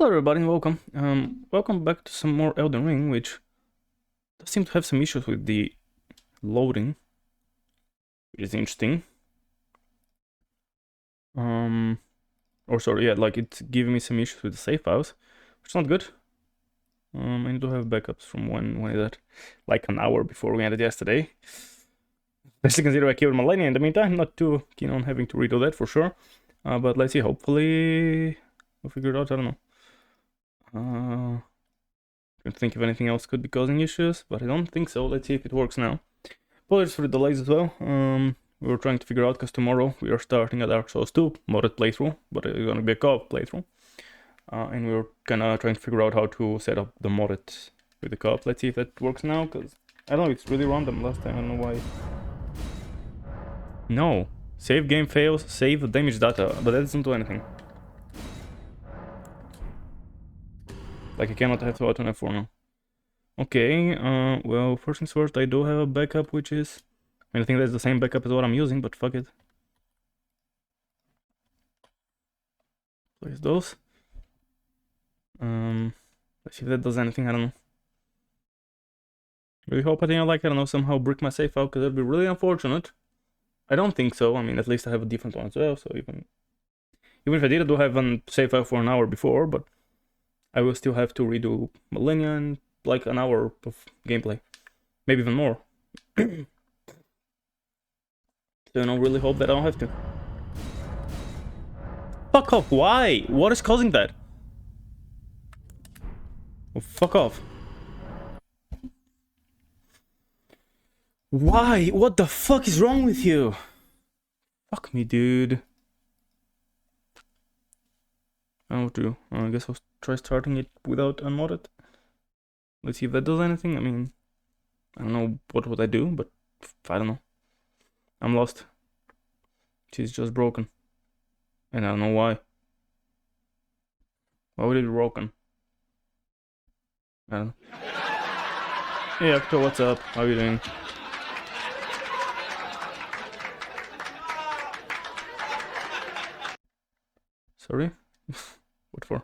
Hello everybody and welcome. Welcome back to some more Elden Ring, which does seem to have some issues with the loading, which is interesting. Or sorry, yeah, like it's giving me some issues with the save files, which is not good. I need to have backups from when is that? Like an hour before we ended yesterday. Especially considering I killed Malenia in the meantime, not too keen on having to redo that for sure. But let's see, hopefully we'll figure it out, I don't know. Don't think if anything else could be causing issues, but I don't think so. Let's see if it works now. Apologies for the delays as well. We were trying to figure out because tomorrow we are starting a Dark Souls 2 modded playthrough, but it's gonna be a co-op playthrough. And we were kinda trying to figure out how to set up the modded with the co-op. Let's see if that works now, because I don't know, it's really random last time, I don't know why. No. Save game fails, save damage data, but that doesn't do anything. Like I cannot have to auto F4 now. Okay, well, first things first, I do have a backup, which is... I think that's the same backup as what I'm using, but fuck it. Place those. Let's see if that does anything, I don't know. Really hope I didn't, like, I don't know, somehow brick my save out, because that'd be really unfortunate. I don't think so, I mean, at least I have a different one as well, so even if I did, I do have a save file for an hour before, but I will still have to redo Malenia and like an hour of gameplay, maybe even more. So I don't really hope that I don't have to. Fuck off, why? What is causing that? Oh, fuck off. Why? What the fuck is wrong with you? Fuck me, dude. I don't know what to do. I guess I'll try starting it without unmodded. Let's see if that does anything. I mean, I don't know what would I do, but I don't know. I'm lost. She's just broken. And I don't know why. Why would it be broken? I don't know. Hey Octo, what's up? How are you doing? Sorry? What for?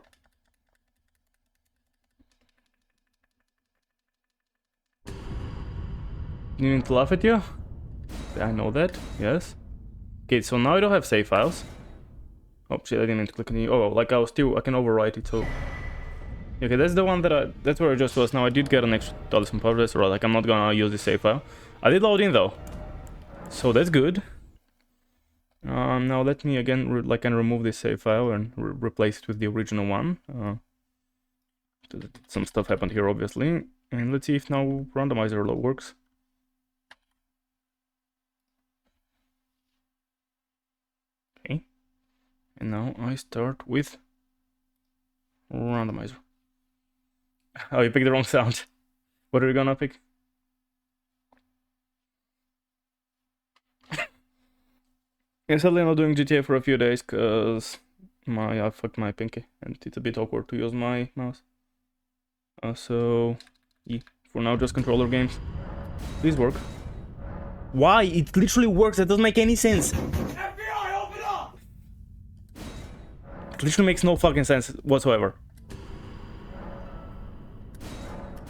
You need to laugh at you? I know that, yes. Okay, so now I don't have save files. Oh shit, I didn't mean to click on the... Oh, like I can overwrite it, so... Okay, that's the one that that's where I just was. Now I did get an extra talisman powder, so like I'm not gonna use the save file. I did load in though. So that's good. Now let me again, remove this save file and replace it with the original one. Some stuff happened here, obviously. And let's see if now randomizer works. Okay. And now I start with randomizer. Oh, you picked the wrong sound. What are you gonna pick? I'm sadly not doing GTA for a few days because I fucked my pinky and it's a bit awkward to use my mouse. So, yeah, for now just controller games. Please work. Why? It literally works, that doesn't make any sense. FBI, open up! It literally makes no fucking sense whatsoever.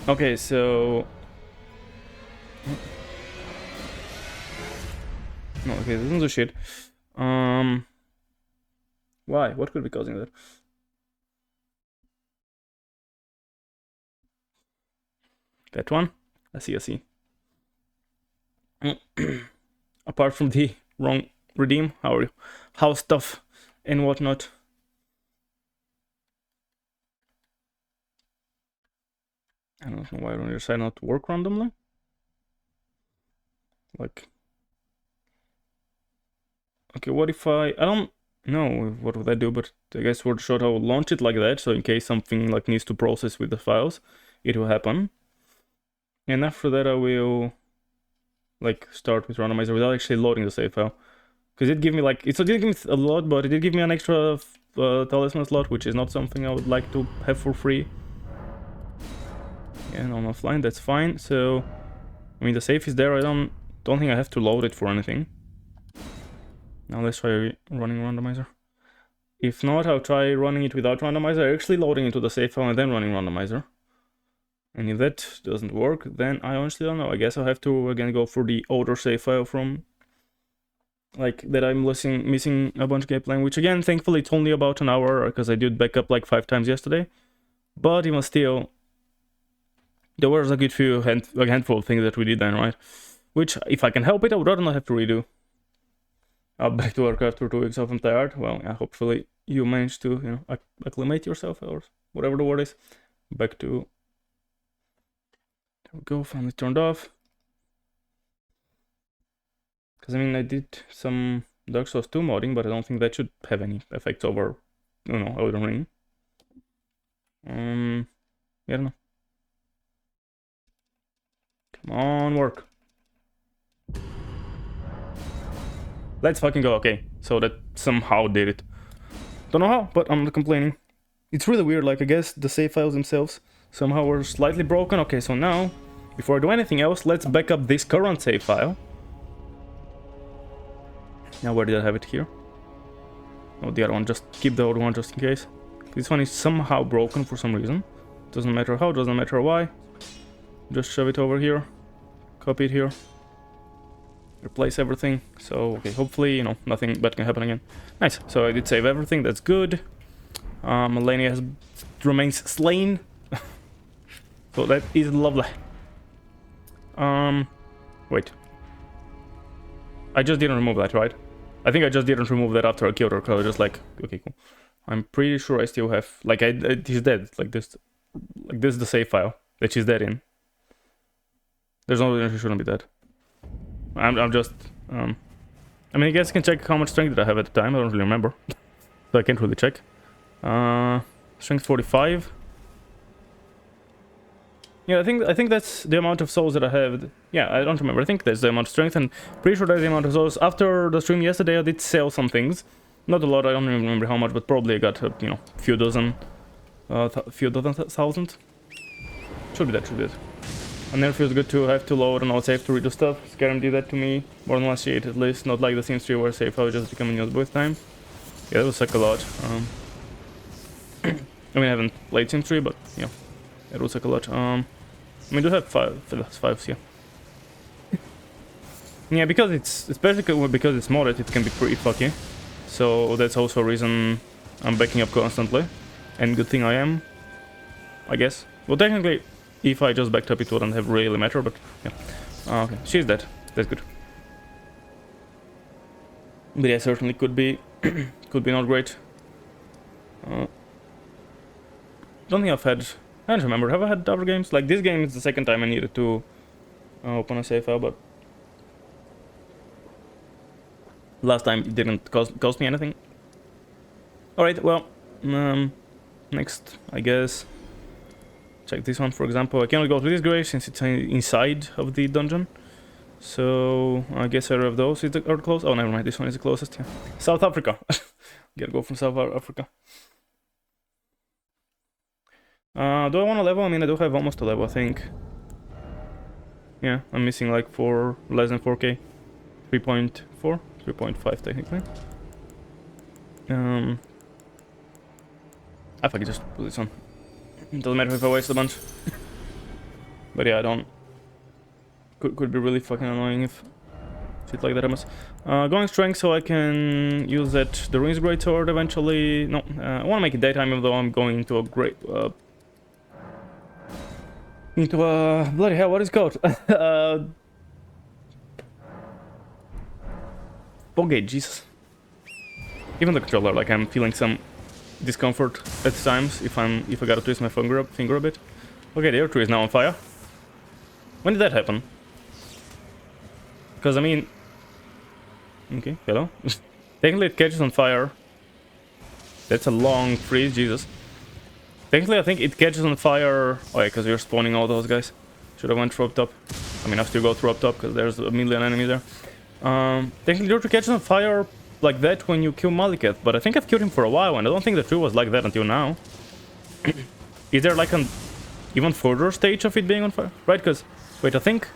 Okay, so... No, okay, this doesn't do shit. Why? What could be causing that? That one? I see. Apart from the wrong redeem, how are you? House stuff and whatnot. I don't know why I don't decide not to work randomly. Like... Okay, what if I don't know what would I do, but I guess for the shot I will launch it like that, so in case something like needs to process with the files, it will happen. And after that I will like start with randomizer without actually loading the save file. Because it gave me like, it didn't give me a lot, but it did give me an extra talisman slot, which is not something I would like to have for free. And on offline, that's fine. So, I mean the save is there, I don't think I have to load it for anything. Now let's try running randomizer. If not, I'll try running it without randomizer, actually loading into the save file and then running randomizer. And if that doesn't work, then I honestly don't know. I guess I'll have to again go for the older save file from like that I'm missing a bunch of gameplay, which again, thankfully it's only about an hour because I did back up like 5 times yesterday. But even still, there was a good few handful of things that we did then, right? Which, if I can help it, I would rather not have to redo. I'll back to work after 2 weeks off. I'm tired. Well, yeah, hopefully you manage to, you know, acclimate yourself or whatever the word is. Back to... There we go, finally turned off. Because, I mean, I did some Dark Souls 2 modding, but I don't think that should have any effects over, you know, Elden Ring. Yeah, I don't know. Come on, work. Let's fucking go. Okay, so that somehow did it. Don't know how, but I'm not complaining. It's really weird, like, I guess the save files themselves somehow were slightly broken. Okay, so now, before I do anything else, let's back up this current save file. Now, where did I have it here? Oh, the other one, just keep the old one just in case. This one is somehow broken for some reason. Doesn't matter how, doesn't matter why. Just shove it over here. Copy it here. Replace everything. So, okay, hopefully, you know, nothing bad can happen again. Nice. So I did save everything. That's good. Melania remains slain. So that is lovely. Wait. I just didn't remove that, right? I think I just didn't remove that after I killed her, because I was just like, okay, cool. I'm pretty sure I still have, like, she's dead. Like this is the save file that she's dead in. There's no reason she shouldn't be dead. I'm just, I mean, I guess I can check how much strength did I have at the time. I don't really remember. So I can't really check. Strength 45. Yeah, I think that's the amount of souls that I have. Yeah, I don't remember. I think that's the amount of strength, and pretty sure that's the amount of souls. After the stream yesterday, I did sell some things. Not a lot, I don't even remember how much, but probably I got, you know, a few dozen thousand. Should be that, should be it. And then it feels good to have to load and also have to redo stuff. Skyrim did that to me more than last year at least. Not like the Sims 3 where save file just becoming used both times. Yeah, that would suck a lot. I mean, I haven't played Sims 3, but yeah, it would suck a lot. I mean, do have fives, yeah. Yeah, because it's, especially because it's modded, it can be pretty fucky. So that's also a reason I'm backing up constantly. And good thing I am, I guess. Well, technically, if I just backed up, it wouldn't have really mattered, but yeah. Okay, she's dead. That's good. But yeah, certainly could be not great. Don't think I've had... I don't remember. Have I had other games? Like, this game is the second time I needed to open a save file, but... last time it didn't cost me anything. Alright, well... next, I guess... check this one, for example. I cannot go to this grave since it's inside of the dungeon. So, I guess either of those is are close. Oh, never mind. This one is the closest. Yeah. South Africa. Gotta go from South Africa. Do I want a level? I mean, I do have almost a level, I think. Yeah, I'm missing like less than 4k. 3.4? 3.5 technically. I think I just put this on. It doesn't matter if I waste a bunch. But yeah, I don't... Could be really fucking annoying if shit like that happens. Going strength so I can use the Ruins Greatsword eventually. No, I want to make it daytime even though I'm going into a great... bloody hell, what is it called? Bogate, Jesus. Even the controller, like I'm feeling some discomfort at times if I gotta twist my finger a bit. Okay, the Earth Tree is now on fire. When did that happen? Because I mean... okay, hello? Technically it catches on fire. That's a long freeze, Jesus. Technically I think it catches on fire... oh yeah, because you're spawning all those guys. Should have went through up top. I mean, I still go through up top because there's a million enemies there. Technically the Earth Tree catches on fire like that when you kill Malikat, but I think I've killed him for a while and I don't think the tree was like that until now. Is there like an even further stage of it being on fire? Right, because... wait, I think...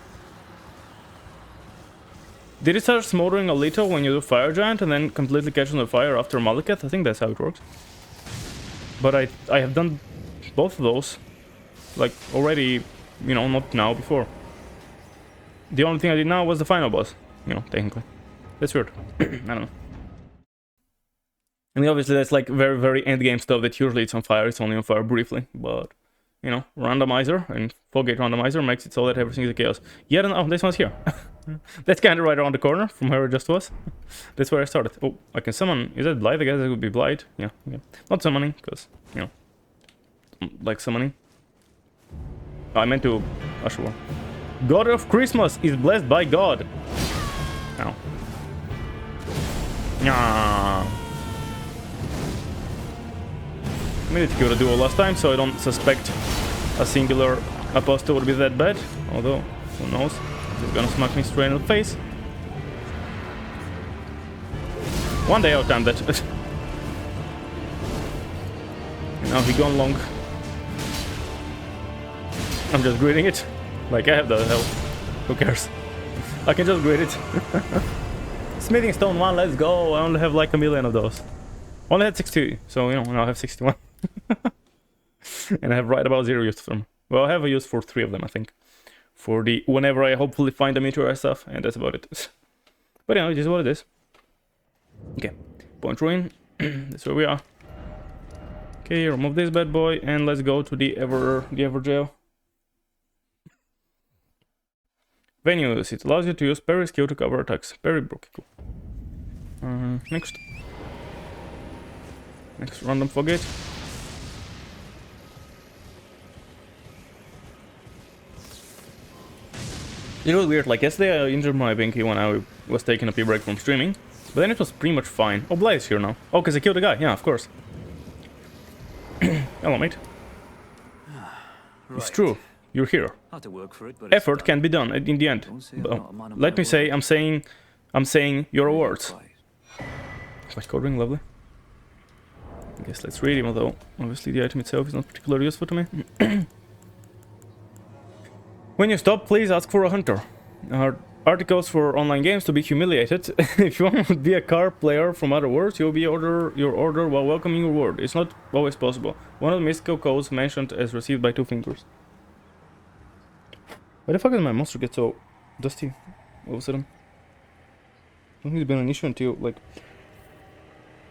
Did it start smoldering a little when you do Fire Giant and then completely catch on the fire after Malekith? I think that's how it works. But I have done both of those, like, already, you know, not now, before. The only thing I did now was the final boss, you know, technically. That's weird. I don't know. I mean, obviously that's like very, very endgame stuff that usually it's on fire, it's only on fire briefly, but, you know, randomizer and Fogate randomizer makes it so that everything is a chaos. Yeah, no, this one's here. That's kind of right around the corner from where it just was. That's where I started. Oh, I can summon. Is that Blight? I guess it would be Blight. Yeah, yeah. Not summoning, because, you know, like summoning. Oh, I meant to Usher. God of Christmas is blessed by God. Ow. Nah. I made it kill the duo last time, so I don't suspect a singular apostle would be that bad. Although, who knows? He's gonna smack me straight in the face. One day I'll time that. Now he gone long. I'm just greeting it. Like, I have the health. Who cares? I can just greet it. Smithing Stone 1, let's go. I only have like a million of those. Only had 60, so, you know, now I have 61. And I have right about 0 use for them. Well, I have a use for 3 of them, I think. For the whenever I hopefully find the meteor stuff, and that's about it. But yeah, it is what it is. Okay, Point Ruin. That's where we are. Okay, remove this bad boy, and let's go to the Ever Jail. Venues. It allows you to use parry skill to cover attacks. Parry broke. Cool. Next random Fogate. It was weird, like yesterday I injured my pinky when I was taking a pee break from streaming, but then it was pretty much fine. Oh, Bly's here now. Oh, because I killed a guy, yeah, of course. Hello, mate. Right. It's true, you're here. Effort can be done in the end. Let me say, I'm saying your words. White code ring, lovely. I guess let's read him, although obviously the item itself is not particularly useful to me. When you stop, please ask for a hunter. Articles for online games to be humiliated. If you want to be a car player from other worlds, you'll be your order while welcoming your word. It's not always possible. One of the mystical codes mentioned as received by 2 fingers. Why the fuck did my monster get so dusty all of a sudden? I don't think it's been an issue until like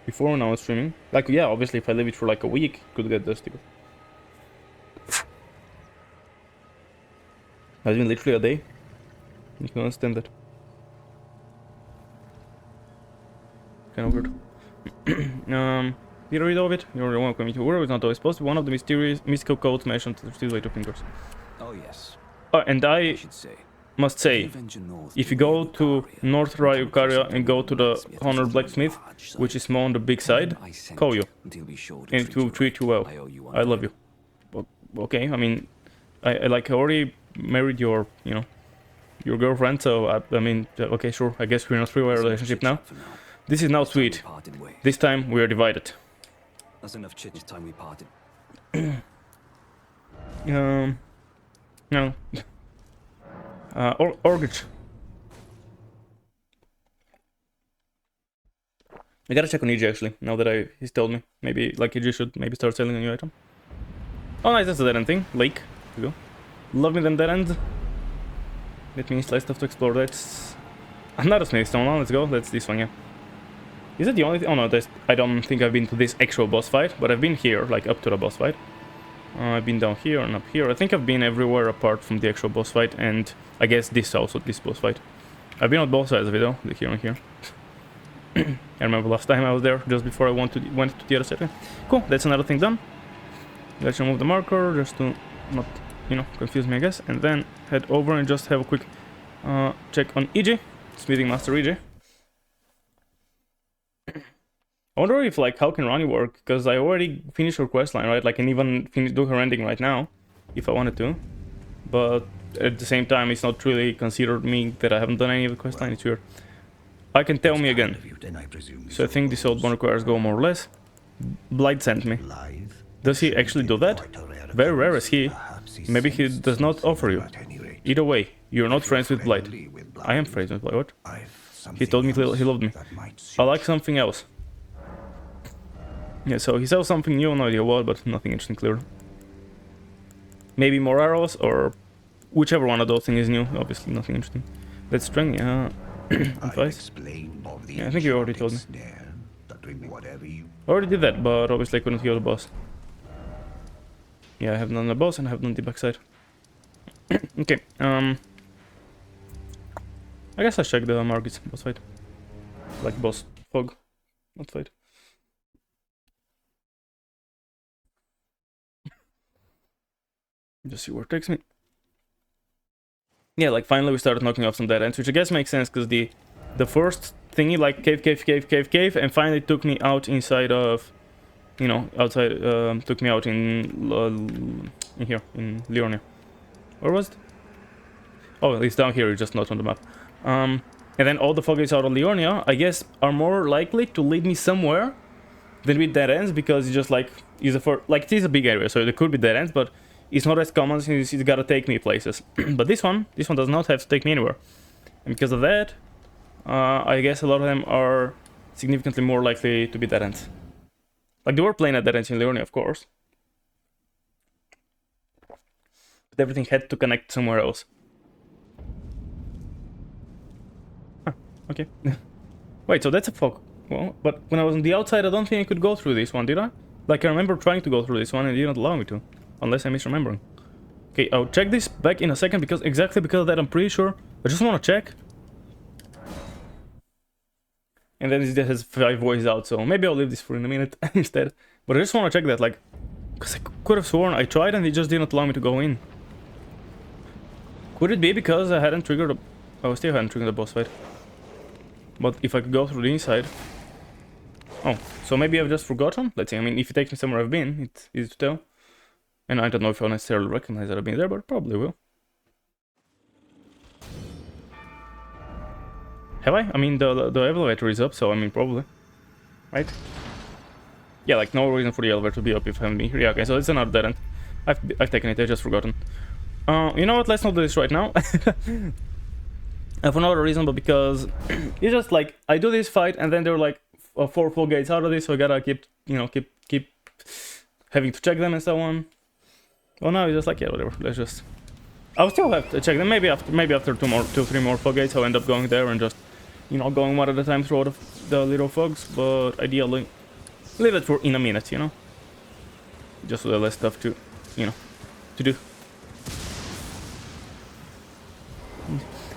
before when I was streaming. Like, yeah, obviously if I leave it for like a week, it could get dusty. Has been literally a day. You can understand that. Kind of weird. Did you read all of it? You're welcome to work. It's not always possible. One of the mystical codes mentioned to steal by 2 fingers. Oh yes. And I must say, if you go to North Ryukaria and go to the Honored Blacksmith, which is more on the big side, call you. And it will treat you well. I love you. Okay, I mean, I like already married your, you know, your girlfriend, so I mean, okay, sure, I guess we're in a 3-way relationship now. This is now sweet. This time we are divided. That's enough chit this time we parted. No. Orgage. I gotta check on EG actually, now that he's told me. Maybe, like, EG should maybe start selling a new item. Oh nice, that's a dead end thing. Lake. Here we go. Love me them dead end. That means less stuff to explore. That's another Smith Stone one. Let's go. That's this one, yeah. Is it the only thing? Oh no, I don't think I've been to this actual boss fight, but I've been here, like up to the boss fight. I've been down here and up here. I think I've been everywhere apart from the actual boss fight, and I guess this also, this boss fight. I've been on both sides of it though, here and here. I remember last time I was there, just before I went to the other side. Cool, that's another thing done. Let's remove the marker, just to not, you know, confuse me, I guess. And then head over and just have a quick check on EG, Smithing Master EG. I wonder if, like, how can Rani work, because I already finished her questline, right? Like, I can even do her ending right now, if I wanted to. But at the same time, it's not really considered me that I haven't done any of the questline, it's weird. I can tell me again. So I think this old one requires go more or less. Blight sent me. Does he actually do that? Very rare is he. Maybe he does not offer you. Either way, you're not friends with Blight. I am friends with Blight, what? He told me he loved me. I like something else. Yeah, so he saw something new, no idea what, but nothing interesting clear. Maybe more arrows, or whichever one of those things is new. Obviously, nothing interesting. Let's string, yeah. Advice. Yeah, I think you already told me. I already did that, but obviously I couldn't heal the boss. Yeah, I have done the boss and I have done the backside. Okay, I guess I check the markets boss fight. Like boss fog, not fight. Just see where it takes me. Yeah, like finally we started knocking off some dead ends, which I guess makes sense because the first thingy, like cave, and finally took me out inside of, you know, outside, took me out in here, in Liurnia. Where was it? Oh, it's down here, it's just not on the map. And then all the fog gates out of Liurnia, I guess, are more likely to lead me somewhere than with dead ends, because it's just like, it is a big area, so there could be dead ends, but it's not as common since it's gotta take me places. But this one does not have to take me anywhere. And because of that, I guess a lot of them are significantly more likely to be dead ends. Like, they were playing at dead ends in Liurnia, of course. But everything had to connect somewhere else. Huh, okay. Wait, so that's a fog. Well, but when I was on the outside, I don't think I could go through this one, did I? Like, I remember trying to go through this one and it didn't allow me to. Unless I'm misremembering. Okay, I'll check this back in a second, because exactly because of that I'm pretty sure. I just want to check. And then it has 5 voices out, so maybe I'll leave this for in a minute instead. But I just want to check that, like, because I could have sworn I tried and it just didn't allow me to go in. Could it be because I hadn't triggered I still hadn't triggered the boss fight. But if I could go through the inside... Oh, so maybe I've just forgotten? Let's see, I mean, if it takes me somewhere I've been, it's easy to tell. And I don't know if I'll necessarily recognize that I've been there, but probably will. Have I? I mean, the elevator is up, so I mean, probably. Right? Yeah, like, no reason for the elevator to be up if I haven't been here. Yeah, okay, so it's another dead end. I've taken it, I've just forgotten. You know what, let's not do this right now. And for no other reason, but because it's just like, I do this fight, and then there were like 4 full gates out of this, so I gotta keep, you know, keep having to check them and so on. Well, now it's just like, yeah, whatever, let's just... I'll still have to check them, maybe after 2 or 3 more fog gates I'll end up going there and just, you know, going one at a time through all the little fogs, but ideally, leave it for in a minute, you know? Just so there's less stuff to, you know, to do.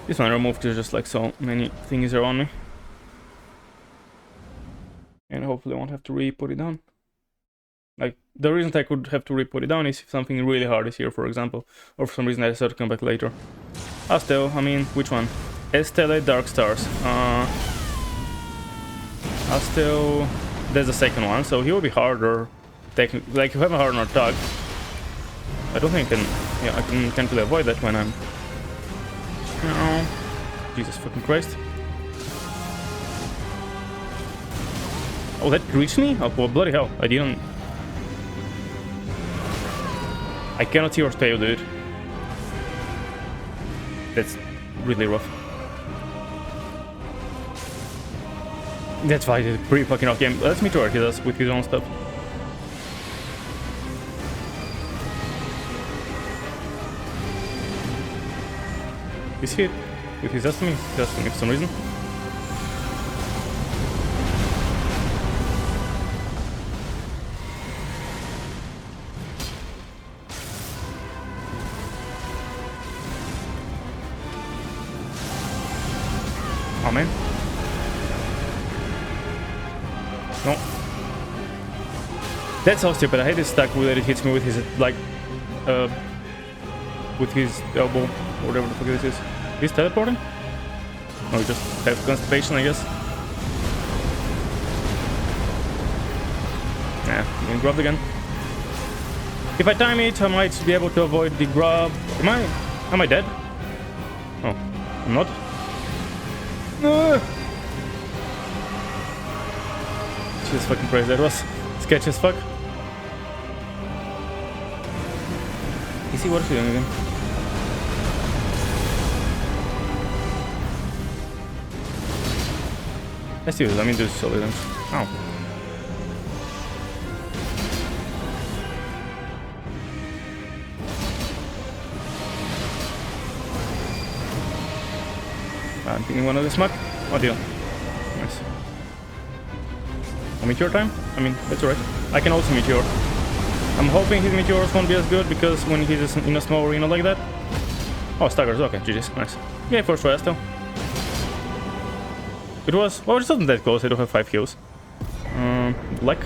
This one I removed because just like so many things around me. And hopefully I won't have to re-put it down. Like, the reason I could have to re-put it down is if something really hard is here, for example. Or for some reason I decided to come back later. Astel, I mean, which one? Estelle Dark Stars. Astel... There's the second one, so he will be harder. Like, if you have a harder attack, I don't think I can... Yeah, I can technically avoid that when I'm... No. Jesus fucking Christ. Oh, that reached me? Oh, well, bloody hell. I didn't... I cannot see your tail, dude. That's really rough. That's why it's pretty fucking rough game. Let's meet where he does with his own stuff. Is he with his destiny? Destiny for some reason. Oh man. No. That's so stupid. I hate this stack that it hits me with his, like, with his elbow, or whatever the fuck this is. He's teleporting? No, he just have constipation, I guess. Yeah, I'm getting grabbed again. If I time it, I might be able to avoid the grab. Am I dead? Oh, I'm not. Jesus fucking Christ, that was sketchy as fuck. Is he what is he doing again? Let's do this. I mean, do solid damage. Ow. I'm thinking one of the smack. Oh deal. Nice. A meteor time? I mean, that's alright. I can also meteor. I'm hoping his meteors won't be as good because when he's in a small arena like that. Oh, staggers. Okay, GG's. Nice. Yeah, first try still. It was. Well, it wasn't that close. I do have 5 kills. Black.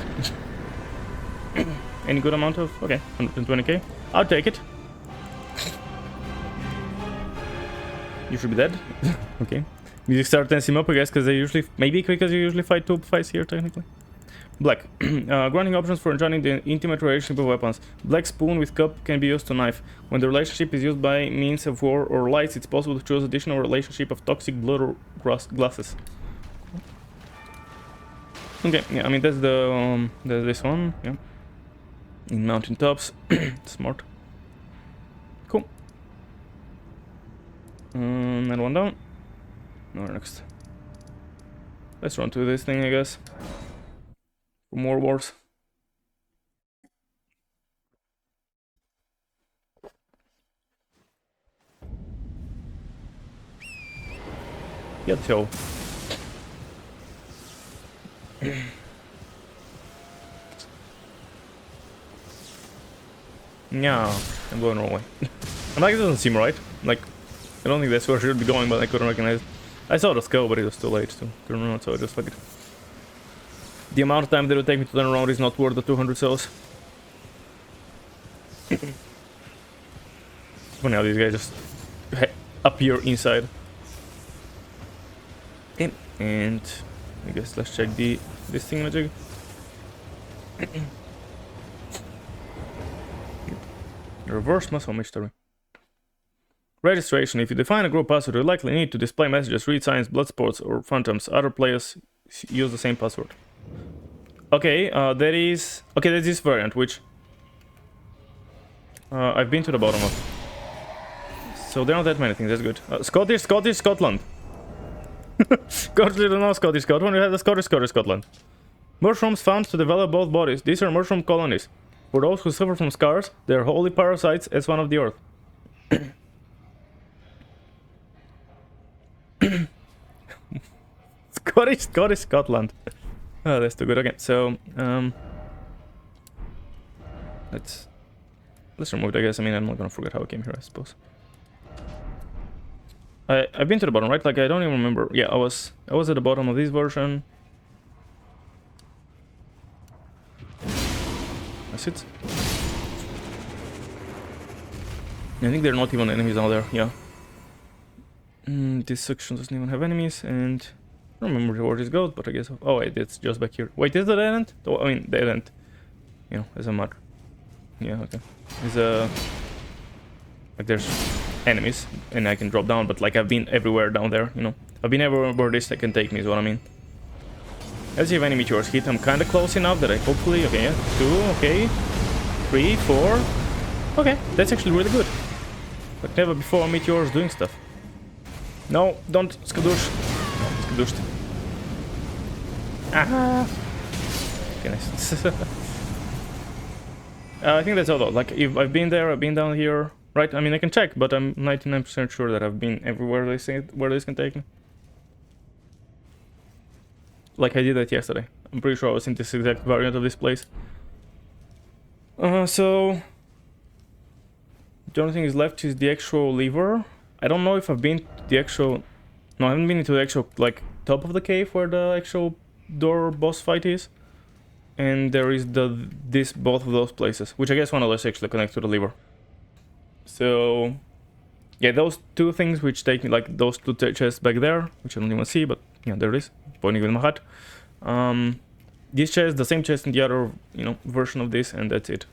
Any good amount of. Okay, 120k. I'll take it. You should be dead. Okay. Music started tensing up, I guess, because they usually... Maybe because you usually fight 2 fights here, technically. Black. Granting options for enjoying the intimate relationship of weapons. Black spoon with cup can be used to knife. When the relationship is used by means of war or lights, it's possible to choose additional relationship of toxic blood or glasses. Okay, yeah, I mean, that's the... there's this one, yeah. In mountaintops. Smart. Cool. And one down. No, next. Let's run to this thing, I guess. For more wars. Get show. Yeah, I'm going the wrong way. I'm like, it doesn't seem right. Like, I don't think that's where I should be going, but I couldn't recognize it. I saw the skull, but it was too late to turn around, so I just fuck it. The amount of time that it would take me to turn around is not worth the 200 cells. Funny how these guys just appear inside. Okay, and I guess let's check this thing magic. Reverse muscle mystery. Registration. If you define a group password, you likely need to display messages, read signs, blood sports, or phantoms. Other players use the same password. Okay, there is... Okay, there's this variant, which... I've been to the bottom of. So there aren't that many things, that's good. Scottish, Scotland. Scottish, no, Scottish, Scotland. You have the Scottish, Scotland. Mushrooms found to develop both bodies. These are mushroom colonies. For those who suffer from scars, they are holy parasites as one of the earth. Scottish, Scotland. Oh, that's too good. Okay, so let's remove it, I guess. I mean, I'm not gonna forget how I came here, I suppose. I've been to the bottom, right? Like, I don't even remember. Yeah, I was at the bottom of this version. That's it. I think there are not even enemies out there. Yeah. This section doesn't even have enemies, and I don't remember where this goes, but I guess... Oh wait, it's just back here. Wait, is that dead end? Oh, I mean, dead end. You know, as a matter. Yeah, okay. There's like, there's enemies, and I can drop down, but like, I've been everywhere down there, you know. I've been everywhere where this can take me, is what I mean. Let's see if any meteors hit. I'm kind of close enough that I hopefully... Okay, yeah. 2, okay. 3, 4... Okay, that's actually really good. Like, never before meteors doing stuff. No, don't skadoosh. No, skadooshed. Ah. Okay, nice. I think that's all though. Like, if I've been there, I've been down here, right? I mean, I can check, but I'm 99% sure that I've been everywhere they say where this can take me. Like I did that yesterday. I'm pretty sure I was in this exact variant of this place. So the only thing is left is the actual lever. I don't know if I've been to the actual... No, I haven't been into the actual, like, top of the cave where the actual door boss fight is. And there is both of those places, which I guess one of those actually connect to the lever. So yeah, those two things which take me, like those two chests back there, which I don't even see, but yeah, there it is, pointing with my hat. This chest, the same chest in the other, you know, version of this, and that's it.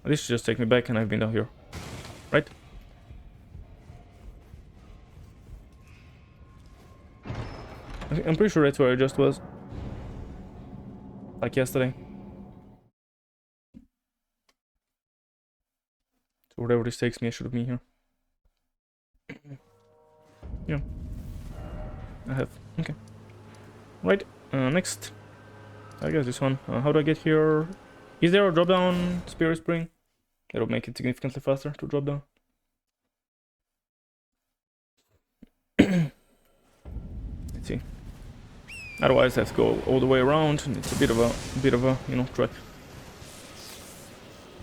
This should just take me back, and I've been down here, right? I'm pretty sure that's where I just was. Like yesterday. So whatever this takes me, I should have been here. Yeah. I have. Okay. Right, next. I guess this one. How do I get here? Is there a drop down Spirit Spring? That'll make it significantly faster to drop down. Let's see. Otherwise, I have to go all the way around, and it's a bit of a you know, trek.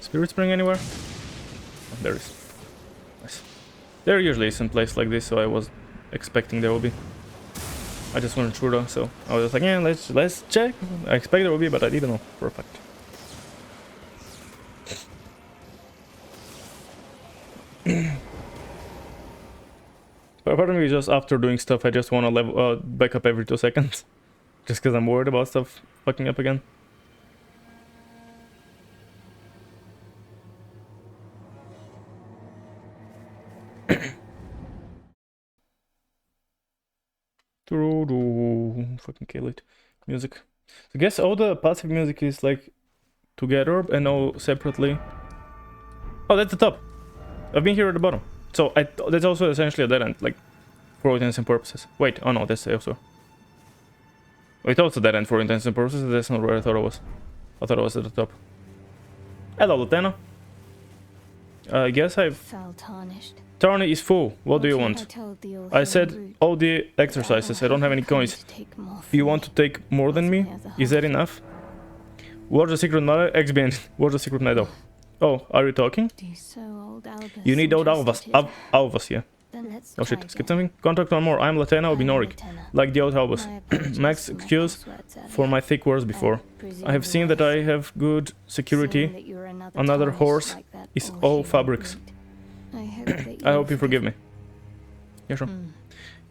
Spirit Spring anywhere? Oh, there is. Nice. There usually is some place like this, so I was expecting there will be. I just wanted through though, so I was just like, yeah, let's check. I expect there will be, but I didn't know for a fact. But part of me, just after doing stuff, I just want to level back up every 2 seconds, just because I'm worried about stuff fucking up again. Fucking kill it. Music. So I guess all the passive music is like together and all separately. Oh, that's the top. I've been here at the bottom. So that's also essentially a dead end, like for all intents and purposes. Wait, oh no, that's also. It's also dead end for intents and purposes. That's not where I thought it was. I thought it was at the top. Hello, Latena. I guess I've. Tarny is full. What do you want? I said all the exercises. I don't have any coins. Do you want to take more than me? Is that enough? What's the secret medal? XBN. What's the secret medal? Oh, are you talking? You need old Alvas, yeah. Oh shit, skip something? Contact one more. I'm Latena or Binorik. Like the old Albus. Max excuse for my thick words before. I have seen that I have good security. Another horse is all fabrics. I hope you forgive me. Yeah, sure.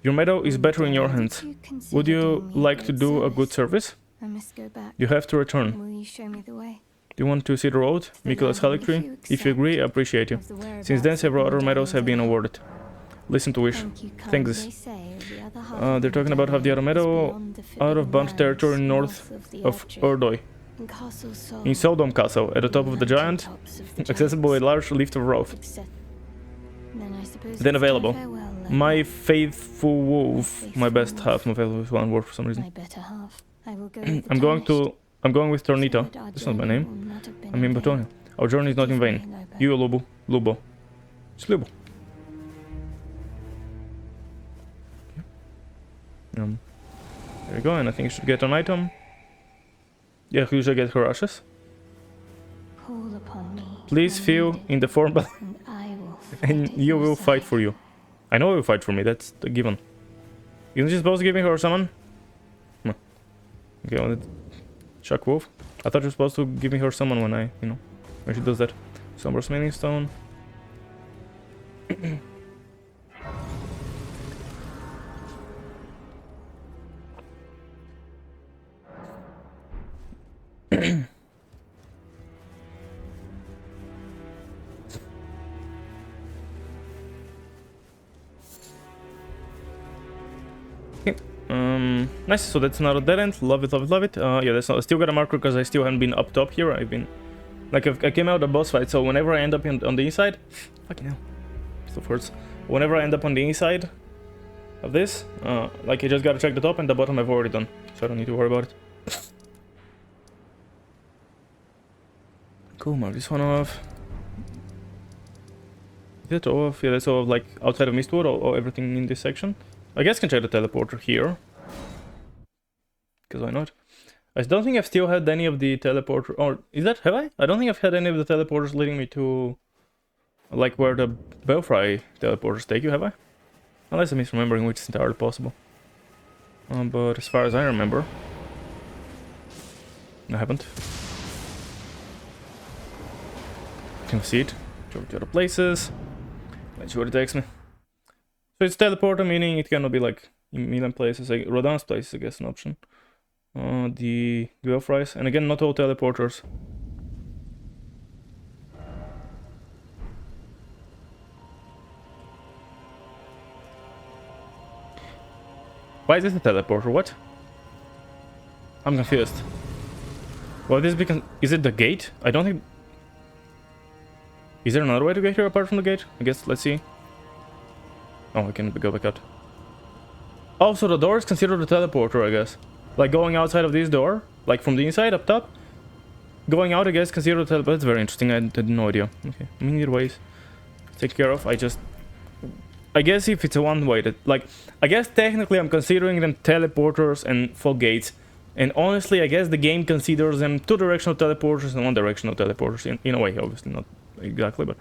Your medal is better in your hands. Would you like to do a good service? You have to return. Will you show me the way? Do you want to see the road? Mikula's Halictree? If you agree, I appreciate you. Since then, several other medals have been awarded. Listen to Wish. Thanks. They're talking about how the other medal out of bound territory north of Urdoi. In Soldom Castle, at the top of the giant, accessible by a large lift of rope. Then available. My faithful wolf, my best half. My faithful is one word for some reason. I'm going with Tornito. That's not my name. I'm in Batonia. Our journey is not in vain. You, Lubo. It's Lubo. There we go, and I think you should get an item. Yeah, you should get her ashes. Please feel in the form, and you will fight for you. I know you will fight for me, that's the given. Isn't she supposed to give me her summon? No. Okay, well, Chuck Wolf. I thought you were supposed to give me her summon when I, you know, when she does that. Somber Smithing Stone. Nice, so that's another dead end. Love it, love it, love it. Yeah, that's not, I still got a marker because I still haven't been up top here. I've been, like, I came out of boss fight, so whenever I end up on the inside, fucking hell, stuff hurts. Whenever I end up on the inside of this, like, I just gotta check the top and the bottom I've already done, so I don't need to worry about it. Cool, mark this one off. Is that all of, yeah, that's all of, like, outside of Mistwood or everything in this section. I guess I can check the teleporter here. Because why not? I don't think I've still had any of the teleporter, or is that, have I? I don't think I've had any of the teleporters leading me to, like, where the Belfry teleporters take you, have I? Unless I'm misremembering, which is entirely possible. But as far as I remember, I haven't. Can see it. Go to other places. Let's see what it takes me. So it's teleporter, meaning it cannot be like in Milan places, like Rodan's place, I guess, an option. The Belfries, and again, not all teleporters. Why is this a teleporter? What? I'm confused. Well, this because is it the gate? I don't think. Is there another way to get here apart from the gate? I guess. Let's see. Oh, I can go back out. Oh, so the door is considered a teleporter, I guess. Like going outside of this door, like from the inside up top. Going out, I guess, consider the teleport. That's very interesting. I had no idea. Okay, I mean, either ways, take care of. I guess if it's a one-way, that like, I guess technically I'm considering them teleporters and fog gates. And honestly, I guess the game considers them two-directional teleporters and one-directional teleporters. In a way, obviously not exactly, but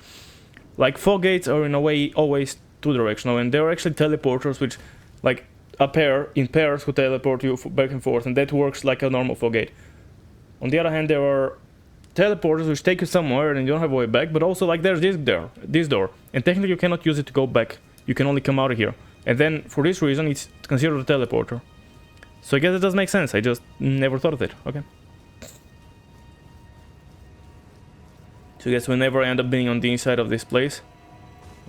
like fog gates are in a way always two-directional, and they're actually teleporters, which like a pair in pairs who teleport you back and forth, and that works like a normal fog gate. On the other hand, there are teleporters which take you somewhere and you don't have a way back, but also like there's this door, and technically you cannot use it to go back. You can only come out of here, and then for this reason it's considered a teleporter. So I guess it does make sense. I just never thought of it. Okay. So I guess whenever I end up being on the inside of this place,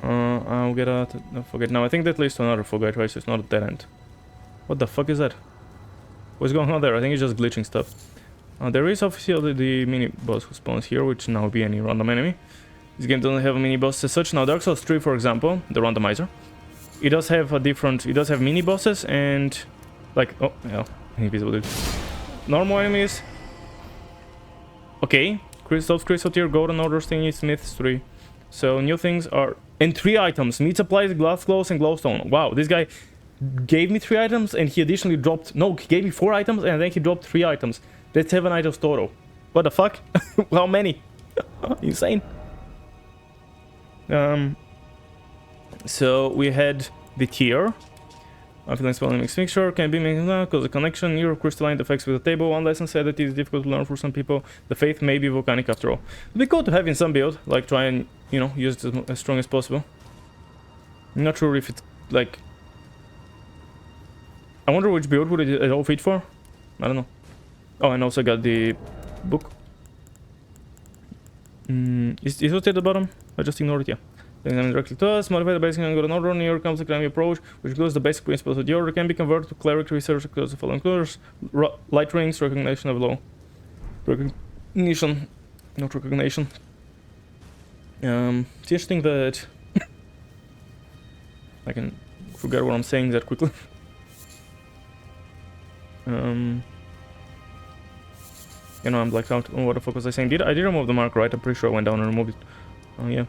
I'll get a forget. Now I think that leads to another forget, right? So it's not a dead end. What the fuck is that? What's going on there? I think it's just glitching stuff. There is obviously the mini boss who spawns here, which now be any random enemy. This game doesn't have a mini boss as such. Now Dark Souls 3, for example, the randomizer, it does have a different. It does have mini bosses and like invisible dude. Normal enemies. Okay, crystal tier, golden order thingy, smiths 3. So new things are and 3 items: meat supplies, glass clothes, and glowstone. Wow, this guy gave me 3 items and he additionally dropped. No, he gave me 4 items and then he dropped 3 items. That's 7 items total. What the fuck? How many? Insane. So we had the tier. I'm feeling spelling mixed mixture can be mixed because the connection near crystalline effects with the table. One lesson said that it is difficult to learn for some people. The faith may be volcanic after all. It'd be cool to have in some build, like try and use it as strong as possible. I'm not sure if it's like. I wonder which build would it all fit for. I don't know. Oh, and also got the book. Is it at the bottom? I just ignored it, yeah. Then directly to us, modify the basic and golden order. Here comes the crime approach, which includes the basic principles of the order, can be converted to cleric research across the following colors: light rings, recognition of law. Recognition, not recognition. It's interesting that I can forget what I'm saying that quickly. I'm blacked out. Oh, what the fuck was I saying? I did remove the mark, right? I'm pretty sure I went down and removed it. Oh, yeah.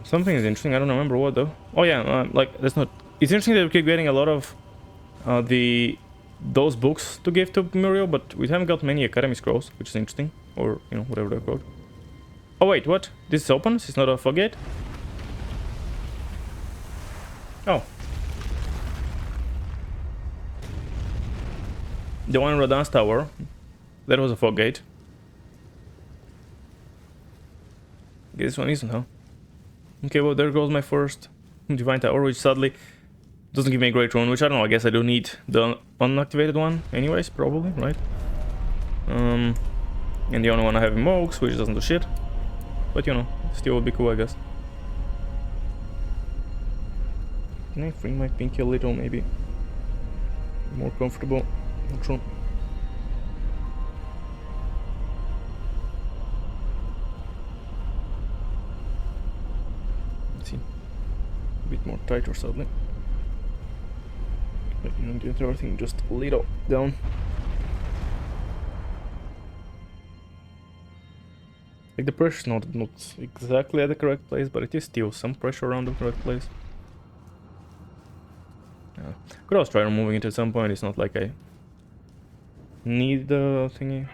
Something is interesting. I don't remember what, though. Oh, yeah. That's not... It's interesting that we keep getting a lot of those books to give to Muriel, but we haven't got many Academy Scrolls, which is interesting. Or, whatever they're called. Oh, wait, what? This is open? This is not a fog gate? Oh. The one in Radan's tower. That was a fog gate. This one isn't, huh? Okay, well, there goes my first Divine Tower, which sadly doesn't give me a great rune, which I don't know, I guess I do need the unactivated one anyways, probably, right? And the only one I have in Mogs, which doesn't do shit. But, still would be cool, I guess. Can I free my pinky a little, maybe? More comfortable. Not sure. Let's see. A bit more tighter, sadly. But get everything just a little down. Like the pressure's not exactly at the correct place, but it is still some pressure around the correct place. Could always try removing it at some point. It's not like I need the thingy.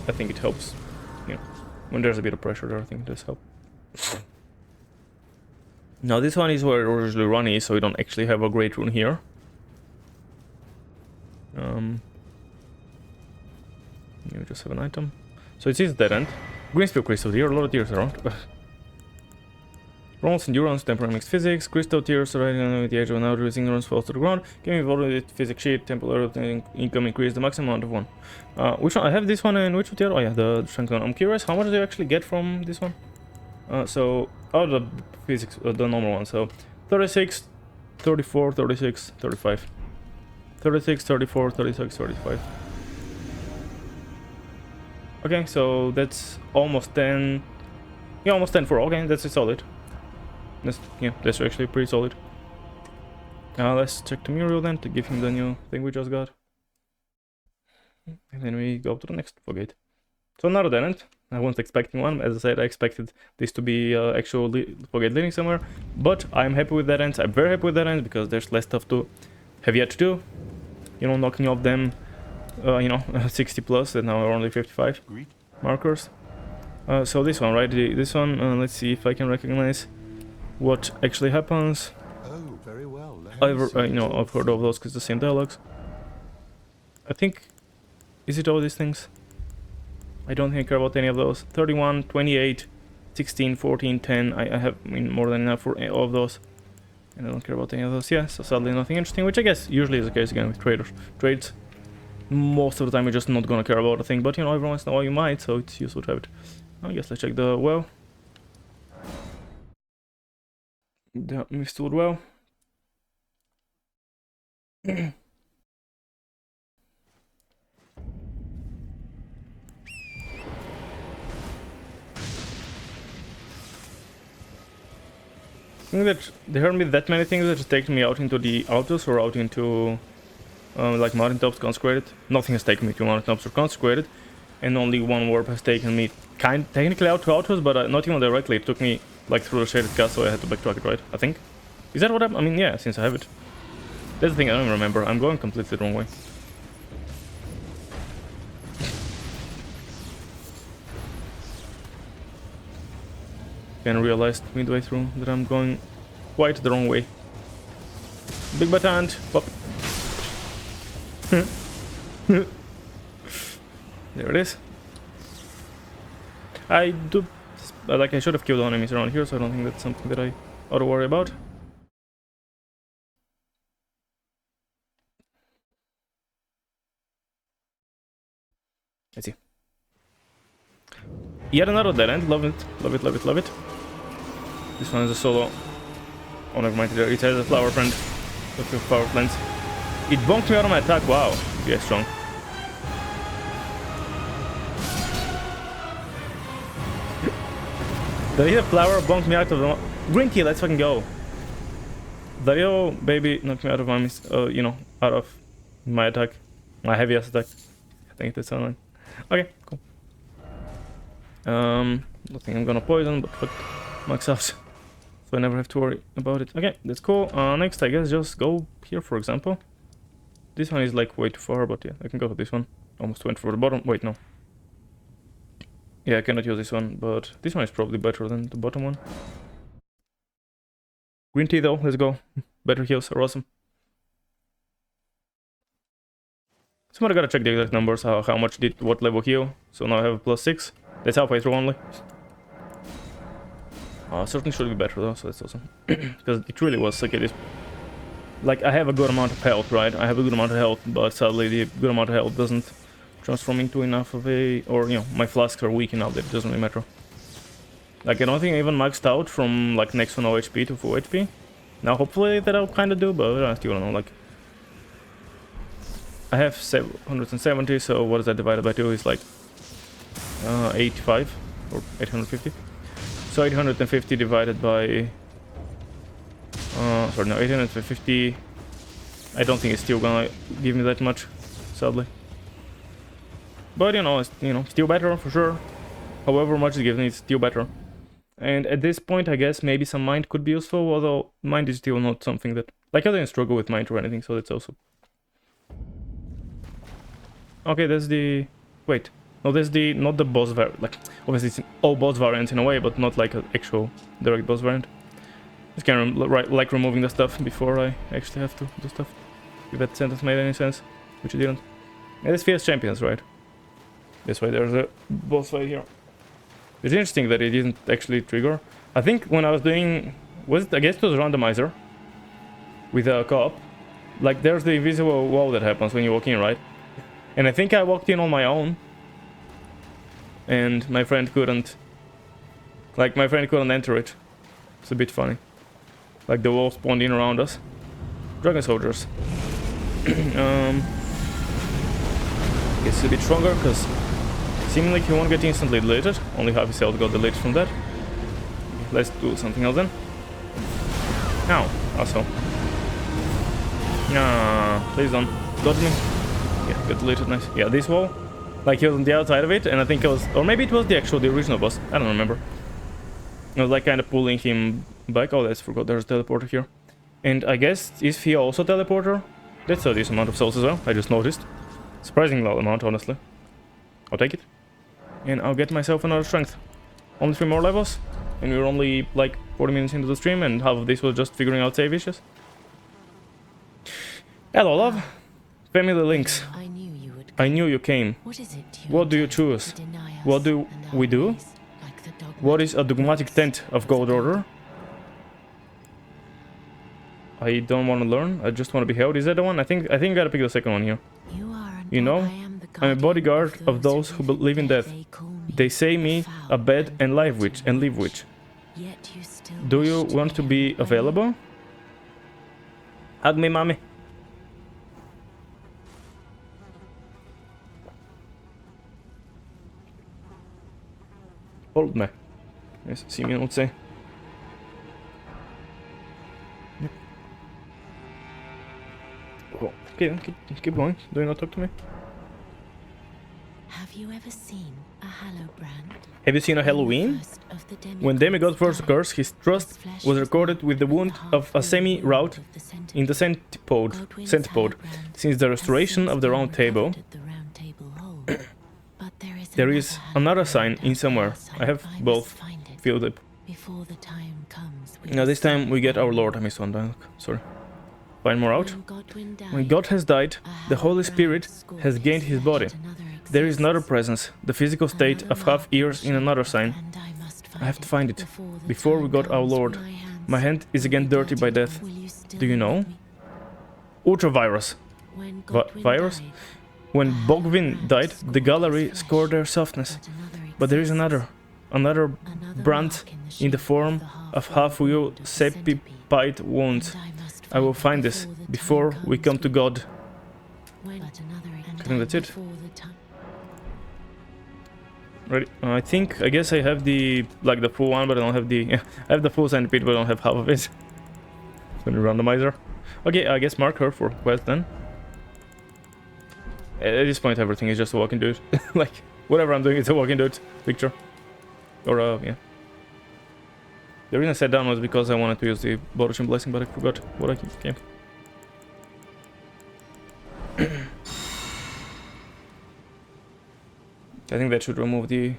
I think it helps. When there's a bit of pressure there, I think it does help. Now this one is where originally run is, so we don't actually have a great rune here. You just have an item. So it is dead end. Greenspiel crystal here, a lot of tears around. Rolls, endurance, temporary mixed physics, crystal tears right with the edge of an outer ignorance falls to the ground. Game involved with physics sheet, temporary income increase the maximum amount of one. Which one? I have this one and which one tier? Oh yeah, the strength one. I'm curious how much do you actually get from this one? The physics, the normal one. So 36, 34, 36, 35. 36, 34, 36, 35. Okay, so that's almost 10. Yeah, almost 10 for. Okay, that's solid. That's actually pretty solid. Let's check the mural then to give him the new thing we just got. And then we go to the next fogate. So another dead end. I wasn't expecting one. As I said, I expected this to be actual fogate leading somewhere. But I'm happy with that end. I'm very happy with that end because there's less stuff to have yet to do. You know, knocking off them, 60 plus, and now we're only 55 markers. So this one, right? This one, let's see if I can recognize what actually happens. Oh, very well. I've heard of those because the same dialogues. I think, is it all these things? I don't think I care about any of those. 31, 28, 16, 14, 10. I have more than enough for all of those. And I don't care about any of those. Yeah, so sadly nothing interesting, which I guess usually is the case again with trades. Most of the time you're just not gonna care about a thing, but every once in a while you might, so it's useful to have it. I guess let's check the well. The Mr. Well. I think that there haven't been that many things that have taken me out into the Altus or out into like mountaintops consecrated. Nothing has taken me to mountaintops or consecrated, and only one warp has taken me technically out to Altus, but not even directly. It took me like through the shaded castle. I had to backtrack it, right? I think. Is that what I mean? Yeah, since I have it. That's the thing I don't remember. I'm going completely the wrong way. Then realized midway through that I'm going quite the wrong way. Big batant, pop. There it is. I should have killed enemies around here, so I don't think that's something that I ought to worry about. Let's see. Yet another dead end. Love it, love it, love it, love it. This one is a solo. Oh, never mind. It has a flower friend. Look at power plants. It bonked me out of my attack. Wow. Yeah, strong. The flower bonked me out of the... Green key, let's fucking go. Dario, baby, knocked me out of my, out of my attack. My heaviest attack. I think that's online. Okay, cool. Don't think I'm gonna poison, but fuck max out. So I never have to worry about it. Okay, that's cool. Next, I guess just go here, for example. This one is like way too far, but yeah, I can go to this one. Almost went for the bottom. Wait, no. Yeah, I cannot use this one, but this one is probably better than the bottom one. Green tea though, let's go. Better heals are awesome. So I gotta check the exact numbers, how much did what level heal. So now I have a +6. That's halfway through only. Certainly should be better though, so that's awesome. Because it really was like it is. Like I have a good amount of health, right? I have a good amount of health, but sadly the good amount of health doesn't transform into enough of a... Or, my flasks are weak enough that it doesn't really matter. Like I don't think I even maxed out from like next to no HP to full HP. Now hopefully that I'll kinda do, but I still don't know, like... I have 770, so what is that divided by 2 is like 85 or 850. So 850 divided by 850. I don't think it's still gonna give me that much, sadly. But it's still better for sure. However much it gives me, it's still better. And at this point, I guess maybe some mind could be useful, although mind is still not something that... Like I didn't struggle with mind or anything, so that's also... Okay, that's the... Wait. No, that's the... Not the boss variant. Like, obviously it's all boss variants in a way, but not like an actual direct boss variant. Just kind of like removing the stuff before I actually have to do stuff. If that sentence made any sense, which it didn't. And it's fierce champions, right? That's why there's a boss fight here. It's interesting that it didn't actually trigger. I think when I was doing... I guess it was a randomizer. With a co-op. Like, there's the invisible wall that happens when you walk in, right? And I think I walked in on my own. And my friend couldn't... Like, my friend couldn't enter it. It's a bit funny. Like, the wall spawned in around us. Dragon soldiers. It's a bit stronger, because... Seemingly he won't get instantly deleted. Only half his health got deleted from that. Let's do something else then. Ow. Also. Ah, please don't. Dodge me. Yeah, got deleted, nice. Yeah, this wall. Like he was on the outside of it, and I think it was... Or maybe it was the original boss. I don't remember. I was like kind of pulling him back. Oh, that's forgot. There's a teleporter here. And I guess, is he also teleporter? That's a decent amount of souls as well. I just noticed. Surprisingly low amount, honestly. I'll take it. And I'll get myself another strength. Only 3 more levels. And we're only like 40 minutes into the stream, and half of this was just figuring out save issues. Hello, love. Family links. I knew you came. What do you choose? What do we do? What is a dogmatic tent of Gold Order? I don't want to learn. I just want to be held. Is that the one? I think I gotta pick the second one here. You know, I'm a bodyguard of those who believe in death. They say me a bad and live witch and live witch. Do you want to be available? Hug me, mommy. Hold me. Yes, Simeon would say. Yep. Oh, okay, keep going. Do you not talk to me? Have you ever seen a Hallowbrand? Have you seen a Halloween? When demigod first occurs, his trust was recorded with the wound of a semi-route in the centipode, since the restoration of the round table. There is another sign in somewhere. I have both filled up. Now this time we get our Lord. I missed one dialogue. Sorry. Find more out. When God has died, the Holy Spirit has gained his body. There is another presence, the physical state of half ears in another sign. I have to find it. Before we got our Lord. My hand is again dirty by death. Do you know? Ultravirus. Virus? When Bogvin died, the gallery scored their softness. But there is another brand in the form of half-wheel sepipite wounds. I will find this before we come to God. I think that's it. Ready? I guess I have the full one, but I don't have the... Yeah, I have the full centipede, but I don't have half of it. It's gonna randomizer. Okay, I guess mark her for quest then. At this point, everything is just a walking dude. Like, whatever I'm doing, it's a walking dude picture. Or, yeah. The reason I sat down was because I wanted to use the Boruchin Blessing, but I forgot what I came. I think that should remove the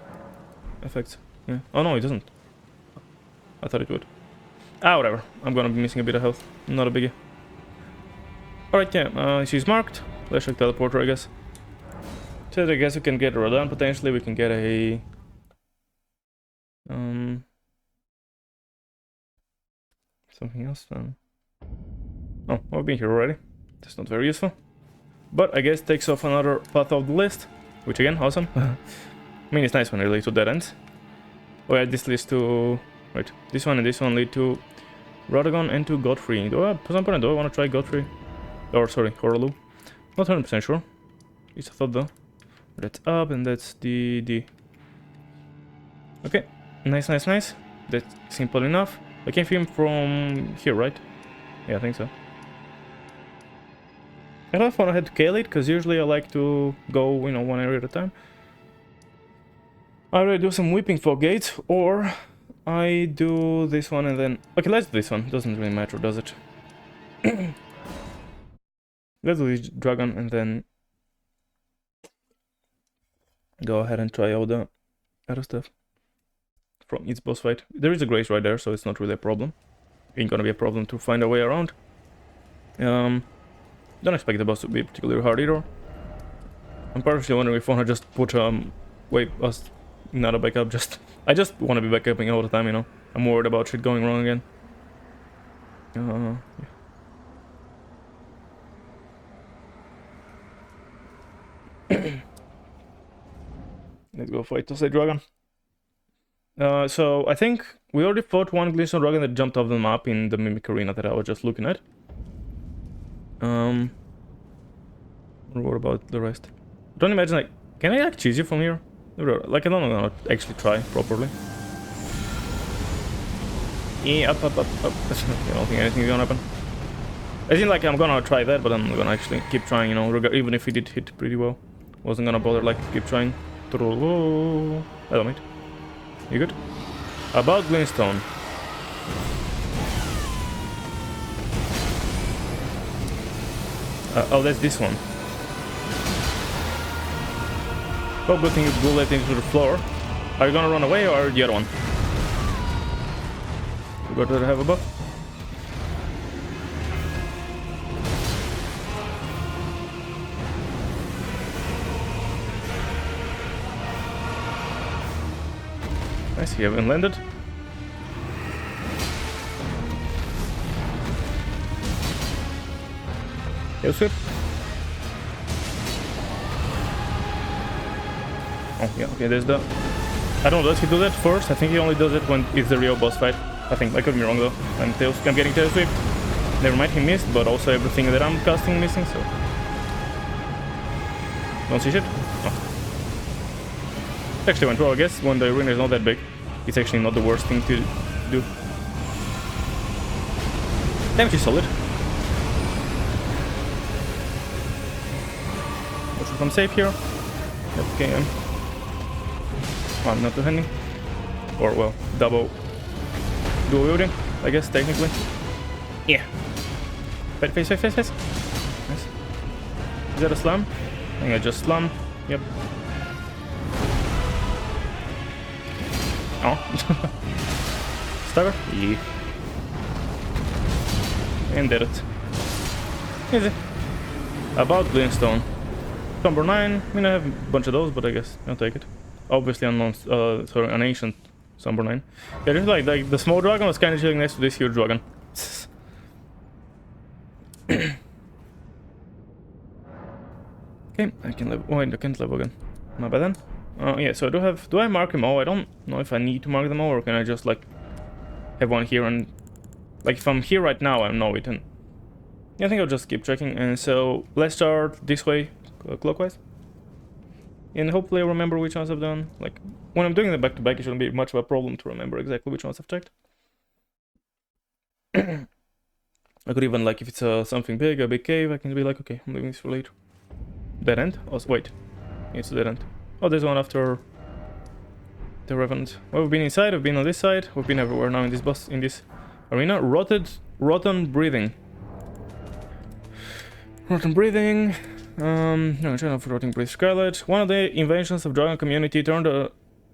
effects. Yeah. Oh no, it doesn't. I thought it would. Ah, whatever. I'm gonna be missing a bit of health. Not a biggie. Alright, yeah. She's marked. Let's check teleporter, I guess. So I guess we can get Rodan potentially. We can get a... something else. Oh, I've been here already. That's not very useful. But I guess takes off another path of the list. Which again, awesome. I mean, it's nice when they lead to dead ends. Oh yeah, this leads to... Right, this one and this one lead to Radagon and to Godfrey. Do I, at some point, do I want to try Godfrey? Or, sorry, Horaloo. Not 100% sure. It's a thought though. That's up and that's the D. Okay, nice. That's simple enough. I can film from here, right? Yeah, I think so. I don't know if I had to kill it, because usually I like to go, one area at a time. I either do some Weeping Folk Gates, or I do this one and then... Okay, let's do this one. Doesn't really matter, does it? Let's do this dragon and then... go ahead and try all the other stuff. From its boss fight. There is a grace right there, so it's not really a problem. Ain't gonna be a problem to find a way around. Don't expect the boss to be particularly hard either. I'm partially wondering if I wanna just put not a backup, I just wanna be backupping all the time, I'm worried about shit going wrong again. Yeah. Let's go fight Tosei Dragon. So I think we already fought one Glintstone Dragon that jumped off the map in the Mimic Arena that I was just looking at. What about the rest? Don't imagine, can I cheese you from here? Like, I don't know how to actually try properly. Yeah, up. I don't think anything's gonna happen. As in, like, I'm gonna try that, but I'm gonna actually keep trying, you know, even if it did hit pretty well. Wasn't gonna bother, like, keep trying. Hello, mate. You good? About Glintstone. Oh, that's this one. Oh, good thing you bullet into the floor. Are you gonna run away or the other one? Forgot that I have a buff. Nice, you haven't landed. Tail sweep. Oh, yeah, okay, there's the... I don't know, does he do that first? I think he only does it when it's the real boss fight. I think, I could be wrong though. I'm getting tail sweep. Never mind, he missed, but also everything that I'm casting missing, so... Don't see shit? Oh. Actually went well, I guess, when the arena is not that big. It's actually not the worst thing to do. Damage is solid. Looks like I'm safe here. Okay, I'm not two-handing. Or, well, dual wielding, I guess, technically. Yeah. Face. Nice. Is that a slam? I think I just slam. Yep. Oh. Stagger? Yeah. And did it. Easy. About Glintstone. Number 9. I mean, I have a bunch of those, but I guess I'll take it. Obviously, an ancient Number 9. Yeah, just like the small dragon was kind of chilling next to this huge dragon. Okay, I can level. Oh, I can't level again. My bad then. Yeah, so do I mark them all? I don't know if I need to mark them all, or can I just like have one here and like if I'm here right now, I know it. And yeah, I think I'll just keep checking. And so let's start this way, clockwise. And hopefully I remember which ones I've done. Like, when I'm doing the back-to-back, it shouldn't be much of a problem to remember exactly which ones I've checked. I could even, like, if it's something big, a big cave, I can be like, okay, I'm leaving this for later. Dead end? Oh, wait. It's a dead end. Oh, there's one after the Revenant. Well, we've been inside, we've been on this side, we've been everywhere now in this arena. Rotten breathing. Rotten breathing. No, channel for Rotting Breath Scarlet. One of the inventions of Dragon community turned the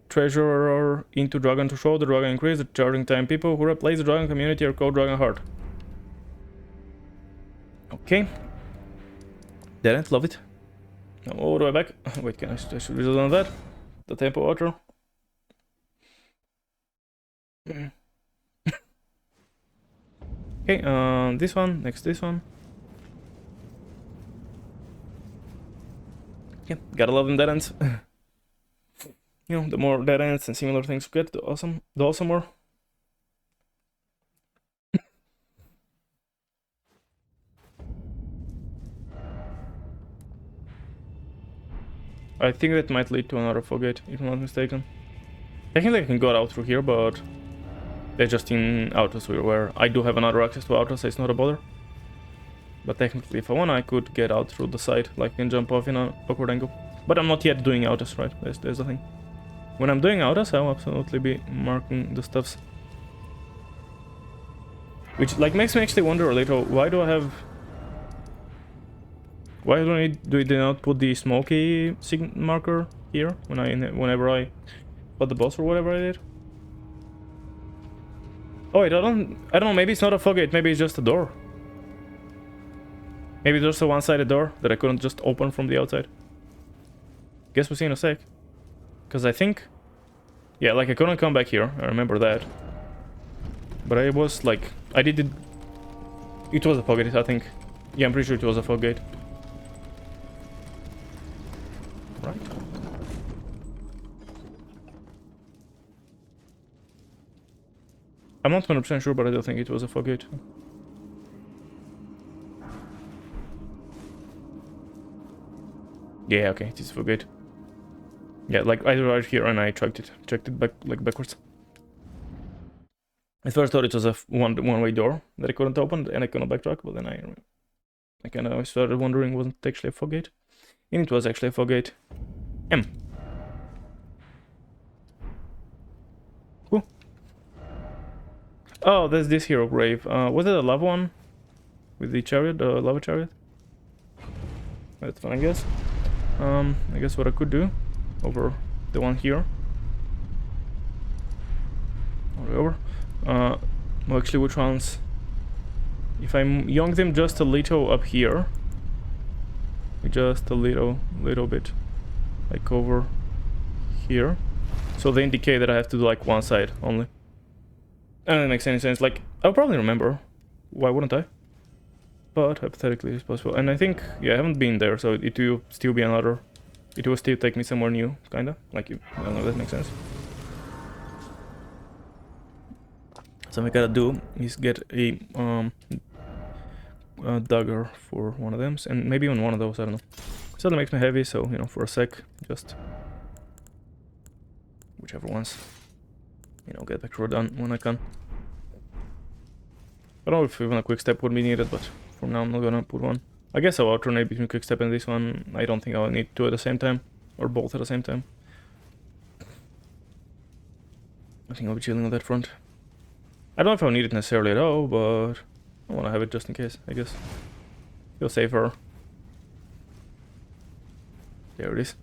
treasurer into Dragon to show the Dragon increase the charging time. People who replace the Dragon community are called Dragon Heart. Okay. Didn't love it. Now all the way back. Wait, I should resolve on that. The tempo water. Okay, this one, next this one. Yeah, gotta love them dead ends. You know, the more dead ends and similar things you get, the awesomer. I think that might lead to another fogate, if I'm not mistaken. Technically I can go out through here, but they're just in Autosphere, where I do have another access to Auto, so it's not a bother. But technically, if I want, I could get out through the side, like I can jump off in an awkward angle. But I'm not yet doing autos, right? There's the thing. When I'm doing autos, I'll absolutely be marking the stuffs. Which like makes me actually wonder a little, why do I have... Why do they not put the smoky marker here whenever I fought the boss or whatever I did? Oh wait, I don't know, maybe it's not a fogate, maybe it's just a door. Maybe there's a one-sided door that I couldn't just open from the outside. Guess we'll see in a sec. Because I think... Yeah, like I couldn't come back here, I remember that. But I was like... I did it... It was a fogate, I think. Yeah, I'm pretty sure it was a fogate. Right. I'm not 100% sure, but I don't think it was a fogate. Yeah, okay, it is fogate. Yeah, like I arrived here and I checked it back like backwards. At first I thought it was a one-way door that I couldn't open and I couldn't backtrack, but then I kind of started wondering wasn't it actually a fog gate? And it was actually a fog gate. Cool. Oh, there's this hero grave. Was it a lava one? With the chariot, the lava chariot? That's fun, I guess. I guess what I could do over the one here. Over. Well, actually, which ones? If I yoink them just a little up here, just a little bit, like over here, so they indicate that I have to do like one side only. And it makes any sense. Like I'll probably remember. Why wouldn't I? But hypothetically, it's possible. And I think, yeah, I haven't been there, so it will still be another. It will still take me somewhere new, kinda. Like I don't know if that makes sense. So what I gotta do is get a dagger for one of them, and maybe even one of those, I don't know. So that makes me heavy, so, you know, for a sec, just whichever ones, you know, get back road done when I can. I don't know if even a quick step would be needed, but for now I'm not gonna put one. I guess I'll alternate between quick step and this one. I don't think I'll need two at the same time, or both at the same time. I think I'll be chilling on that front. I don't know if I'll need it necessarily at all, but I want to have it just in case, I guess. Feel safer. There it is.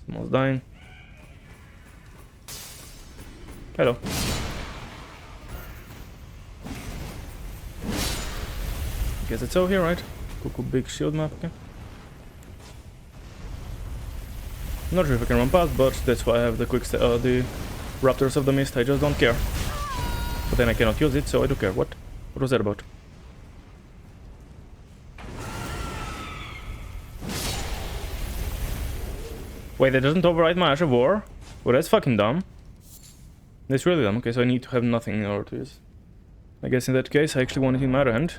Someone's dying. Hello. Guess it's over here, right? Cool big shield map, okay. I'm not sure if I can run past, but that's why I have the the Raptors of the Mist. I just don't care. But then I cannot use it, so I do care. What was that about? Wait, that doesn't override my Ash of War? Well, that's fucking dumb. That's really dumb. Okay, so I need to have nothing in order to use. I guess in that case, I actually want it in my other hand.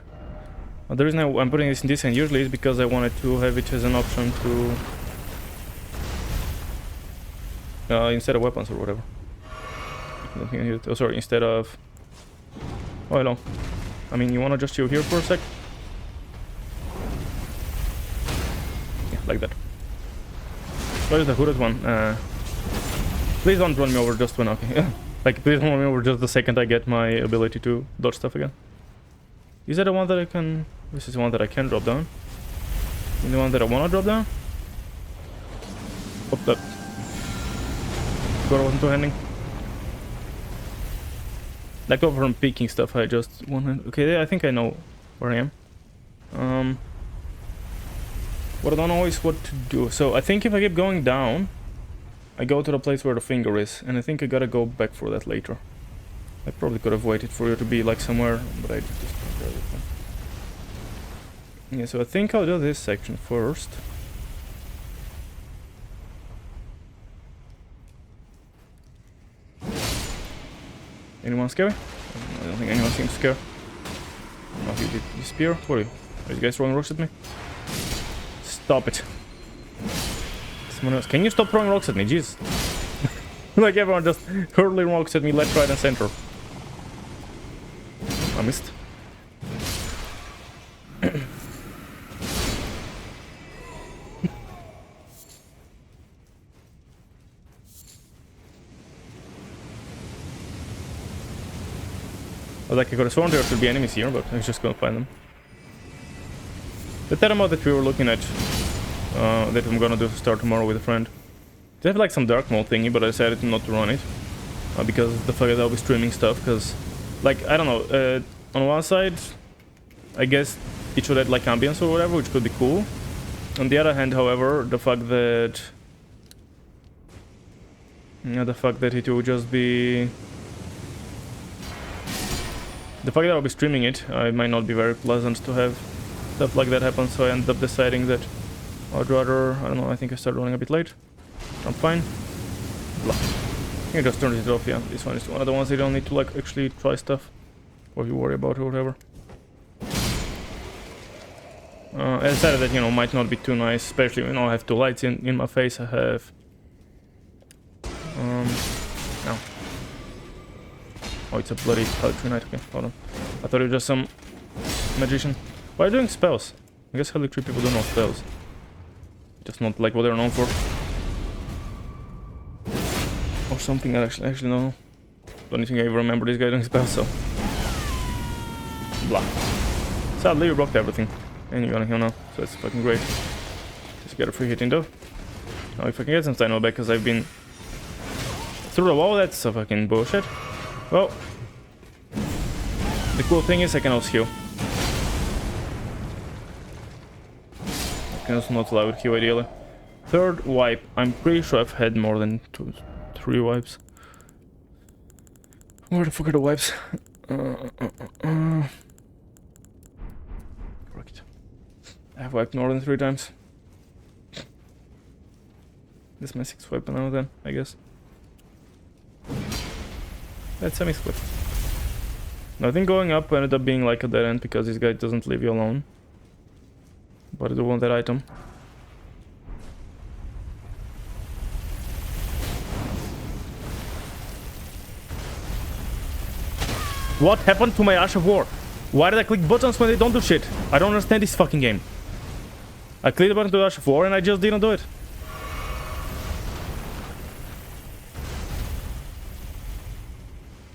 The reason I'm putting this in this hand usually is because I wanted to have it as an option to... instead of weapons or whatever. I don't think I need it. Oh, sorry, instead of... Oh, hello. I mean, you wanna just chill here for a sec? Yeah, like that. Where is the hooded one? Please don't run me over just when... Okay. Like, please don't run me over just the second I get my ability to dodge stuff again. Is that the one that I can... This is the one that I can drop down. And the one that I wanna drop down? What the... God, I wasn't two-handing. Like over from peeking stuff, I just one-hand... Okay, I think I know where I am. What I don't know is what to do. So I think if I keep going down, I go to the place where the finger is, and I think I gotta go back for that later. I probably could have waited for you to be like somewhere, but I just don't care. Yeah, so I think I'll do this section first. Anyone scary? I don't think anyone seems scared. Oh, he did disappear. What are you? Are you guys throwing rocks at me? Stop it. Someone else. Can you stop throwing rocks at me? Jeez. Like everyone just hurling rocks at me left, right, and center. I missed. Like I could have sworn there should be enemies here, but I was just gonna find them. The Teramo that we were looking at, that I'm gonna do start tomorrow with a friend. They have like some dark mode thingy, but I decided not to run it. Because of the fact that I'll be streaming stuff, because, like, I don't know, on one side, I guess it should add like ambience or whatever, which could be cool. On the other hand, however, the fact that... Yeah, the fact that it will just be... The fact that I'll be streaming it, it might not be very pleasant to have stuff like that happen, so I ended up deciding that I'd rather, I don't know, I think I started running a bit late. I'm fine. Blah. I think I just turned it off, yeah. This one is one of the ones you don't need to like actually try stuff, or you worry about or whatever. I decided that, you know, might not be too nice, especially, you know, I have two lights in my face, I have... no. Oh, it's a bloody Helix Knight. Okay, hold on. I thought it was just some magician. Why are you doing spells? I guess Helix people don't know spells. Just not like what they're known for. Or something I actually know. Don't think I even remember this guy doing spells, so. Blah. Sadly, we blocked everything. And you're gonna heal now, so it's fucking great. Just get a free hitting though. Now if I can get some stamina back, because I've been through the wall, that's a fucking bullshit. Well, the cool thing is I can also heal. I can also not allow it heal ideally. Third wipe. I'm pretty sure I've had more than 3 wipes. Where the fuck are the wipes? Correct. I've wiped more than 3 times. This is my 6th wipe now then, I guess. That's semi-split. I think going up ended up being like a dead end because this guy doesn't leave you alone. But I do want that item. What happened to my Ash of War? Why did I click buttons when they don't do shit? I don't understand this fucking game. I clicked the button to Ash of War and I just didn't do it.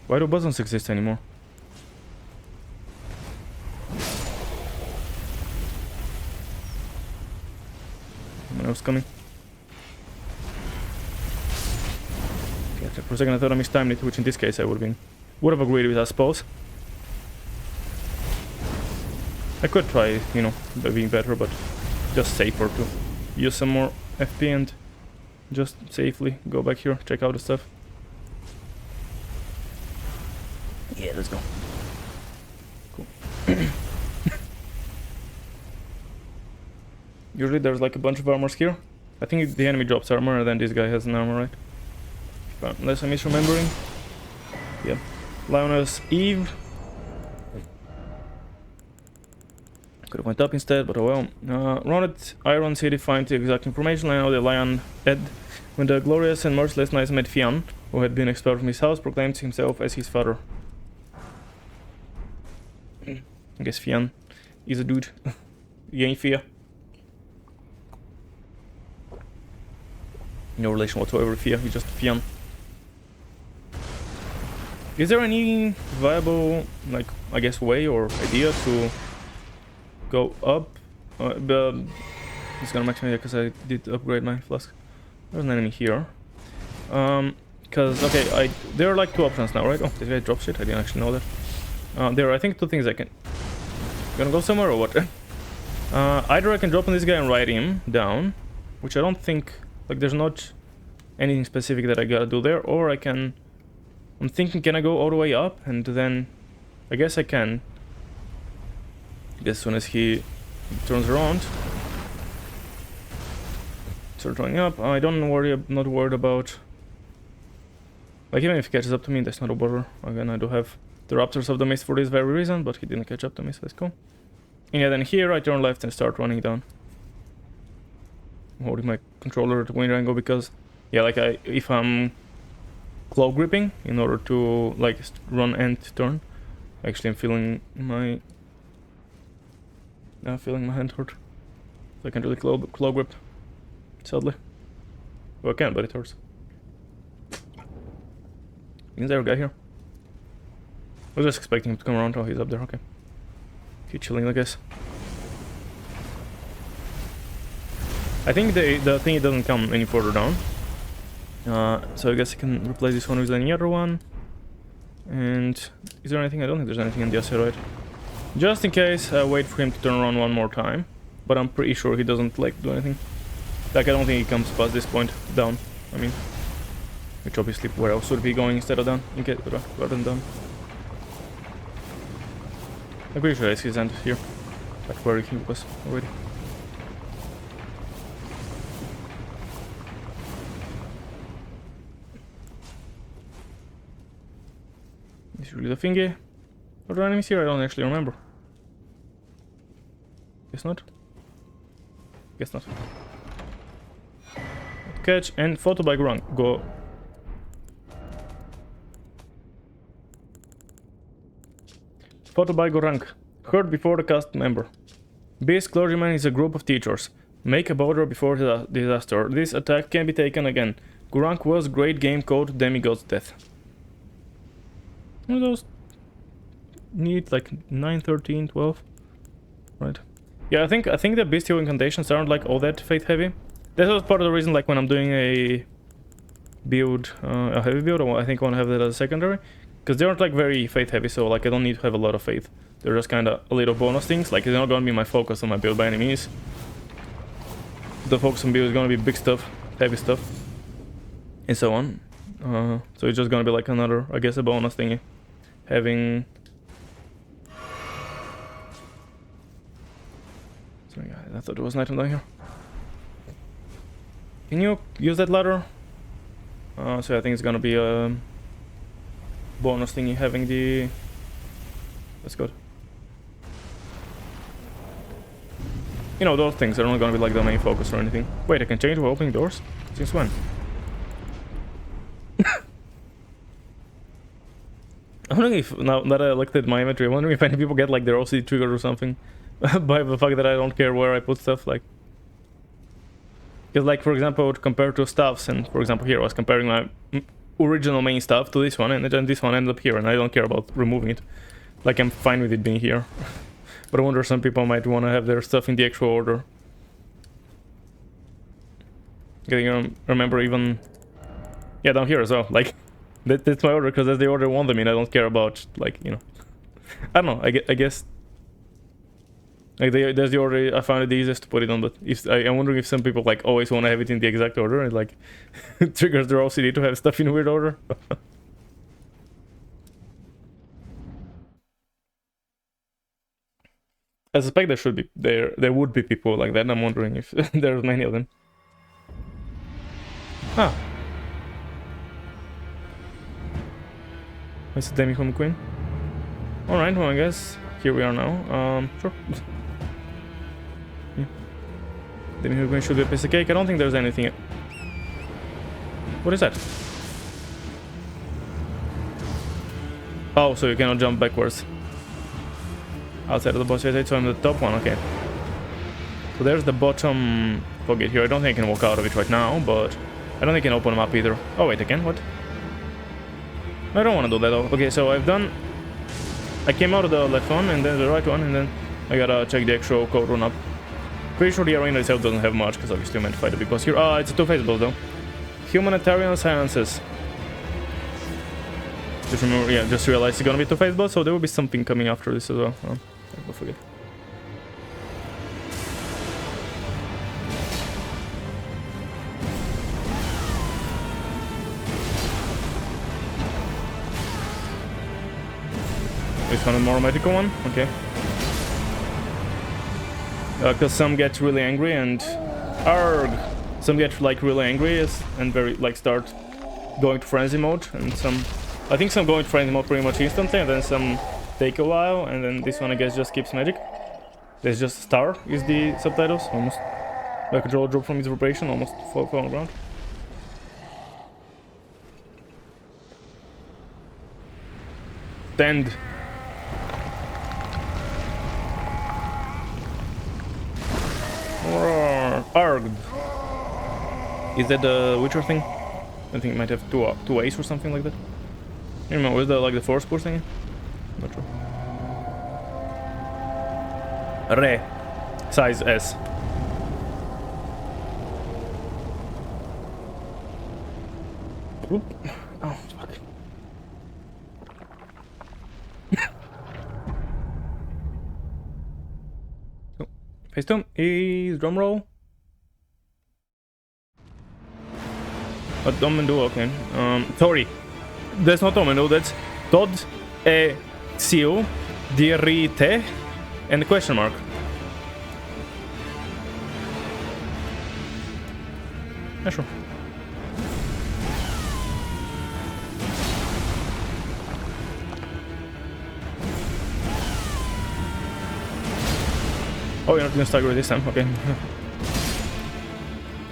Why do buttons exist anymore? Someone else coming. Okay, for a second I thought I missed time limit, which in this case I would have agreed with, I suppose. I could try, you know, by being better, but just safer to use some more FP and just safely go back here, check out the stuff. Yeah, let's go. Cool. Usually there's like a bunch of armors here. I think the enemy drops armor and then this guy has an armor, right? But unless I'm misremembering. Yeah. Lioness Eve. Could have went up instead, but oh well. Rounded Iron City find the exact information. I know the Lion Ed. When the glorious and merciless knights met Fian, who had been expelled from his house, proclaimed himself as his father. I guess Fian is a dude. He ain't Fia. No relation whatsoever with Fia, he's just Fian. Is there any viable, like, I guess, way or idea to go up? It's gonna max me because I did upgrade my flask. There's an enemy here. Because, okay, there are like 2 options now, right? Oh, this guy drops shit, I didn't actually know that. There are, I think, 2 things I can... Gonna go somewhere or what? Either I can drop on this guy and ride him down, which I don't think... Like, there's not anything specific that I gotta do there, or I can... I'm thinking, can I go all the way up? And then... I guess I can. I guess as soon as he turns around... Start going up. I don't worry, I'm not worried about... Like, even if he catches up to me, that's not a bother. Again, I do have the Raptors of the Mist for this very reason, but he didn't catch up to me, so that's cool. And yeah, then here I turn left and start running down. I'm holding my controller at wind angle because, yeah, like if I'm claw gripping in order to like run and turn, actually I'm feeling my hand hurt. So I can't really claw grip, sadly. Well, I can, but it hurts. Is there a guy here? I was just expecting him to come around. Oh, he's up there, okay. Keep chilling, I guess. I think the thing doesn't come any further down. So I guess I can replace this one with any other one. And is there anything? I don't think there's anything on the other side, right? Just in case, I wait for him to turn around one more time. But I'm pretty sure he doesn't like do anything. Like, I don't think he comes past this point down. I mean, which obviously where else would he be going instead of down? In case, rather than down. I'm pretty sure it's his end here. Like where he was already. Is really the thingy? Are there enemies here? I don't actually remember. Guess not. Guess not. Catch and photo bike run. Go. Photo by Gorank. Heard before the cast member. Beast clergyman is a group of teachers. Make a border before the disaster. This attack can be taken again. Gorank was great game code Demigod's Death. What are those? Need like 9, 13, 12. Right. Yeah, I think the bestial incantations aren't like all that faith heavy. That was part of the reason, like when I'm doing a build, a heavy build, I think I want to have that as a secondary. Because they aren't like very faith heavy, so like I don't need to have a lot of faith. They're just kind of a little bonus things. Like it's not gonna be my focus on my build by any means. The focus on build is gonna be big stuff, heavy stuff, and so on. So it's just gonna be like another, I guess, a bonus thingy. Having. Sorry, I thought there was an item down here. Can you use that ladder? So I think it's gonna be a bonus thingy having the. That's good. You know, those things are not gonna be like the main focus or anything. Wait, I can change while opening doors? Since when? I'm wondering if, now that I looked at my inventory, I'm wondering if any people get like their OCD triggered or something. By the fact that I don't care where I put stuff, like. Because like, for example, compared to stuffs, and for example here, I was comparing my original main stuff to this one, and then this one ended up here, and I don't care about removing it. Like, I'm fine with it being here. But I wonder some people might want to have their stuff in the actual order. You remember even... Yeah, down here as well. Like, that's my order, because that's the order I want them in. I don't care about, like, you know... I don't know, I guess... Like, that's the order I found it the easiest to put it on, but if I'm wondering if some people, like, always want to have it in the exact order, and, like, triggers their OCD to have stuff in weird order. I suspect there should be, there would be people like that, and I'm wondering if there's many of them. Ah. It's the Demi-Home Queen. Alright, well I guess here we are now. Sure. Yeah. Demi-Home Queen should be a piece of cake. I don't think there's anything... What is that? Oh, so you cannot jump backwards. Outside of the boss fight, so I'm the top one, okay. So there's the bottom pocket here. I don't think I can walk out of it right now, but I don't think I can open them up either. Oh wait, I can? What? I don't want to do that though. Okay, so I've done... I came out of the left one, and then the right one, and then I gotta check the actual code run up. Pretty sure the arena itself doesn't have much, because obviously I meant to fight the big boss here. Ah, it's a two-phase boss though. Humanitarian silences. Just remember, yeah, just realize it's gonna be two-phase boss, so there will be something coming after this as well. Oh, don't forget. This one a more magical one? Okay. Because some get really angry and... Arg! Some get like really angry and very like start going to frenzy mode, and some... I think some go into frenzy mode pretty much instantly, and then some take a while, and then this one I guess just keeps magic. There's just star is the subtitles, almost like a draw drop from its vibration, almost fall on the ground. Stand. Arged. Is that the Witcher thing? I think it might have two A's or something like that. I don't know, was that like the force push thing? Not sure. Re. Size S. Oop. Oh, fuck. Oh. Face down is drum roll. Domino, okay. Sorry. That's not Domino, that's TODEhsil, diriteh, and a question mark. Yeah, sure. Oh, you're not gonna stagger this time, okay.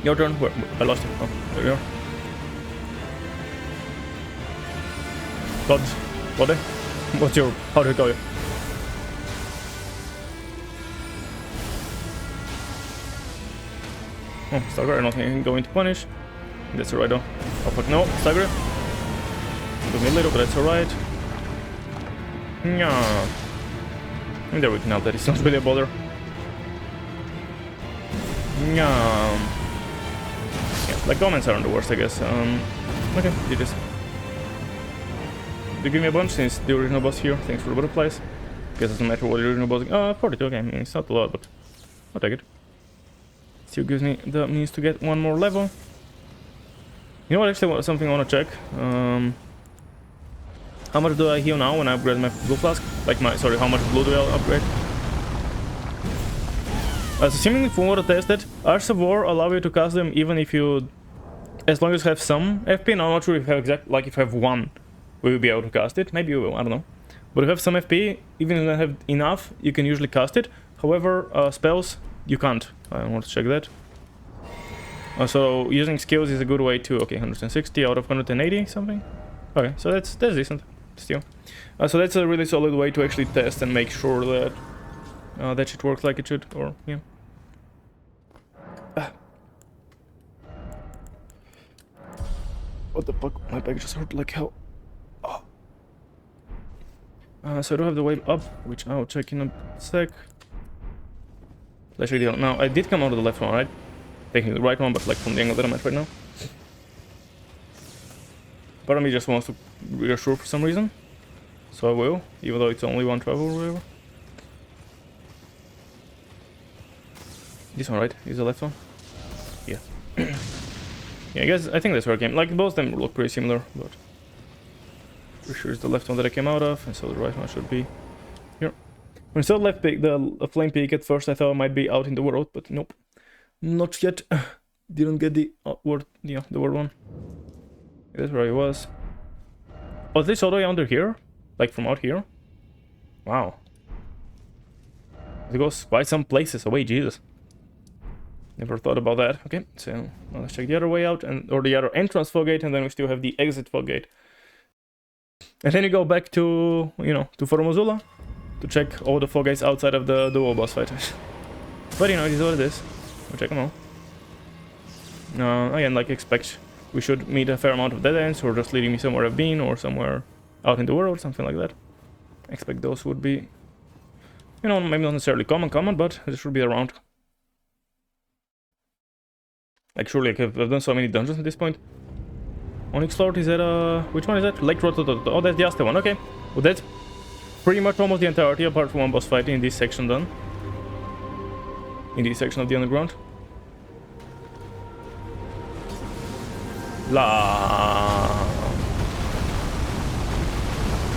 Your turn. Where? I lost it. Oh, there you are. Dodge. What? What's your... How do you call you? Oh, stagger, nothing I can go into punish. That's alright though. Oh fuck, no, stagger. Took me a little, but that's alright. Yeah. And there we can help that, it's not really a bother. Yeah, like comments aren't the worst, I guess. Okay, do this. Do give me a bunch since the original boss here. Thanks for the butterflies. Guess it doesn't matter what the original boss. 42, okay, I mean, it's not a lot, but I'll take it. Still gives me the means to get one more level. You know what, actually, something I want to check. How much do I heal now when I upgrade my blue flask? Like my, sorry, how much blue do I upgrade? So seemingly from what I tested, Arts of War allow you to cast them even if you, as long as you have some FP. Now I'm not sure if you have exact, like if you have one, will you be able to cast it? Maybe you will, I don't know. But if you have some FP, even if you don't have enough, you can usually cast it. However, spells, you can't. I want to check that. So using skills is a good way to, okay, 160 out of 180 something. Okay, so that's decent still. So that's a really solid way to actually test and make sure that that shit works like it should, or yeah. What the fuck? My back just hurt like hell. Oh. So I do have the way up, which I'll check in a sec. Let's check the other. Now I did come out of the left one, right? Taking the right one, but like from the angle that I'm at right now. Part of me just wants to reassure for some reason. So I will, even though it's only one travel or whatever. This one, right? Is the left one? Yeah. Yeah, I guess, I think that's where I came. Like, both of them look pretty similar, but... Pretty sure it's the left one that I came out of, and so the right one should be here. When I saw the flame peak at first, I thought it might be out in the world, but nope. Not yet. Didn't get the outward, yeah, the word one. That's where I was. Oh, is this all the way under here? Like from out here? Wow. It goes quite some places away, Jesus. Never thought about that. Okay, so now let's check the other way out, or the other entrance fog gate, and then we still have the exit fog gate. And then you go back to, you know, to Formozula to check all the fog gates outside of the dual boss fight. But you know, it is what it is. We'll check them all. Again, like expect, we should meet a fair amount of dead ends, or just leading me somewhere I've been, or somewhere out in the world, something like that. Expect those would be, you know, maybe not necessarily common, but they should be around. Like, surely I've done so many dungeons at this point. Onyx Lord, is that, which one is that? Lake Rototo. Oh, that's the Aste one, okay. Well, that's pretty much almost the entirety, apart from one boss fight in this section done. In this section of the underground. La.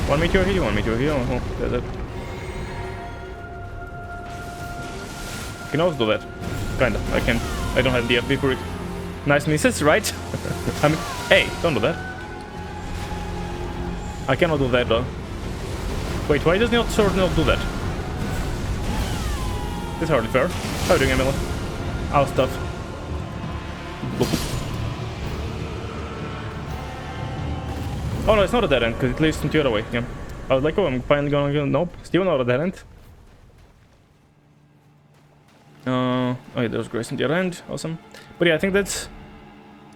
Want me to heal? Want me to heal? Oh, that's it. I can also do that. Kinda. I can. I don't have the FP for it. Nice misses, right? I mean, hey, don't do that. I cannot do that though. Wait, why does the sword not do that? It's hardly fair. How are you doing, Emily? Our stuff. Oh no, it's not a dead end, because it leads to the other way, yeah. I was like, oh, I'm finally gonna go. Nope, still not a dead end. Oh yeah, there's Grace on the other end, awesome. But yeah, I think that's...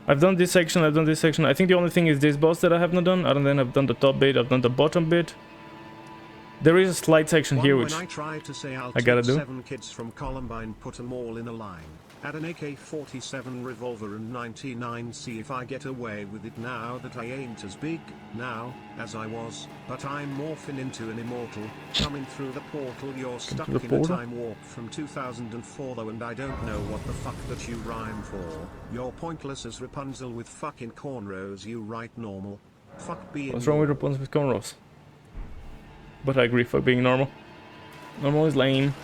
I've done this section, I've done this section. I think the only thing is this boss that I have not done. Other than I've done the top bit, I've done the bottom bit. There is a slight section here which I gotta do. 7 kids from Columbine, put them all in a line. Add an AK-47 revolver and 99, see if I get away with it now that I ain't as big, now, as I was, but I'm morphing into an immortal, coming through the portal. You're stuck in a time warp from 2004 though, and I don't know what the fuck that you rhyme for. You're pointless as Rapunzel with fucking cornrows, you right normal. Fuck being... What's wrong with Rapunzel with cornrows? But I agree, for being normal. Normal is lame.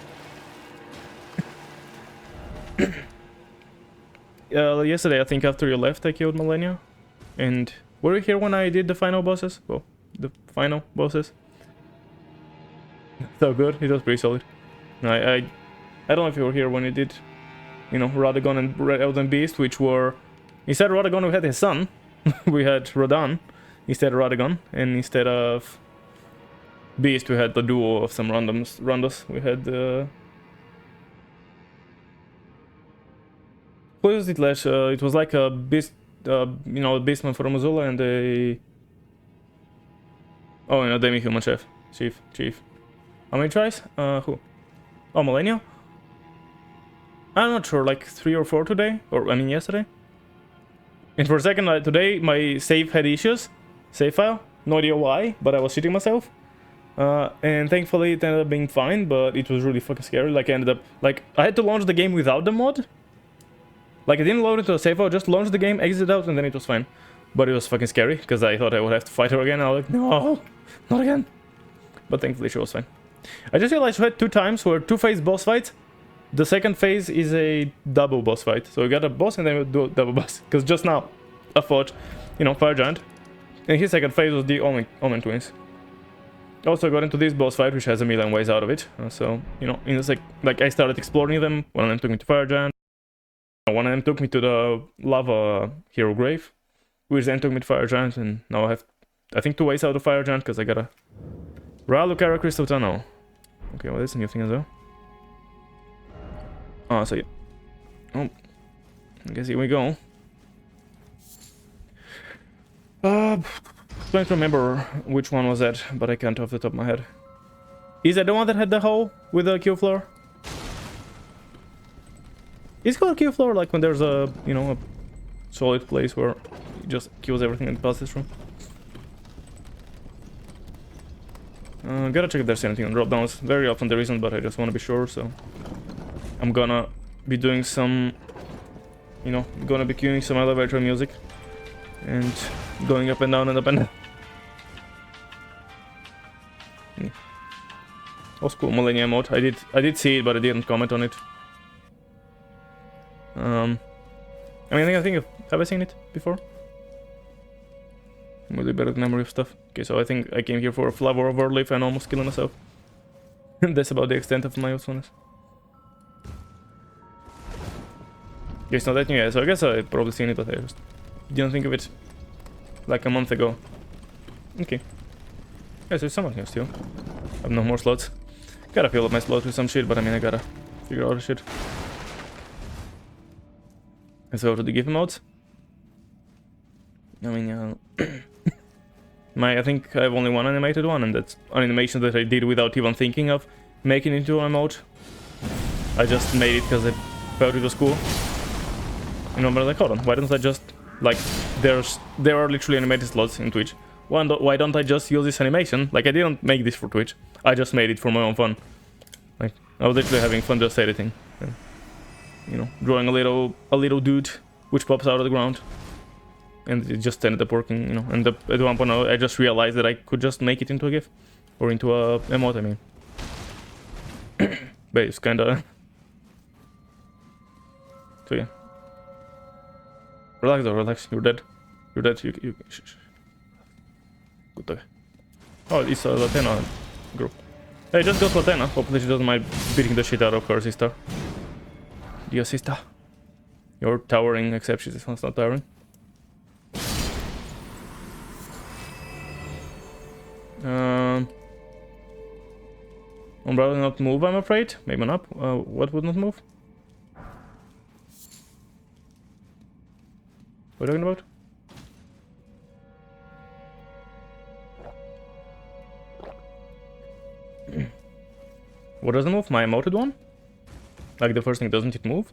Yesterday, I think after you left, I killed Millennia. And were you here when I did the final bosses? Well, the final bosses. So good, it was pretty solid. I don't know if you were here when you did, you know, Radagon and Red Elden Beast, which were... Instead of Radagon, we had his son. We had Radahn instead of Radagon. And instead of Beast, we had the duo of some randos. We had What was it last? It was like a beast, you know, a beastman for Missoula and a... Oh, you know, demi-human chief. How many tries? Who? Oh, Millennial? I'm not sure, like 3 or 4 today, or I mean yesterday. And for a second, today my save had issues, save file, no idea why, but I was shitting myself. And thankfully it ended up being fine, but it was really fucking scary. Like I ended up, like I had to launch the game without the mod. Like I didn't load it to a save file, just launched the game, exit out, and then it was fine. But it was fucking scary, because I thought I would have to fight her again, and I was like, no, not again. But thankfully she was fine. I just realized we had 2 times where 2-phase boss fights. The second phase is a double boss fight. So we got a boss and then we do a double boss. Because just now I fought, you know, Fire Giant. And his second phase was the Omen Twins. Also got into this boss fight, which has a million ways out of it. So, you know, in the like I started exploring them. One of them took me to Fire Giant. One of them took me to the Lava Hero Grave. Which then took me to Fire Giant. And now I have, I think, 2 ways out of Fire Giant. Because I got a Ralucara Crystal Tunnel. Okay, well, that's a new thing as well. Oh, so yeah. Oh, I guess here we go. Trying to remember which one was that, but I can't off the top of my head. Is that the one that had the hole with the Q floor? Is it called Q floor like when there's a, you know, a solid place where it just kills everything and passes through? Gotta check if there's anything on drop downs. Very often there isn't, but I just want to be sure, so I'm gonna be doing some, you know, gonna be queuing some elevator music and going up and down and up and down. Yeah. Was cool, Millennium mode. I did see it, but I didn't comment on it. I mean, I think have I seen it before? I'm really bad at memory of stuff. Okay, so I think I came here for a flower overleaf and almost killing myself. That's about the extent of my usefulness. Yeah, it's not that new yet, so I guess I've probably seen it, but I just didn't think of it like a month ago. Okay. Yeah, so there's someone here still. I have no more slots. Gotta fill up my slots with some shit, but I mean, I gotta figure out the shit. Let's go to the Gifan modes. I mean, yeah. I think I have only one animated one, and that's an animation that I did without even thinking of making it into an emote. I just made it because I felt it was cool. You know, but like, hold on, why don't I just, like, there are literally animated slots in Twitch. Why don't I just use this animation? Like, I didn't make this for Twitch. I just made it for my own fun. Like, I was literally having fun just editing. And, you know, drawing a little dude which pops out of the ground. And it just ended up working, you know. And at one point I just realized that I could just make it into a GIF. Or into a emote, I mean. But it's kinda... So yeah. Relax though, relax. You're dead. You're dead. You shh. Good dog. Oh, it's a Latina group. Hey, just got Latina. Hopefully she doesn't mind beating the shit out of her sister. Dear sister. You're towering, except she's not towering. Umbrella not move, I'm afraid. Maybe not. What would not move? What are you talking about? What doesn't move? My emoted one? Like the first thing, doesn't it move?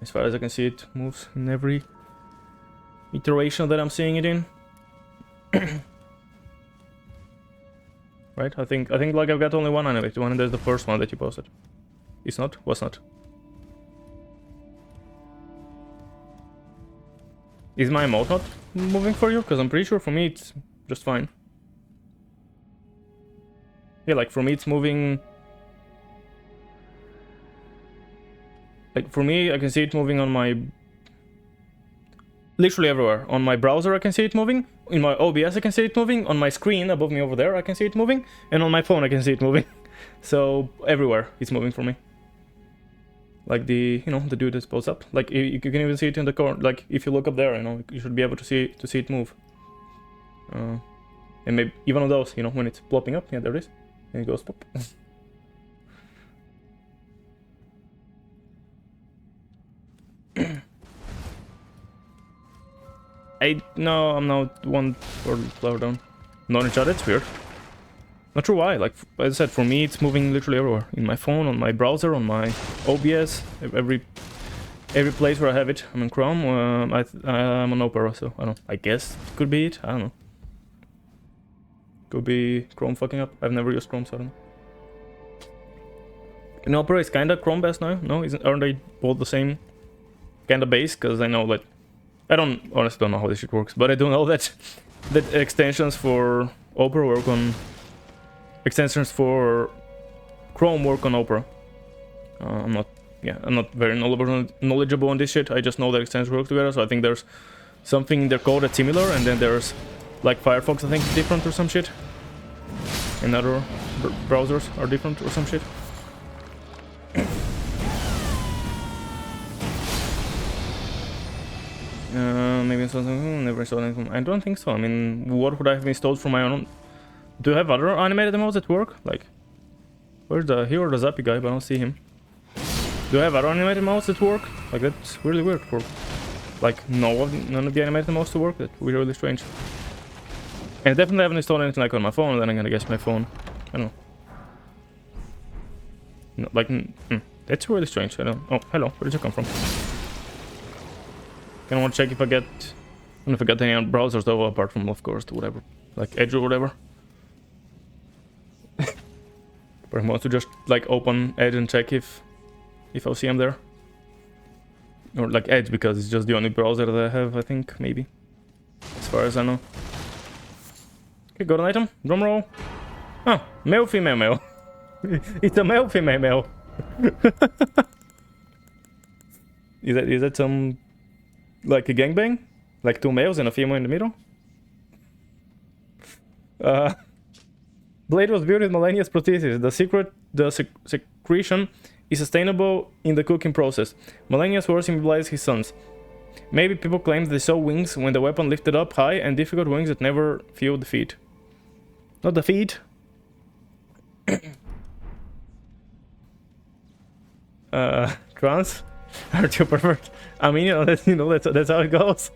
As far as I can see, it moves in every iteration that I'm seeing it in. Right? I think like I've got only one animated one, and there's the first one that you posted. It's not? What's not? Is my emote not moving for you? Because I'm pretty sure for me it's just fine. Yeah, like for me it's moving... Like for me, I can see it moving on my... Literally everywhere. On my browser I can see it moving. In my OBS I can see it moving. On my screen above me over there I can see it moving. And on my phone I can see it moving. So everywhere it's moving for me. Like the, you know, the dude that posts up. Like you can even see it in the corner. Like if you look up there, you know, you should be able to see it move. And maybe even on those, you know, when it's plopping up, yeah, there it is. And it goes pop. No, I'm not one for lower down. Not in chat, that's weird. Not sure why, like, as I said, for me it's moving literally everywhere. In my phone, on my browser, on my OBS, every place where I have it. I'm in Chrome, I'm on Opera, so I don't know. I guess it could be it, I don't know. Could be Chrome fucking up. I've never used Chrome, so I don't know. And Opera is kinda Chrome based now, no? Aren't they both the same kinda base? Because I know that... I honestly don't know how this shit works, but I do know that extensions for Opera work on... Extensions for Chrome work on Opera. I'm not very knowledgeable on this shit. I just know that extensions work together, so I think there's something in their code that's similar, and then there's like Firefox, I think, is different or some shit. And other browsers are different or some shit. Maybe something. Never installed anything. I don't think so. I mean, what would I have installed for my own? Do you have other animated emotes that work? Like, where's the hero, the Zappy guy? But I don't see him. Do I have other animated emotes that work? Like, that's really weird. For like, none of the animated emotes to work. That's really strange. And I definitely haven't installed anything like on my phone. Then I'm gonna guess my phone. I don't know. No, like, that's really strange. I don't. Oh, hello. Where did you come from? I want to check if I get. I don't know if I got any browsers though, apart from, of course, whatever, like Edge or whatever. But I want to just like open Edge and check if I'll see them there. Or like Edge, because it's just the only browser that I have, I think, maybe. As far as I know. Okay, got an item. Drum roll. Oh, male, female, male. It's a male, female, male. Is that some like a gangbang? Like two males and a female in the middle? Blade was built with Millennia's prosthesis. The secretion is sustainable in the cooking process. Millennia's words symbolize his sons. Maybe people claimed they saw wings when the weapon lifted up high, and difficult wings that never feel defeat. Not defeat. Trans? Aren't you perfect? I mean, that's how it goes.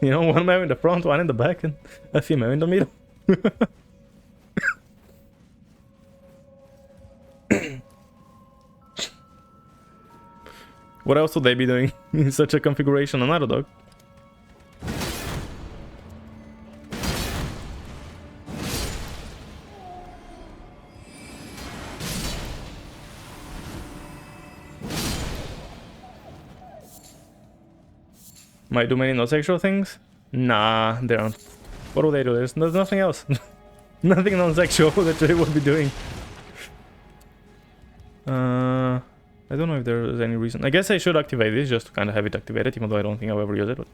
One male in the front, one in the back, and a female in the middle. What else would they be doing in such a configuration? Another dog. Might do many non-sexual things? Nah, they aren't. What do they do? There's nothing else. Nothing non-sexual that they would be doing. I don't know if there's any reason. I guess I should activate this just to kind of have it activated, even though I don't think I'll ever use it. But,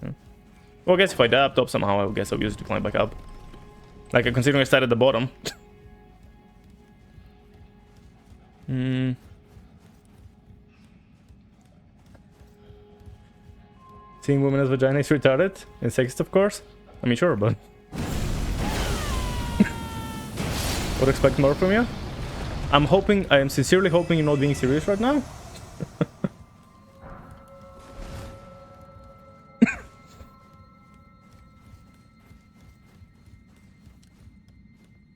well, I guess if I die up top somehow, I guess I'll use it to climb back up. Like, considering I started at the bottom. Seeing women as vagina is retarded and sexist, of course. I mean, sure, but would expect more from you. I am sincerely hoping you're not being serious right now.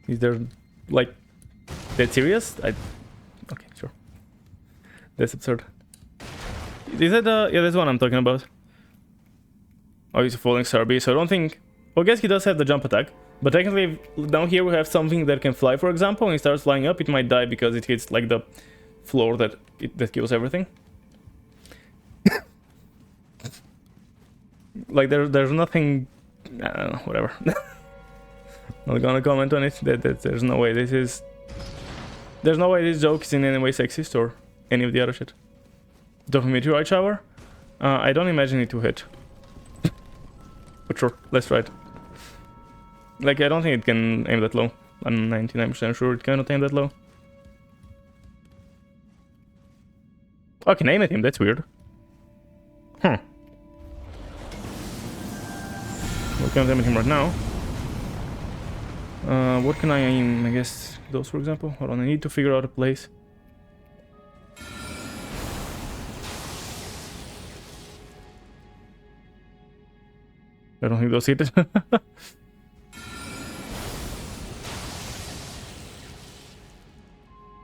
Is there, like, that serious? Okay, sure. That's absurd. Is that yeah, that's what I'm talking about. Oh, he's a falling Sarby, so I don't think... Well, I guess he does have the jump attack. But technically, down here we have something that can fly, for example, and it starts flying up, it might die because it hits, like, the floor that kills everything. Like, there's nothing... I don't know, whatever. Not gonna comment on it. There's no way this is... There's no way this joke is in any way sexist or any of the other shit. Don't meteorite shower? I don't imagine it to hit. But sure, let's try it. Like, I don't think it can aim that low. I'm 99% sure it cannot aim that low. Oh, I can aim at him, that's weird. Huh. We can't aim at him right now. What can I aim? I guess those, for example. Hold on, I need to figure out a place. I don't think they'll see it.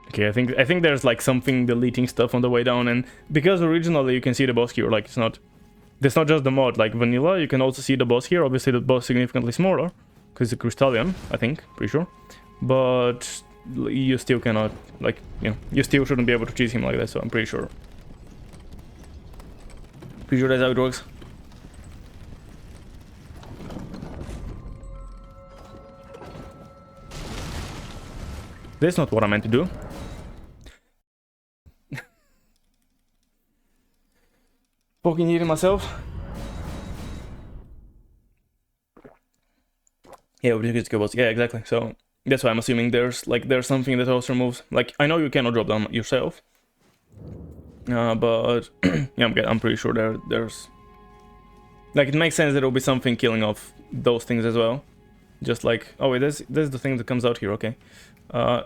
Okay, I think there's like something deleting stuff on the way down, and because originally you can see the boss here, like it's not just the mod, like vanilla, you can also see the boss here. Obviously the boss significantly smaller, because it's a crystallian, I think, pretty sure. But you still cannot, like, you know, you still shouldn't be able to cheese him like that, so I'm pretty sure. Pretty sure that's how it works. That's not what I meant to do. Fucking eating myself. Yeah, boss. Yeah, exactly. So that's why I'm assuming there's something that also removes. Like, I know you cannot drop down yourself, but yeah, I'm pretty sure there's like, it makes sense that it'll be something killing off those things as well. Just like, oh wait, there's the thing that comes out here. Okay.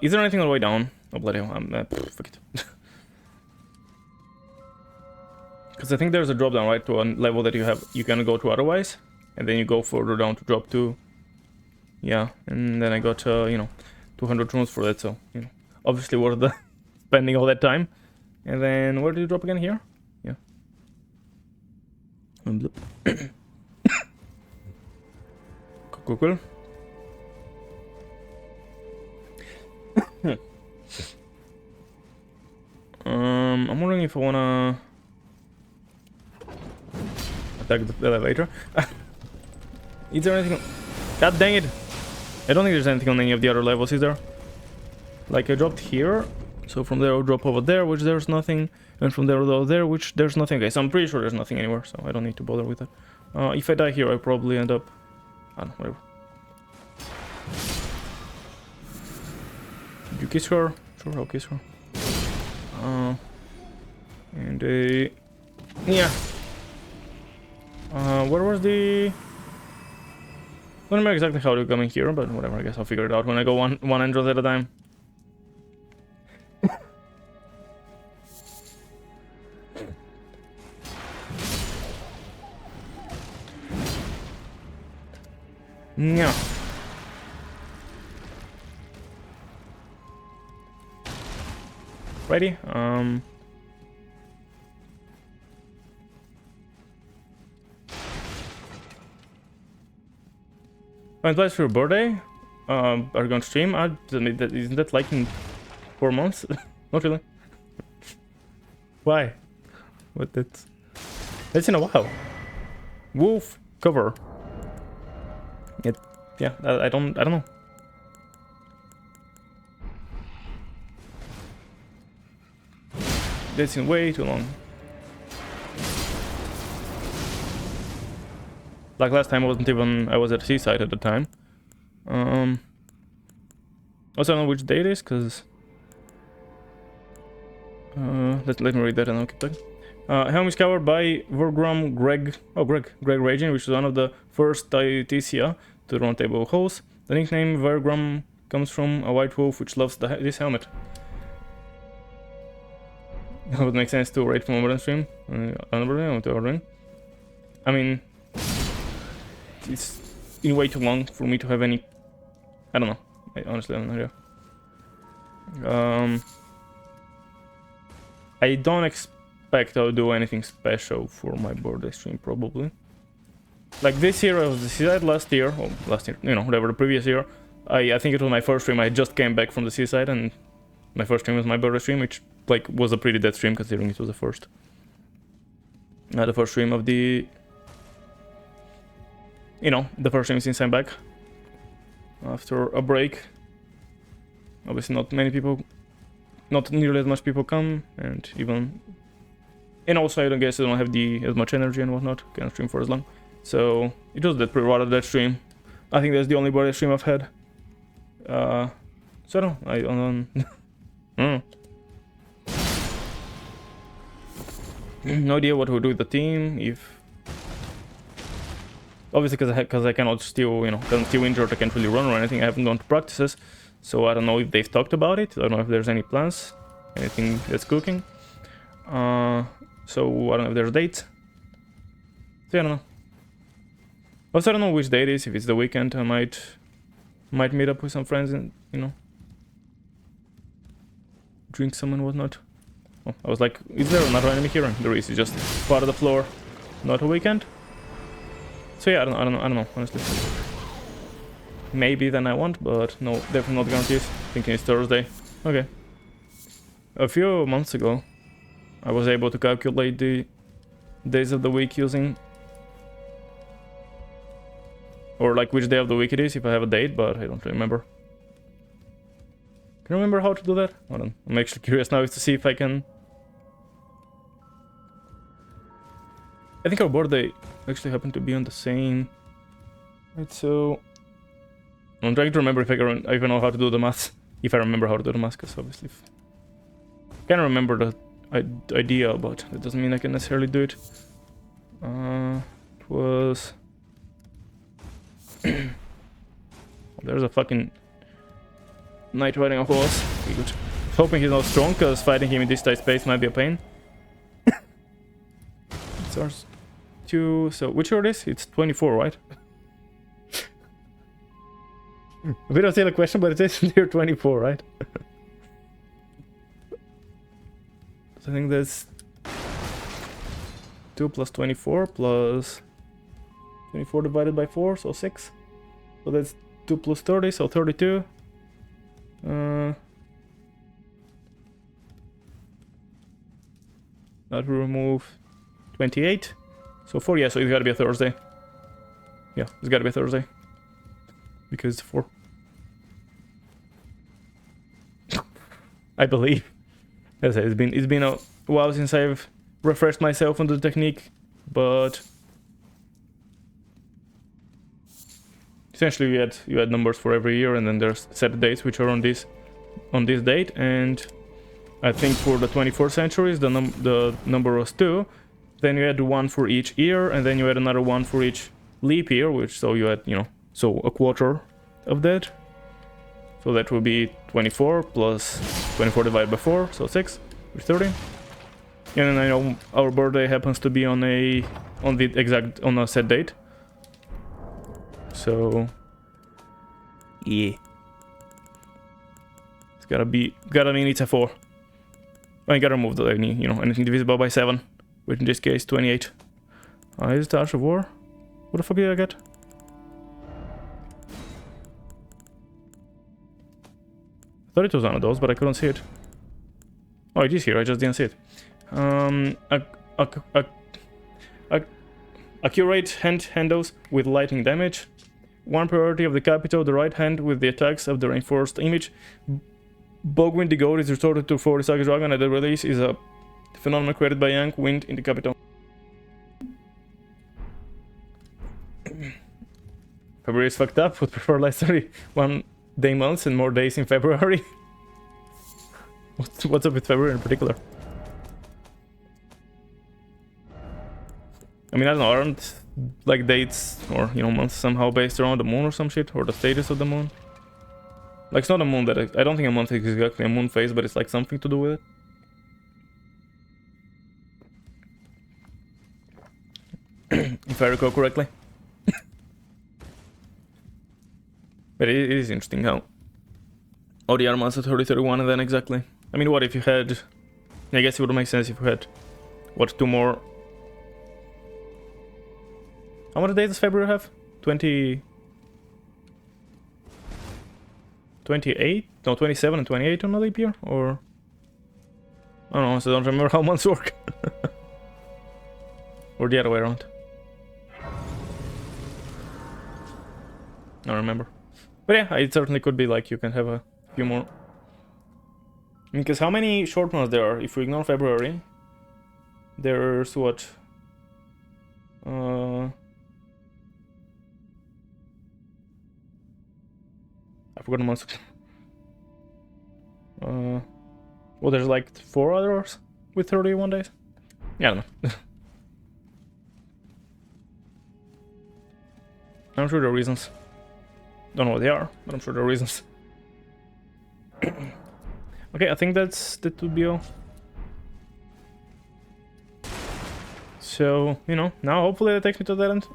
Is there anything on the way down? Oh bloody hell! Fuck it. Because I think there's a drop down right to a level that you can go to otherwise, and then you go further down to drop to. Yeah, and then I got you know, 200 runes for that, so you know, obviously worth the spending all that time. And then where did you drop again? Here? Yeah. Cool. I'm wondering if I wanna attack the elevator. Is there anything? God dang it! I don't think there's anything on any of the other levels, is there? Like, I dropped here, so from there I'll drop over there, which there's nothing, and from there over there, which there's nothing. Okay, so I'm pretty sure there's nothing anywhere, so I don't need to bother with that. If I die here, I probably end up, I don't know, whatever. You kiss her? Sure, I'll kiss her. And yeah. Where was the? I don't remember exactly how to come in here, but whatever. I guess I'll figure it out when I go one entrance at a time. Yeah. Ready? When plans for your birthday? Are you going to stream? Isn't that like in 4 months? Not really. Why? What that's in a while. Wolf cover. Yeah, I don't know. That's in way too long. Like last time, I was at the seaside at the time. Also, I don't know which day it is, because let me read that and I'll keep talking. Helm is covered by Vergram Greg Raging, which is one of the first TODEhsil to run table hosts. The nickname Vergram comes from a white wolf which loves this helmet. It would make sense to rate from a modern stream. I mean, it's in way too long for me to have any. I don't know. I honestly have no idea. I don't expect I'll do anything special for my birthday stream, probably. Like this year, I was the seaside last year, you know, whatever, the previous year. I think it was my first stream. I just came back from the seaside, and my first stream was my birthday stream, which like was a pretty dead stream considering it was the first. The first stream of the, you know, the first stream since I'm back after a break. Obviously, not nearly as much people come, and also I don't guess I don't have as much energy and whatnot. Can't stream for as long, so it was rather that stream. I think that's the only birthday stream I've had. So I don't. No idea what we'll do with the team. If obviously because I cannot still, you know, because I'm still injured, I can't really run or anything. I haven't gone to practices, so I don't know if they've talked about it. I don't know if there's any plans, anything that's cooking. So I don't know if there's dates. So I don't know. Also, I don't know which day it is. If it's the weekend, I might meet up with some friends and, you know, drink some and whatnot. Oh, I was like, is there another enemy here? And there is. It's just part of the floor, not a weekend. So yeah, I don't know, honestly. Maybe then I won't, but no, definitely not guarantees. Thinking it's Thursday. Okay. A few months ago, I was able to calculate the days of the week using, or like which day of the week it is if I have a date, but I don't remember. Can you remember how to do that? Hold on. I'm actually curious now to see if I can. I think our birthday actually happened to be on the same. Right, so I'm trying to remember if I even know how to do the math. If I remember how to do the math, because obviously I can remember the idea, but that doesn't mean I can necessarily do it. It was. There's a fucking knight riding a horse. Okay, good. Hoping he's not strong, because fighting him in this tight space might be a pain. It's ours 2. So which order is it? It's 24, right? A bit of a silly question, but it is near 24, right? So I think that's 2 plus 24 plus 24 divided by 4, so 6. So that's 2 plus 30, so 32. That will remove 28. So 4, yeah, so it's gotta be a Thursday. Yeah, it's gotta be a Thursday. Because it's 4. I believe. As I say, it's been a while since I've refreshed myself on the technique, but essentially you had numbers for every year, and then there's set dates which are on this date, and I think for the 21st centuries the number was 2. Then you had 1 for each year, and then you had another 1 for each leap year, which so you had, you know, so a quarter of that. So that will be 24 plus 24 divided by 4, so 6, which is 30. And then I know our birthday happens to be on a set date. So yeah, it's gotta mean it's a 4. I gotta remove anything divisible by 7, which in this case 28. Is it Arch of War? What the fuck did I get? I thought it was one of those, but I couldn't see it. Oh, it is here, I just didn't see it. Accurate handles with lightning damage. 1 priority of the capital, the right hand with the attacks of the reinforced image. Bogwind the Goat is restored to 40 Saga Dragon, and the release is a phenomenon created by Yank Wind in the capital. February is fucked up, would prefer less 31 day months and more days in February. What's up with February in particular? I mean, I don't know, aren't like dates or, you know, months somehow based around the moon or some shit? Or the status of the moon? Like, it's not a moon that I don't think a month is exactly a moon phase, but it's like something to do with it. If I recall correctly. But it is interesting how all the other months are 30, 31, and then exactly. I mean, what if you had... I guess it would make sense if you had, what, 2 more... How many days does February have? 20... 28? No, 27 and 28 on a leap year? Or... I don't know, so I don't remember how months work. Or the other way around. I don't remember. But yeah, it certainly could be like you can have a few more. Because how many short months there are? If we ignore February, there's what? I forgot the months. Well, there's like 4 others with 31 days. Yeah, I don't know. I'm sure there are reasons. Don't know what they are, but I'm sure there are reasons. Okay, I think that would be all. So, you know, now hopefully that takes me to that end.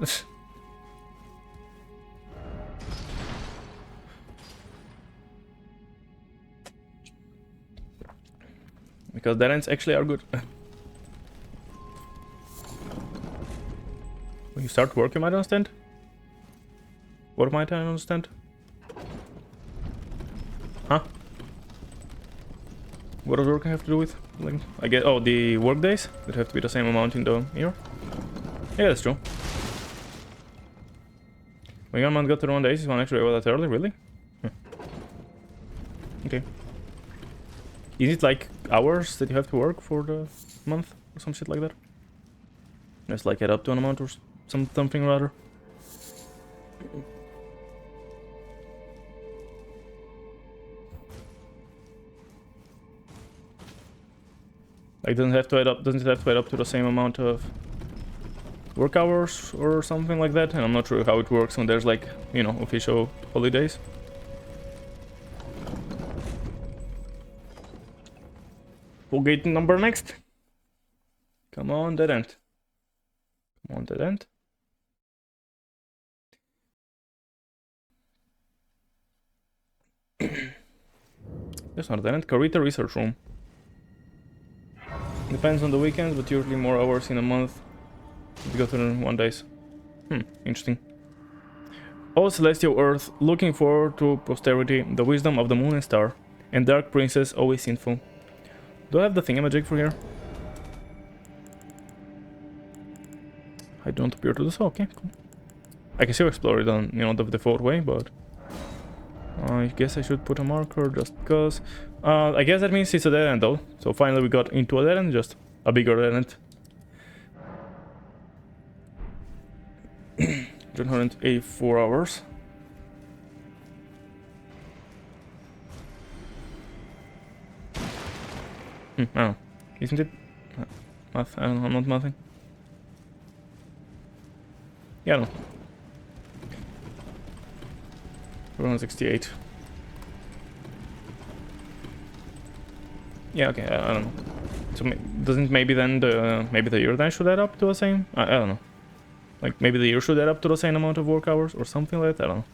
Because dead ends actually are good. When you start work, you might understand. What might I understand? Huh? What does working have to do with? Like, I guess, oh, the work days that have to be the same amount in the year. Yeah, that's true. When your month got to 1 days, is one actually over that early, really? Okay. Is it like hours that you have to work for the month or some shit like that? Just like add up to an amount or something rather. Like doesn't it have to add up to the same amount of work hours or something like that? And I'm not sure how it works when there's like, you know, official holidays. Full gate number next. Come on, dead end. Come on, dead end. That's not dead end. Carita research room. Depends on the weekends, but usually more hours in a month. You go to the 1 days. Interesting. O celestial earth, looking forward to posterity, the wisdom of the moon and star, and dark princess always sinful. Do I have the thingamajig for here? I don't appear to do so. Okay, cool. I can still explore it on, you know, the default way, but I guess I should put a marker just because. I guess that means it's a dead end though. So finally we got into a dead end, just a bigger dead end. 184 hours. I don't know. Isn't it? Math? I don't know, I'm not mathing. Yeah, I don't know. 168. Yeah, okay, I don't know. So doesn't maybe then maybe the year then should add up to the same? I don't know. Like maybe the year should add up to the same amount of work hours or something like that. I don't know.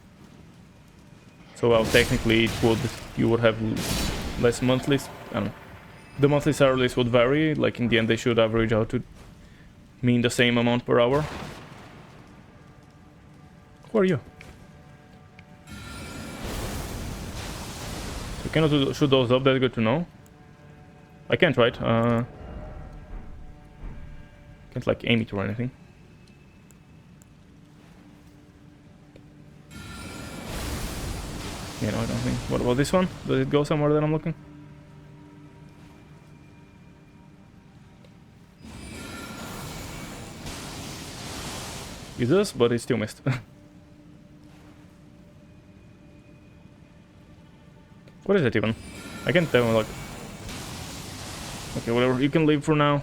So well, technically it would, you would have less monthlies. I don't know. The monthly salaries would vary. Like in the end, they should average out to mean the same amount per hour. Who are you? So cannot shoot those up. That's good to know. I can't, right? Can't like aim it or anything. Yeah, no, I don't think. What about this one? Does it go somewhere that I'm looking? It does, but it still missed. What is it even? I can't tell, like... Okay, whatever, you can leave for now.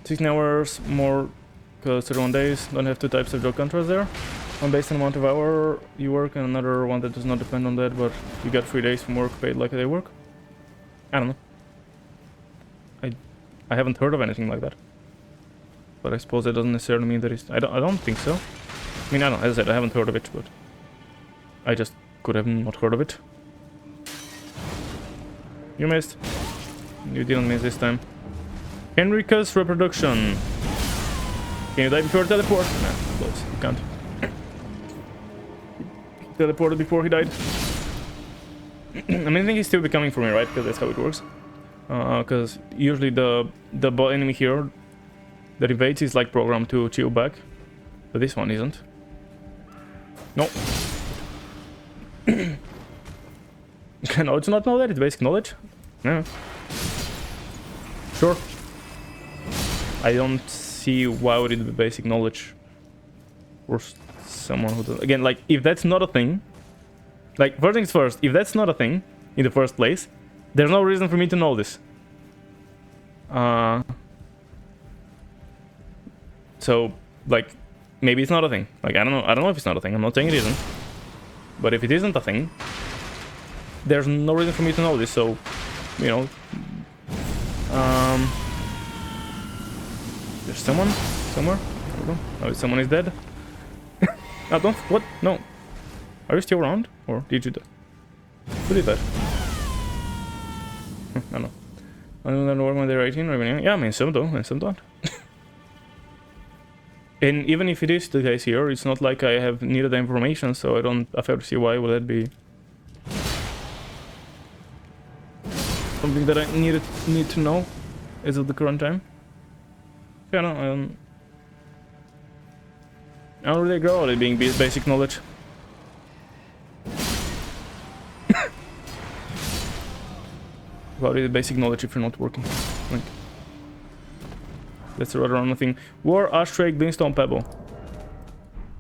16 hours more, because 31 days. Don't have two types of job contracts there. One based on the amount of hour you work, and another one that does not depend on that, but you got 3 days from work paid like they work. I don't know. I haven't heard of anything like that. But I suppose that doesn't necessarily mean that it's... I don't think so. I mean, I don't know, as I said, I haven't heard of it, but... I just could have not heard of it. You missed. You didn't miss this time. Henrika's reproduction. Can you die before teleport? Nah, close. You can't. He teleported before he died. I mean, I think he's still becoming for me, right? Because that's how it works. Because usually the enemy here that invades is like programmed to chill back, but this one isn't. No. Can knowledge not know that? It's basic knowledge? No. Sure. I don't see why would it be basic knowledge for someone who does. Again, like, if that's not a thing, like, first things first, if that's not a thing in the first place, there's no reason for me to know this. So, like, maybe it's not a thing. Like, I don't know if it's not a thing. I'm not saying it isn't. But if it isn't a thing, there's no reason for me to know this. So, you know, there's someone somewhere. I don't know. Oh, someone is dead. Oh, don't. What? No. Are you still around, or did you die? Pretty bad. I don't know. I don't know when they're 18 or even... Yeah, I mean, some do, and some don't. And even if it is the case here, it's not like I have needed the information, so I fail to see why would that be something that I need to know as of the current time. Yeah, no, I don't really grow out of being basic knowledge. What is basic knowledge if you're not working? Like, that's a rather random thing. War ashtray, glintstone pebble.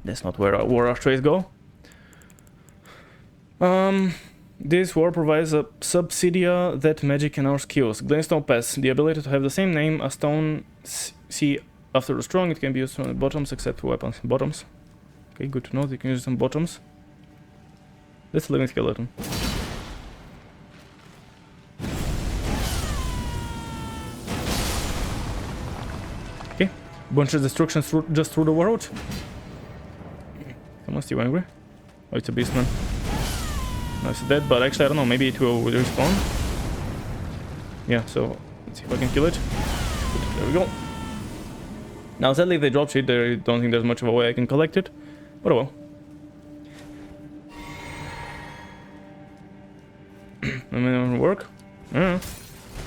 That's not where war ashtrays go. This war provides a subsidia that magic and our skills. Glintstone pass, the ability to have the same name as stone. See, after the strong, it can be used on the bottoms except for weapons. Bottoms. Okay, good to know. You can use some bottoms. That's a living skeleton. Okay, bunch of destruction just through the world. Someone's still angry. Oh, it's a beastman. No, it's dead, but actually I don't know, maybe it will respawn. Yeah, so let's see if I can kill it. There we go. Now sadly if they drop shit, I don't think there's much of a way I can collect it. But oh well. I mean, it won't work? I don't know.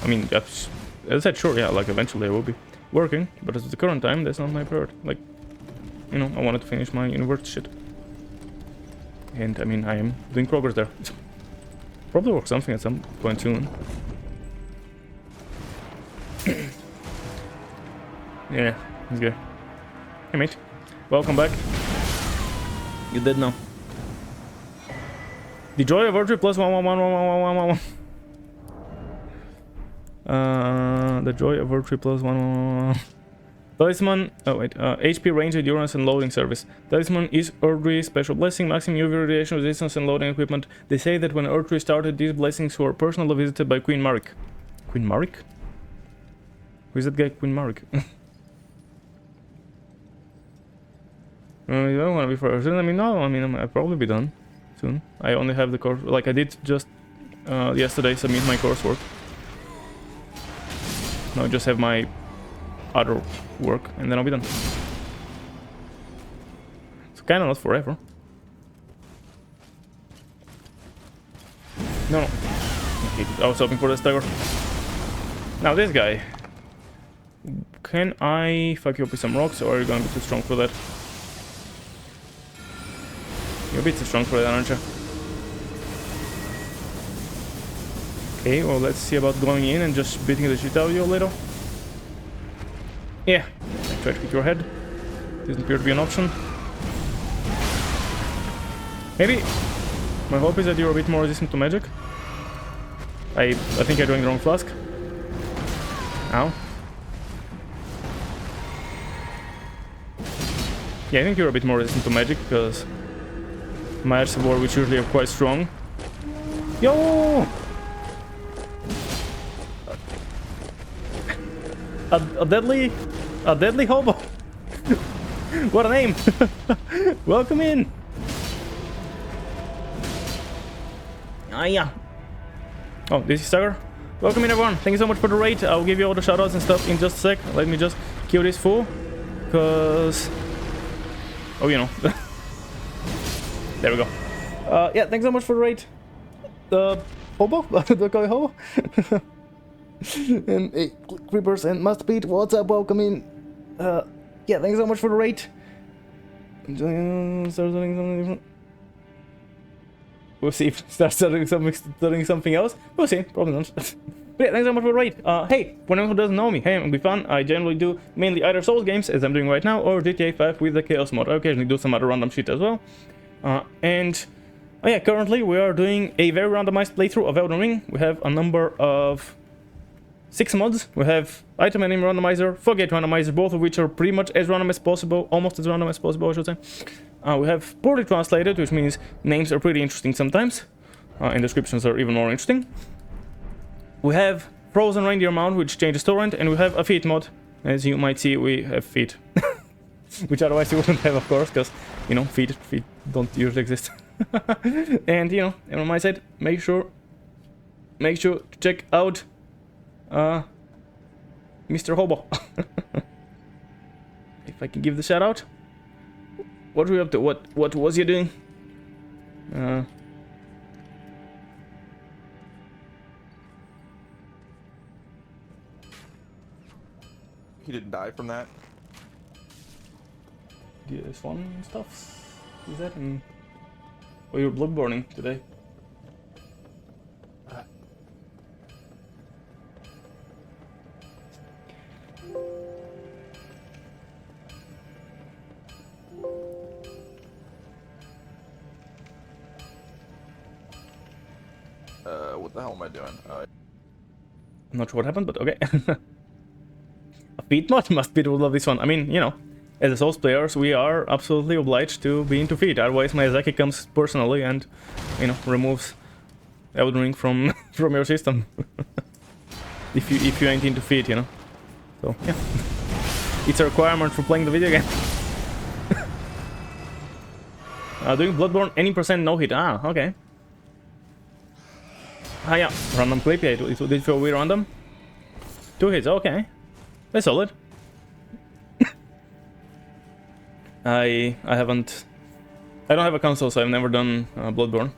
I mean, as I said, sure, yeah, like eventually I will be working, but at the current time, that's not my priority. Like, you know, I wanted to finish my university shit. And I mean, I am doing progress there. Probably work something at some point soon. Yeah, it's good. Hey mate, welcome back. You dead now. The joy of virtue plus 111111111. The joy of virtue plus 11111. Talisman, oh wait, HP, range, endurance, and loading service. Talisman is Erdtree, special blessing, maximum UV radiation resistance, and loading equipment. They say that when Erdtree started, these blessings were personally visited by Queen Marik. Queen Marik? Who is that guy, Queen Marik? You don't want to be first. I mean, no, I mean, I'll probably be done soon. I only have the course, like I did just yesterday submit my coursework. Now I just have my other work and then I'll be done. It's kind of not forever. No. Okay, I was hoping for this tiger. Now this guy. Can I fuck you up with some rocks or are you going to be too strong for that? You're a bit too strong for that, aren't you? Okay, well let's see about going in and just beating the shit out of you a little. Yeah, try to hit your head. Doesn't appear to be an option. Maybe. My hope is that you're a bit more resistant to magic. I think I joined the wrong flask. Ow. Yeah, I think you're a bit more resistant to magic because my Arts of War, which usually are quite strong. Yo! A deadly hobo. What a name. Welcome in. Ah, yeah. Oh, this is Sagar. Welcome in, everyone. Thank you so much for the raid. I'll give you all the shoutouts and stuff in just a sec. Let me just kill this fool. Because... oh, you know. There we go. Yeah, thanks so much for the raid. Hobo? Do I call you hobo? And hey, creepers and must beat, what's up, welcome in. Yeah, thanks so much for the raid. Start studying something different. We'll see if start studying something else. We'll see, probably not. But yeah, thanks so much for the raid. Hey, for anyone who doesn't know me, hey, I'm Gifan. I generally do mainly either Souls games, as I'm doing right now, or GTA 5 with the Chaos mod. I occasionally do some other random shit as well. Oh yeah, currently we are doing a very randomized playthrough of Elden Ring. We have a number of 6 mods. We have item and name randomizer, Fogate randomizer, both of which are pretty much as random as possible, almost as random as possible, I should say. We have poorly translated, which means names are pretty interesting sometimes, and descriptions are even more interesting. We have Frozen Reindeer Mount, which changes torrent, and we have a feet mod. As you might see, we have feet. Which otherwise you wouldn't have, of course, because, you know, feet don't usually exist. And, you know, and on my side, make sure to check out Mr. Hobo. If I can give the shout out. What were you up to? What was you doing? He didn't die from that. DS fun stuff. Is that? Oh, you're bloodborning today. What the hell am I doing? I'm not sure what happened, but okay. A feed mod must be the rule of this one. I mean, you know, as a Souls players, we are absolutely obliged to be into feed. Otherwise, Miyazaki comes personally and, you know, removes Elden Ring from from your system. if you ain't into feed, you know. So yeah, it's a requirement for playing the video game. Doing Bloodborne, any percent no hit. Ah, okay. Ah, yeah, random clip. Yeah, it did feel weird random. 2 hits, okay. That's solid. I don't have a console, so I've never done Bloodborne.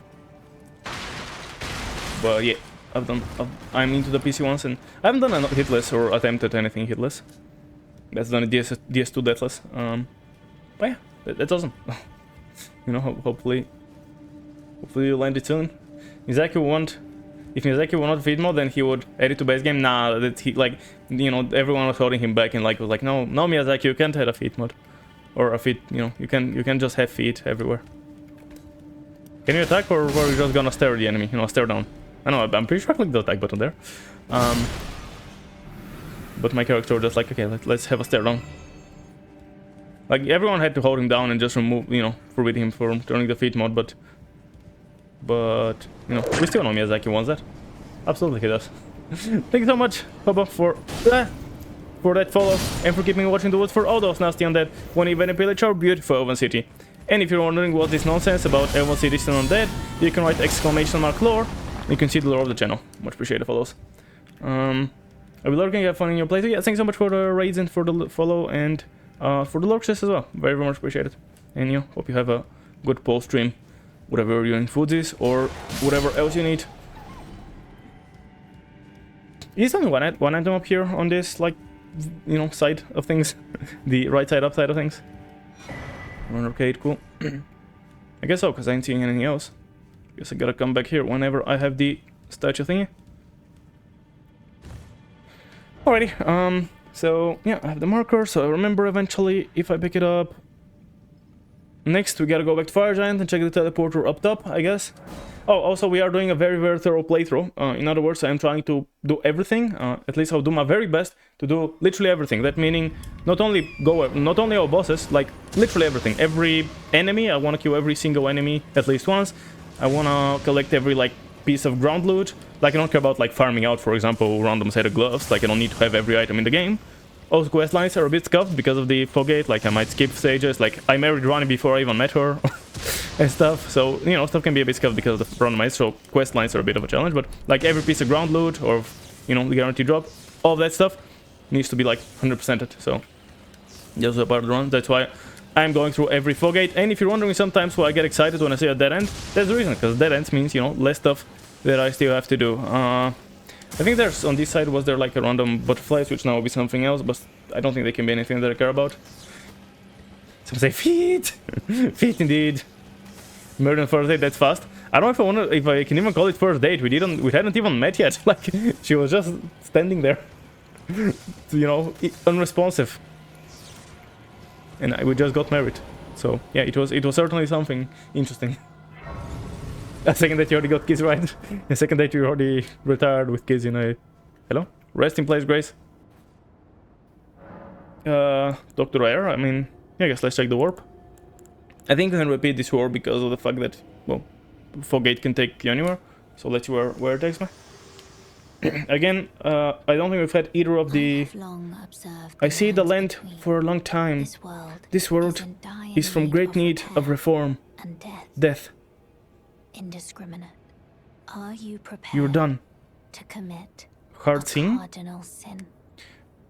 But yeah, I'm into the PC ones, and I haven't done a hitless or attempted anything hitless. That's done a DS2 deathless. But yeah, that's awesome. You know, hopefully you land it soon. Miyazaki won't. If Miyazaki will not feed mode, then he would add it to base game. Nah, that he, like, you know, everyone was holding him back and like was like, no Miyazaki, you can't add a feed mode, or a feed. You know, you can just have feed everywhere. Can you attack, or were you just gonna stare at the enemy? You know, stare down. I know, I'm pretty sure I clicked the attack button there. But my character was just like, okay, let's have a stare down. Like, everyone had to hold him down and just remove, you know, forbid him from turning the feed mode, but you know, we still know Miyazaki wants that. Absolutely he does. Thank you so much, Hobo, for that follow, and for keeping watching the woods for all those nasty undead when even pillage our beautiful Elven City. And if you're wondering what this nonsense about Elven City still undead, you can write ! lore. You can see the lore of the channel. Much appreciated, follows. I'll be lurking, have fun in your playthrough. Yeah, thanks so much for the raids and for the follow, and for the lurks as well. Very, very much appreciated. And you know, hope you have a good post stream. Whatever your food is, or whatever else you need. Is only one item up here on this, like, you know, side of things. The right side up side of things. Arcade, cool. I guess so, because I ain't seeing anything else. Guess I gotta come back here whenever I have the statue thingy. Alrighty, so yeah, I have the marker, so I remember eventually if I pick it up. Next, we gotta go back to Fire Giant and check the teleporter up top, I guess. Oh, also, we are doing a very, very thorough playthrough. In other words, I'm trying to do everything. At least I'll do my very best to do literally everything. That meaning not only our bosses, like literally everything. Every enemy, I want to kill every single enemy at least once. I want to collect every like piece of ground loot. Like, I don't care about like farming out, for example, random set of gloves. Like, I don't need to have every item in the game. Also, quest lines are a bit scuffed because of the fog gate. Like, I might skip stages. Like, I married Ronnie before I even met her and stuff. So, you know, stuff can be a bit scuffed because of the randomized. So, quest lines are a bit of a challenge. But, like, every piece of ground loot or, you know, the guaranteed drop, all of that stuff needs to be, like, 100%ed. So, that's a part of the run. That's why I'm going through every fog gate. And if you're wondering sometimes why I get excited when I say a dead end, that's the reason. Because dead ends means, you know, less stuff that I still have to do. I think there's, on this side, was there like a random butterflies, which now will be something else, but I don't think they can be anything that I care about. Some say feet! Feet indeed. Murder on first date, that's fast. I don't know if I can even call it first date. We hadn't even met yet. Like, she was just standing there. You know, unresponsive. And we just got married. So yeah, it was certainly something interesting. A second that you already got kids, right? A second that you already retired with kids, you know. Hello? Rest in place, Grace. Dr. Air, I mean, yeah, I guess let's check the warp. I think I can repeat this warp because of the fact that, well, Foggate can take you anywhere. So let's see where it takes me. Again, I don't think we've had either of the... I see the land for a long time. This world is from great need of reform. Death. indiscriminate. Are you prepared You're done. to commit Hard a scene. cardinal sin?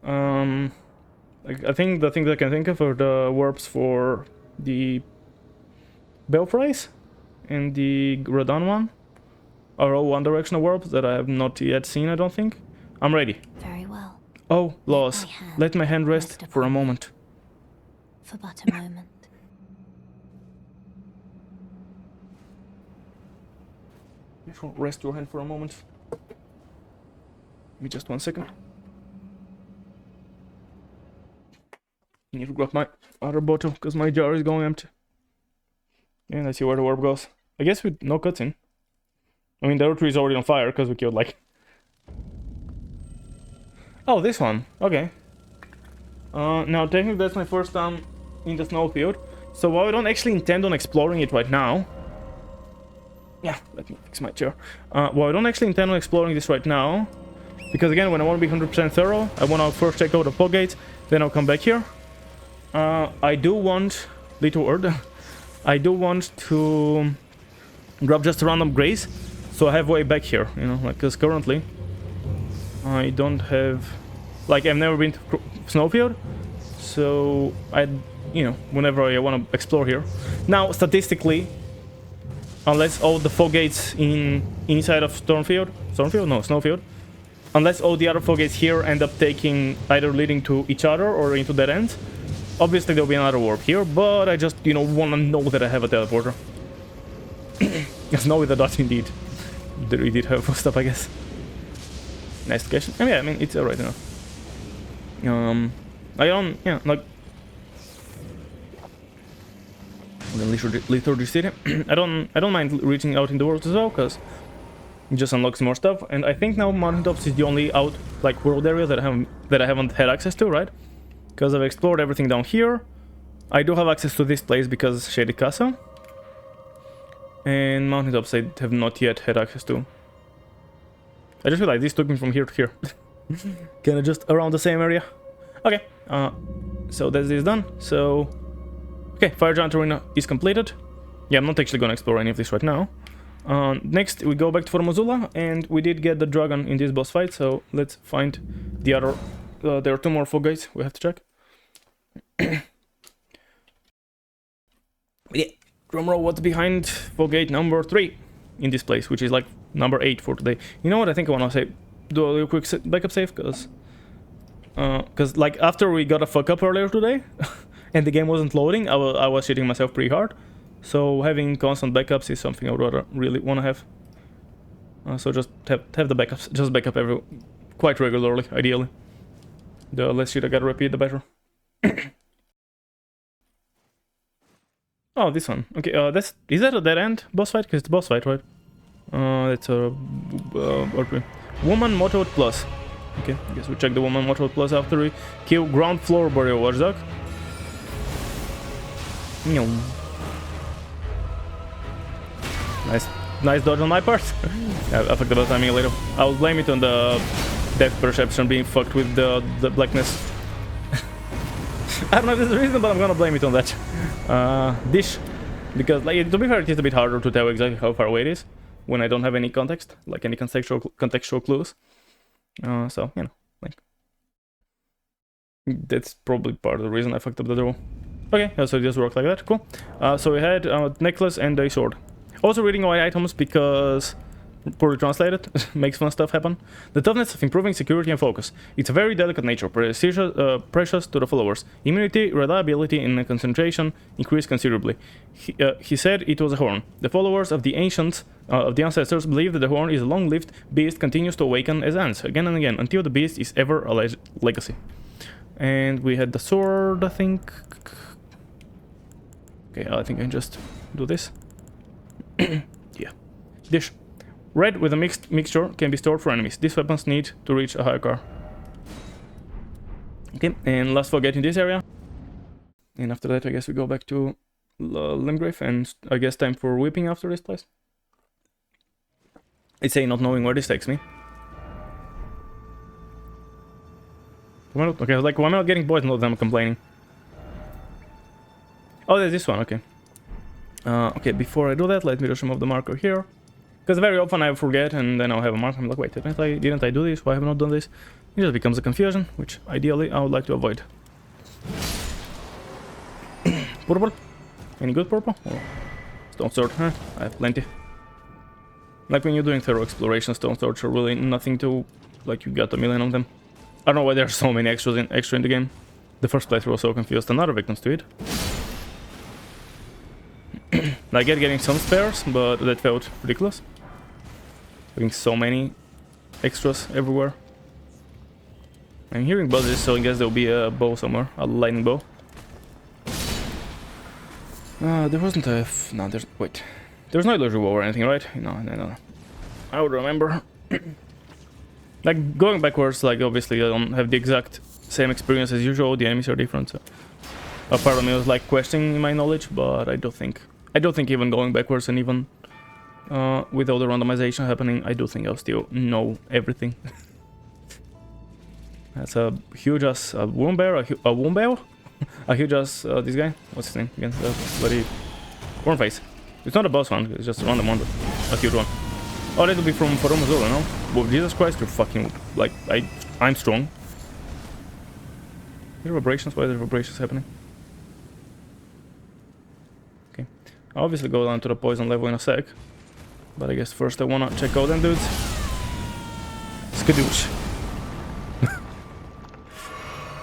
I think the things I can think of are the warps for the Belfries and the Radon one are all one directional warps that I have not yet seen, I don't think. I'm ready. Very well. Oh, laws. Let my hand rest for a moment. For but a moment. Rest your hand for a moment. Give me just 1 second. I need to grab my other bottle because my jar is going empty. Yeah, let's see where the warp goes. I guess with no cutscene. I mean, the other tree is already on fire because we killed like... Oh, this one. Okay. Now, technically that's my first time in the snowfield. So while I don't actually intend on exploring it right now... Yeah, let me fix my chair. Well, I don't actually intend on exploring this right now. Because again, when I want to be 100% thorough, I want to first check out the fog gates, then I'll come back here. I do want... Little word. I do want to grab just a random grace, so I have way back here, you know, like, because currently I don't have... Like, I've never been to Snowfield, so you know, whenever I want to explore here. Now, statistically, unless all the fog gates inside of Snowfield, unless all the other fog gates here end up taking either leading to each other or into dead ends, obviously there'll be another warp here, but I just, you know, want to know that I have a teleporter. Snow with the dot indeed. We did have stuff, I guess. Nice question. And yeah, I mean, it's alright enough. I don't, yeah, like... Lethal City. I don't mind reaching out in the world as well, because it just unlocks more stuff. And I think now Mountaintops is the only world area that I haven't had access to, right? Because I've explored everything down here. I do have access to this place because Shady Castle. And Mountaintops I have not yet had access to. I just realized this took me from here to here. Kinda just around the same area. Okay, so that's this done. So, okay, Fire Giant Arena is completed. Yeah, I'm not actually gonna explore any of this right now. Next, we go back to Formazula, and we did get the dragon in this boss fight, so let's find the other... there are 2 more fog gates we have to check. Yeah, drumroll, what's behind fog gate number 3 in this place, which is like number 8 for today. You know what, I think I want to do a little quick backup save, because like after we got a fuck up earlier today, and the game wasn't loading, I was shitting myself pretty hard. So having constant backups is something I would rather really want to have. So just have the backups, just backup quite regularly, ideally. The less shit I gotta repeat, the better. Oh, this one. Okay, is that a dead end boss fight? Because it's a boss fight, right? That's a woman mottled plus. Okay, I guess we check the woman mottled plus after we kill ground floor burial watchdog. Nice dodge on my part. I fucked about timing a little. I'll blame it on the depth perception being fucked with the blackness. I don't know if there's a reason, but I'm gonna blame it on that. Dish. Because, like, to be fair, it is a bit harder to tell exactly how far away it is when I don't have any context, like any contextual clues. So, you know, like... That's probably part of the reason I fucked up the draw. Okay, so it just worked like that, cool. So we had a necklace and a sword. Also reading away items because, poorly translated, makes fun stuff happen. The toughness of improving security and focus. It's a very delicate nature, precious to the followers. Immunity, reliability, and concentration increase considerably. He said it was a horn. The followers of the ancients, of the ancestors, believe that the horn is a long-lived beast continues to awaken as ants, again and again, until the beast is ever a legacy. And we had the sword, I think. Okay, I think I can just do this. Yeah. Dish. Red with a mixture can be stored for enemies. These weapons need to reach a higher car. Okay, and last forget in this area. And after that, I guess we go back to Limgrave, and I guess time for whipping after this place. It's saying not knowing where this takes me. Okay, like, why am I not getting poisoned all the time complaining? Oh, there's this one, okay. Okay, before I do that, let me just remove the marker here. Because very often I forget and then I'll have a marker. I'm like, wait, didn't I do this? Why have I not done this? It just becomes a confusion, which ideally I would like to avoid. Purple? Any good purple? Or stone sword? Huh? I have plenty. Like when you're doing thorough exploration, stone swords are really nothing to... Like, you got a million of them. I don't know why there are so many extra in the game. The first playthrough was so confused. Another victims to it. I get getting some spares, but that felt ridiculous. Having so many extras everywhere. I'm hearing buzzes, so I guess there'll be a bow somewhere. A lightning bow. There wasn't a... No, there's... Wait. There's no illusion bow or anything, right? No. I would remember. Like, going backwards, like, obviously I don't have the exact same experience as usual. The enemies are different, so... A part of me was, like, questioning my knowledge, but I don't think even going backwards and even... with all the randomization happening, I do think I'll still know everything. That's a huge ass womb bear, a womb bear? A huge ass, this guy? What's his name again? The bloody worm face. It's not a boss one, it's just a random one, but a huge one. Oh, that'll be from Azula, no? Well, Jesus Christ, you're fucking, like, I'm strong. Are there vibrations? Why are there vibrations happening? Okay. I'll obviously go down to the poison level in a sec. But I guess first I wanna check out them dudes. Skadoosh.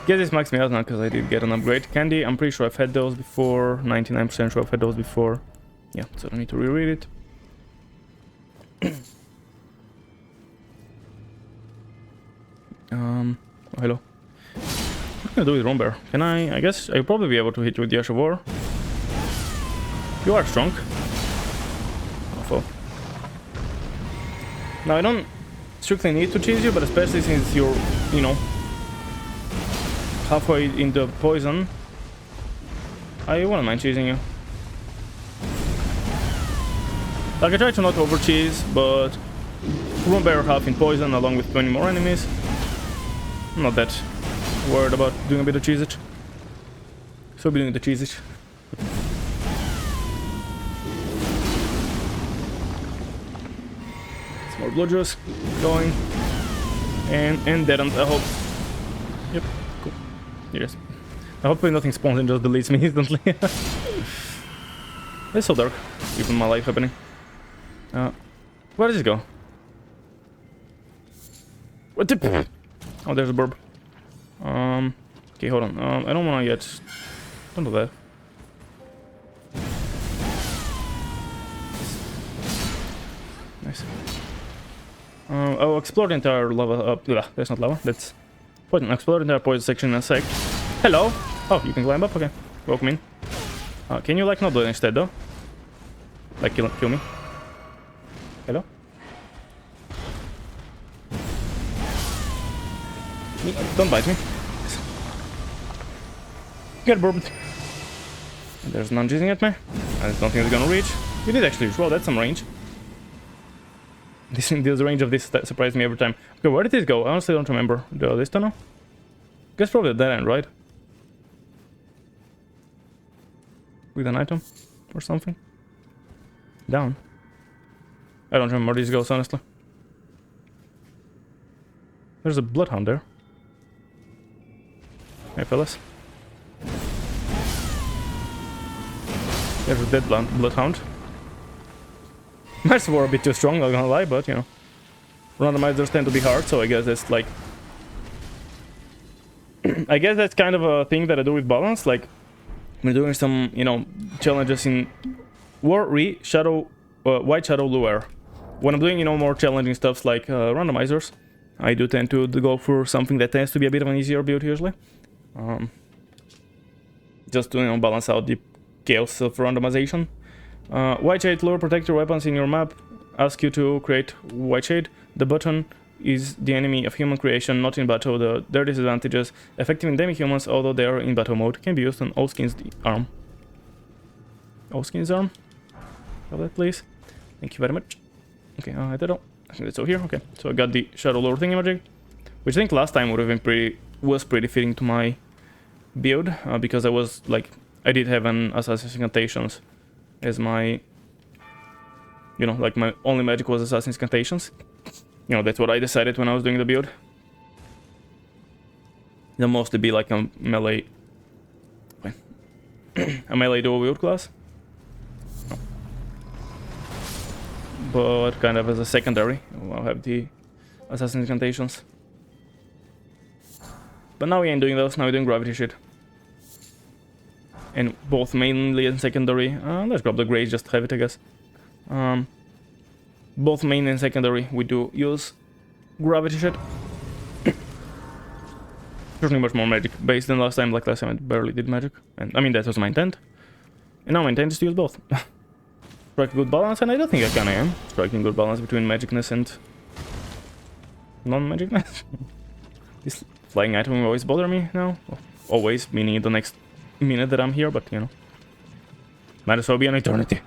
Guess this maxed me out now because I did get an upgrade. Candy, I'm pretty sure I've had those before. 99% sure I've had those before. Yeah, so I don't need to reread it. Oh, hello. What can I do with Rombear? Can I guess I'll probably be able to hit you with the Ash of War. You are strong. Awful. Now I don't strictly need to cheese you, but especially since you're, you know, halfway into poison, I wouldn't mind cheesing you. Like, I try to not over cheese, but Rombear half in poison along with 20 more enemies. I'm not that worried about doing a bit of cheese it. So be doing the cheese it. Some more blood juice going. And deadened, I hope. Yep, cool. Yes. I hope nothing spawns and just deletes me instantly. It's so dark, even my life happening. Where does it go? What the? Oh, there's a burb. Okay, hold on. I don't wanna yet. Don't do that. Nice. I'll explore the entire lava. That's not lava. That's poison. Explore the entire poison section in a sec. Hello. Oh, you can climb up. Okay, welcome in. Can you like not do it instead though? Like kill me. Hello. Don't bite me. Get burbed. There's none cheesing at me. I don't think it's gonna reach. You did actually reach. Well, that's some range. This range of this surprised me every time. Okay, where did this go? I honestly don't remember. This tunnel? Guess probably a dead end, right? With an item or something? Down. I don't remember where this goes, honestly. There's a bloodhound there. Hey, fellas. There's a dead bloodhound. Mice were a bit too strong, not gonna lie, but you know. Randomizers tend to be hard, so I guess that's like... I guess that's kind of a thing that I do with balance, like... We're doing some, you know, challenges in... White Shadow Lure. When I'm doing, you know, more challenging stuffs like randomizers, I do tend to go for something that tends to be a bit of an easier build usually. Just to, you know, balance out the chaos of randomization. White Shade Lure, protect your weapons in your map. Ask you to create White Shade. The button is the enemy of human creation, not in battle. Their disadvantages, effective in demi-humans, although they are in battle mode, can be used on Oathkin's arm. Oathkin's arm? Have that, please. Thank you very much. Okay, I don't know. I think that's all here. Okay, so I got the Shadow Lore thingamajig, which I think last time would have been pretty fitting to my build, because I was like, I did have an Assassin's Incantations as my, you know, like my only magic was Assassin's Incantations. You know, that's what I decided when I was doing the build. They'll mostly be like a melee, a melee dual wield class. But kind of as a secondary, I'll have the Assassin's Incantations. But now we ain't doing those, now we're doing gravity shit. And both mainly and secondary, let's grab the Grace just to have it, I guess. Both main and secondary, we do use gravity shit. Certainly much more magic based than last time. Like last time I barely did magic. And I mean, that was my intent. And now my intent is to use both. Strike a good balance, and I don't think I kinda am. Striking good balance between magicness and non-magicness. This flying item will always bother me now. Well, always, meaning the next minute that I'm here, but you know. Might as well be an eternity.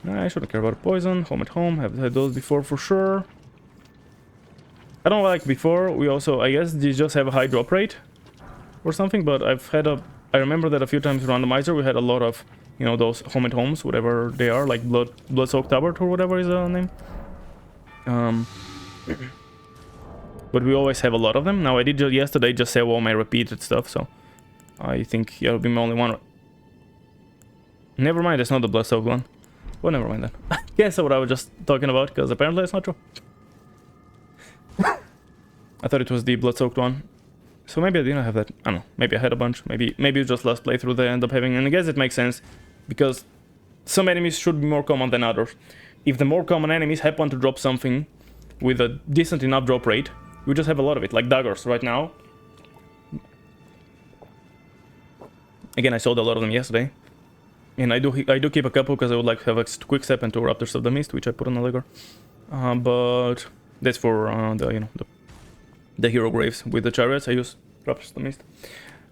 I shouldn't care about poison. Home at home. Have had those before for sure. I don't like before. We also, I guess, these just have a high drop rate or something. But I've had a. I remember that a few times randomizer we had a lot of, you know, those home at homes, whatever they are, like blood-soaked tabard or whatever is the name. But we always have a lot of them. Now I did yesterday just save all my repeated stuff, so I think it'll be my only one. Never mind, it's not the blood-soaked one. Well, never mind then. I guess what I was just talking about, because apparently it's not true. I thought it was the blood-soaked one. So maybe I didn't have that. I don't know. Maybe I had a bunch. Maybe it's just last playthrough they end up having. And I guess it makes sense, because some enemies should be more common than others. If the more common enemies happen to drop something with a decent enough drop rate, we just have a lot of it, like daggers right now. Again, I sold a lot of them yesterday. And I do keep a couple because I would like to have a quick step into Raptors of the Mist, which I put on the Legor. But that's for the, you know, the hero graves with the chariots. I use Raptors of the Mist.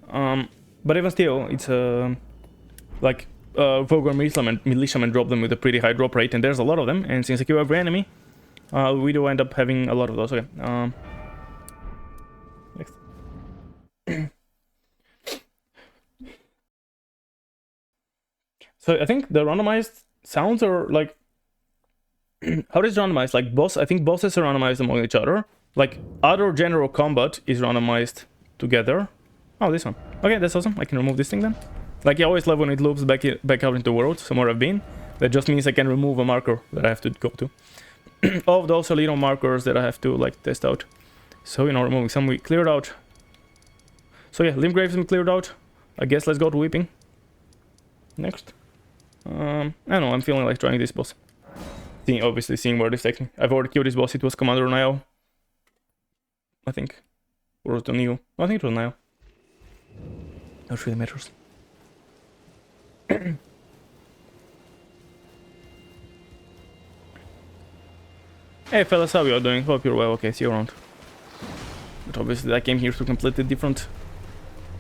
But even still, it's like Vulgar Militiamen drop them with a pretty high drop rate, and there's a lot of them. And since I kill every enemy, we do end up having a lot of those. Okay. Next. So I think the randomized sounds are like, how is randomized? Like I think bosses are randomized among each other. Like other general combat is randomized together. Oh, this one. Okay, that's awesome. I can remove this thing then. Like I always love when it loops back out into the world, somewhere I've been. That just means I can remove a marker that I have to go to. All of those are little markers that I have to like test out. So, you know, removing some we cleared out. So yeah, Limb Graves been cleared out. I guess let's go to Weeping. Next. I don't know, I'm feeling like trying this boss. Obviously seeing where this takes me. I've already killed this boss, it was Commander Nile. I think. Or was it Neo? I think it was Nile. That really matters. Hey fellas, how you all doing? Hope you're well. Okay, see you around. But obviously I came here to completely different...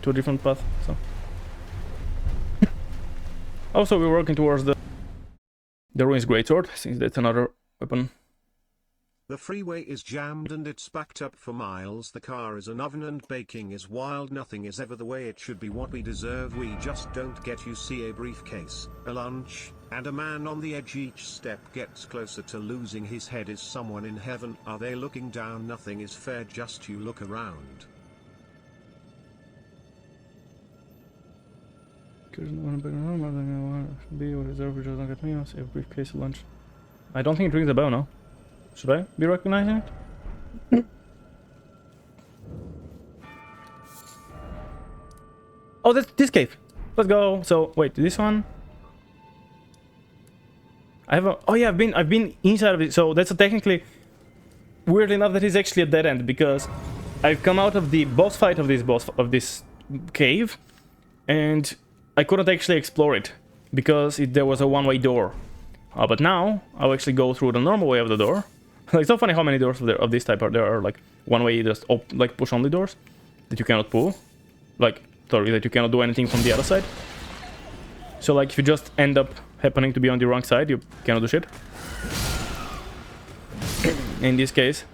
to a different path, so... Also, we're working towards the Ruins Greatsword, since that's another weapon. The freeway is jammed and it's backed up for miles. The car is an oven and baking is wild. Nothing is ever the way it should be. What we deserve we just don't get. You see a briefcase, a lunch, and a man on the edge. Each step gets closer to losing his head. Is someone in heaven? Are they looking down? Nothing is fair, just you look around. Briefcase lunch. I don't think it rings a bell now. Should I be recognizing it? Oh, that's this cave. Let's go. So wait, this one. I have a. Oh yeah, I've been inside of it. So that's a technically. Weirdly enough, that is actually a dead end because I've come out of the boss fight of this cave, and I couldn't actually explore it because there was a one-way door. But now I'll actually go through the normal way of the door. It's so funny how many doors of this type there are like one-way, just like push-only doors that you cannot pull, like sorry, that you cannot do anything from the other side. So like if you just end up happening to be on the wrong side, you cannot do shit. In this case,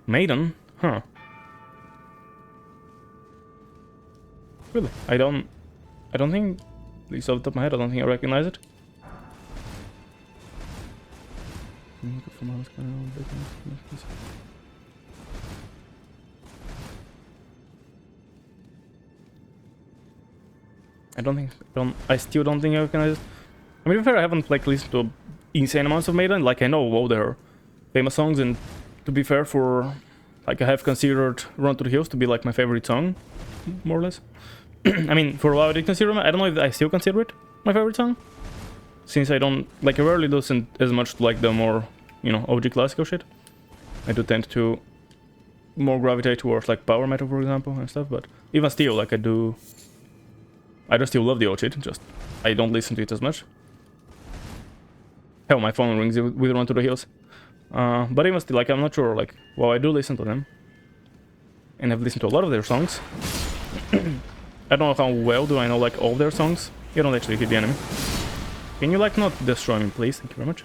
Maiden, huh? Really, I don't I don't think, at least off the top of my head, I don't think I recognize it. I still don't think I recognize it. I mean, to be fair, I haven't like listened to insane amounts of Maiden. Like I know all their famous songs, and to be fair, for like I have considered "Run to the Hills" to be like my favorite song, more or less. I mean, for a while I did consider it. I don't know if I still consider it my favorite song, since I don't like I rarely listen as much to like the more, you know, OG classical shit. I do tend to more gravitate towards like power metal, for example, and stuff. But even still, like I do still love the old shit. Just I don't listen to it as much. Hell, my phone rings with "Run to the Hills." But even still, like I'm not sure. Like, well, I do listen to them, and I've listened to a lot of their songs. I don't know how well do I know like all their songs. You don't actually hit the enemy. Can you like not destroy me, please? Thank you very much.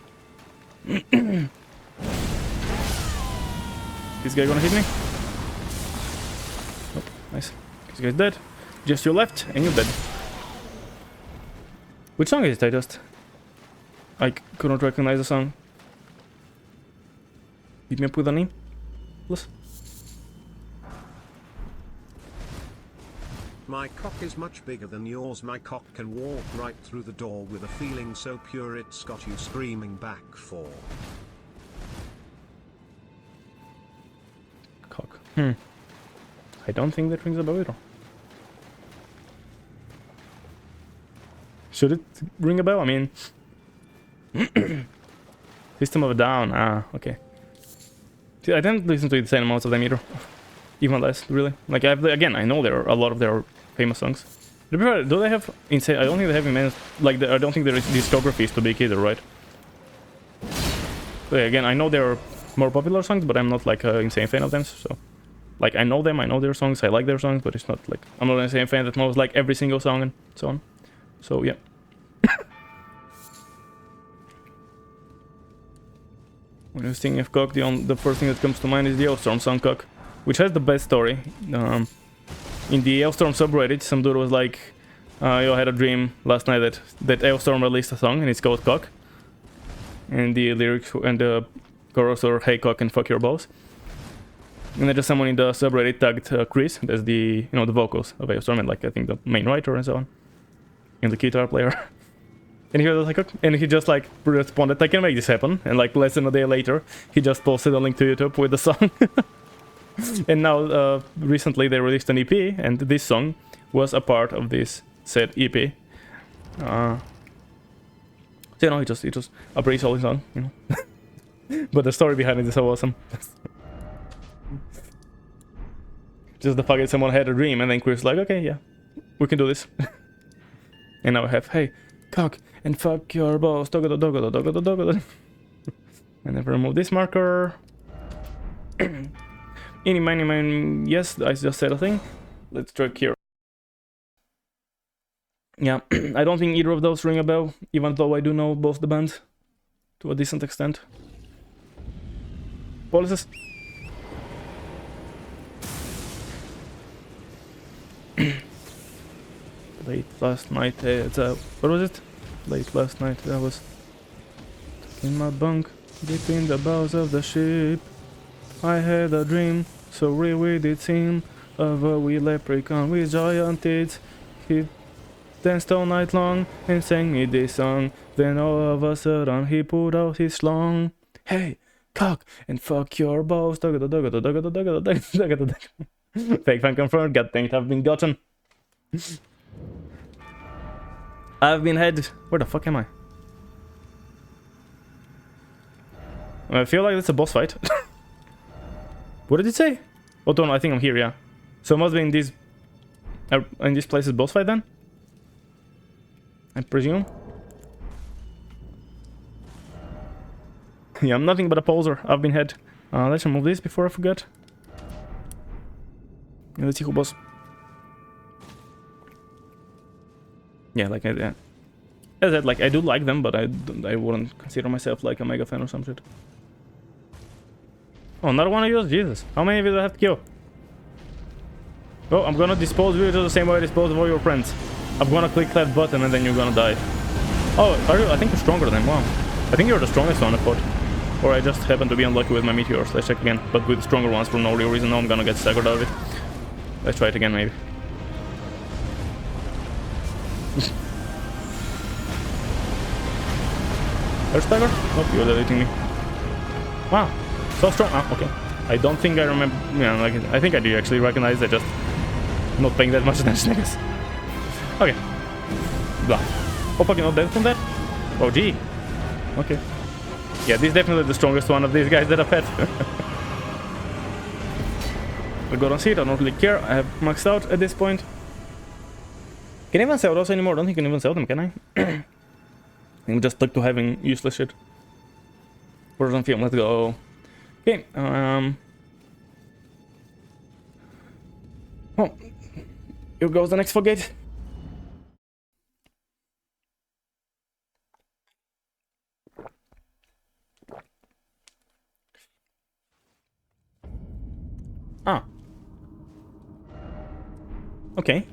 This guy gonna hit me? Nope, nice. This guy's dead. Just your left, and you're dead. Which song is it? I couldn't recognize the song. Hit me up with a name, please. My cock is much bigger than yours. My cock can walk right through the door with a feeling so pure it's got you screaming back for. Cock. I don't think that rings a bell either. Should it ring a bell? I mean... System of a Down. Ah, okay. See, I didn't listen to the same amounts of them either. Even less, really. Like, again, I know there are a lot of their famous songs. Do they have insane... I don't think they have immense... Like, I don't think their discography is too big either, right? But again, I know there are more popular songs, but I'm not, like, an insane fan of them, so... Like, I know them, I know their songs, I like their songs, but it's not, like... I'm not an insane fan that knows, like, every single song and so on. So, yeah. When you're thinking of cock, the first thing that comes to mind is the Elstorm song Cock, which has the best story. In the Elstorm subreddit, some dude was like, yo, I had a dream last night that Elstorm released a song and it's called Cock. And the lyrics and the chorus are, hey cock and fuck your balls. And then just someone in the subreddit tagged Chris, that's the, you know, the vocals of Elstorm, and like I think the main writer and so on. And the guitar player. And he was like, and he just like responded, I can make this happen. And like less than a day later, he just posted a link to YouTube with the song. And now, recently they released an EP, and this song was a part of this said EP. So, you know, it just a pretty solid song, you know. But the story behind it is so awesome. Just the fact that someone had a dream, and then Chris was like, okay, yeah, we can do this. And now I have, hey, cock and fuck your balls, doggo doggo doggo doggo. And then remove this marker. Any mine, yes, I just said a thing. Let's check here. Yeah, I don't think either of those ring a bell, even though I do know both the bands to a decent extent. Policies. Late last night, what was it? Late last night, I was in my bunk, deep in the bowels of the ship. I had a dream, so real it seemed, of a wee leprechaun with giant teeth. He danced all night long and sang me this song. Then all of a sudden he pulled out his schlong. Hey, cock and fuck your balls. Fake fan confirmed. God dang it, I've been gotten. I've been had. Where the fuck am I? I feel like that's a boss fight. What did it say? Oh no, I think I'm here, yeah. So it must be in this place is boss fight then? I presume. Yeah, I'm nothing but a poser. I've been had. Let's remove this before I forget. Yeah, let's see who boss. Yeah, like as I said, like I do like them, but I wouldn't consider myself like a mega fan or some shit. Oh, another one of yours? Jesus. How many of you do I have to kill? Oh, I'm gonna dispose of you the same way I dispose of all your friends. I'm gonna click that button and then you're gonna die. Oh, I think you're stronger than him. Wow. I think you're the strongest one, I thought. Or I just happen to be unlucky with my meteors. Let's check again. But with stronger ones for no real reason. Now I'm gonna get staggered out of it. Let's try it again, maybe. There's stagger? Oh, you're deleting me. Wow. So strong. Ah, okay. I don't think I remember. Yeah, like, I think I do actually recognize it, just not paying that much attention, I guess. Okay. Blah. Hope I'm not dead from that. Oh, gee. Okay. Yeah, this is definitely the strongest one of these guys that I've had. I go on seat, I don't really care. I have maxed out at this point. Can I even sell those anymore? I don't think I can even sell them, can I? I'm just stuck to having useless shit. Frozen film, let's go. Okay, well, here goes the next floodgate. Ah. Okay.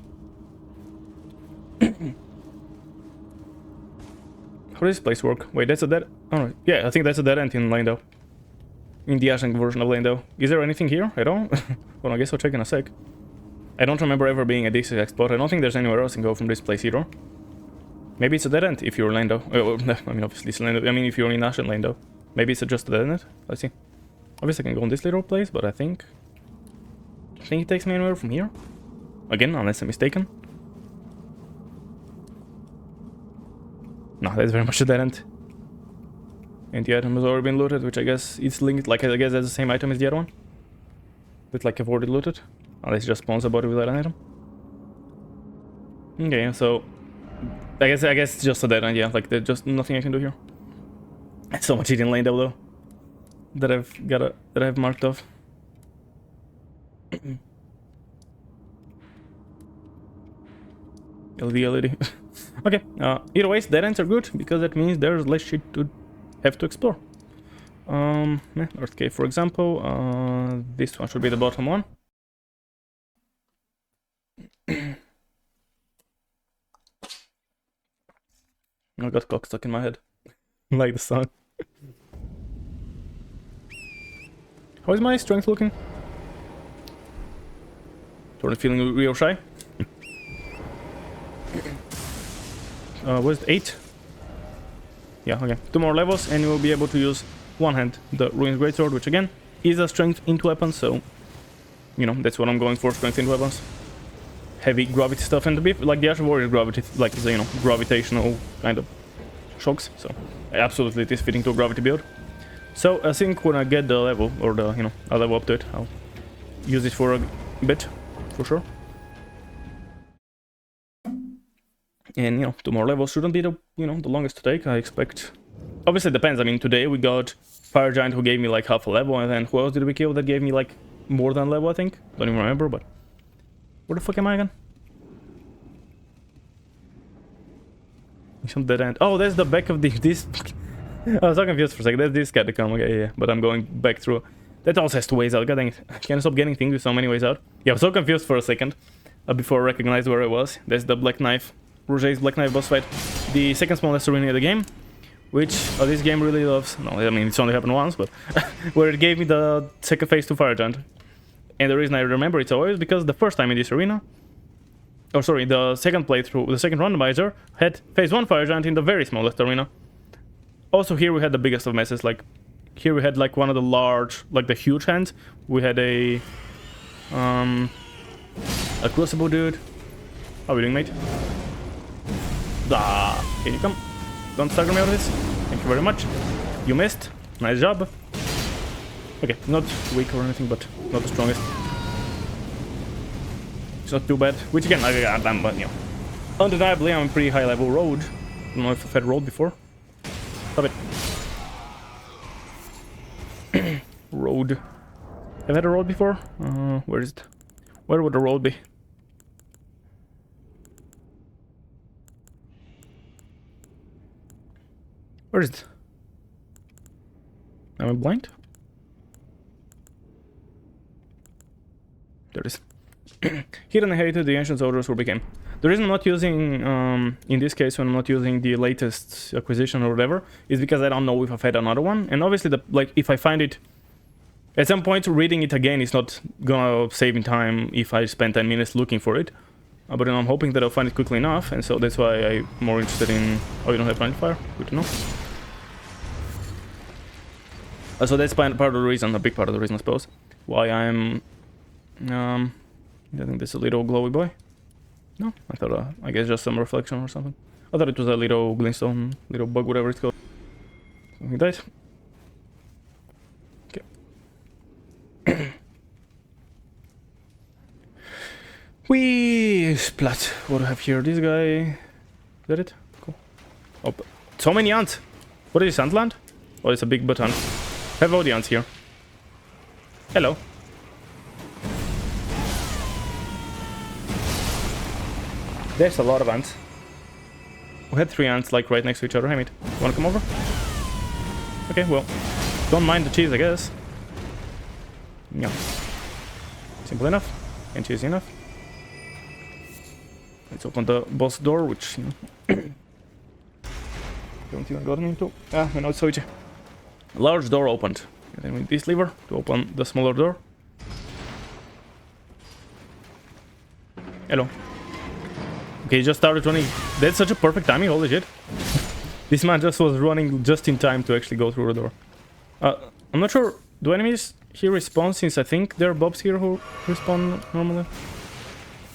How does this place work? Wait, that's a dead... Oh, yeah, I think that's a dead end in Lando. In the Ashen version of Lando. Is there anything here at all? Well, I guess I'll check in a sec. I don't remember ever being at this exact spot. I don't think there's anywhere else I can go from this place either. Maybe it's a dead end if you're Lando. I mean, obviously it's Lando. I mean, if you're in Ashen Lando. Maybe it's just a dead end. Let's see. Obviously I can go in this little place, but I think it takes me anywhere from here. Again, unless I'm mistaken. No, that's very much a dead end. And the item has already been looted, which I guess it's linked, like I guess that's the same item as the other one. But like I've already looted. Unless it just spawns a body with that item. Okay, so I guess it's just a dead end, yeah, like there's just nothing I can do here. So much eating lane though. That I've marked off. LED. Okay, either ways, dead ends are good because that means there's less shit to have to explore. Yeah, Earth Cave, for example. This one should be the bottom one. I got cock stuck in my head. Like the song. How is my strength looking? Sort of feeling real shy. Was it 8? Yeah, okay. 2 more levels and you will be able to use one hand the Ruin's Greatsword, which again is a strength into weapons, so you know, that's what I'm going for, strength into weapons. Heavy gravity stuff, and like the Ashen Warrior gravity, like, you know, gravitational kind of shocks, so absolutely it is fitting to a gravity build. So I think when I get the level, or the, you know, a level up to it, I'll use it for a bit, for sure. And, you know, 2 more levels shouldn't be the, you know, the longest to take, I expect. Obviously it depends, I mean, today we got Fire Giant who gave me like half a level, and then who else did we kill that gave me like more than a level, I think? Don't even remember, but... Where the fuck am I again? Some dead end. Oh, that's the back of this... I was so confused for a second. That's this catacomb. Okay, yeah, but I'm going back through. That also has 2 ways out. God dang it. Can I stop getting things with so many ways out? Yeah, I was so confused for a second. Before I recognized where I was. That's the Black Knife. Rouget's Black Knife boss fight. The second smallest arena of the game. Which this game really loves. No, I mean, it's only happened once, but... where it gave me the second phase to Fire Giant. And the reason I remember it always because the first time in this arena... Oh, sorry, the second playthrough, the second randomizer had phase 1 Fire Giant in the very smallest arena. Also here we had the biggest of messes, like... Here we had like one of the large, like the huge hands. We had a Crucible dude. How are we doing, mate? Ah, here you come. Don't stagger me out of this. Thank you very much. You missed. Nice job. Okay, not weak or anything, but not the strongest. It's not too bad. Which again, I'm, but you know, undeniably I'm a pretty high level road. I don't know if I've had road before. Stop it. Road. Have I had a road before? Where is it? Where would the road be? Where is it? Am I blind? There it is. Hidden and hated the ancient soldiers who became. The reason I'm not using, in this case, when I'm not using the latest acquisition or whatever, is because I don't know if I've had another one. And obviously, like, if I find it, at some point, reading it again is not gonna save in time if I spend 10 minutes looking for it. But then I'm hoping that I'll find it quickly enough, and so that's why I'm more interested in... Oh, you don't have friendly fire? Good to know. So that's part of the reason, a big part of the reason, I suppose, why I'm... I think this is a little glowy boy. No, I thought, I guess just some reflection or something. I thought it was a little glintstone, little bug, whatever it's called. Something like that. Okay. Whee! Splat. What do I have here? This guy... Is that it? Cool. Oh, so many ants! What is this, Antland? Oh, it's a big butt ant. Have all the ants here. Hello. There's a lot of ants. We had 3 ants, like, right next to each other. Hey, mate. You wanna come over? Okay, well. Don't mind the cheese, I guess. Yeah. Simple enough. And cheesy enough. Let's open the boss door, which, you know... Don't even gotten into. Ah, I know it's so easy. Large door opened. And then with this lever to open the smaller door. Hello. Okay, he just started running. That's such a perfect timing, holy shit. This man just was running just in time to actually go through the door. I'm not sure. Do enemies here respawn, since I think there are mobs here who respawn normally?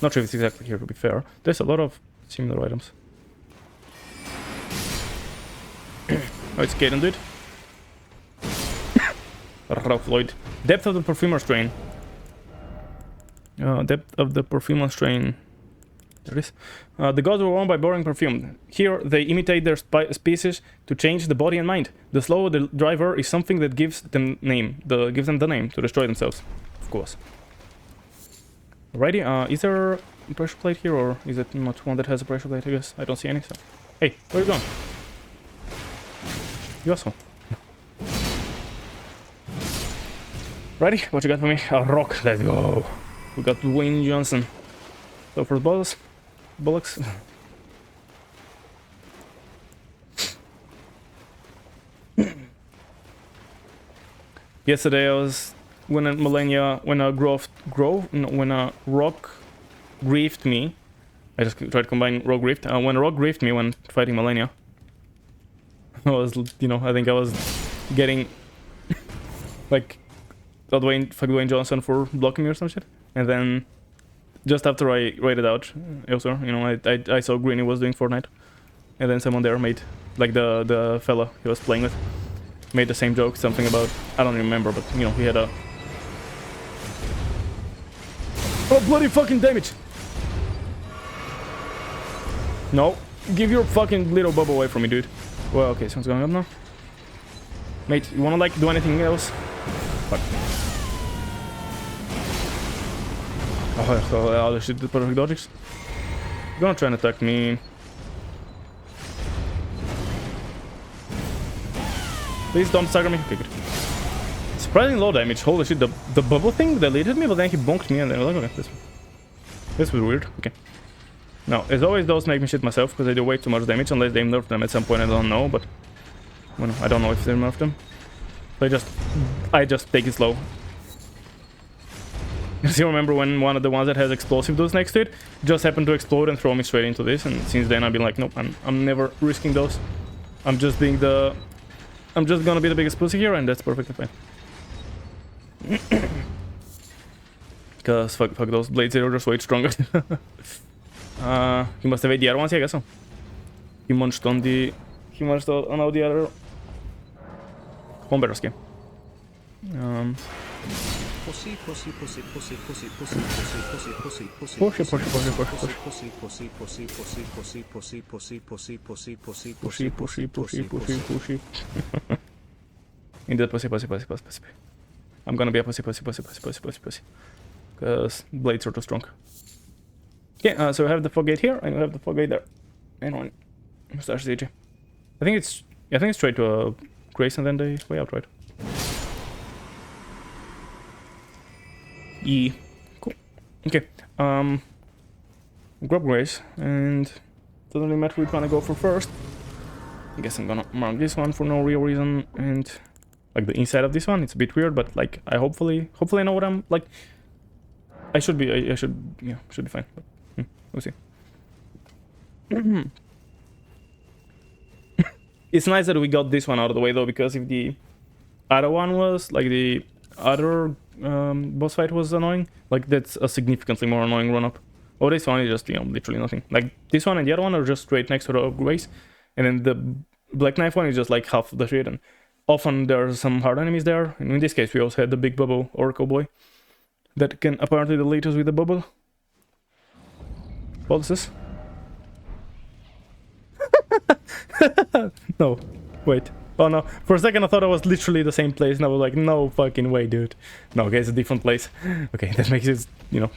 Not sure if it's exactly here, to be fair. There's a lot of similar items. Oh, it's Gaten, dude. Ralph Lloyd. Depth of the perfumer's strain. Depth of the perfumer's strain. There it is. The gods were won by boring perfume. Here, they imitate their species to change the body and mind. The slow the driver is something that gives them the name to destroy themselves. Of course. Alrighty, is there a pressure plate here, or is it not one that has a pressure plate, I guess? I don't see any, so... Hey, where are you going? You asshole. Ready? What you got for me? A rock, let's go. We got Dwayne Johnson. So for the bullocks. Yesterday I was... When a rock griefed me, I just tried to combine rock griefed. When a rock griefed me when fighting Malenia, I was, you know, I think I was getting like Dwayne Johnson for blocking me or some shit. And then just after I raided out, also, you know, I saw Greeny was doing Fortnite, and then someone there made, like the fella he was playing with, made the same joke, something about, I don't remember, but you know, he had a... Oh, bloody fucking damage! No, give your fucking little bubble away from me, dude. Well, okay, someone's going up now. Mate, you wanna like do anything else? Fuck. Oh shit, the perfect dodges. You're gonna try and attack me. Please don't stagger me. Okay, good. Surprisingly low damage. Holy shit, the bubble thing deleted me, but then he bonked me and then I was like, okay, this was weird. Okay. Now, as always, those make me shit myself because they do way too much damage unless they nerf them at some point. I don't know, but well, I don't know if they nerf them. So I just take it slow. You still remember when one of the ones that has explosive dudes next to it just happened to explode and throw me straight into this, and since then I've been like, nope, I'm never risking those. I'm just gonna be the biggest pussy here, and that's perfectly fine. Because fuck those blades, are just way stronger. He must have ate the other ones, yeah, I guess so. He munched on the other home better skin. Pussy. Indeed, pussy. I'm gonna be a pussy. Because blades are too strong. Okay, so we have the fog gate here, and we have the fog gate there. And on Mustache CG. I think it's straight to a Grace and then the way out, right? Yeah. Cool. Okay. grab Grace, and doesn't really matter which one I go for first. I guess I'm gonna mark this one for no real reason, and like the inside of this one, it's a bit weird, but like I hopefully I know what I'm like. I should be should be fine. But, we'll see. It's nice that we got this one out of the way though, because if the other one was like the other boss fight was annoying, like that's a significantly more annoying run up. Oh, this one is just, literally nothing. Like this one and the other one are just straight next to the race, and then the Black Knife one is just like half the shit, and often there are some hard enemies there. And in this case, we also had the big bubble Oracle boy that can apparently delete us with the bubble. What is this? No, wait. Oh no, for a second I thought I was literally the same place, and I was like, no fucking way, dude. No, okay, it's a different place. Okay, that makes it,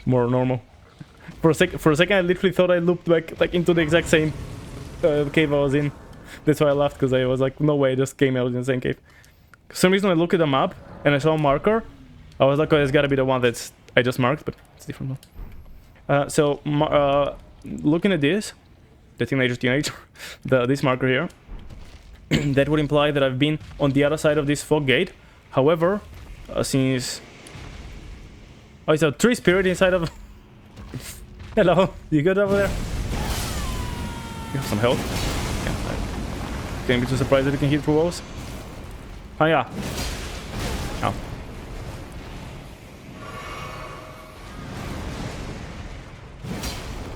more normal. For a second I literally thought I looped back like into the exact same cave I was in. That's why I laughed, because I was like, no way, I just came out in the same cave. For some reason I looked at the map and I saw a marker. I was like, oh, it's gotta be the one that's I just marked, but it's a different one. Looking at this, the teenager, this marker here, that would imply that I've been on the other side of this fog gate. However, since... Oh, it's a tree spirit inside of... Hello, you good over there? You have some health? Yeah, can't be too surprised that you can hit through walls. Oh yeah. Oh.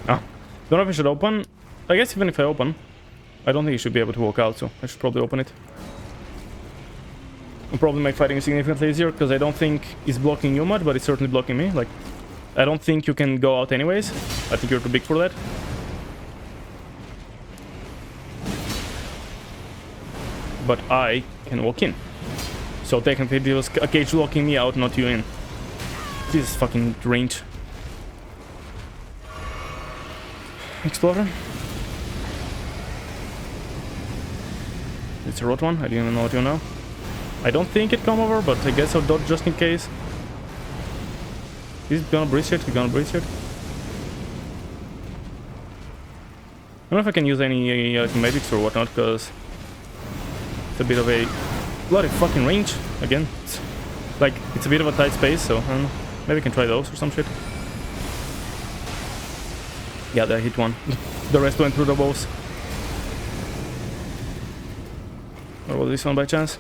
Oh. Don't know if I should open. I guess even if I open, I don't think you should be able to walk out, so I should probably open it. It'll probably make fighting significantly easier, because I don't think it's blocking you much, but it's certainly blocking me. Like, I don't think you can go out anyways. I think you're too big for that. But I can walk in. So technically it was a cage locking me out, not you in. This is fucking range. Explorer. It's a rot one, I didn't even know what you know. I don't think it come over, but I guess I'll dodge just in case. He's gonna breach it, he's gonna breach it. I don't know if I can use any magics or whatnot, because it's a bit of a bloody fucking range. Again, it's a bit of a tight space, so I don't know. Maybe I can try those or some shit. Yeah, I hit one. The rest went through the walls. Or was this one by chance?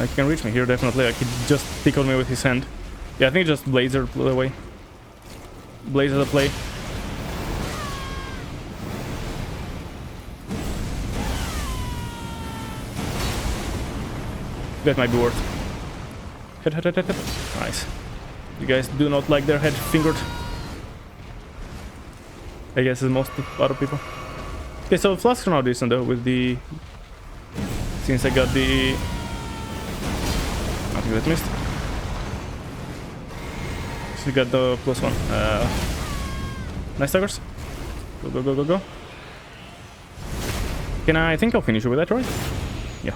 He can reach me here, definitely. Like, he just tickled me with his hand. Yeah, I think just Blazer blew away. Blazer the play. That might be worth. Hit. Nice. You guys do not like their head fingered. I guess as most other people. Okay, so flasks are now decent though with the... Since I got the... I think that missed. So we got the +1. Nice daggers. Go. Can I think I'll finish with that, right? Yeah.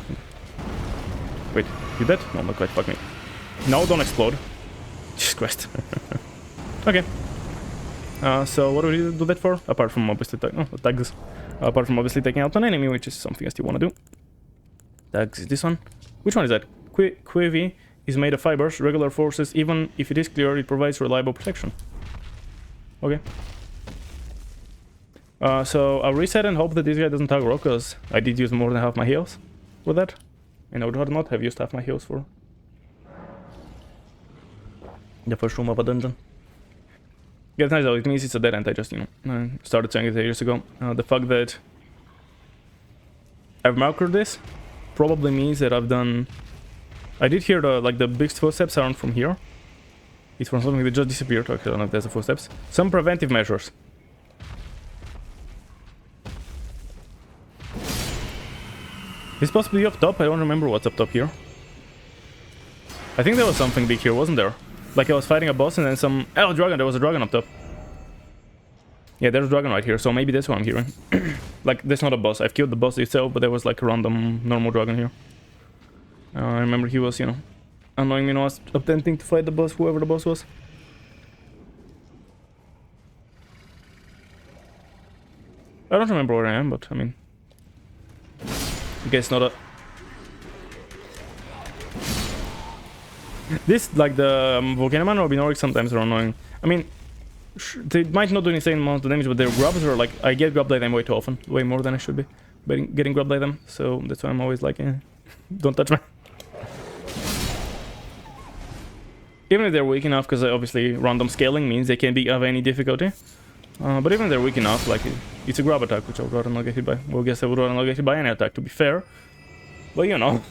Wait, you dead? No, not quite. Fuck me. No, don't explode. Jesus Christ. Okay. So what do we do that for? Apart from obviously tags. Apart from obviously taking out an enemy, which is something I still want to do. Tags is this one. Which one is that? Quivi is made of fibers, regular forces. Even if it is clear, it provides reliable protection. Okay. So I'll reset and hope that this guy doesn't aggro, because I did use more than half my heals for that. And I would not have used half my heals for the first room of a dungeon. Yeah, it's nice though, it means it's a dead end. I just, started saying it years ago. The fact that I've marked this probably means that I've done... I did hear the big footsteps aren't from here. It's from something that just disappeared. Okay, I don't know if there's the footsteps. Some preventive measures. It's possibly up top. I don't remember what's up top here. I think there was something big here, wasn't there? Like I was fighting a boss and then some... Oh, dragon! There was a dragon up top. Yeah, there's a dragon right here, so maybe that's what I'm hearing. Like, that's not a boss. I've killed the boss itself, but there was like a random normal dragon here. I remember he was, annoying me when I was attempting to fight the boss, whoever the boss was. I don't remember where I am, but I mean, I guess not a. This, like the Volcano Man or Binoric, sometimes are annoying. I mean, they might not do an insane amount of damage, but their grubs are like, I get grabbed by them way too often, way more than I should be getting grabbed by them. So that's why I'm always like, don't touch me. Even if they're weak enough, because obviously random scaling means they can be of any difficulty. But even if they're weak enough, like it's a grab attack, which I would rather not get hit by. Well, I guess I would rather not get hit by any attack, to be fair. But you know.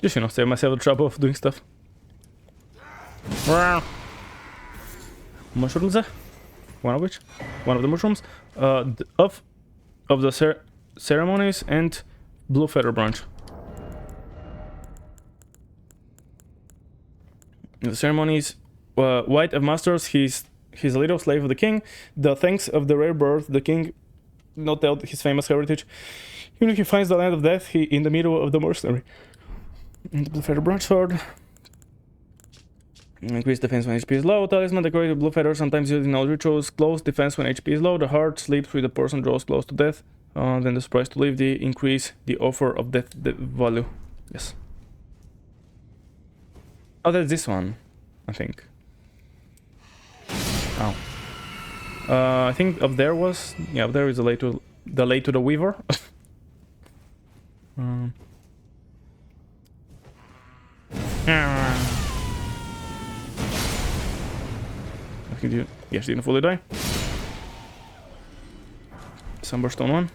Just, you know, save myself the trouble of doing stuff. Mushrooms? One of which? One of the mushrooms? Of the ceremonies and blue feather branch. In the ceremonies, White of Masters, he's a little slave of the king. The thanks of the rare birth, the king not out his famous heritage. Even if he finds the land of death, he in the middle of the mercenary. And the blue feather branch sword. Increase defense when HP is low. Talisman decorated blue feather, sometimes used in all rituals. Close defense when HP is low. The heart sleeps with the person draws close to death. Then the surprise to live. The increase the offer of death value. Yes. Oh, that's this one, I think. Oh. I think up there was, yeah, up there is the lay to the weaver. I think you, yes, didn't fully die. Sunburstone one.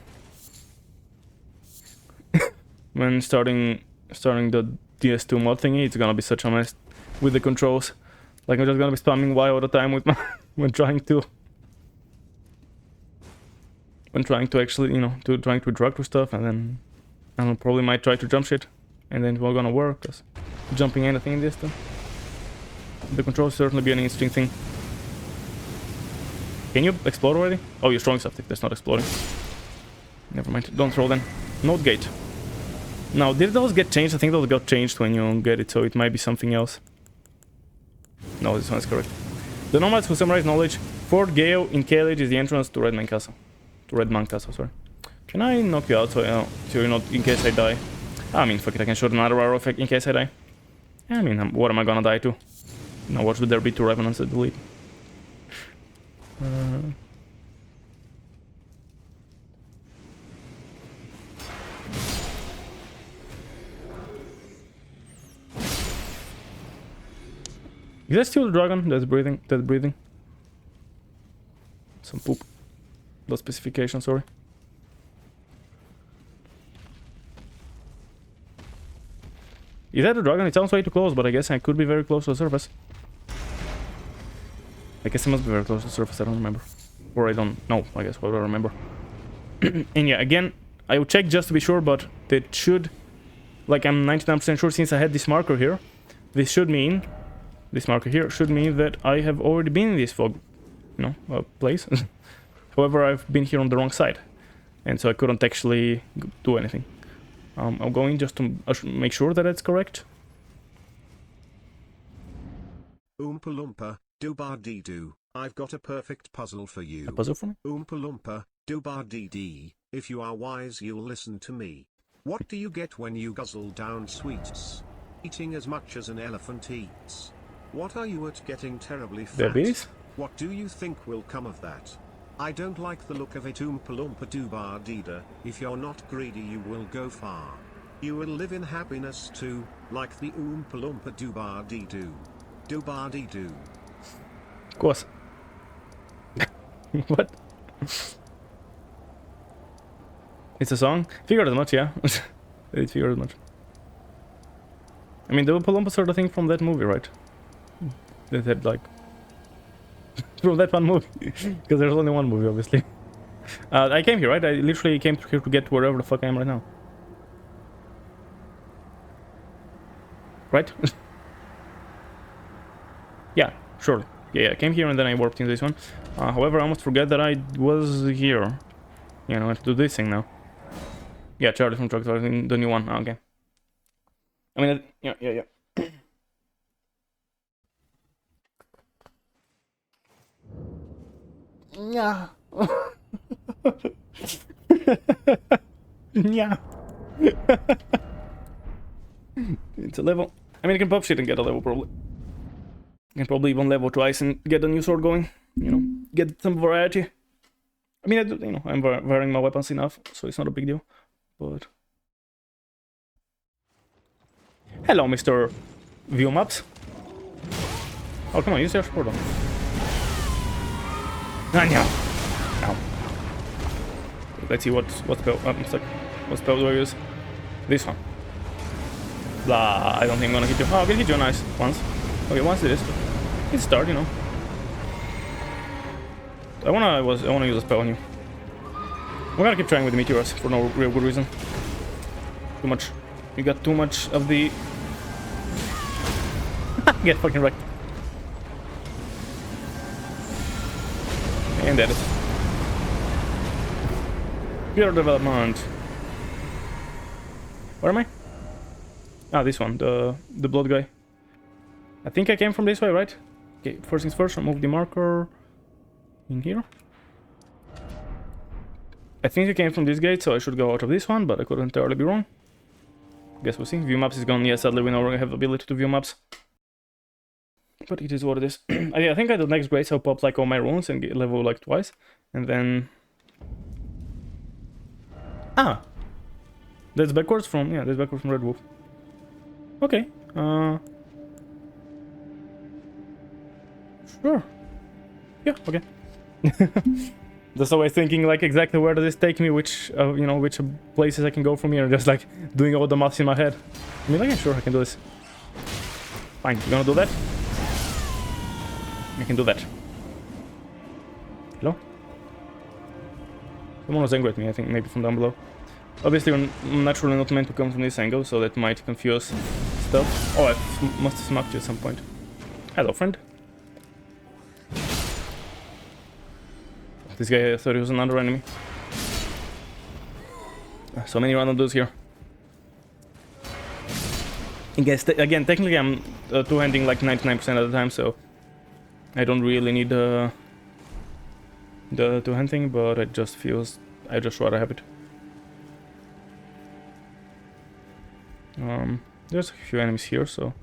When starting the DS2 mod thingy, it's gonna be such a mess with the controls. Like I'm just gonna be spamming Y all the time with my when trying to actually, you know, trying to interact with stuff, and then I probably might try to jump shit, and then it's not gonna work because jumping anything in this stuff. The controls certainly be an interesting thing. Can you explode already? Oh, you're throwing stuff. That's not exploding. Never mind. Don't throw then. Node gate. Now, did those get changed? I think those got changed when you get it, so it might be something else. No, this one is correct. The nomads who summarize knowledge. Fort Gale in Kalej is the entrance to Redman Castle. To Redman Castle, sorry. Can I knock you out so you're not, in case I die? I mean, fuck it, I can shoot another arrow in case I die. I mean, what am I gonna die to? Now, what should there be to Revenants at delete? Is that still the dragon that's breathing? Some poop. No specification, sorry. Is that the dragon? It sounds way too close, but I guess I could be very close to the surface. I guess it must be very close to the surface, I don't remember. Or I don't know, I guess, what do I remember? And yeah, again, I will check just to be sure, but that should... Like, I'm 99% sure since I had this marker here. This should mean... This marker here should mean that I have already been in this fog, you know, place. However, I've been here on the wrong side. And so I couldn't actually do anything. I'm going just to make sure that it's correct. Oompa Loompa, doo-ba-dee-doo, I've got a perfect puzzle for you. A puzzle for me? Oompa Loompa, doo-ba-dee-dee, if you are wise you'll listen to me. What do you get when you guzzle down sweets? Eating as much as an elephant eats. What are you at getting terribly fat? Diabetes? What do you think will come of that? I don't like the look of it, Oompa Loompa doo-ba-dee-da. If you're not greedy you will go far. You will live in happiness too, like the Oompa Loompa doo-ba-dee-doo. Doo-ba-dee-doo. Of course. What? It's a song? Figured as much, yeah. It figured as much. I mean, the Oompa Loompas are the thing from that movie, right? They had like... from that one movie. Because there's only one movie, obviously. I came here, right? I literally came here to get wherever the fuck I am right now. Right? Yeah. Surely. Yeah, I came here and then I warped into this one. However, I almost forget that I was here. Yeah, I have to do this thing now. Yeah, Charlie from Truck Talk, the new one. Okay. I mean, yeah. Yeah. Yeah. It's a level. I mean, I can pop shit and get a level probably. I can probably even level twice and get a new sword going. You know, get some variety. I mean, I'm varying my weapons enough, so it's not a big deal. But hello, Mr. View Maps. Oh, come on, use your sword. Ah, no. Let's see what spell. I'm stuck. What spell do I use? This one. Blah. I don't think I'm gonna hit you. Oh, I can hit you nice once. Okay, once it is. It's start, you know. I wanna use a spell on you. I'm gonna keep trying with the meteors for no real good reason. Too much. You got too much of the. Get fucking wrecked. And that is. Pure development. Where am I? Ah, this one, the blood guy. I think I came from this way, right? Okay, first things first, remove the marker in here. I think I came from this gate, so I should go out of this one, but I could entirely be wrong. Guess we'll see. View maps is gone. Yeah, sadly we no longer have the ability to view maps. But it is what it is. I think I do next grades I'll pop like all my runes and get level like twice. And then... Ah! That's backwards from... Yeah, that's backwards from Red Wolf. Okay. Sure. Yeah, okay. Just always thinking like exactly where does this take me, which which places I can go from here, just like doing all the maths in my head. I mean, like, sure, I can do this. Fine, you gonna do that? I can do that. Hello? Someone was angry at me, I think, maybe from down below. Obviously, we're naturally not meant to come from this angle, so that might confuse stuff. Oh, I must have smacked you at some point. Hello, friend. This guy, I thought he was another enemy. So many random dudes here. I guess, again, technically I'm two-handing like 99% of the time, so I don't really need the two-hand thing, but it just feels... I just rather have it. There's a few enemies here, so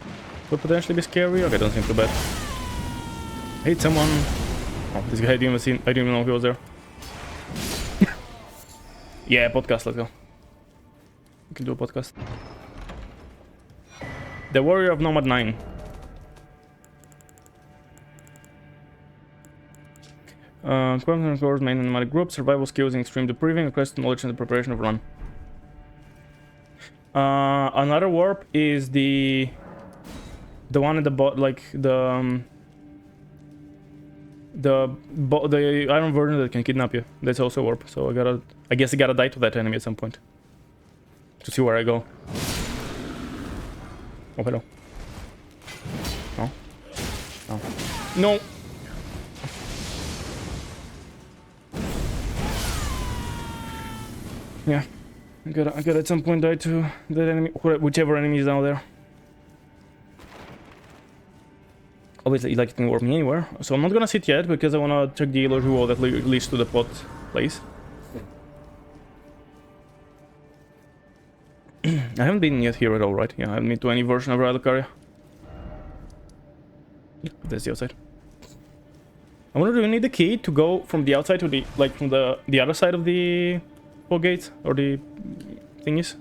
could potentially be scary. Okay, don't seem too bad. I hit someone. Oh, this guy I didn't even know he was there. Yeah, podcast, let's go. We can do a podcast. The Warrior of Nomad 9. Quantum records main nomadic group, survival skills in extreme depriving, request knowledge and the preparation of run. Another warp is the one at the bot, like the iron version that can kidnap you. That's also a warp. So I guess I gotta die to that enemy at some point to see where I go. Oh, hello. No. No. No. Yeah. I gotta at some point die to that enemy, whichever enemy is down there. Obviously, like, it can warp me anywhere, so I'm not gonna sit yet because I wanna check the illusion wall that leads to the pot place. I haven't been yet here at all, right? Yeah, I haven't been to any version of Relicaria. That's the outside. I wonder, do we need the key to go from the outside to the, like, from the other side of the gate or the thingies?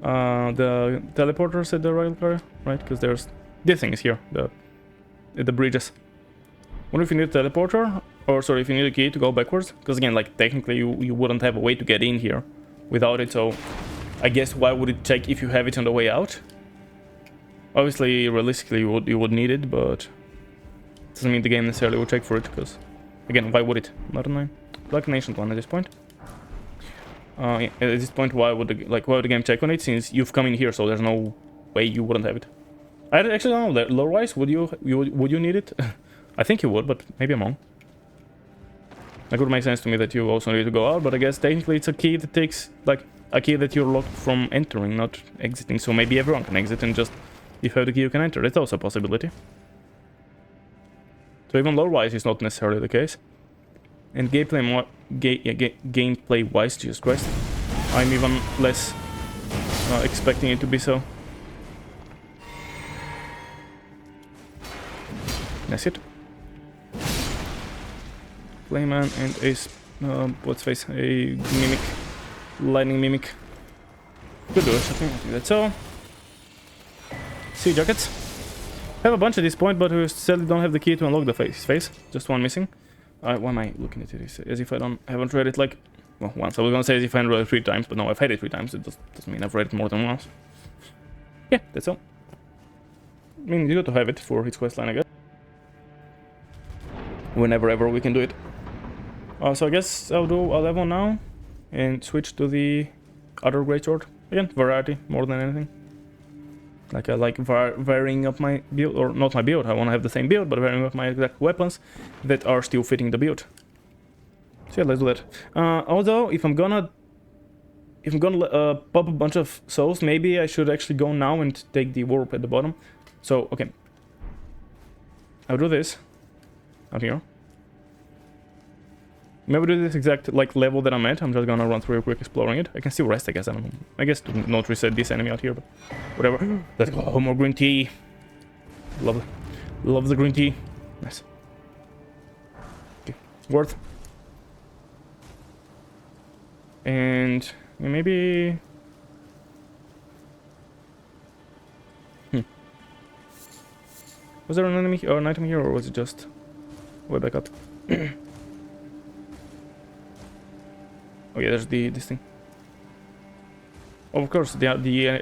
The teleporters at the Relicaria, right? Because there's this thing is here, the bridges. I wonder if you need a teleporter, or sorry, if you need a key to go backwards, because again, like, technically you wouldn't have a way to get in here without it, so I guess why would it check if you have it on the way out? Obviously, realistically, you would need it, but it doesn't mean the game necessarily will check for it, because again, why would it? Not a 9. Like an ancient one at this point. Yeah, at this point, why would the game check on it, since you've come in here, so there's no way you wouldn't have it. I actually don't know. Lore-wise, would you need it? I think you would, but maybe I'm wrong. It would make sense to me that you also need to go out, but I guess technically it's a key that takes, like, a key that you're locked from entering, not exiting. So maybe everyone can exit and just, if you have the key, you can enter. That's also a possibility. So even lore-wise, it's not necessarily the case. And gameplay-wise, Jesus Christ, I'm even less expecting it to be so. That's it. Playman and a what's face? A mimic, lightning mimic. Could do it. I think that's all. Sea jackets. Have a bunch at this point, but we still don't have the key to unlock the face. Just one missing. Why am I looking at it? As if I haven't read it like, well, once. I was gonna say as if I hadn't read it 3 times, but no, I've had it 3 times. It doesn't mean I've read it more than once. Yeah, that's all. I mean, you got to have it for its questline, I guess. Whenever ever we can do it. So I guess I'll do a level now and switch to the other greatsword. Again, variety more than anything. Like I like varying up my build, or not my build. I want to have the same build, but varying up my exact weapons that are still fitting the build. So yeah, let's do that. Although if I'm gonna pop a bunch of souls, maybe I should actually go now and take the warp at the bottom. So okay, I'll do this. Out here. Maybe do this exact like level that I'm at. I'm just gonna run through real quick exploring it. I can still rest, I guess. I don't know. I guess to not reset this enemy out here, but whatever. Let's go. Oh, more green tea. Love the green tea. Nice. Okay. Worth. And maybe. Was there an enemy or an item here, or was it just way back up? Oh yeah, there's this thing. Of course, the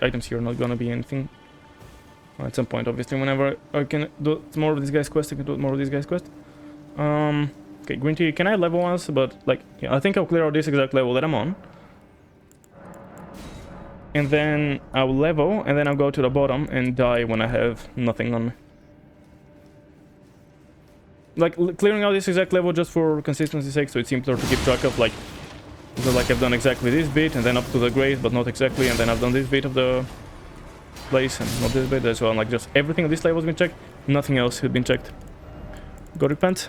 items here are not gonna be anything. At some point, obviously, whenever I can do more of this guy's quest, I can do more of this guy's quest. Okay, green tea. Can I level once? But like, yeah, I think I'll clear out this exact level that I'm on, and then I'll level, and then I'll go to the bottom and die when I have nothing on me. Like clearing out this exact level just for consistency's sake, so it's simpler to keep track of. Like, so like I've done exactly this bit, and then up to the grave, but not exactly, and then I've done this bit of the place, and not this bit. So I'm like, just everything on this level has been checked, nothing else had been checked. Go repent.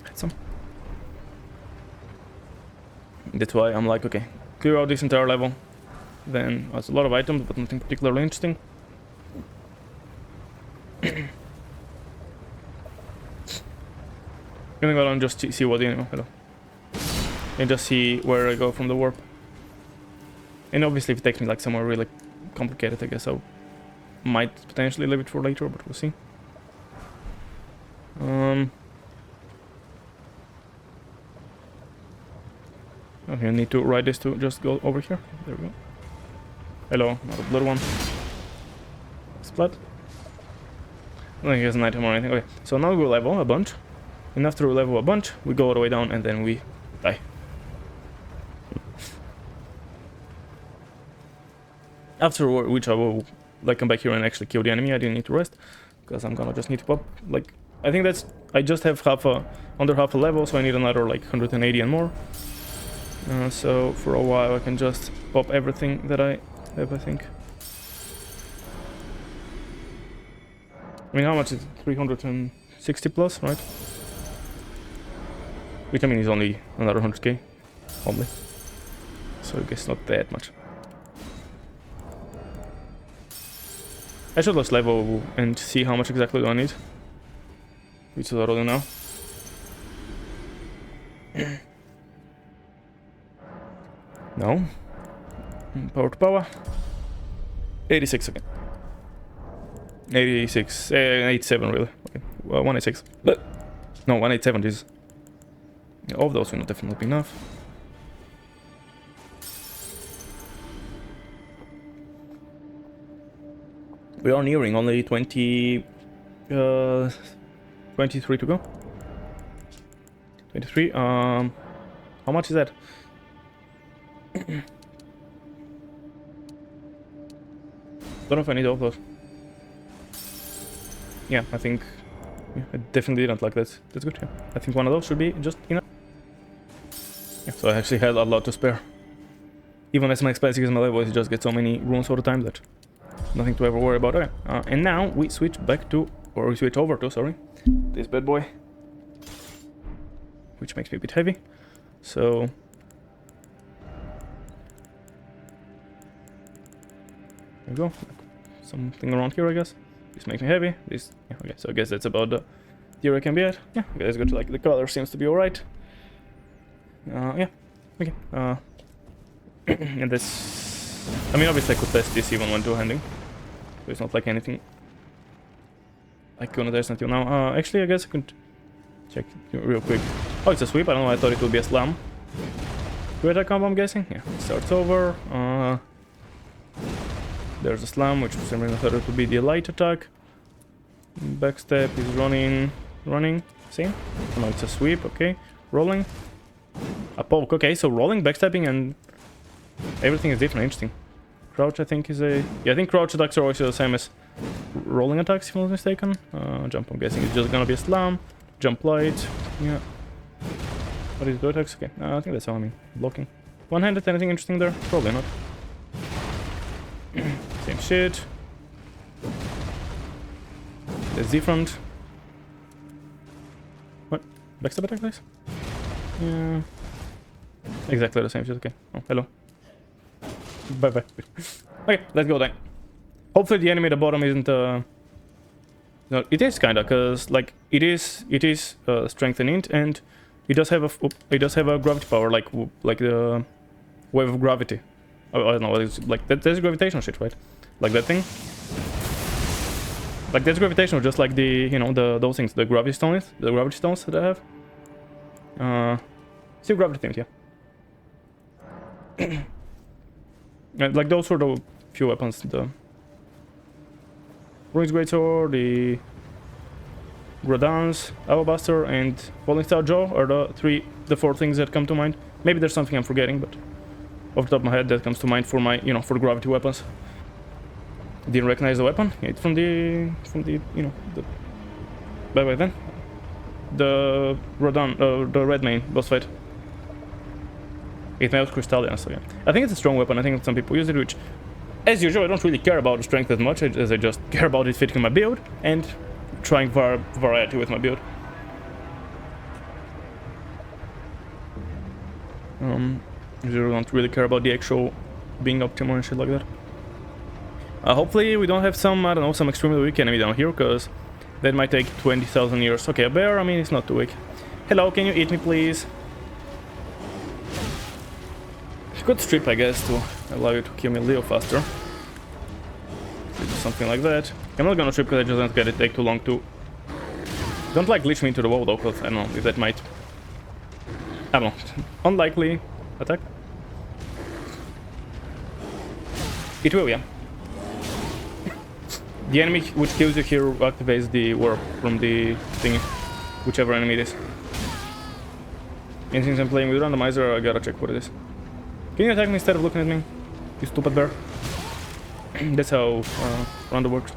Had some. That's why I'm like, okay, clear out this entire level. Then there's a lot of items, but nothing particularly interesting. I'm gonna go down and just see what the enemy. Hello. And just see where I go from the warp. And obviously if it takes me like somewhere really complicated, I guess I might potentially leave it for later, but we'll see. Okay, I need to ride this to just go over here. There we go. Hello, not a blood one. Splat. I don't think he has an item or anything. Okay, so now we level a bunch. And after we level a bunch, we go all the way down and then we die. After which I will like come back here and actually kill the enemy. I didn't need to rest because I'm gonna just need to pop. Like, I think that's, I just have under half a level, so I need another like 180 and more. So for a while I can just pop everything that I have, I think. I mean, how much is it? 360 plus, right? Which I mean is only another 100k, only. So I guess not that much. I should just level and see how much exactly do I need. Which is what I'll do now. No. Power to power. 86 again. 86, 87 really. Okay. Well, 186. But no, 187 is. All of those will not definitely be enough. We are nearing only 23 to go. 23. How much is that? Don't know if I need all of those. yeah, I think I definitely didn't like that. That's good. Yeah. I think one of those should be just enough. Yeah, so I actually had a lot to spare. Even as my expensive as my level, you just get so many runes all the time that nothing to ever worry about. Okay. And now we switch back to, or we switch over to, sorry, this bad boy, which makes me a bit heavy. So there we go. Something around here, I guess. This makes me heavy. This, yeah, okay. So I guess that's about the tier I can be at. Yeah, okay, that's good. Like the color seems to be alright. Yeah, okay. And this, I mean, obviously I could test this even when two-handing, so it's not like anything I couldn't test until now. Actually, I guess I could check it real quick. Oh, it's a sweep. I don't know. I thought it would be a slam. Great attack combo, I'm guessing. Yeah, it starts over. There's a slam, which for some reason I thought it would be the light attack. Backstep is running. Same. Oh, no, it's a sweep. Okay, rolling. A poke. Okay, so rolling, backstepping, and everything is different. Interesting. Crouch, I think, is a... Yeah, I think crouch attacks are also the same as rolling attacks, if I'm not mistaken. Jump, I'm guessing, it's just gonna be a slam. Jump light. Yeah. What is the attacks? Okay, I think that's all I mean. Blocking. One-handed, anything interesting there? Probably not. Same shit. That's different. What? Backstep attack, guys? Yeah. Exactly the same shit, okay. Oh, hello. Bye bye. Okay, let's go then. Hopefully the enemy at the bottom isn't no, it is kinda, cause like it is strength and int, and it does have a gravity power, like the wave of gravity. I don't know, it's like that's gravitational shit, right? Like that thing. Like that's gravitational, just like the, you know, those things, the gravity stones that I have. Still gravity themed, yeah. Like those sort of few weapons, the Ruins Greatsword, the Gradans, Alabaster, and Falling Star Jaw are the four things that come to mind. Maybe there's something I'm forgetting, but off the top of my head that comes to mind for my, you know, for the gravity weapons. Didn't recognize the weapon. Yeah, it's from the, you know, the... By the way then. The Rodan, the red main boss fight. It melts Crystallian, so yeah. I think it's a strong weapon. I think some people use it, which, as usual, I don't really care about the strength as much as I just care about it fitting my build and trying variety with my build. I don't really care about the actual being optimal and shit like that. Hopefully we don't have some, I don't know, some extremely weak enemy down here, because that might take 20,000 years. Okay, a bear, I mean, it's not too weak. Hello, can you eat me, please? Good strip, I guess, to allow you to kill me a little faster. Something like that. I'm not gonna strip because I just don't get it take too long to... Don't like glitch me into the wall though, because I don't know if that might... I don't know. Unlikely attack. It will, yeah. The enemy which kills you here activates the warp from the thing, whichever enemy it is. And since I'm playing with randomizer, I gotta check what it is. Can you attack me instead of looking at me, you stupid bear? That's how Rando works.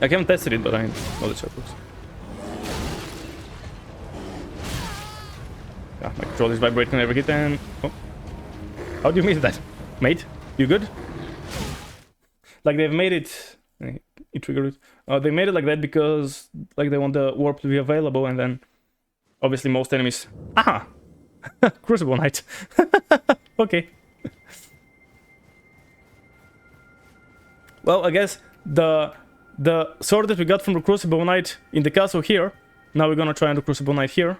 I haven't tested it, but I know that's how it works. Yeah, my controller is vibrating every hit and... Oh. How do you miss that? Mate? You good? Like they've made it... It triggered it. They made it like that because like they want the warp to be available, and then obviously most enemies... Aha! Crucible Knight. Okay. Well, I guess the sword that we got from the Crucible Knight in the castle here, now we're gonna try on the Crucible Knight here.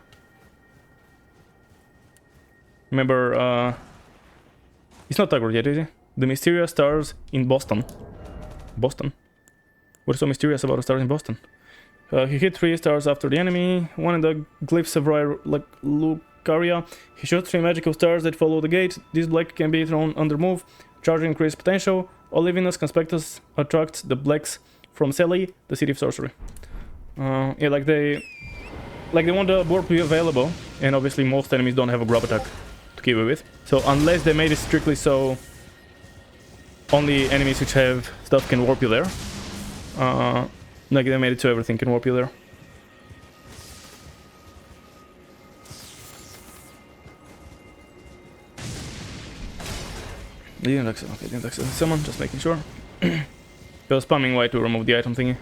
Remember, it's not Tagore yet, is it? The mysterious stars in Boston. Boston? What's so mysterious about the stars in Boston? He hit 3 stars after the enemy, one in the glyphs of Lucaria. He shoots 3 magical stars that follow the gate. This black can be thrown under move, charging increased potential. Olivinus Conspectus attracts the blacks from Selly, the city of sorcery. Yeah, like they want the board to be available, and obviously most enemies don't have a grab attack to keep it with. So unless they made it strictly so only enemies which have stuff can warp you there, Like they made it so everything can warp you there. Didn't accident. Okay, didn't accident someone, just making sure. I was spamming Y to remove the item thingy.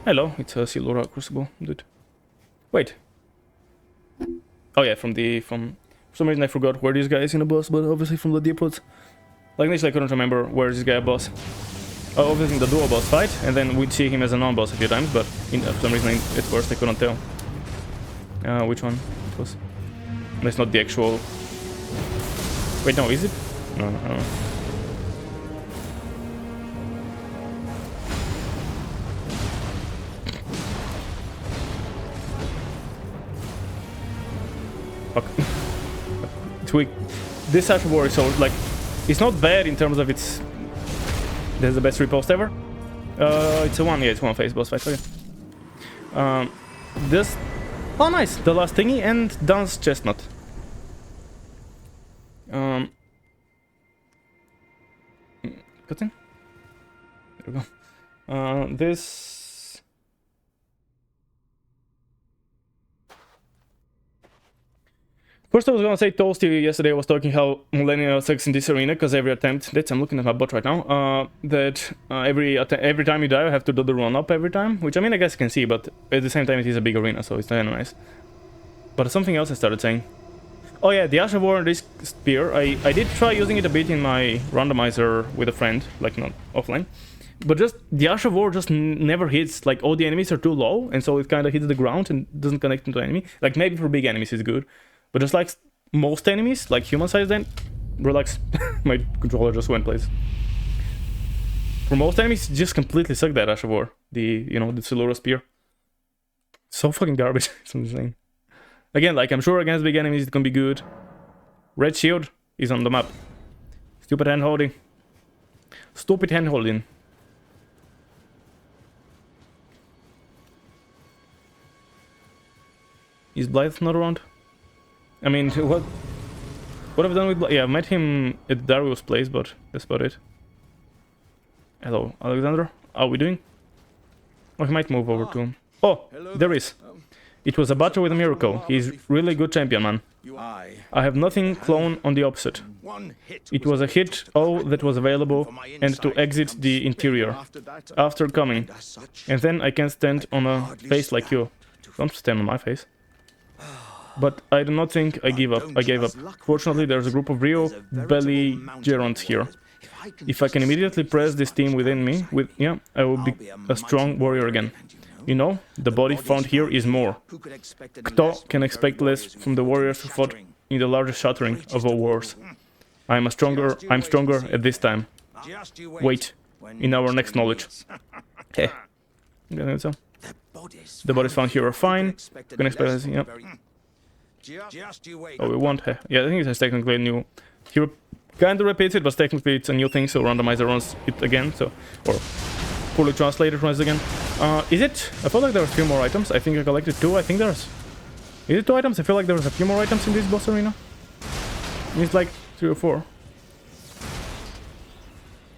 Hello, it's a Silura Crucible, dude. Wait. Oh yeah, for some reason I forgot where this guy is in the boss, but obviously from the depots. Like initially I couldn't remember where is this guy a boss. Oh, obviously in the dual boss fight, and then we'd see him as a non-boss a few times, but for some reason at first I couldn't tell which one it was. That's not the actual... Wait, no, is it? No, I don't know. Fuck. It's weak. This Asher War is so, like, it's not bad in terms of its... That's the best riposte ever. It's a one, yeah, it's one phase boss fight, okay. This... Oh, nice! The last thingy and Dance Chestnut. Cut in? There we go. This... First I was gonna say TODEhsil yesterday was talking how Millennial sucks in this arena because every attempt, I'm looking at my bot right now, every time you die you have to do the run up every time, which I mean I guess you can see, but at the same time it is a big arena, so it's kind of nice. But something else I started saying. Oh yeah, the Asher War and this spear, I did try using it a bit in my randomizer with a friend, like not offline. But just, the Asher War just never hits, like all the enemies are too low, and so it kind of hits the ground and doesn't connect into enemy. Like maybe for big enemies it's good. But just like most enemies, like human size, then relax. My controller just went place. For most enemies, just completely suck that Asher War. The Silura spear. So fucking garbage. It's insane. Again, like I'm sure against big enemies it can be good. Red shield is on the map. Stupid hand holding. Stupid hand holding. Is Blythe not around? I mean, what have I done with... Yeah, I've met him at Darius' place, but that's about it. Hello, Alexander. How are we doing? Oh, he might move over to him. Oh, there is. It was a battle with a miracle. He's really good champion, man. I have nothing clone on the opposite. It was a hit all that was available and to exit the interior. After coming. And then I can stand on a face like you. Don't stand on my face. But I do not think I gave up. Fortunately, there's a group of real belligerents here. If I can immediately press this team within me, I will be a strong warrior again. You know, the body found here is more. Kto can expect less from the warriors who fought in the largest shattering of all wars. I'm stronger at this time. Wait, in our next knowledge. Hey. So. The bodies found here are fine. Can expect this, yeah. Oh, we won't have... Yeah, I think it's technically a new... He kinda repeats it, but technically it's a new thing, so randomizer runs it again, so... Or... Poorly translated runs again. Is it? I feel like there are a few more items. I think I collected 2, I think there's... Is it 2 items? I feel like there's a few more items in this boss arena. It's like 3 or 4.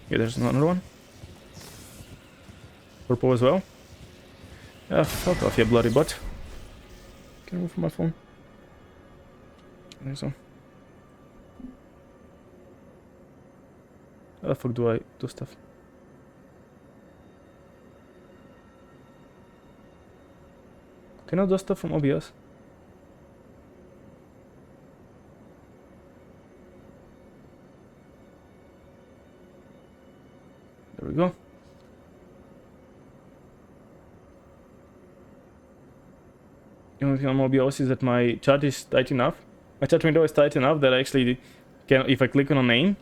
Yeah, there's another one. Purple as well. Ah, fuck off, you bloody butt. Can I move from my phone? I think so. How the fuck do I do stuff? Can I do stuff from OBS? There we go. The only thing on OBS is that my chat is tight enough. My chat window is tight enough that I actually can, if I click on a name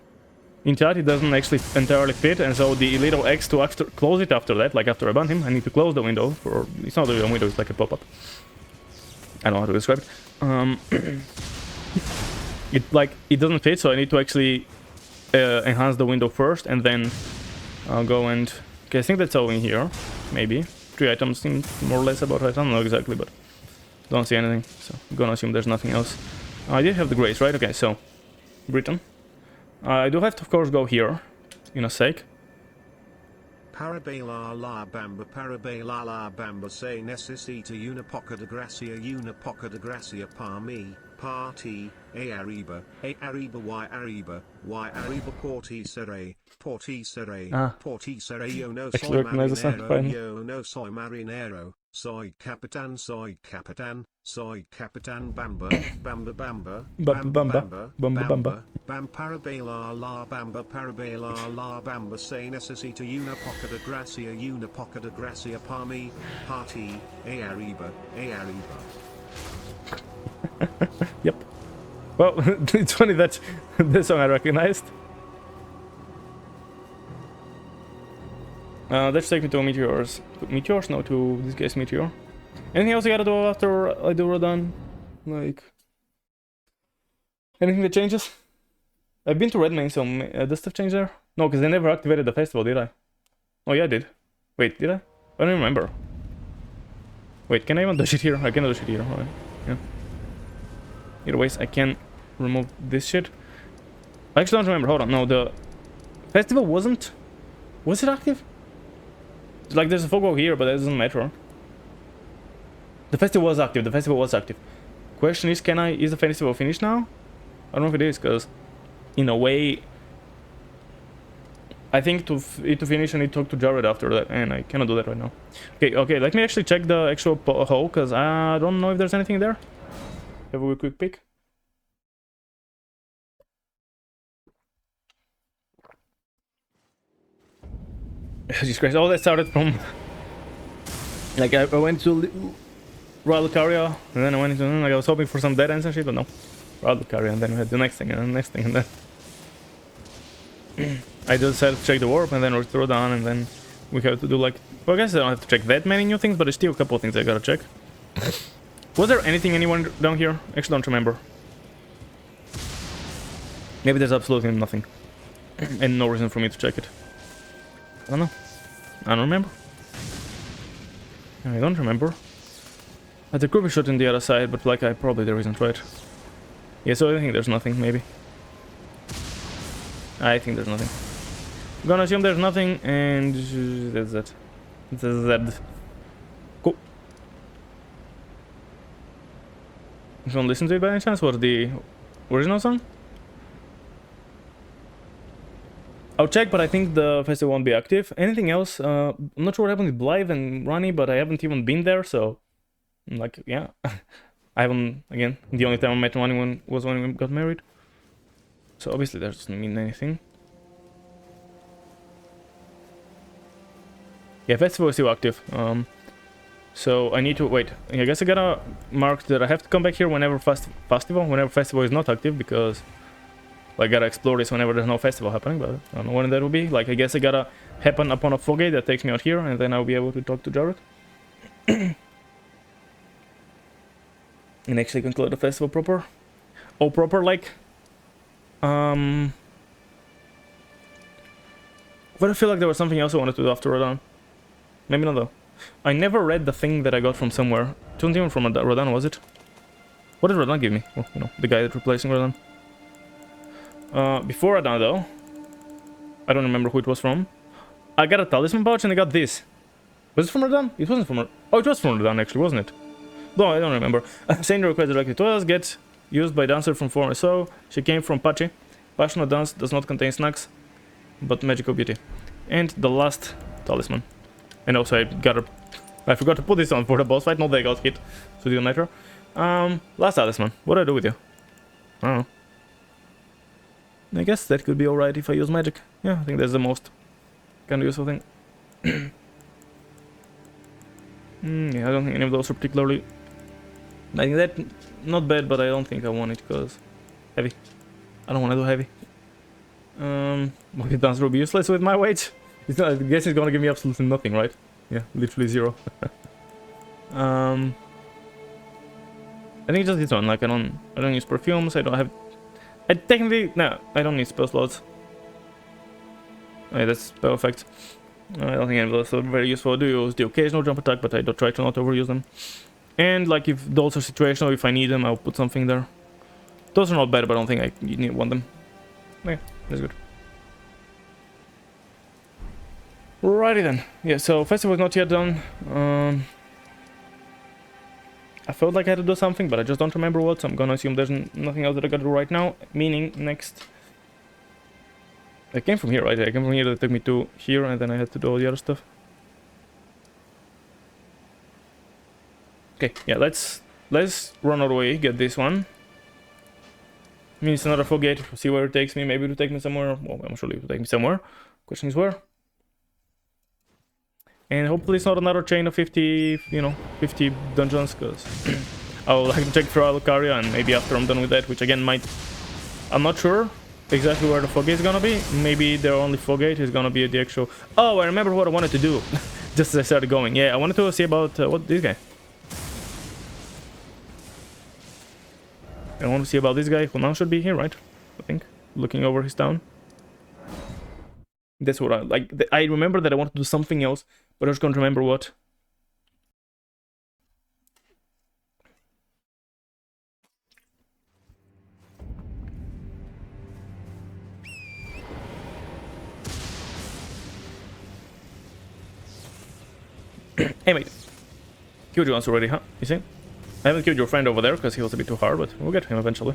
in chat, it doesn't actually entirely fit, and so the little X to close it after that, like after I ban him, I need to close the window. For it's not a window, it's like a pop-up. I don't know how to describe it. It doesn't fit, so I need to actually enhance the window first, and then I'll go and... Okay, I think that's all in here. Maybe 3 items seem more or less about right. I don't know exactly, but don't see anything, so I'm gonna assume there's nothing else. I did have the grace, right? Okay, so Britain. I do have to, of course, go here in a sec. Parabela la bamba se necessita una poca de gracia par me, party, y arriba y arriba porti sere, Ah, yo no actually soy recognize the sound, marinero, fine. yo no soy marinero, soy capitan bamba, Bamba, bamba, bamba. bam parabela la bamba se necessita una poca de gracia par me, party, y arriba. Yep. Well, it's funny that this song I recognized. Let's take me to meteors. Meteors? No, to this guy's meteor. Anything else I gotta do after I do Rodan? Like, anything that changes? I've been to Redmane, so does stuff change there? No, because I never activated the festival, did I? Oh yeah, I did. Wait, did I? I don't remember. Wait, can I even do shit here? I can do shit here, alright. Yeah. Either ways, I can remove this shit. I actually don't remember. Hold on. No, the festival wasn't. Was it active? Like, there's a photo here, but that doesn't matter. The festival was active. The festival was active. Question is, is the festival finished now? I don't know if it is, because in a way, I think to finish, I need to talk to Jared after that, and I cannot do that right now. Okay. Let me actually check the actual hole, because I don't know if there's anything there. Have a quick peek. Jesus Christ! All that started from like I went to Royal Lucaria, and then I went into like I was hoping for some dead ends and shit, but no, Royal Lucaria, and then we had the next thing, and the next thing, and then I just had to check the warp, and then we throw down, and then we have to do like. Well, I guess I don't have to check that many new things, but there's still a couple of things I gotta check. Was there anything anyone down here? Actually, don't remember. Maybe there's absolutely nothing, and no reason for me to check it. I don't know. I don't remember. I don't remember. There could be shot on the other side, but like probably there isn't, right? Yeah, so I think there's nothing, maybe. I think there's nothing. I'm gonna assume there's nothing, and that's it. That's that. Cool. If you want to listen to it by any chance, what's the original song? I'll check, but I think the festival won't be active. Anything else? I'm not sure what happened with Blythe and Ronnie, but I haven't even been there, so... Like, yeah. I haven't... Again, the only time I met Ronnie was when we got married. So obviously that doesn't mean anything. Yeah, festival is still active. So I need to... Wait, I guess I gotta mark that I have to come back here whenever festival is not active, because... I gotta explore this whenever there's no festival happening, but I don't know when that will be. Like, I guess it gotta happen upon a fogate that takes me out here, and then I'll be able to talk to Jared. And actually conclude the festival proper. Oh, proper, like... But I feel like there was something else I wanted to do after Rodan. Maybe not, though. I never read the thing that I got from somewhere. It wasn't even from Rodan, was it? What did Rodan give me? Well, you know, the guy that's replacing Rodan. Before Rodan, though, I don't remember who it was from. I got a talisman pouch and I got this. Was it from Rodan? It wasn't from Rodan. Oh, it was from Rodan, actually, wasn't it? No, I don't remember. Saying the request directly to us, get used by dancer from former so. She came from Pachi. Passionate dance does not contain snacks, but magical beauty. And the last talisman. And also I forgot to put this on for the boss fight, not that I got hit, so it didn't matter. Last talisman. What do I do with you? I don't know. I guess that could be alright if I use magic. Yeah, I think that's the most kind of useful thing. Yeah, I don't think any of those are particularly... I think that... Not bad, but I don't think I want it, because... Heavy. I don't want to do heavy. Well, it does will be useless with my weight. I guess it's gonna give me absolutely nothing, right? Yeah, literally zero. I think just this one, like I don't use perfumes, I don't have... No, I don't need spell slots. Okay, that's spell effect. I don't think any of those are very useful. I do use the occasional jump attack, but I don't try to not overuse them. And like if those are situational, if I need them, I'll put something there. Those are not bad, but I don't think want them. Okay, that's good. Alrighty then. Yeah, so festival is not yet done. I felt like I had to do something, but I just don't remember what, so I'm gonna assume there's nothing else that I gotta do right now. Meaning, next... I came from here, right? I came from here, that took me to here, and then I had to do all the other stuff. Okay, yeah, let's run our way, get this one. I mean, it's another fog gate, see where it takes me. Maybe it'll take me somewhere. Well, I'm sure it'll take me somewhere. Question is where? And hopefully it's not another chain of 50, you know, 50 dungeons, because I'll like to check through Alucaria, and maybe after I'm done with that, which again might... I'm not sure exactly where the fog gate is gonna be. Maybe the only fog gate is gonna be at the actual... Oh, I remember what I wanted to do, just as I started going. Yeah, I wanted to see about, what, this guy. I want to see about this guy, who now should be here, right? I think, looking over his town. That's what I like. I remember that I wanted to do something else, but I just can't remember what. Hey mate, killed you once already, huh? You see? I haven't killed your friend over there because he was a bit too hard, but we'll get him eventually.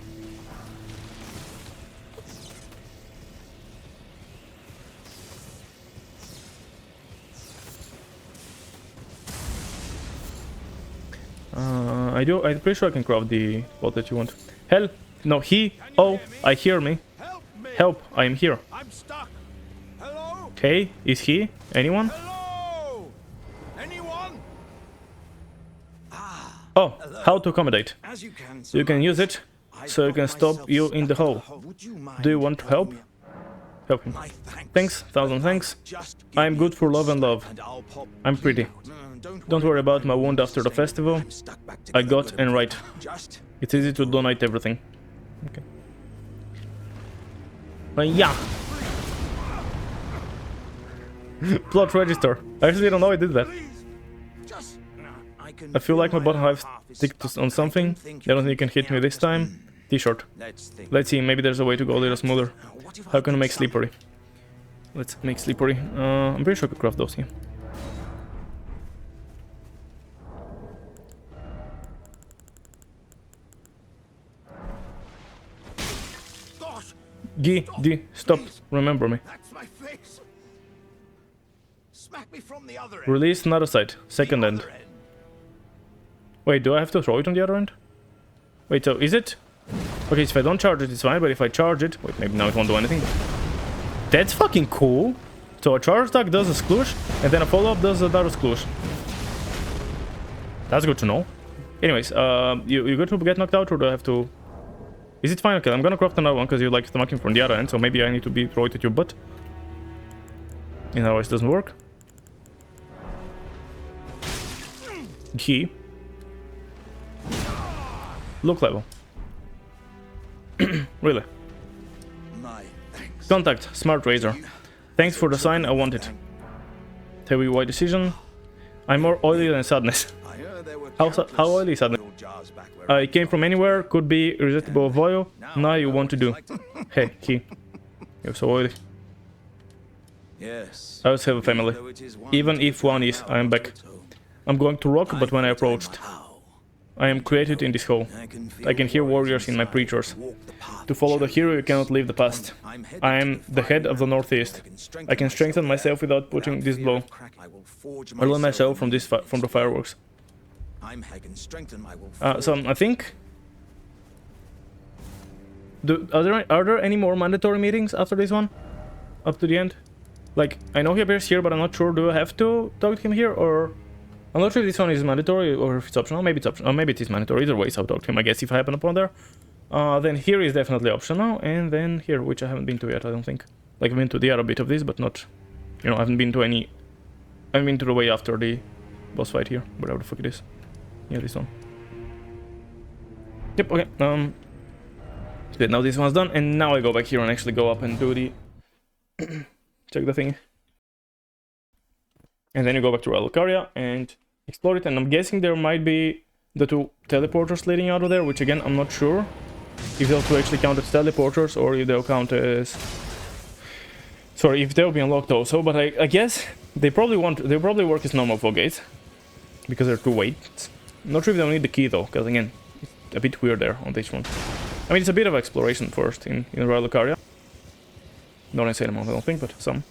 I'm pretty sure I can craft the spot that you want. Hell, no, he. Oh, I hear me. Help, I am here. I'm stuck. Hello? Okay, is he? Anyone? Hello? Anyone? Oh, how to accommodate. As you can. You can use it so you can stop you in the hole. Do you want to help? Help him. Thanks, thousand thanks. I'm good for love and love. I'm pretty. Don't worry about my wound after the festival. I got and right. It's easy to donate everything. Okay. Yeah. Plot register. I actually don't know I did that. I feel like my bottom half sticked on something. I don't think you can hit me this time. T-shirt. Let's see, maybe there's a way to go a little smoother. How can I make slippery? Let's make slippery. I'm pretty sure I could craft those here. Stop. Remember me. That's my face. Smack me from the other end. Release another side. Second end. Wait, do I have to throw it on the other end? Wait, so is it? Okay, so if I don't charge it, it's fine, but if I charge it... Wait, maybe now it won't do anything. That's fucking cool. So a charge attack does a sploosh, and then a follow-up does another sploosh. That's good to know. Anyways, you good to get knocked out, or do I have to... Is it fine? Okay, I'm gonna craft another one, because you like stomaching from the other end, so maybe I need to be throw it at your butt. And otherwise it doesn't work. Key. Look level. Really? Contact, Smart Razor. Thanks for the sign, I want it. Tell me why decision. I'm more oily than sadness. How oily is sadness? I came from anywhere, could be irresistible of oil. Now you want to do. Hey, Key. You're so oily. Yes. I also have a family. Even if one is, I am back. I'm going to rock, but when I approached. I am created in this hole. I can hear warriors in my preachers. To follow the hero, you cannot leave the past. I am the head of the Northeast. I can strengthen myself without putting this blow. I learn myself from from the fireworks. So I think. Are there any more mandatory meetings after this one? Up to the end? Like, I know he appears here, but I'm not sure. Do I have to talk to him here, or? I'm not sure if this one is mandatory or if it's optional. Maybe it's optional. Or maybe it is mandatory. Either way, so I'll talk to him, I guess, if I happen upon there. Then here is definitely optional, and then here, which I haven't been to yet, I don't think. Like, I've been to the other bit of this, but not... You know, I haven't been to any... I haven't been to the way after the boss fight here, whatever the fuck it is. Yeah, this one. Yep, okay. Good, now this one's done, and now I go back here and actually go up and do the... check the thing. And then you go back to Alucaria and explore it, and I'm guessing there might be the two teleporters leading out of there, which again, I'm not sure if they'll actually count as teleporters or if they'll count as... Sorry, if they'll be unlocked also, but I guess They probably work as normal for gates because they're 2 weights. Not sure if they'll need the key though, because again, it's a bit weird there on this one. I mean, it's a bit of exploration first in Royal Lucaria. Not insane amount, I don't think, but some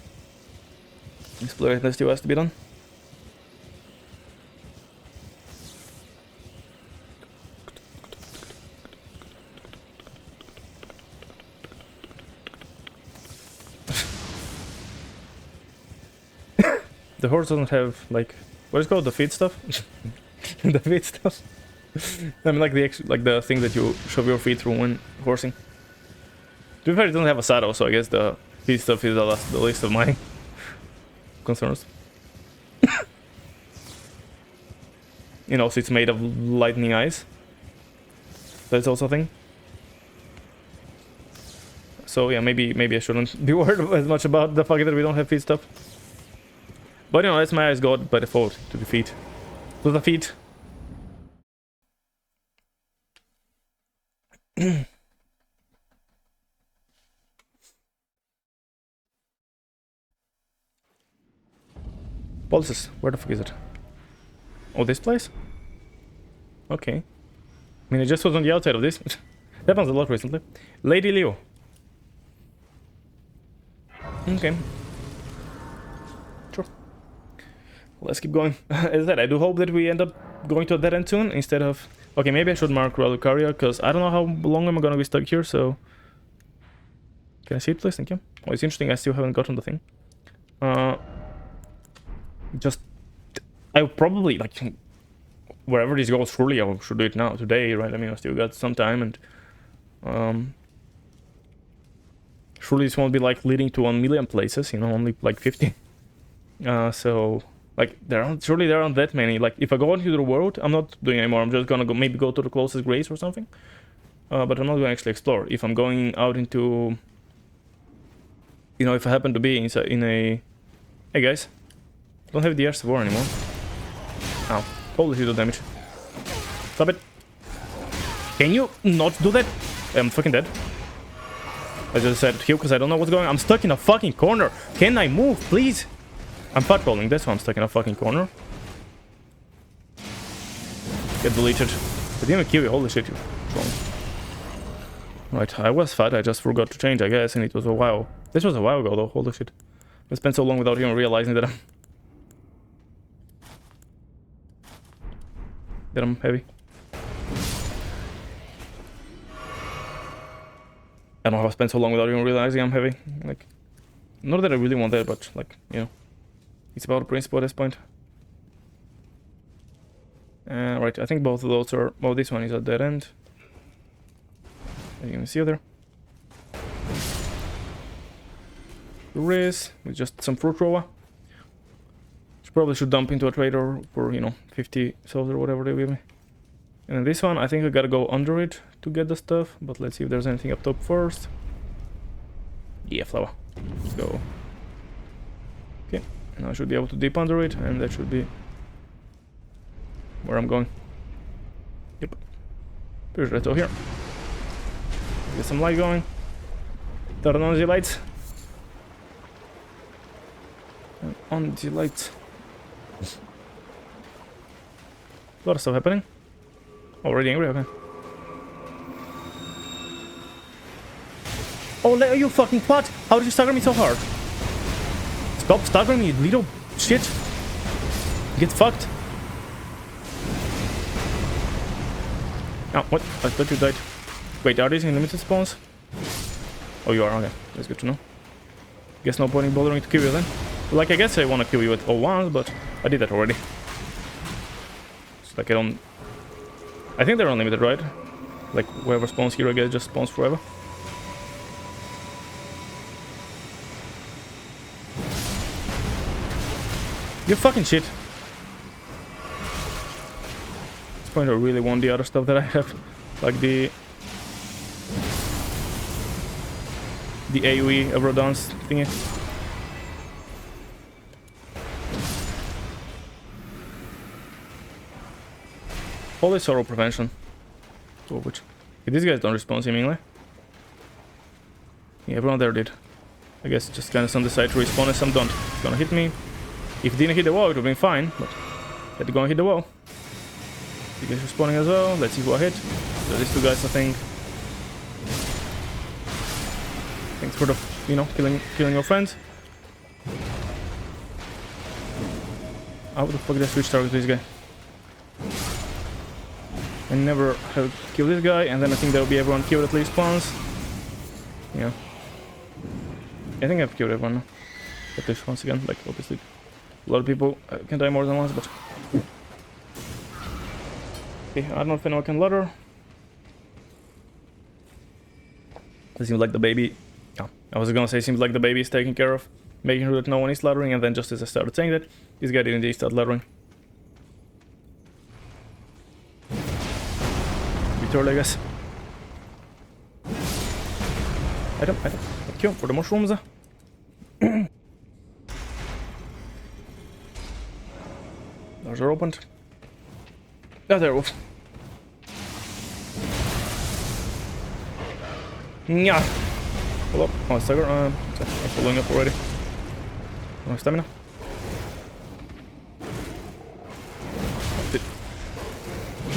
exploration still has to be done. The horse doesn't have, like, what is it called? The feed stuff? The feed stuff? I mean, like the thing that you shove your feet through when horsing. To be fair, it doesn't have a saddle, so I guess the feed stuff is the least of my concerns. You know, so it's made of lightning eyes. That's also a thing. So yeah, maybe I shouldn't be worried as much about the fact that we don't have feed stuff. But you know, that's my eyes got by default to the feet. To the feet. Pulses. Where the fuck is it? Oh, this place? Okay. I mean, it just was on the outside of this. That happens a lot recently. Lady Leo. Okay. Sure. Let's keep going. As I said, I do hope that we end up going to a dead end soon instead of... Okay, maybe I should mark Royal Lucaria, because I don't know how long I'm gonna be stuck here, so... Can I see it, please? Thank you. Oh, it's interesting, I still haven't gotten the thing. Just... I would probably, like... Wherever this goes, surely I should do it now, today, right? I mean, I still got some time, and... Surely this won't be, like, leading to 1 million places, you know, only, like, 50. So... Like, surely there aren't that many. Like, if I go out into the world, I'm not doing anymore. I'm just gonna maybe go to the closest grace or something. But I'm not gonna actually explore. If I'm going out into... You know, if I happen to be in a... Hey, guys. Don't have the Arts of War anymore. Ow. Holy shit, the damage. Stop it. Can you not do that? I'm fucking dead. I just said heal because I don't know what's going on. I'm stuck in a fucking corner. Can I move, please? I'm fat rolling, that's why I'm stuck in a fucking corner. Get deleted. I didn't even kill you, holy shit, you wrong. Right, I was fat, I just forgot to change, I guess, and it was a while. This was a while ago though, holy shit. I spent so long without even realizing that I'm heavy. I don't know how I spent so long without even realizing I'm heavy. Like, not that I really want that, but like, you know. It's about the principle at this point. Right, I think both of those are... Well, this one is at dead end. As you can see there. There is, with just some fruit roa. Which probably should dump into a trader for, you know, 50 souls or whatever they give me. And then this one, I think I gotta go under it to get the stuff. But let's see if there's anything up top first. Yeah, flower. Let's go. Okay. Now I should be able to dip under it, and that should be where I'm going. Yep. There's right over here. Get some light going. Turn on the lights. And on the lights. A lot of stuff happening. Already angry, okay. Oh, are you fucking what? How did you stagger me so hard? Stop staggering me, you little shit. Get fucked. Oh, what? I thought you died. Wait, are these in limited spawns? Oh, you are, okay. That's good to know. Guess no point in bothering to kill you then. Like, I guess I want to kill you at all once, but I did that already. It's like I don't... I think they're unlimited, right? Like, whoever spawns here, I guess, just spawns forever. You fucking shit. At this point I really want the other stuff that I have. Like the AoE Eurodance thingy. Holy Sorrow Prevention. Oh, which... Okay, these guys don't respawn seemingly. Yeah, everyone there did. I guess just kind of some decide to respawn and some don't. It's gonna hit me. If it didn't hit the wall, it would have been fine, but had to go and hit the wall. You guys respawning as well. Let's see who I hit. So these two guys, I think. Thanks for the, you know, killing your friends. How the fuck did I switch target to this guy? I never have killed this guy, and then I think there will be everyone killed at least once. Yeah. I think I've killed everyone. At least once again, like obviously. A lot of people can die more than once, but... Okay, I don't know if anyone can ladder. It seems like the baby... Oh, I was gonna say, it seems like the baby is taken care of. Making sure that no one is laddering, and then just as I started saying that, this guy didn't start laddering. Bit I guess. Item. Thank you for the mushrooms. Doors are opened. Oh, there, wolf. Yeah. Hold up. Oh, it's Tiger. I'm following up already. No stamina. You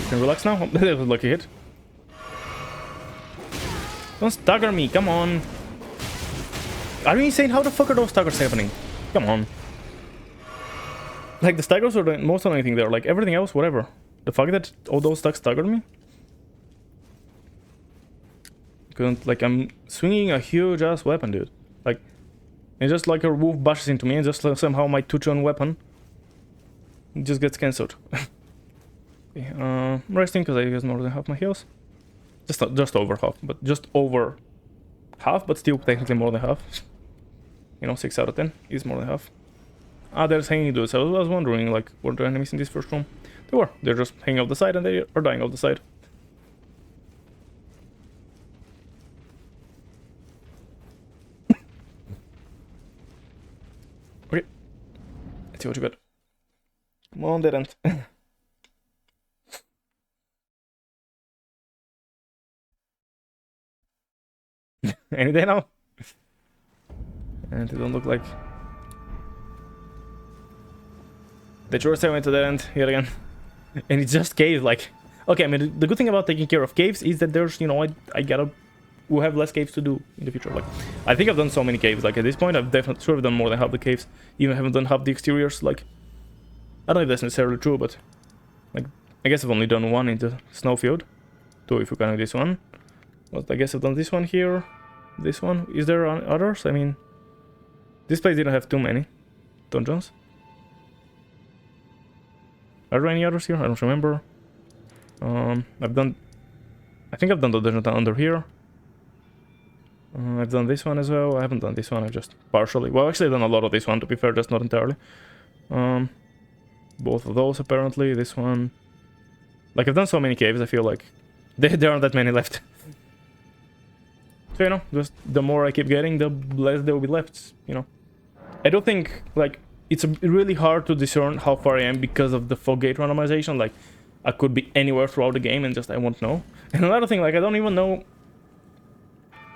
can relax now. That was a lucky hit. Don't stagger me, come on. Are you insane? How the fuck are those staggers happening? Come on. Like, the staggers are the most annoying thing there. Like, everything else, whatever. The fact that all those stacks staggered me? Couldn't, like, I'm swinging a huge ass weapon, dude. Like, it's just like a wolf bashes into me and just somehow my 2-turn weapon just gets cancelled. Okay, I'm resting because I used more than half my heals. Just over half, but just over half, but still technically more than half. You know, 6 out of 10 is more than half. Ah, there's hanging dudes. I was wondering, like, were there enemies in this first room? They were. They're just hanging off the side and they are dying off the side. Okay. Let's see what you got. Come on, dead end. Any day now. And they don't look like... The choice I went to that end here again. And it's just caves, like... Okay, I mean, the good thing about taking care of caves is that there's, you know, I gotta... We'll have less caves to do in the future. Like, I think I've done so many caves. Like, at this point, I've definitely sure done more than half the caves. Even haven't done half the exteriors. Like, I don't know if that's necessarily true, but... Like, I guess I've only done one in the snowfield. 2 if you count this one. But I guess I've done this one here. This one. Is there others? I mean... This place didn't have too many dungeons. Are there any others here? I don't remember. I've done... I think I've done the dungeon under here. I've done this one as well. I haven't done this one, I've just partially... Well, actually I've done a lot of this one, to be fair, just not entirely. Both of those, apparently. This one... Like, I've done so many caves, I feel like... There aren't that many left. So, you know, just the more I keep getting, the less there will be left, you know. I don't think, like... It's really hard to discern how far I am because of the fog gate randomization. Like, I could be anywhere throughout the game and just I won't know. And another thing, like, I don't even know...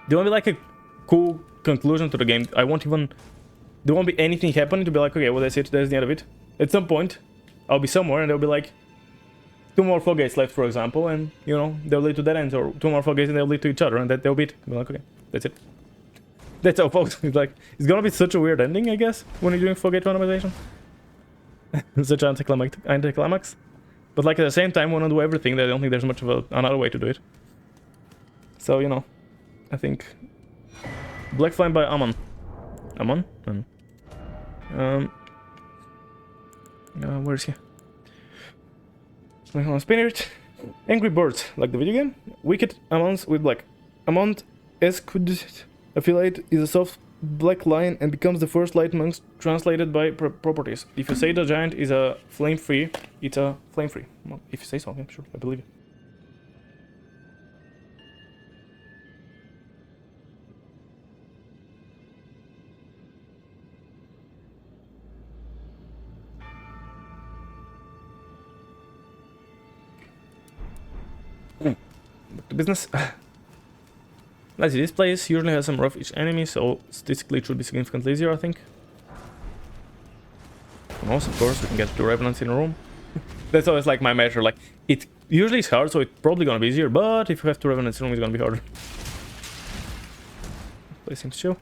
There won't be, like, a cool conclusion to the game. I won't even... There won't be anything happening to be like, okay, well, that's it, that's the end of it. At some point, I'll be somewhere and there'll be, like, 2 more fog gates left, for example, and, you know, they'll lead to dead ends, or 2 more fog gates and they'll lead to each other, and that'll be it. I'll be like, okay, that's it. That's how folks. It's like, it's gonna be such a weird ending, I guess, when you're doing fog gate randomization. Such anticlimax. But, like, at the same time, when I do everything, I don't think there's much of another way to do it. So, you know, I think... Black Flame by Amon. Amon? Where is he? Spirit. Angry Birds, like the video game. Wicked Amon's with black. Amon could affiliate is a soft black lion and becomes the first light monk translated by properties. If you say the giant is a flame free, it's a flame free. Well, if you say so, okay, sure, I believe it. Back to business. Let's see, this place usually has some rough each enemy, so statistically it should be significantly easier, I think. most, of course, we can get 2 revenants in a room. That's always like my measure. Like, it usually is hard, so it's probably gonna be easier, but if you have 2 revenants in a room, it's gonna be harder. Place seems chill.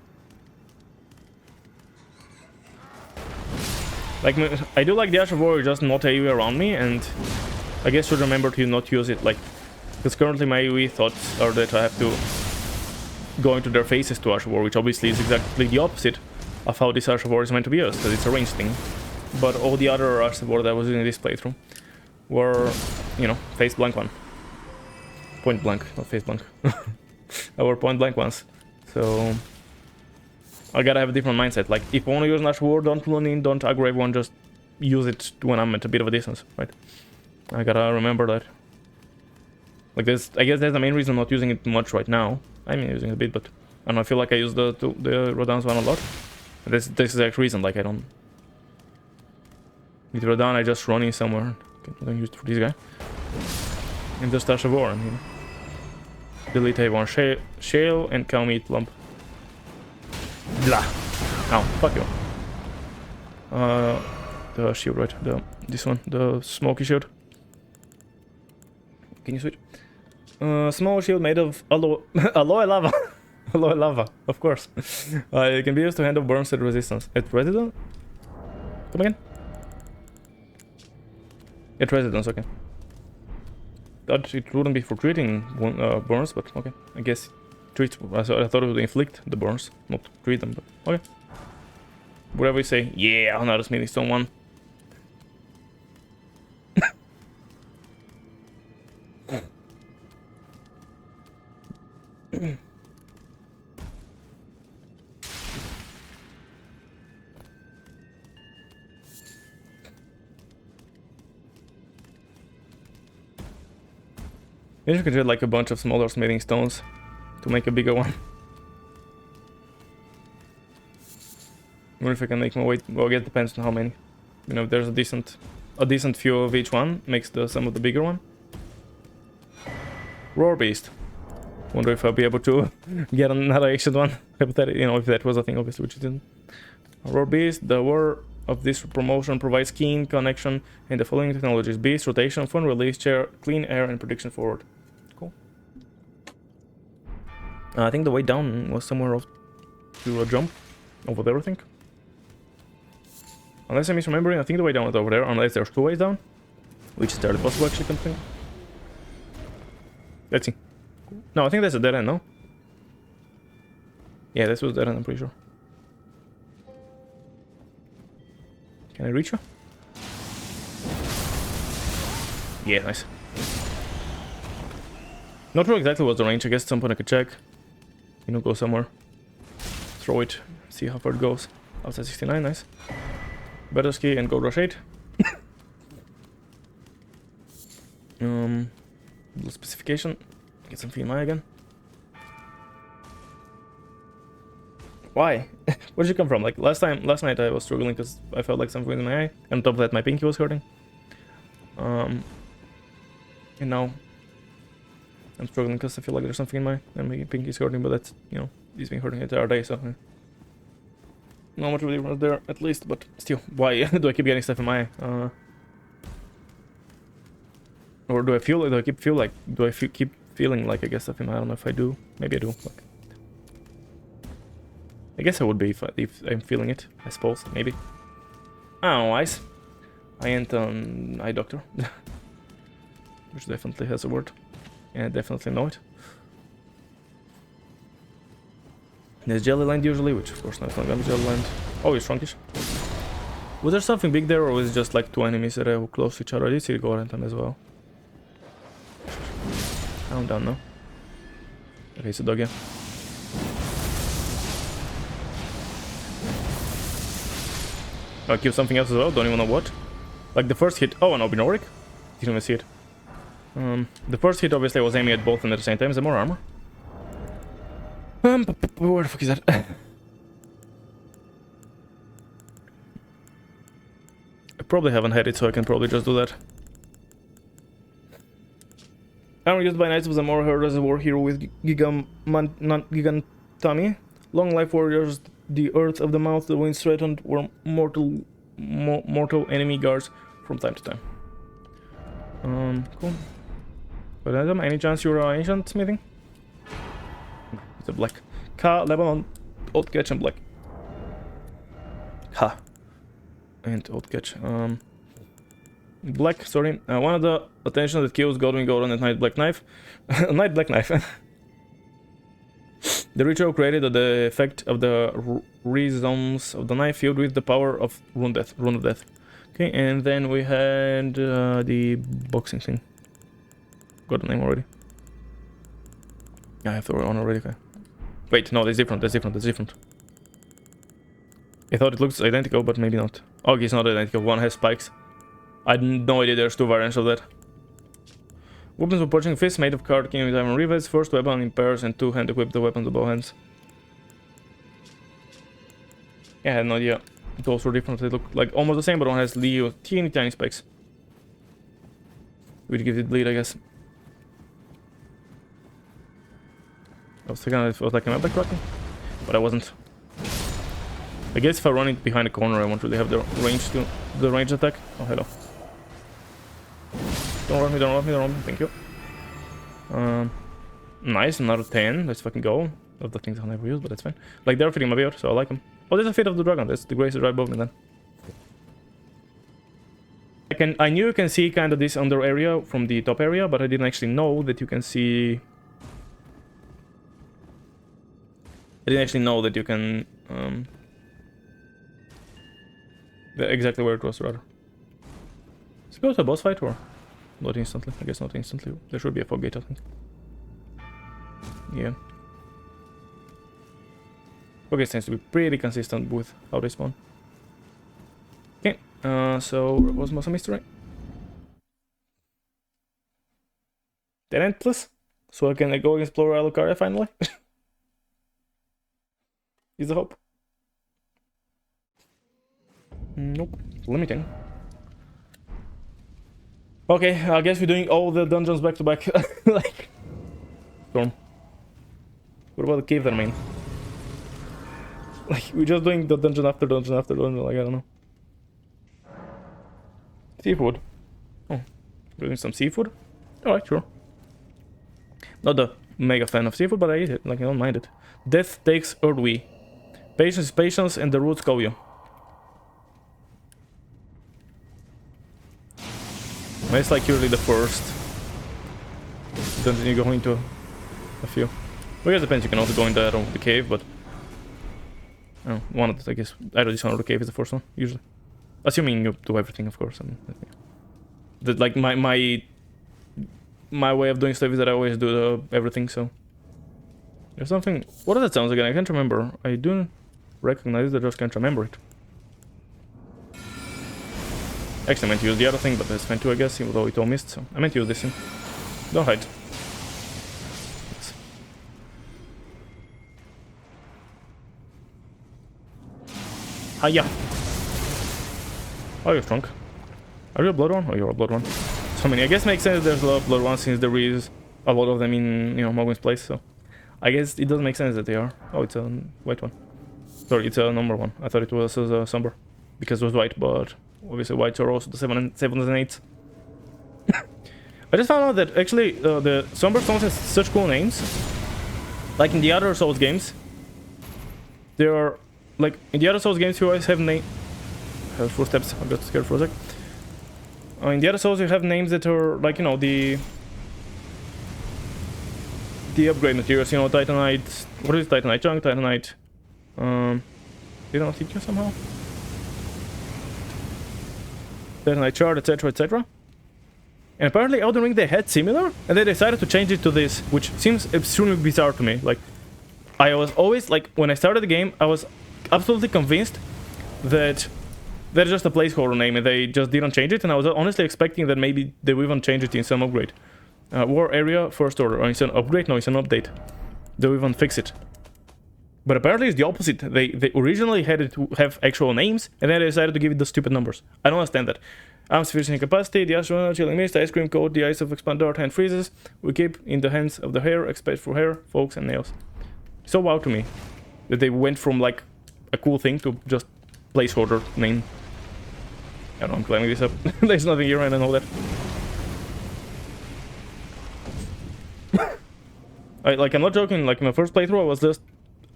Like, I do like the Ash of Warrior just not AoE around me, and I guess should remember to not use it, like, because currently my AoE thoughts are that I have to go into their faces to Ash of War, which obviously is exactly the opposite of how this Ash of War is meant to be used, because it's a ranged thing. But all the other Ash of War that I was using in this playthrough were, you know, face blank one. Point blank, not face blank. They were point blank ones. So I gotta have a different mindset. Like, if I want to use an Ash of War, don't run in, don't aggro everyone, just use it when I'm at a bit of a distance, right? I gotta remember that. Like, this, I guess that's the main reason I'm not using it much right now. I'm using it a bit, but I don't know, I feel like I use the Rodan's one a lot. This is the actual reason, like, I don't... With Rodan, I just run in somewhere. Okay, I don't use it for this guy. And just Ash of War, and, you know. Delete A1 shale and cow meat lump. Blah. Ow, fuck you. The shield, right? This one, the smoky shield. Can you switch? Small shield made of aloe lava. Aloe lava, of course. It can be used to handle burns at resistance. At residence? Come again? At residence, okay. Thought it wouldn't be for treating burns, but okay. I guess treat. I thought it would inflict the burns, not treat them, but okay. Whatever you say. Yeah, another smithing stone one. Maybe you could get like a bunch of smaller smithing stones to make a bigger one. I wonder if I can make my way. Well, I guess it depends on how many. You know, if there's a decent few of each one, makes the some of the bigger one. Roar Beast. Wonder if I'll be able to get another ancient one. Hypothetically, you know, if that was a thing, obviously, which it didn't. Roar Beast. The war of this promotion provides keen connection in the following technologies: Beast, rotation, fun release, chair, clean air, and prediction forward. Cool. I think the way down was somewhere off to a jump over there, I think. Unless I'm misremembering, I think the way down is over there, unless there's 2 ways down. Which is entirely possible, actually, kind of thing. Let's see. No, I think that's a dead end, no? Yeah, this was dead end, I'm pretty sure. Can I reach you? Yeah, nice. Not sure exactly what's the range, I guess at some point I could check. You know, go somewhere. Throw it, see how far it goes. Outside 69, nice. Better ski and Gold Rush 8. Little specification. Get some FMI again. Why? Where did you come from? Like last night I was struggling because I felt like something in my eye. And on top of that, my pinky was hurting. And now I'm struggling because I feel like there's something in my eye and my pinky is hurting. But that's, you know, it's been hurting the entire day, so not much of a difference there, at least. But still, why do I keep getting stuff in my eye? Or do I feel like? Do I keep feeling like I get stuff in my eye? I don't know if I do. Maybe I do. Like, I guess I would be if I'm feeling it. I suppose, maybe. I don't know, Ice. I ain't an eye doctor. Which definitely has a word. And I definitely know it. There's Jellyland usually, which of course now it's not gonna be Jellyland. Oh, it's Trunkish. Was there something big there, or was it just like 2 enemies that are close to each other? I did see the Gorenton as well. I'm down now. Okay, it's a dog, yeah. I'll kill something else as well, don't even know what. Like the first hit. Oh, an Obinoric? Didn't even see it. The first hit obviously was aiming at both of them at the same time. Is there more armor? Where the fuck is that? I probably haven't had it, so I can probably just do that. Armor used by knights was a more heard as a war hero with Gigantami. Long life warriors, the earth of the mouth, the winds threatened, were mortal enemy guards from time to time. Cool. But Adam, any chance you're ancient smithing? No, it's a black. Ka, Lebanon, old catch and black. Ha. And old catch. Black, sorry. One of the attention that kills Godwin Gordon at Night Black Knife. Night Black Knife. The ritual created the effect of the rhizomes of the knife filled with the power of Rune of Death. Okay, and then we had the boxing thing. Got the name already. I have the one already, okay. Wait, no, that's different, that's different. I thought it looks identical, but maybe not. Oh, it's not identical, one has spikes. I had no idea there's two variants of that. Weapons of Porching Fist made of card king with iron rivets, first weapon in pairs and two-hand equipped the weapons of bow hands. Yeah, I had no idea. Those were different, they look like almost the same, but one has Leo tiny spikes. Which gives it bleed, I guess. I was thinking it was like a map cracking, but I wasn't. I guess if I run it behind the corner, I won't really have the range attack. Oh, hello. Don't run me, don't run me, don't run me. Thank you. Nice, another 10. Let's fucking go. Of the things I'll never use, but that's fine. Like, they're fitting my beard, so I like them. Oh, there's a Fate of the Dragon. That's the grace right above me then. I knew you can see kind of this under area from the top area, but I didn't actually know that you can see. I didn't actually know that you can exactly where it was, rather. Let's go to a boss fight, or not instantly? I guess not instantly. There should be a fog gate, I think. Yeah. Fog gate tends to be pretty consistent with how they spawn. Okay, so what was Muscle Mystery? Dead end, please? So I can go explore Alucard finally? Is the hope? Nope. Limiting. Okay, I guess we're doing all the dungeons back to back. Like... Storm. What about the cave then, main? Like, we're just doing the dungeon after dungeon after dungeon, like, I don't know. Seafood. Oh, we're doing some seafood? Alright, sure. Not a mega fan of seafood, but I eat it, like, I don't mind it. Death takes Erdwe. Patience is patience, and the roots call you. It's like usually the first dungeon you go into a few. Well, it depends, you can also go into the cave, but... Oh, one of the, I guess, either this one or the cave is the first one, usually. Assuming you do everything, of course. I mean, like, my way of doing stuff is that I always do everything, so... There's something... What does that sound again? I can't remember. I do recognize it, I just can't remember it. Actually, I meant to use the other thing, but that's fine too, I guess, even though it all missed, so... I meant to use this thing. Don't hide. Hiya! Oh, you're strong. Are you a blood one? Oh, you're a blood one. So many. I guess it makes sense there's a lot of blood ones since there is a lot of them in, you know, Morgan's place, so... I guess it does make sense that they are. Oh, it's a white one. Sorry, it's a number one. I thought it was a somber. Because it was white, but... Obviously whites are also the 7s and 8s. I just found out that actually the somber stones have such cool names. Like in the other Souls games. There are... Like, in the other Souls games you always have name... footsteps, I got scared for a sec. In the other Souls you have names that are, like, you know, the upgrade materials, you know, Titanite... What is it? Titanite Chunk, Titanite... Did I not teach you somehow? Titanite Shard, etc, etc. And apparently Elden Ring they had similar, and they decided to change it to this, which seems extremely bizarre to me. Like, I was always, like, when I started the game, I was absolutely convinced that they're just a placeholder name and they just didn't change it, and I was honestly expecting that maybe they will even change it in some upgrade. War Area First Order, or it's an upgrade? No, it's an update. They will even fix it. But apparently it's the opposite. They originally had it to have actual names, and then they decided to give it the stupid numbers. I don't understand that. Arms Fiercing Capacity, the Astronaut, Chilling Mist, Ice Cream Coat, the Ice of Expander, Hand Freezes. We keep in the hands of the hair, expect for hair, folks, and nails. So wow to me that they went from like a cool thing to just placeholder name. I don't know, I'm climbing this up. There's nothing here and I know that. I'm not joking, like in my first playthrough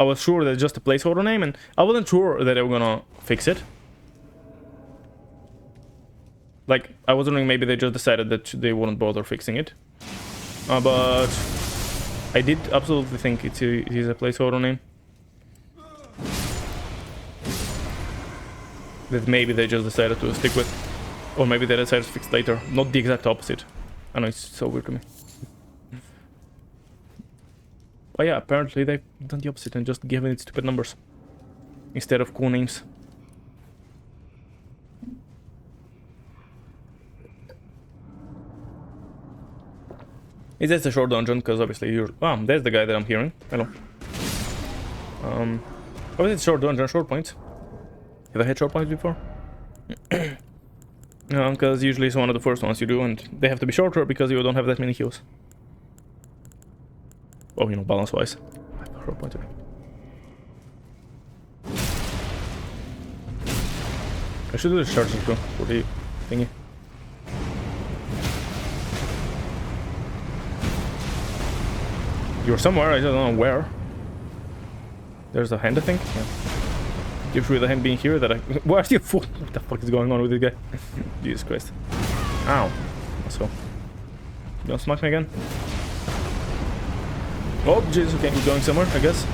I was sure that it's just a placeholder name and I wasn't sure that they were gonna fix it. Like, I was wondering maybe they just decided that they wouldn't bother fixing it. But I did absolutely think it is a placeholder name. That maybe they just decided to stick with. Or maybe they decided to fix later. Not the exact opposite. I know, it's so weird to me. But yeah, apparently they've done the opposite and just given it stupid numbers. Instead of cool names. Is this a short dungeon? Because obviously you're... Oh, there's the guy that I'm hearing. Hello. Obviously it's short dungeon, short points. Have I had short points before? No, because usually it's one of the first ones you do, and they have to be shorter because you don't have that many heals. Oh, you know, balance-wise. Short point. I should do the charger too, for the thingy. You're somewhere, I don't know where. There's a hand, I think. Yeah. Usually the hand being here that I... Where are you? What the fuck is going on with this guy? Jesus Christ. Ow. Let's go. You don't smack me again? Oh, Jesus, okay, he's going somewhere, I guess.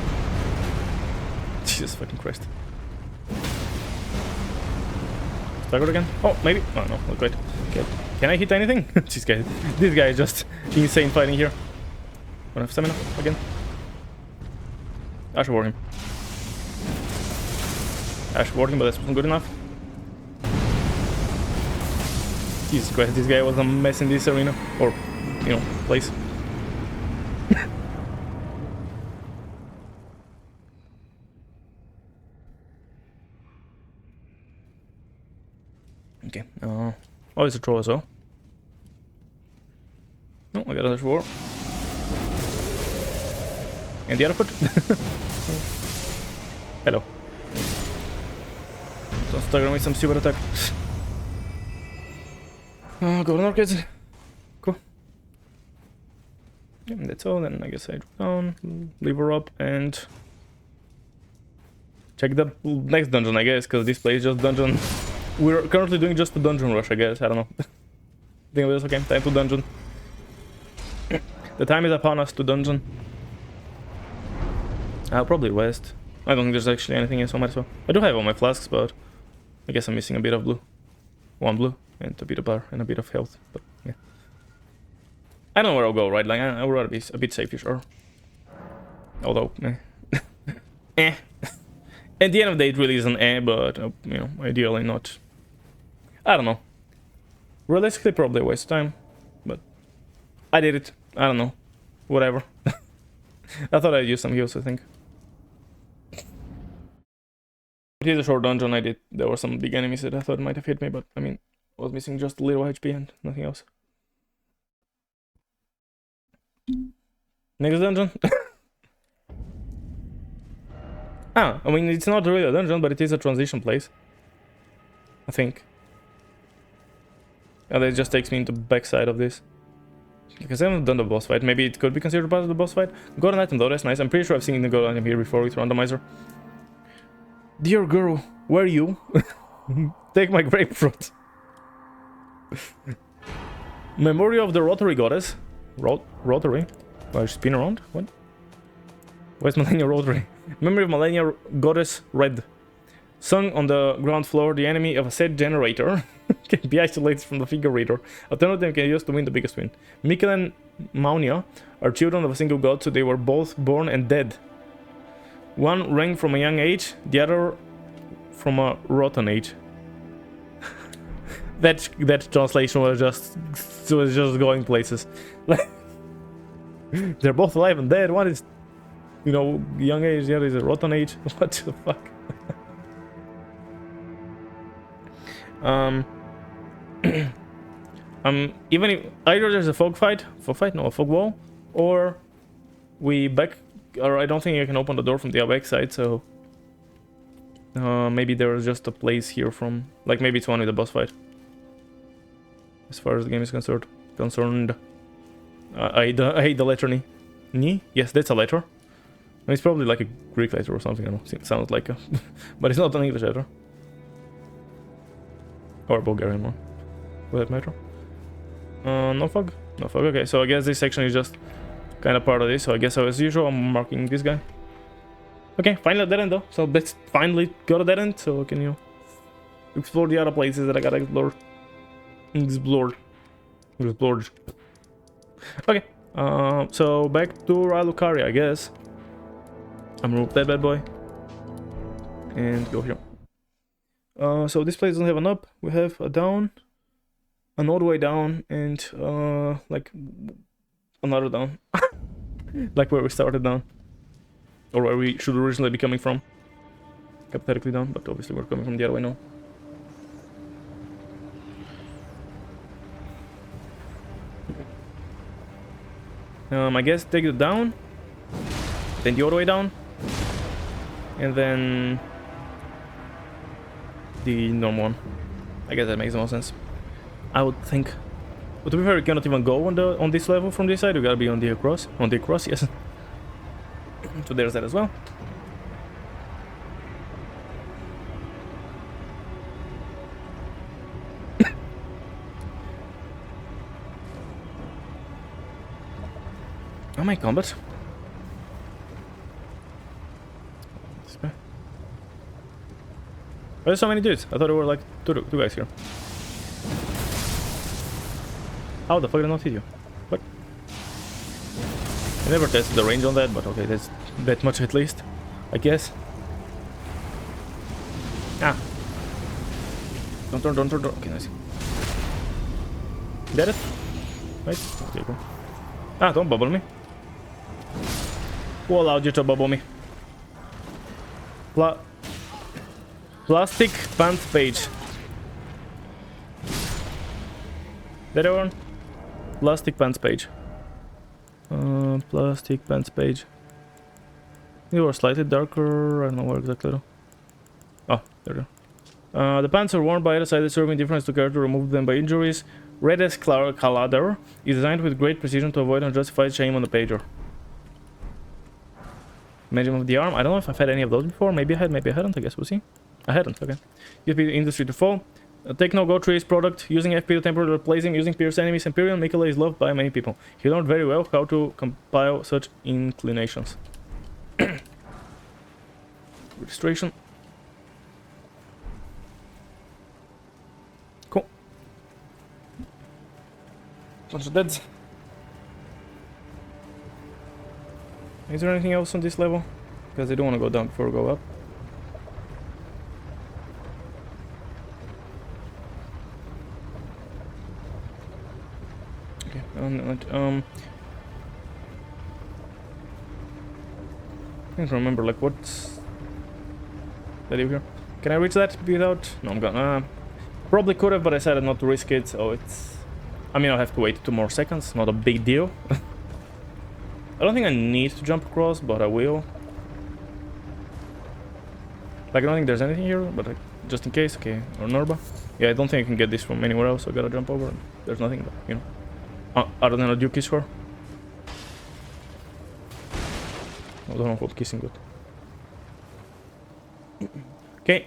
Jesus fucking Christ. Staggered again? Oh, maybe. Oh, no, not quite. Okay. Can I hit anything? This guy is just insane fighting here. Don't have stamina again. I should warn him. I should warn him, but that's wasn't good enough. Jesus Christ, this guy was a mess in this arena. Or, you know, place. Okay. Oh, it's a troll as well. No, I got another 4. And the other foot. Hello. Don't stagger me some super attack. Go north, kids. Cool. Yeah, and that's all. Then I guess I drop down, leave her up, and check the next dungeon, I guess, because this place is just dungeon. We're currently doing just a dungeon rush, I guess. I don't know. I think it was okay. Time to dungeon. The time is upon us to dungeon. I'll probably rest. I don't think there's actually anything else on my so. I do have all my flasks, but I guess I'm missing a bit of blue. 1 blue and a bit of bar and a bit of health. But yeah, I don't know where I'll go. Right, like I would rather be a bit safe, sure. Although, eh. At the end of the day, it really is an but you know, ideally not. I don't know. Realistically, probably a waste of time, but I did it. I don't know. Whatever. I thought I'd use some heals, I think. It is a short dungeon. There were some big enemies that I thought might have hit me, but I mean, I was missing just a little HP and nothing else. Next dungeon. I mean, it's not really a dungeon, but it is a transition place. I think. And it just takes me into the backside of this. Because I haven't done the boss fight. Maybe it could be considered part of the boss fight. Golden item though, that's nice. I'm pretty sure I've seen the golden item here before with randomizer. Dear girl, where are you? Take my grapefruit. Memory of the rotary goddess. Rotary? Why spin around? What? Where's Millennia Rotary? Memory of Millennia Goddess Red. Sung on the ground floor, the enemy of a set generator can be isolated from the figure reader. Alternative can be used to win the biggest win. Mikkel and Maunia are children of a single god, so they were both born and dead. One rang from a young age, the other from a rotten age. that translation was just going places. They're both alive and dead. One is, you know, young age, the other is a rotten age. What the fuck? Even if either there's a fog wall, or we back, or I don't think I can open the door from the back side, so Maybe there's just a place here from... Like, maybe it's one with a boss fight. As far as the game is concerned. I hate the letter Ni. Ni? Yes, that's a letter. It's probably like a Greek letter or something, I don't know. It sounds like a... but it's not an English letter. Or a Bulgarian one. For that matter. No fog? No fog, okay. So I guess this section is just kind of part of this. So I guess as usual, I'm marking this guy. Okay, finally a dead end though. So let's finally got a dead end. So I can, you know, explore the other places that I gotta explore. Explored. Okay, so back to Ralucaria, I guess. I'm gonna remove that bad boy. And go here. So this place doesn't have an up. We have a down. An all the way down. And, like, another down. Like where we started down. Or where we should originally be coming from. Hypothetically down, but obviously we're coming from the other way now. I guess take it down, then the other way down, and then the normal one. I guess that makes the most sense. I would think. But to be fair, we cannot even go on this level from this side. We gotta be on the across. On the across, yes. So there's that as well. Oh my combat. This guy. Why are there so many dudes? I thought there were like two guys here. How the fuck did I not hit you? What? I never tested the range on that, but okay, that's that much at least, I guess. Ah. Don't turn. Okay, nice. Get it? Right? Okay, cool. Ah, don't bubble me. Who allowed you to bubble me? Plastic pants page. That one? Plastic pants page. Plastic pants page. You are slightly darker. I don't know where exactly though. Oh, there you go. The pants are worn by either side, serving difference to character, remove them by injuries. Red as Calader is designed with great precision to avoid unjustified shame on the pager. Medium of the arm. I don't know if I've had any of those before. Maybe I had, maybe I hadn't. I guess we'll see. I hadn't. Okay. Give the industry to fall. Take no go trees product. Using FP to temporarily replace him. Using Pierce enemies. Imperial Mikala is loved by many people. He learned very well how to compile such inclinations. Registration. Cool. Bunch of deads. Is there anything else on this level? Because I don't want to go down before I go up. Okay, I can't remember, like, what's that over here? Can I reach that without... No, I'm gonna... probably could have, but I decided not to risk it, so it's... I mean, I'll have to wait 2 more seconds, not a big deal. I don't think I need to jump across, but I will. Like, I don't think there's anything here, but like, just in case, okay. Or Norba. Yeah, I don't think I can get this from anywhere else, so I gotta jump over. There's nothing, but, you know. Other than a Duke kiss for. I don't know what kissing good. Okay,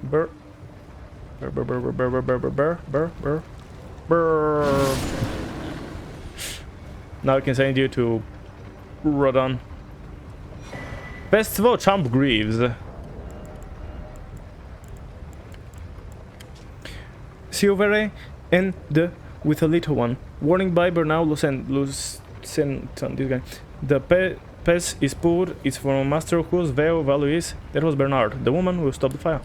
Burr. Now I can send you to Rodon. Festival Champ Greaves. Silvere and the with a little one. Warning by Bernal Lucent, this guy. The pest is pulled. It's from a master whose value is. That was Bernard, the woman who stopped the fire.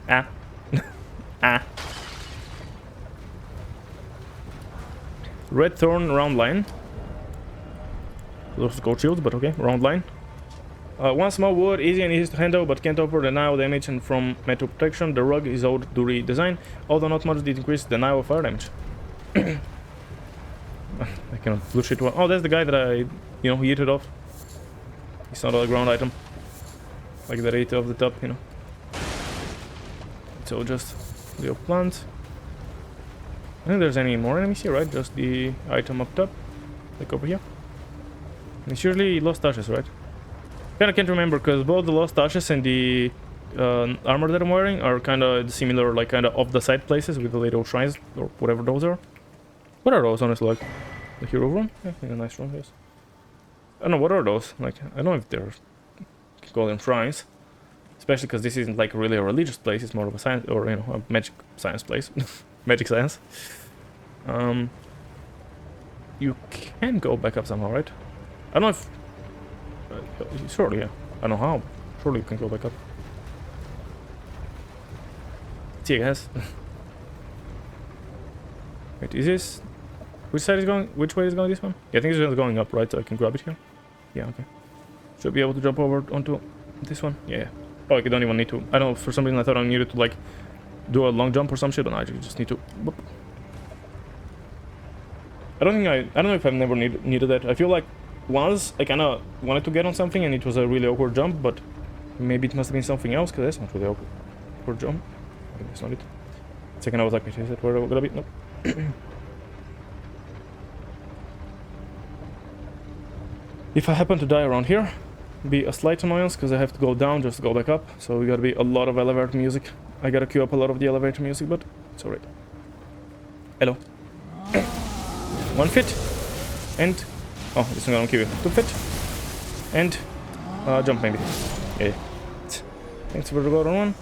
Ah. Ah. Red Thorn round line. Those gold shields, but okay, round line. One small wood, easy and easy to handle, but can't offer denial damage and from metal protection. The rug is old Duri design, although not much, it increases denial of fire damage. I cannot push it. Oh, that's the guy that I, you know, yeeted off. It's not a ground item. Like the rate of the top, you know. So just the plant. I think there's any more enemies here, right? Just the item up top. Like over here. And it's usually lost ashes, right? Kinda can't remember because both the lost ashes and the armor that I'm wearing are kinda similar, like kinda off the side places with the little shrines or whatever those are. What are those, honestly? Like the hero rune? Yeah, I think a nice rune, yes. I don't know, what are those? Like, I don't know if they're, you can call them shrines. Especially because this isn't like really a religious place, it's more of a science, or you know, a magic science place. Magic science. You can go back up somehow, right? I don't know if... surely, yeah. I don't know how. Surely you can go back up. See, guys. Wait, is this... which side is going... which way is going this one? Yeah, I think it's going up, right? So I can grab it here. Yeah, okay. Should be able to jump over onto this one. Yeah. Oh, you don't even need to... I don't know, for some reason I thought I needed to, like, do a long jump or some shit, but no, I just need to... Whoop. I don't know if I've never needed that. I feel like once I kind of wanted to get on something and it was a really awkward jump, but maybe it must have been something else, because that's not really awkward jump. I think that's not it. Second I was like, wait, is that where we're gonna be? Nope. If I happen to die around here, be a slight annoyance because I have to go down just to go back up, so we gotta be a lot of elevator music. I gotta queue up a lot of the elevator music, but it's alright. Hello. 1 fit and oh, this is gonna kill you. 2 fit and jump maybe. Yeah. Thanks for the golden one.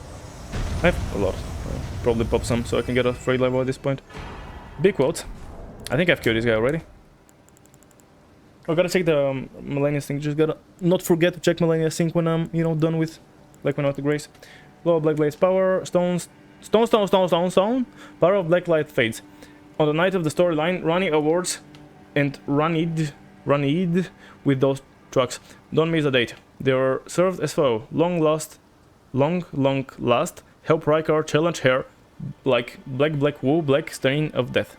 I have a lot. I'll probably pop some so I can get a free level at this point. Big quotes. I think I've killed this guy already. I gotta check the Millennia Sync. Just gotta not forget to check Millennia Sync when I'm, you know, done with, like when I'm out the grace. Glow of Black Blade's power, stone. Power of Black Light fades. On the night of the storyline, Rani awards and Ranid with those trucks. Don't miss the date. They are served as follow. Long last. Help Rykar challenge her like black wool, black stain of death.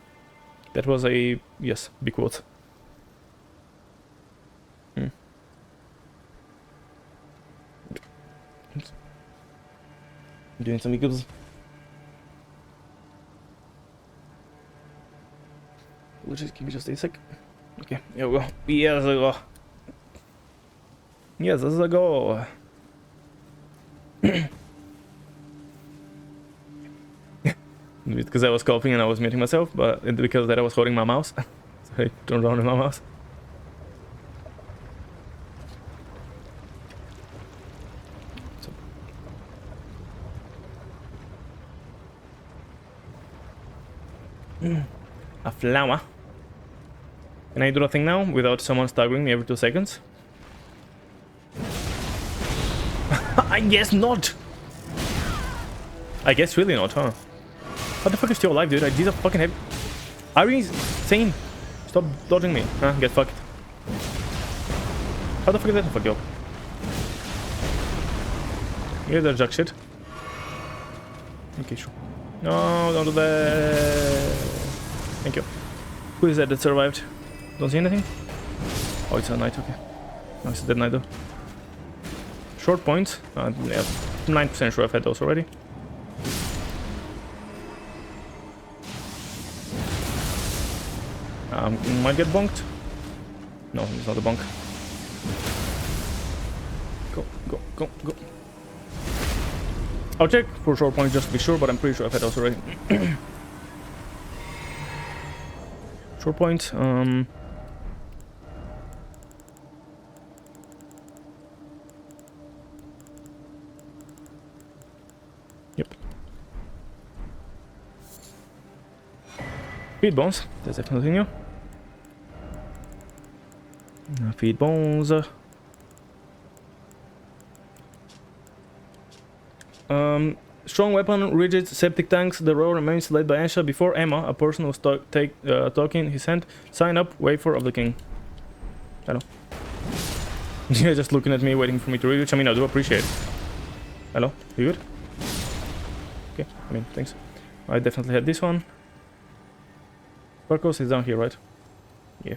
That was a yes, big quote. Doing some giggles. Give me just a sec. Okay, here we go. Yes, I go. Yes, as I go. Because I was coughing and I was muting myself, but because that I was holding my mouse. So I turned around with my mouse. A flower. Can I do the thing now without someone staggering me every 2 seconds? I guess not! I guess really not, huh? How the fuck is still alive, dude? I did a fucking heavy... Are you insane? Stop dodging me. Huh? Get fucked. How the fuck is that? Fuck you up. Yeah, that's jack shit. Okay, sure. No, don't do that. Thank you. Who is that survived? Don't see anything? Oh, it's a knight, okay. No, it's a dead knight though. Short points. Yeah, 9% sure I've had those already. Might get bonked. No, it's not a bonk. Go. I'll check for short points just to be sure, but I'm pretty sure I've had those already. Short point. Yep. Feed bones. That's definitely new. Feed bones. Strong weapon, rigid, septic tanks. The row remains led by Ansha. Before Emma, a person was talking his hand. Sign up, wafer of the king. Hello. Yeah, just looking at me, waiting for me to read, which I mean, I do appreciate. Hello, you good? Okay, I mean, thanks. I definitely had this one. Sparkles is down here, right? Yeah.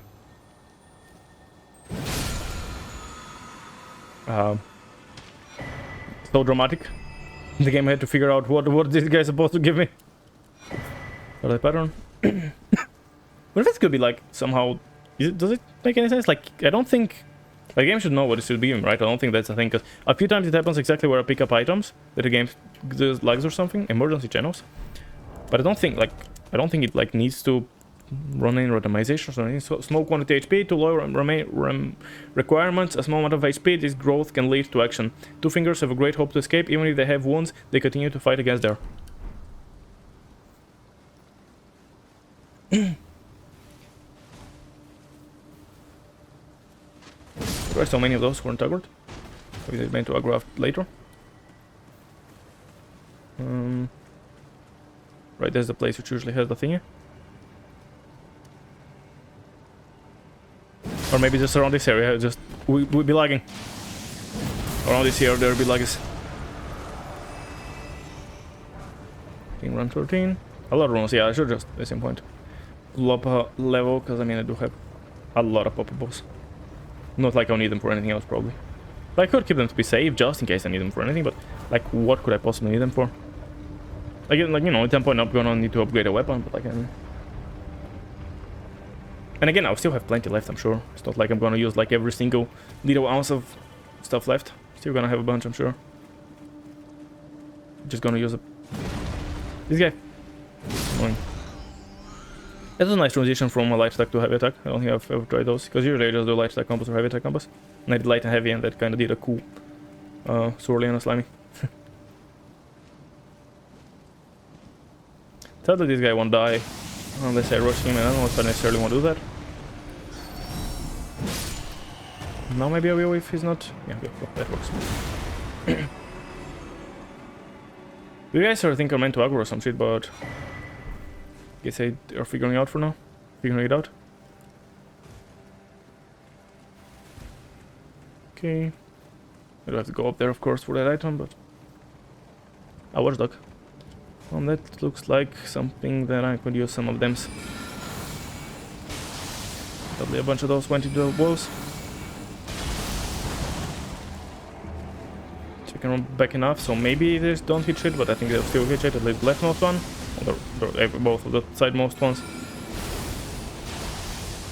So dramatic. The game had to figure out what this guy's supposed to give me. For that pattern. What if this could be like somehow... does it make any sense? Like, I don't think... The game should know what it should be, right? I don't think that's a thing, because a few times it happens exactly where I pick up items that the game does lags or something, emergency channels. But I don't think it like needs to run in randomizations or anything. So small quantity HP to lower requirements. A small amount of HP, this growth can lead to action. Two fingers have a great hope to escape. Even if they have wounds, they continue to fight against their... There are so many of those who aren't aggroed. Maybe they're meant to aggro later. Right, there's the place which usually has the thingy. Or maybe just around this area, just we'll be lagging. Around this area there'll be lags. Run 13. A lot of runs, yeah, I should just, at the same point, pull up a level, because I mean I do have a lot of poppables. Not like I'll need them for anything else, probably. But I could keep them to be safe, just in case I need them for anything, but like, what could I possibly need them for? Again, like, you know, at some point I'm gonna need to upgrade a weapon, but like, and again, I'll still have plenty left, I'm sure. It's not like I'm gonna use like every single little ounce of stuff left. Still gonna have a bunch, I'm sure. Just gonna use this guy. Annoying. That's a nice transition from a light attack to heavy attack. I don't think I've ever tried those, because usually I just do light attack combos or heavy attack combos. And I did light and heavy, and that kind of did a cool swirly and a slimy. Sadly, this guy won't die unless I rush him, and I don't know if I necessarily want to do that. Now maybe I will if he's not... Yeah, okay, well, that works. You guys I think are meant to aggro or some shit, but... guess they are figuring it out for now. Figuring it out. Okay. I do have to go up there, of course, for that item, but... A watchdog. That looks like something that I could use some of them. Probably a bunch of those went into the walls. Checking on back enough, so maybe these don't hit shit, but I think they'll still hit shit, at least the leftmost one. Or both of the sidemost ones.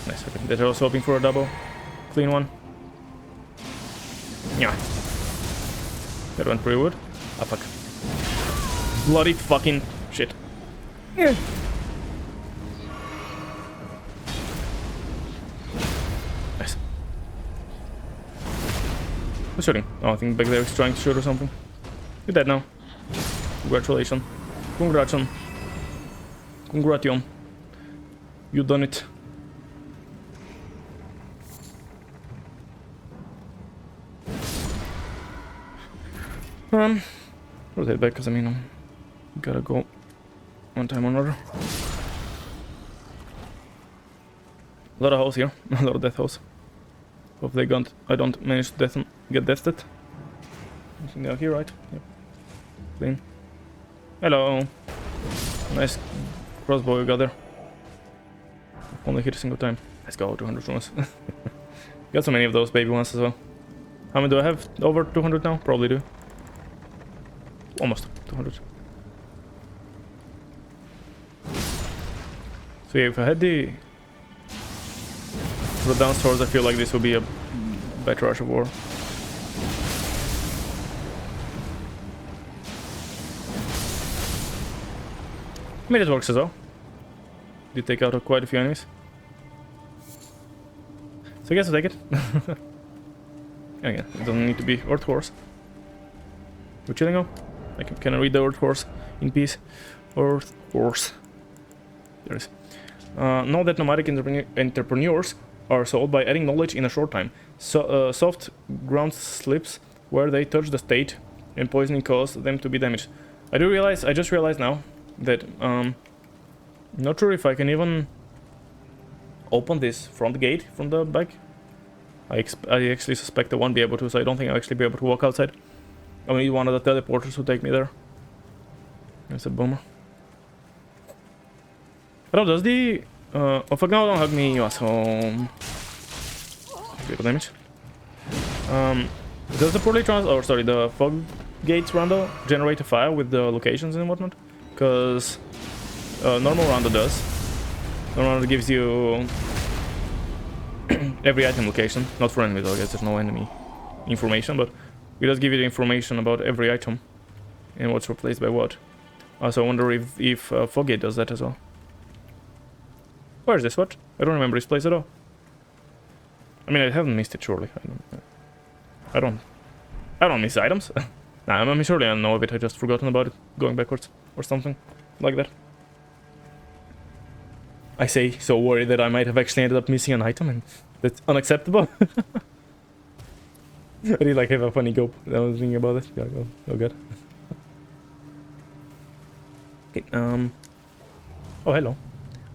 Nice, okay. They're also hoping for a double. Clean one. Yeah. That went pretty good. Ah, fuck. Bloody fucking shit. Yeah. Nice. Who's shooting? Oh, I think back there is trying to shoot or something. You're dead now. Congratulations. Congratulations. Congratulations. You done it. Rotate back, because I mean, gotta go one time or another. A lot of holes here, a lot of death holes. Hopefully I don't manage to get deathed. I think they're here, right? Yep. Clean. Hello. Nice crossbow you got there. Only hit a single time. Let's go, 200 runes. Got so many of those baby ones as well. How many do I have? Over 200 now? Probably do. Almost 200. So yeah, if I had the down swords, I feel like this would be a better Rush of War. I mean, it works as well. Did take out quite a few enemies. So I guess I'll take it. Again, it doesn't need to be Earth Horse. We're chilling now. Can I read the Earth Horse in peace? Earth Horse. There it is. Know that nomadic entrepreneurs are sold by adding knowledge in a short time. So, soft ground slips where they touch the state and poisoning cause them to be damaged. I just realized now that not sure if I can even open this front gate from the back. I actually suspect I won't be able to, so I don't think I'll actually be able to walk outside. I'll need one of the teleporters to take me there. That's a bummer. But does the Oh fuck, no, don't hug me, you asshole. Bit of damage. Does the the fog gates rando generate a file with the locations and whatnot? Because normal rando does. Normal rando gives you every item location, not for enemies, I guess there's no enemy information, but it does give you the information about every item and what's replaced by what. So I wonder if Foggate does that as well. Where is this? What? I don't remember this place at all. I mean, I haven't missed it, surely. I don't miss items. Nah, I mean, surely I know of it. I just forgotten about it, going backwards or something like that. I say, so worried that I might have actually ended up missing an item, and that's unacceptable. I did like have a funny go. I was thinking about it. Yeah, oh god. Okay, oh, hello.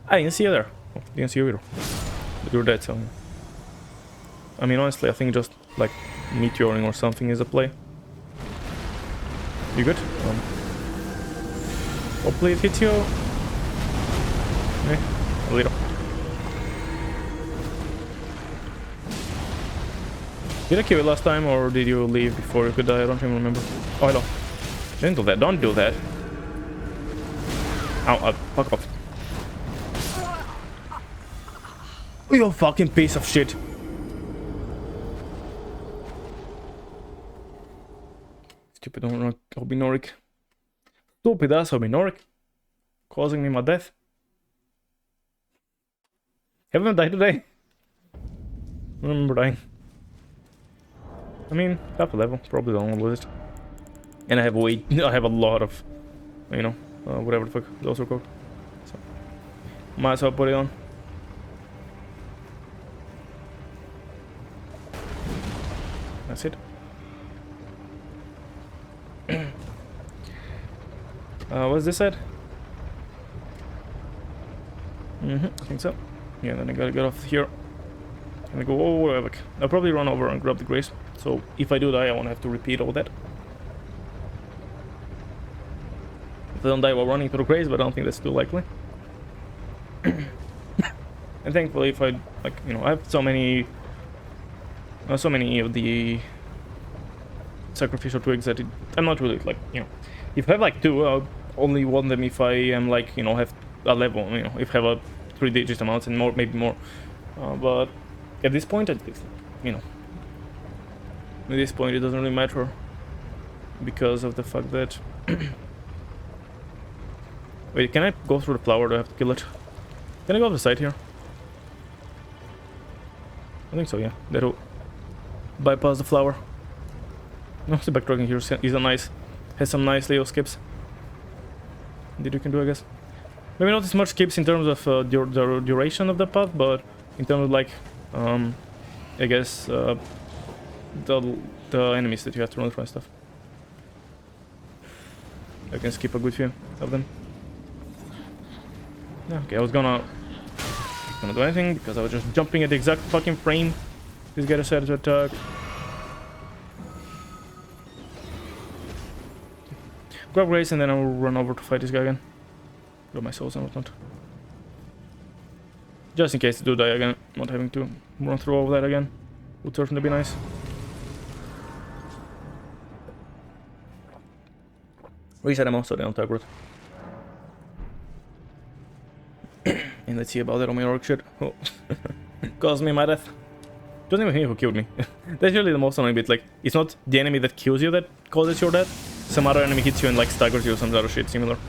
I didn't see you there. Oh, didn't see you either. But you're dead, so... I mean, honestly, I think just, like, meteoring or something is a play. You good? Hopefully it hits you. Eh, a little. Did I kill it last time, or did you leave before you could die? I don't even remember. Oh, hello. Don't do that. Don't do that. Ow, fuck off. Oh, you fucking piece of shit. Stupid Hobinoric. Stupid ass Hobinoric. Causing me my death. Haven't died today. I don't remember dying. I mean, half a level. Probably don't lose it. And I have a lot of, you know, whatever the fuck those are called. So, might as well put it on. That's it. What's this at? I think so. Yeah, then I gotta get off here. And I go all the way back. I'll probably run over and grab the grace. So if I do die, I won't have to repeat all that. If I don't die while running through the grace, but I don't think that's too likely. And thankfully, if I, like, you know, I have so many of the sacrificial twigs that I'm not really, like, you know, if I have like 2, I'll only want them if I am, like, you know, have a level, you know, if I have a 3-digit amounts and more, maybe more. But at this point, you know, at this point it doesn't really matter because of the fact that wait, can I go through the flower? Do I have to kill it? Can I go off the side here? I think so, yeah. That'll bypass the flower. No, the backtracking here is a nice, has some nice little skips that you can do, I guess. Maybe not as much skips in terms of the duration of the path, but in terms of, like, I guess the enemies that you have to run through and stuff. I can skip a good few of them. Yeah, okay, I was gonna do anything because I was just jumping at the exact fucking frame this guy decided to attack. Grab grace and then I'll run over to fight this guy again. Grab my souls and whatnot. Just in case I do die again, not having to run through all of that again. Would certainly be nice. Reset ammo so they don't tag root. And let's see about that on my orc shit. Oh. Caused me my death. Doesn't even think who killed me. That's really the most annoying bit. Like, it's not the enemy that kills you that causes your death. Some other enemy hits you and, like, staggers you or some other shit similar.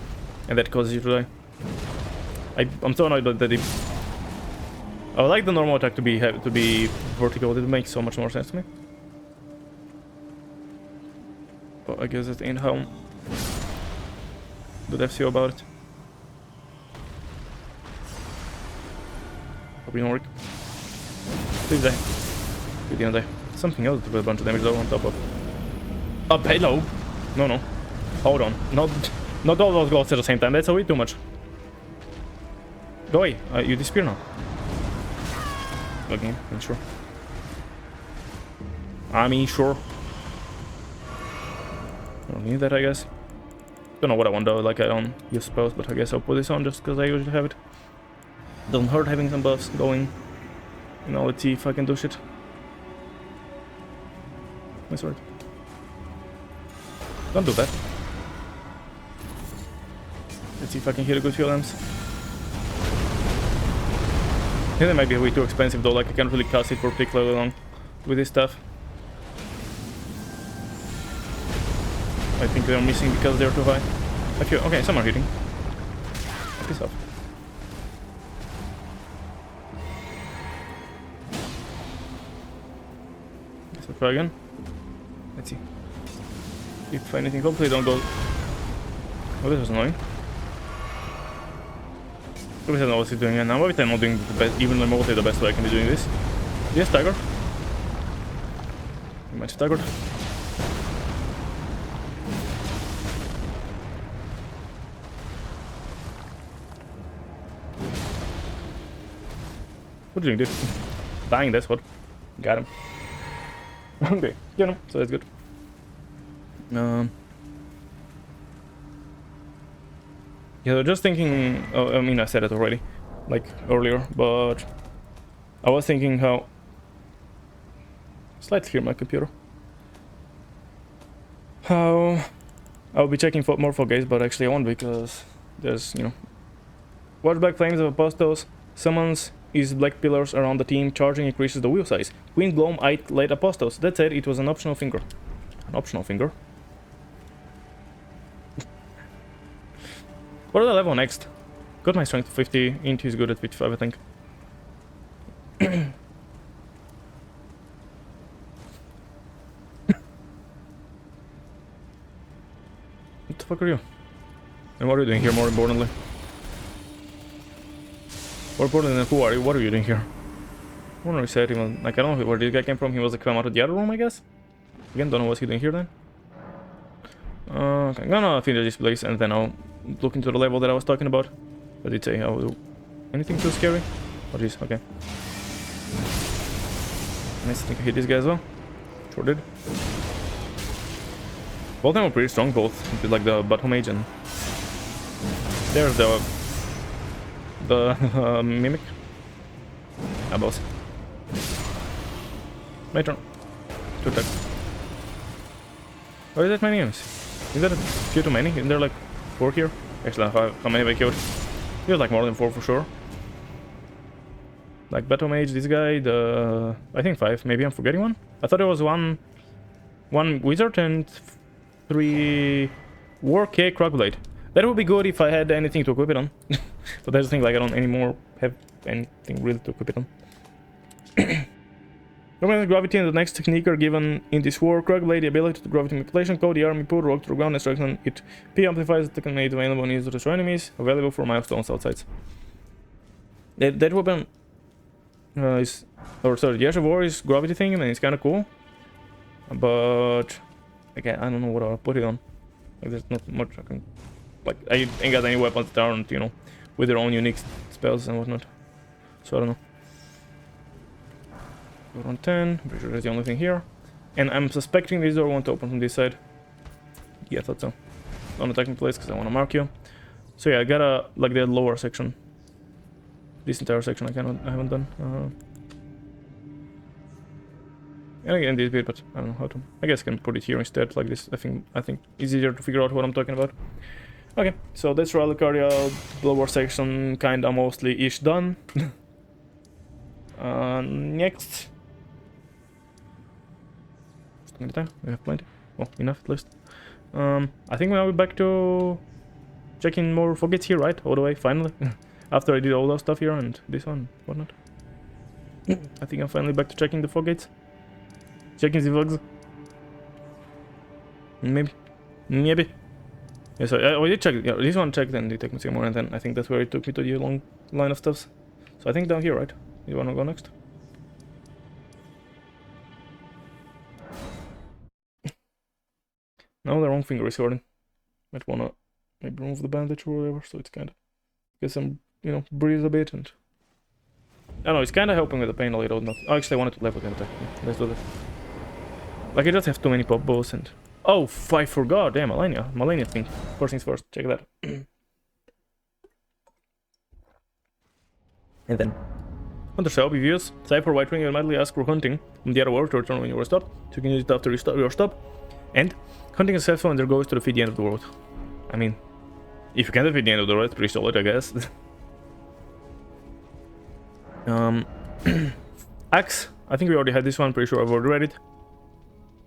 And that causes you to die. I'm so annoyed that it... I would like the normal attack to be vertical. It makes so much more sense to me. But I guess that ain't how the devs feel about it. Probably not work. Please die. You didn't die. Something else with a bunch of damage though on top of... A payload? No. Hold on. Not all those ghosts at the same time. That's a way too much. Go away. You disappear now. Okay, I'm sure. I mean, sure. I don't need that, I guess. Don't know what I want though. Like, I don't use spells, but I guess I'll put this on just because I usually have it. Doesn't hurt having some buffs going. You know, let's see if I can do shit. My sword. Don't do that. Let's see if I can hit a good few lamps. I think that might be way too expensive though, like I can't really cast it for particularly long with this stuff. I think they're missing because they're too high. A few, okay, some are hitting. Piss off. Let's try again. Let's see. If anything, hopefully don't go... Oh, this was annoying. Obviously I don't know what he's doing and now obviously I'm not doing the best, even remotely the best way I can be doing this. Yes, staggered. You might staggered. What are you doing, dude? Dying, that's what. Got him. Okay, get him, so that's good. Yeah, just thinking, I mean I said it already, like earlier, but I was thinking how... Slightly hear my computer. How I'll be checking for more gates, but actually I won't because there's, you know... Watch black flames of apostles, summons is black pillars around the team, charging increases the wheel size. Wind gloam 8 late apostles. That said, it was an optional finger. An optional finger? What are the level next? Got my strength to 50, int is good at 55 I think. What the fuck are you? And what are you doing here more importantly? More importantly than who are you? What are you doing here? I wonder if he said he was, like I don't know where this guy came from, he was like come out of the other room I guess? Again, don't know what's he doing here then. Okay, I'm gonna finish this place and then I'll look into the level that I was talking about. What did it say? I will do anything too scary? What is? Okay. Nice, I think I hit this guy as well. Sure did. Both of them are pretty strong, both. Like the Battle Mage and... There's the Mimic. Ah, boss. My turn. To attack. Why is that many enemies? Is that a few too many? Isn't there like 4 here? Actually, how many have I killed? Feels like more than 4 for sure. Like Battle Mage, this guy, the... I think 5. Maybe I'm forgetting one? I thought there was one Wizard and 3 War Cake Crockblade. That would be good if I had anything to equip it on. But that's the thing, like I don't anymore have anything really to equip it on. Remember gravity and the next technique are given in this war. Crockblade, the ability to gravity manipulation code, the army put rock through ground instruction. It P amplifies the technique available and used to destroy enemies, available for milestones outside. That weapon is... Or sorry, the Ash of War is gravity thing and it's kinda cool. But... again, I don't know what I'll put it on. Like there's not much I can... Like, I ain't got any weapons that aren't, you know, with their own unique spells and whatnot. So I don't know. Door on 10, pretty sure that's the only thing here. And I'm suspecting this door won't open from this side. Yeah, I thought so. Don't attack me place because I want to mark you. So yeah, I gotta, like the lower section. This entire section I haven't done. And again this bit, but I don't know how to. I guess I can put it here instead, like this. I think it's easier to figure out what I'm talking about. Okay, so that's Relicaria, lower section kinda mostly ish done. Next. We have plenty. Oh, enough at least. I think we'll be back to checking more forgets here, right? All the way, finally. After I did all that stuff here and this one, whatnot. I think I'm finally back to checking the forgets. Checking the bugs. Maybe. Yeah, so we did check. Yeah, this one checked and it took me some more, and then I think that's where it took me to the long line of stuffs. So I think down here, right? You wanna go next? No, the wrong finger is hurting. Might wanna maybe remove the bandage or whatever, so it's kinda get some, you know, breathe a bit and... I don't know, it's kinda helping with the pain a little. Not... Oh, actually I wanted to level the attack. Yeah, let's do that. Like I just have too many pop bows and... Oh, I forgot! Damn, Malenia thing. First things first, check that. And then Hunter's Help, if you use Cypher White Ring, you automatically ask for hunting from the other world to return when you were stopped. So you can use it after your stop. And hunting is successful and there goes to defeat the end of the world. I mean, if you can defeat the end of the world, it's pretty solid, I guess. Axe, I think we already had this one, pretty sure I've already read it.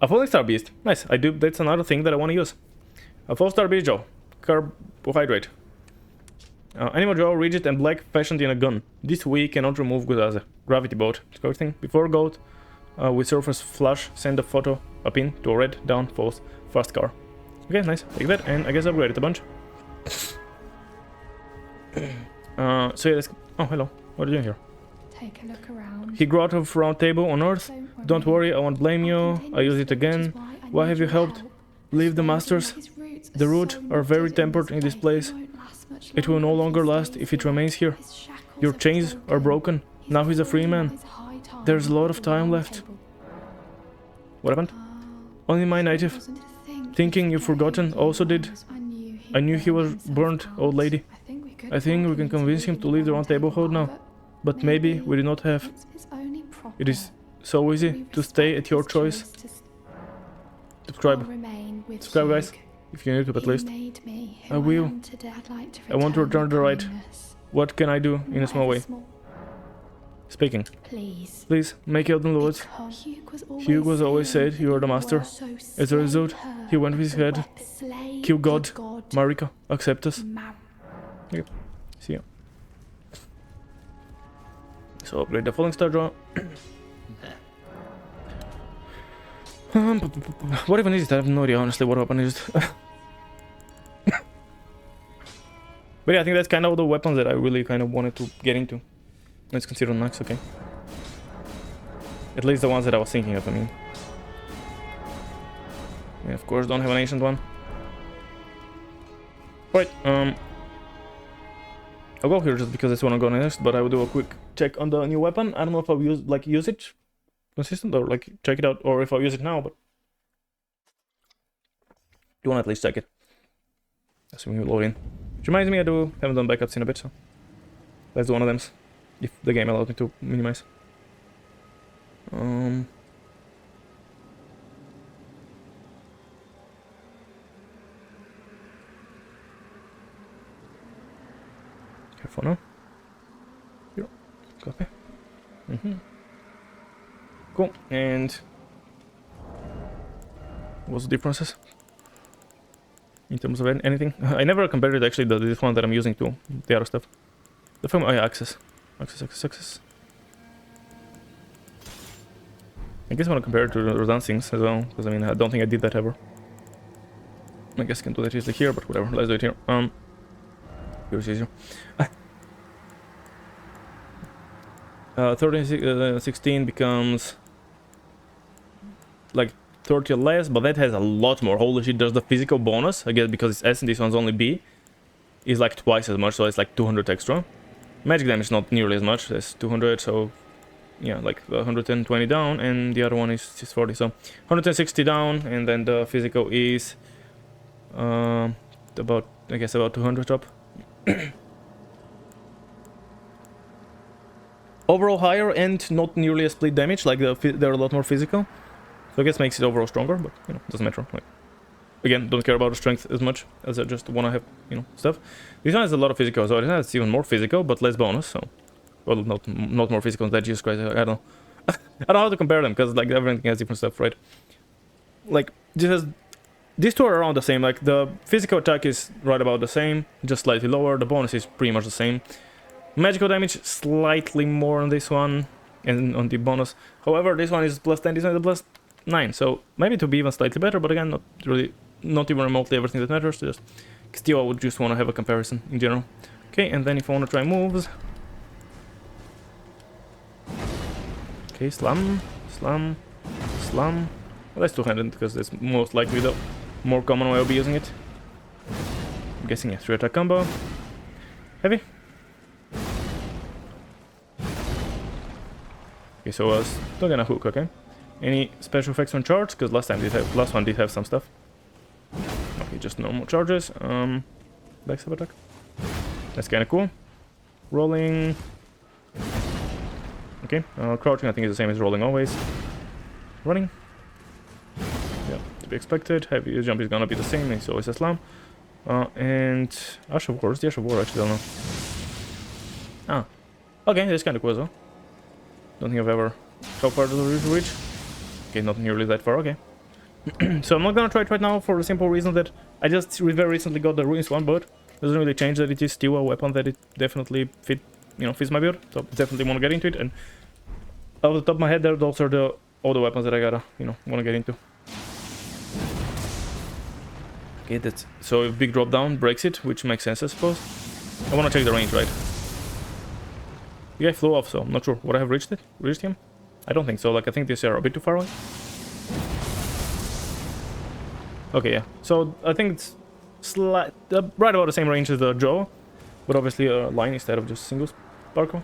A Falling Star Beast, nice, that's another thing that I want to use. A Falling Star Beast Jaw, Carbohydrate. Animal Jaw, rigid and black, fashioned in a gun. This we cannot remove good as a gravity boat. Score thing. Before goat, with surface flash, send a photo, a pin to a red, down, false, fast car. Okay, nice, take that, and I guess upgrade it a bunch. So yeah, let's... Oh, hello, what are you doing here? Take a look around. He grew out of round table on earth. Don't worry, I won't blame you. I use it again. Why have you helped? Leave the masters. The roots are very tempered in this place. It will no longer last if it remains here. Your chains are broken. Now he's a free man. There's a lot of time left. What happened? Only my native. Thinking you've forgotten also did. I knew he was burnt, old lady. I think we can convince him to leave the round table hold now. But maybe we do not have. It is so easy to stay at your choice. Subscribe. Subscribe, guys. If you're new to at least. I will. I want to return the right. What can I do in a small way? Speaking. Please, make help them lords. Hugh was always said you are the master. As a result, he went with his head. Kill God. Marika, accept us. Okay. See ya. So upgrade the Falling Star Draw. What even is it? I have no idea honestly what weapon is it. But yeah, I think that's kind of the weapons that I really kind of wanted to get into. Let's consider next, okay. At least the ones that I was thinking of, I mean. And of course don't have an ancient one. Right, I'll go here just because that's what I'm going next, but I will do a quick check on the new weapon. I don't know if I'll use it consistent or like check it out, or if I'll use it now, but you want to at least check it. Assuming you load in. Which reminds me, I haven't done backups in a bit, so let's do one of them if the game allows me to minimize. Careful now. Here, copy. Cool. And what's the differences in terms of anything? I never compared it actually this one that I'm using to the other stuff. The film, oh yeah, access. I guess I want to compare it to the redundant things as well, because I mean I don't think I did that ever. I guess I can do that easily here, but whatever. Let's do it here. Here's easier. 16 becomes like 30 or less, but that has a lot more. Holy shit, there's the physical bonus, I guess because it's S and this one's only B, is like twice as much, so it's like 200 extra. Magic damage is not nearly as much, it's 200, so yeah, like 120 down, and the other one is 40, so 160 down, and then the physical is about, I guess, about 200 up. Overall higher and not nearly a split damage, like they're a lot more physical. So I guess makes it overall stronger, but you know, doesn't matter. Like, again, don't care about the strength as much as I just want to have, you know, stuff. This one has a lot of physical, so it has even more physical, but less bonus. So, well, not more physical than that. Jesus Christ, I don't know. I don't know how to compare them because like everything has different stuff, right? Like these two are around the same. Like the physical attack is right about the same, just slightly lower. The bonus is pretty much the same. Magical damage slightly more on this one and on the bonus. However, this one is plus 10, this one is plus 9, so maybe to be even slightly better, but again, not even remotely everything that matters. Just still, I would just want to have a comparison in general. Okay, and then if I want to try moves, okay, slam. Well, that's two-handed because that's most likely the more common way I'll be using it. I'm guessing yeah, 3-attack combo, heavy. Okay, so still gonna hook, okay? Any special effects on charge? Because last one did have some stuff. Okay, just normal charges. Backstab attack. That's kinda cool. Rolling. Okay, crouching I think is the same as rolling always. Running. Yeah, to be expected. Heavy jump is gonna be the same, it's always a slam. And Ash of War, where's the Ash of War? Actually, I don't know. Ah, okay, that's kind of cool as well. Don't think I've ever... How far does it reach? Okay, not nearly that far, okay. So I'm not gonna try it right now for the simple reason that I just very recently got the Ruins one, but doesn't really change that it is still a weapon that it definitely fits my build. So definitely want to get into it. And off the top of my head, those are all the weapons that I gotta want to get into. Okay, that's so if big drop down breaks it, which makes sense, I suppose. I want to check the range, right? The guy flew off, so I'm not sure. Would I have reached him? I don't think so. Like I think these are a bit too far away. Okay, yeah. So I think it's right about the same range as the jaw, but obviously a line instead of just single sparkle.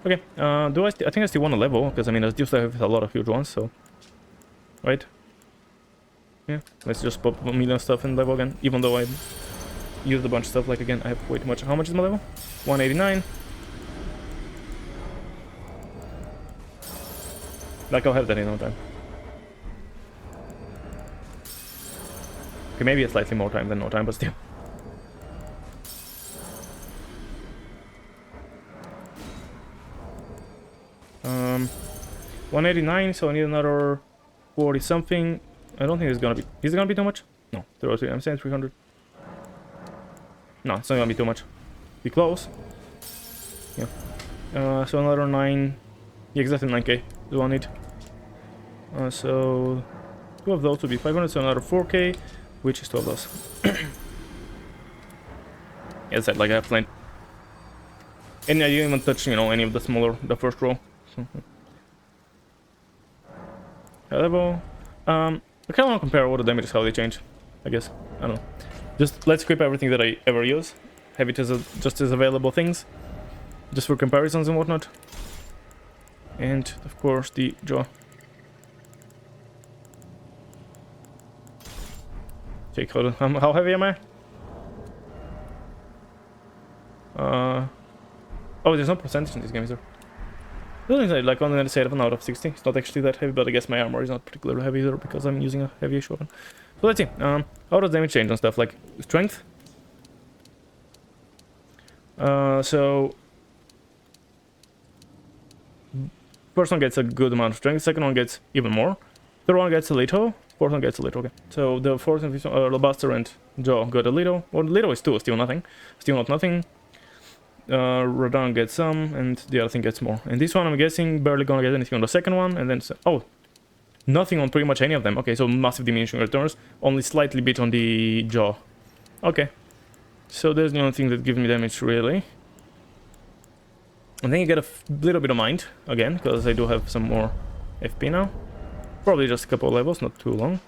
Okay. I think I still want a level because I mean I still have a lot of huge ones. So, right. Yeah. Let's just pop a million stuff in level again. Even though I used a bunch of stuff. Like again, I have way too much. How much is my level? 189. Like I'll have that in no time. Okay, maybe it's slightly more time than no time, but still. Um, 189, so I need another 40 something. I don't think it's gonna be. Is it gonna be too much? No, 303. I'm saying 300. No, it's not gonna be too much. Be close. Yeah. So another 9. Yeah, exactly 9k. Do I need? So 2 of those would be 500. So another 4k. Which is 2 of those. As I said, like I have plenty. And I didn't even touch, any of the first row. So. Level. I kind of want to compare all the damages, how they change. I guess. I don't know. Just let's equip everything that I ever use. Have it as just as available things. Just for comparisons and whatnot. And, of course, the jaw. Check how heavy am I? Oh, there's no percentage in this game, is there? Like on the 7 out of 60. It's not actually that heavy, but I guess my armor is not particularly heavy either because I'm using a heavyish weapon. So let's see. How does damage change on stuff like strength? So first one gets a good amount of strength. Second one gets even more. Third one gets a little. Fourth one gets a little. Okay. So the fourth and fifth one, Buster and Jaw got a little. Well, little is 2, still nothing. Still not nothing. Radon gets some, and the other thing gets more. And this one, I'm guessing, barely gonna get anything on the second one, and then oh, nothing on pretty much any of them. Okay, so massive diminishing returns, only slightly bit on the jaw. Okay, so there's the only thing that gives me damage really. And then you get a little bit of mind again, because I do have some more FP now. Probably just a couple of levels, not too long.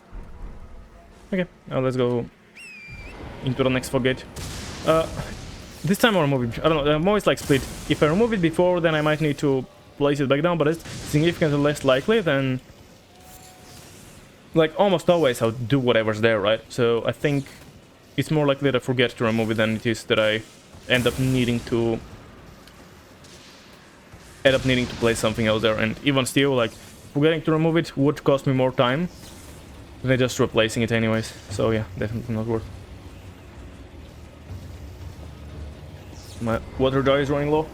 Okay, now let's go into the next fog gate. This time I'll remove it. I don't know, I'm always like split. If I remove it before, then I might need to place it back down, but it's significantly less likely than... Like, almost always I'll do whatever's there, right? So I think it's more likely that I forget to remove it than it is that I end up needing to... place something else there. And even still, like, forgetting to remove it would cost me more time than just replacing it anyways. So yeah, definitely not worth. My water jar is running low.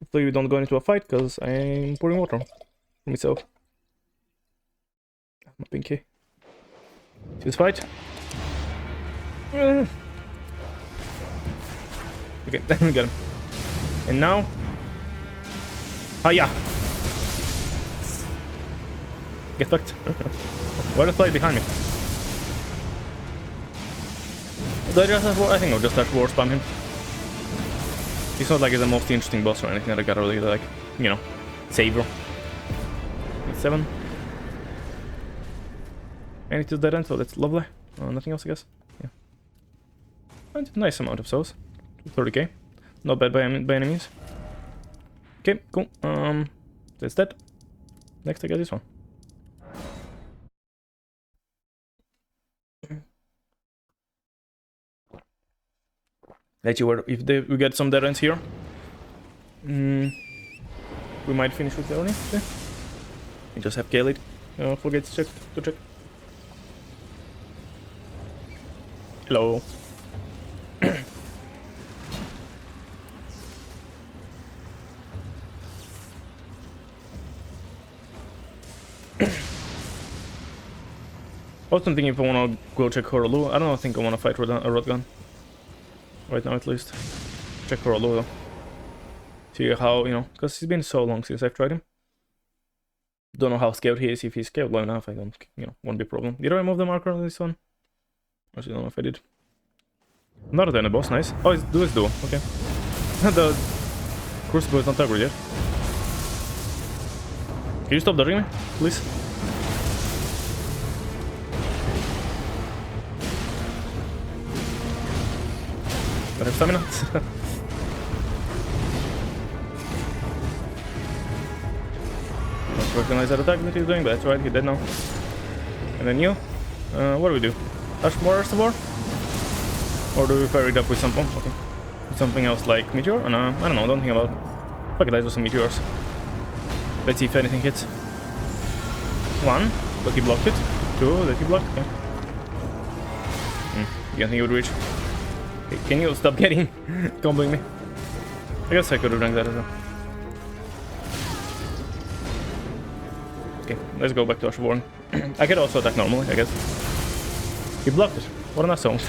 Hopefully we don't go into a fight, because I'm pouring water for myself. My pinky. See this fight? Okay, we got him. And now... Hiya! Get fucked. Why the fight behind me? Do I just have war? I think I'll just have war spam him. It's not like it's the most interesting boss or anything that I gotta really, like, savor. 7. And it is dead end, so that's lovely. Nothing else, I guess. Yeah. And nice amount of souls. 30k. Not bad by any means. Okay, cool. That's that. Next, I get this one. Let you where if we get some dead ends here, We might finish with Leonie. Okay. We just have Khalid. Forget to check. Hello. I was thinking if I want to go check Horolu. I don't think I want to fight a Rodgun. Right now, at least. Check Horolu though. See how, you know, because it's been so long since I've tried him. Don't know how scaled he is. If he's scaled low enough, I don't, you know, won't be a problem. Did I remove the marker on this one? Actually, don't know if I did. Not a boss, nice. Oh, it's duo. Okay. The Crucible is not that good yet. Can you stop dodging me, please? I have stamina. Don't recognize that attack that he's doing, but that's right, he's dead now. And then you? What do we do? Touch more Reservoir? Or do we pair it up with something? Okay. With something else like Meteor? Or no, I don't know, don't think about it. Fuck it, let's do some Meteors. Let's see if anything hits. 1, but he blocked it. 2, that he blocked, okay. You don't think it would reach? Okay, can you stop getting comboing me? I guess I could have done that as well. Okay, let's go back to Ashborn. I could also attack normally, I guess. He blocked it. What an asshole.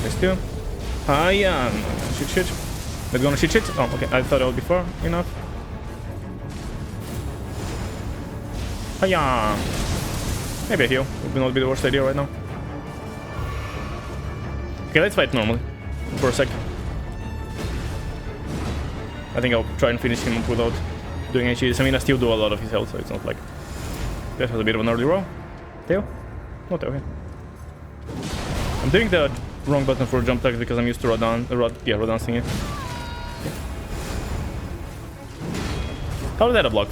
Let's do. Yeah. Shit. They're gonna shit. Oh, okay. I thought I would be far enough. Yeah. Maybe a heal. It would not be the worst idea right now. Okay, let's fight normally. For a sec. I think I'll try and finish him up without doing any cheats. I mean, I still do a lot of his health, so it's not like... That was a bit of an early roll. Tail? Not okay. I'm doing the wrong button for jump attacks because I'm used to Rodan thingy. Okay. How did that a block?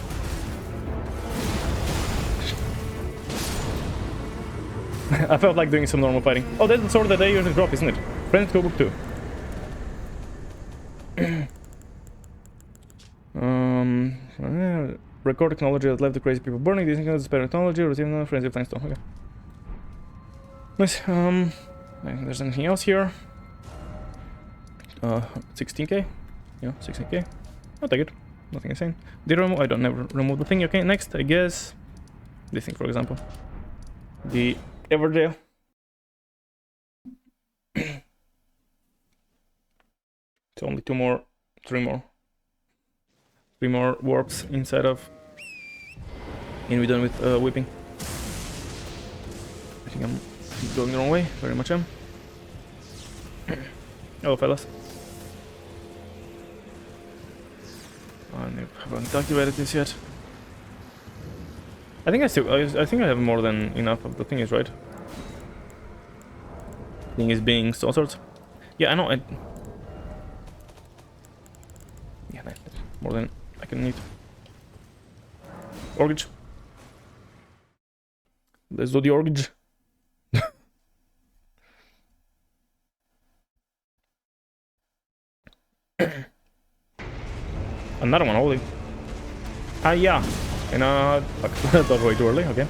I felt like doing some normal fighting. Oh, that's the sword that I usually drop, isn't it? Friends go book 2. Record technology that left the crazy people burning. This includes spare technology, routine, frenzy flame okay. Nice. I think there's anything else here. 16k. Yeah, 16k. I'll take it. Nothing insane. Did I remove? I don't never remove the thing. Okay, next, I guess this thing, for example. The Everdale. 'Only 3 more warps inside of. And we're done with whipping. I think I'm going the wrong way. Very much am. Hello, fellas. I haven't activated this yet. I think I think I have more than enough of the thing is right. Thing is being all sorts. Yeah, I know. Yeah, more than I can need. Orgage. Let's do the orgage. Another one, holy. Yeah. And fuck, that was way too early, okay.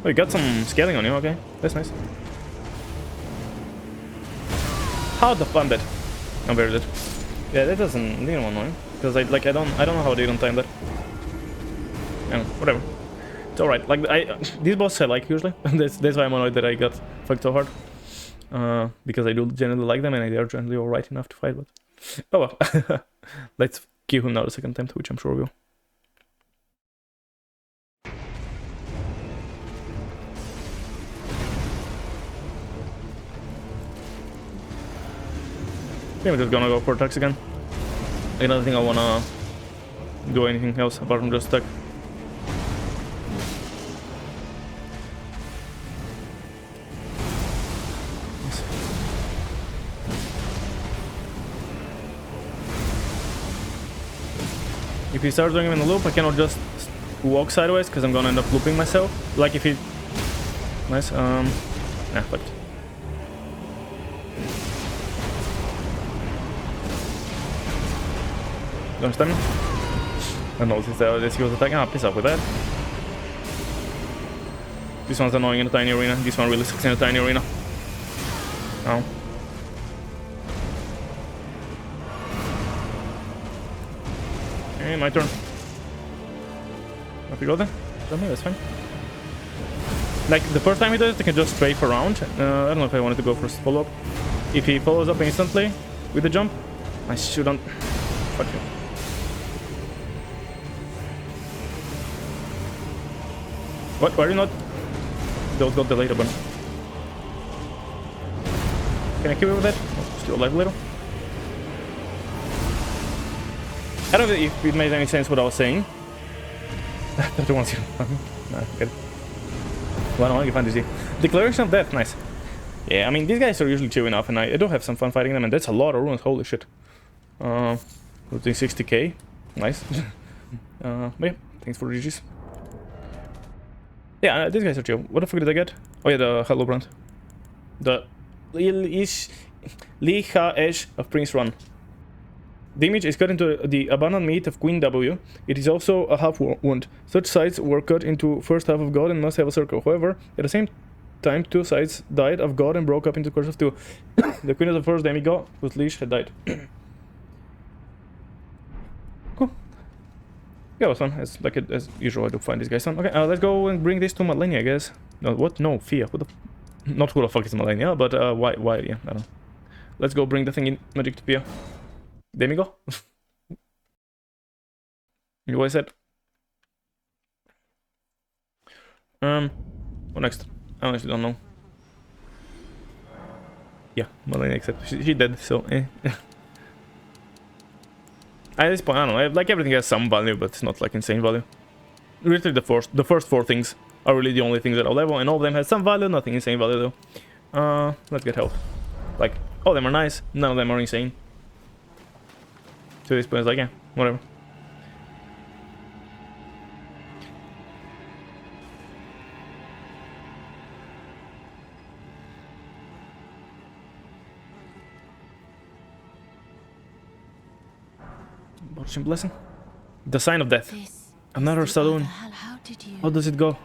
Oh, you got some scaling on you, okay. That's nice. How the fun that? I'm very dead. Yeah, that doesn't need one annoying. Because I don't know how they don't time that. Yeah, whatever. It's alright. Like these bosses I like usually. that's why I'm annoyed that I got fucked so hard. Because I do generally like them and they are generally alright enough to fight, but oh well. Let's kill him now the second time, which I'm sure we will. I think I'm just gonna go for attacks again. I don't think I wanna do anything else apart from just attack. If he starts doing him in a loop, I cannot just walk sideways because I'm gonna end up looping myself. Like if he... Nice, fuck it. You understand? I noticed that he was attacking. Ah, piss off with that. This one's annoying in a tiny arena. This one really sucks in a tiny arena. Oh. Okay, my turn. Off we go then. That's fine. Like, the first time he does it, he can just strafe around. I don't know if I wanted to go for follow-up. If he follows up instantly with the jump, I shouldn't. Fuck you. What? Why are you not? Those got delayed a bunch. Can I kill you with that? Oh, still alive a little. I don't know if it made any sense what I was saying. 31 0. Nah, get it. Well, no, GifanTheWoodElf. Declaration of Death, nice. Yeah, I mean, these guys are usually chill enough, and I do have some fun fighting them, and that's a lot of runes, holy shit. Looting 60k, nice. But yeah, thanks for the GGs. Yeah, these guys are chill. What the fuck did I get? Oh yeah, the Hello Brand. The Liha Esh of Prince Run. The image is cut into the abandoned meat of Queen W. It is also a half wound. Such sides were cut into first half of God and must have a circle. However, at the same time, two sides died of God and broke up into the course of two. The Queen of the first demigod, whose leash had died. Cool. Yeah, it was fun. As usual, I do find these guys fun. Okay, let's go and bring this to Malenia, I guess. No, what? No, Fia. Who the not who the fuck is Malenia, but why? Yeah, I don't know. Let's go bring the thing in magic to Fia. Demigod? You what I said? What next? I honestly don't know. Yeah, Malenia except she dead, so eh. At this point, I don't know, like everything has some value, but it's not like insane value. Literally the first four things are really the only things that I'll level, and all of them have some value, nothing insane value though. Let's get health. Like, all of them are nice, none of them are insane. To this point, it's like, yeah, whatever. Watching blessing. The sign of death. Another saloon. How does it go?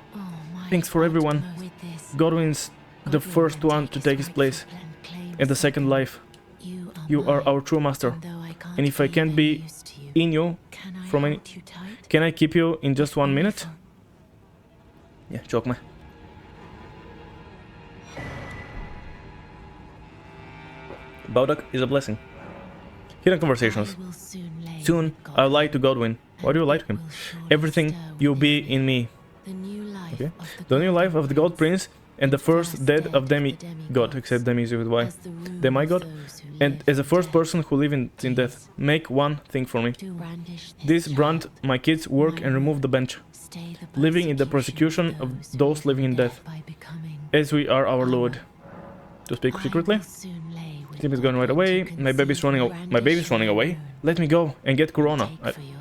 Thanks for everyone. Godwin's the first one to take his place. And the second life. You are our true master. And if I can't be in you from any... Can I keep you in just 1 minute? Yeah, choke me. Baudak is a blessing. Hidden conversations. Soon, I'll lie to Godwin. Why do you lie to him? Everything you'll be in me. Okay. The new life of the God Prince and the first dead of demigod, except demi with Y. Demigod. And as the first person who live in death, make one thing for me. This brand my kids work and remove the bench. Living in the persecution of those living in death. As we are our Lord. To speak secretly. Tim is going right away. My baby's running away. Let me go and get Corona.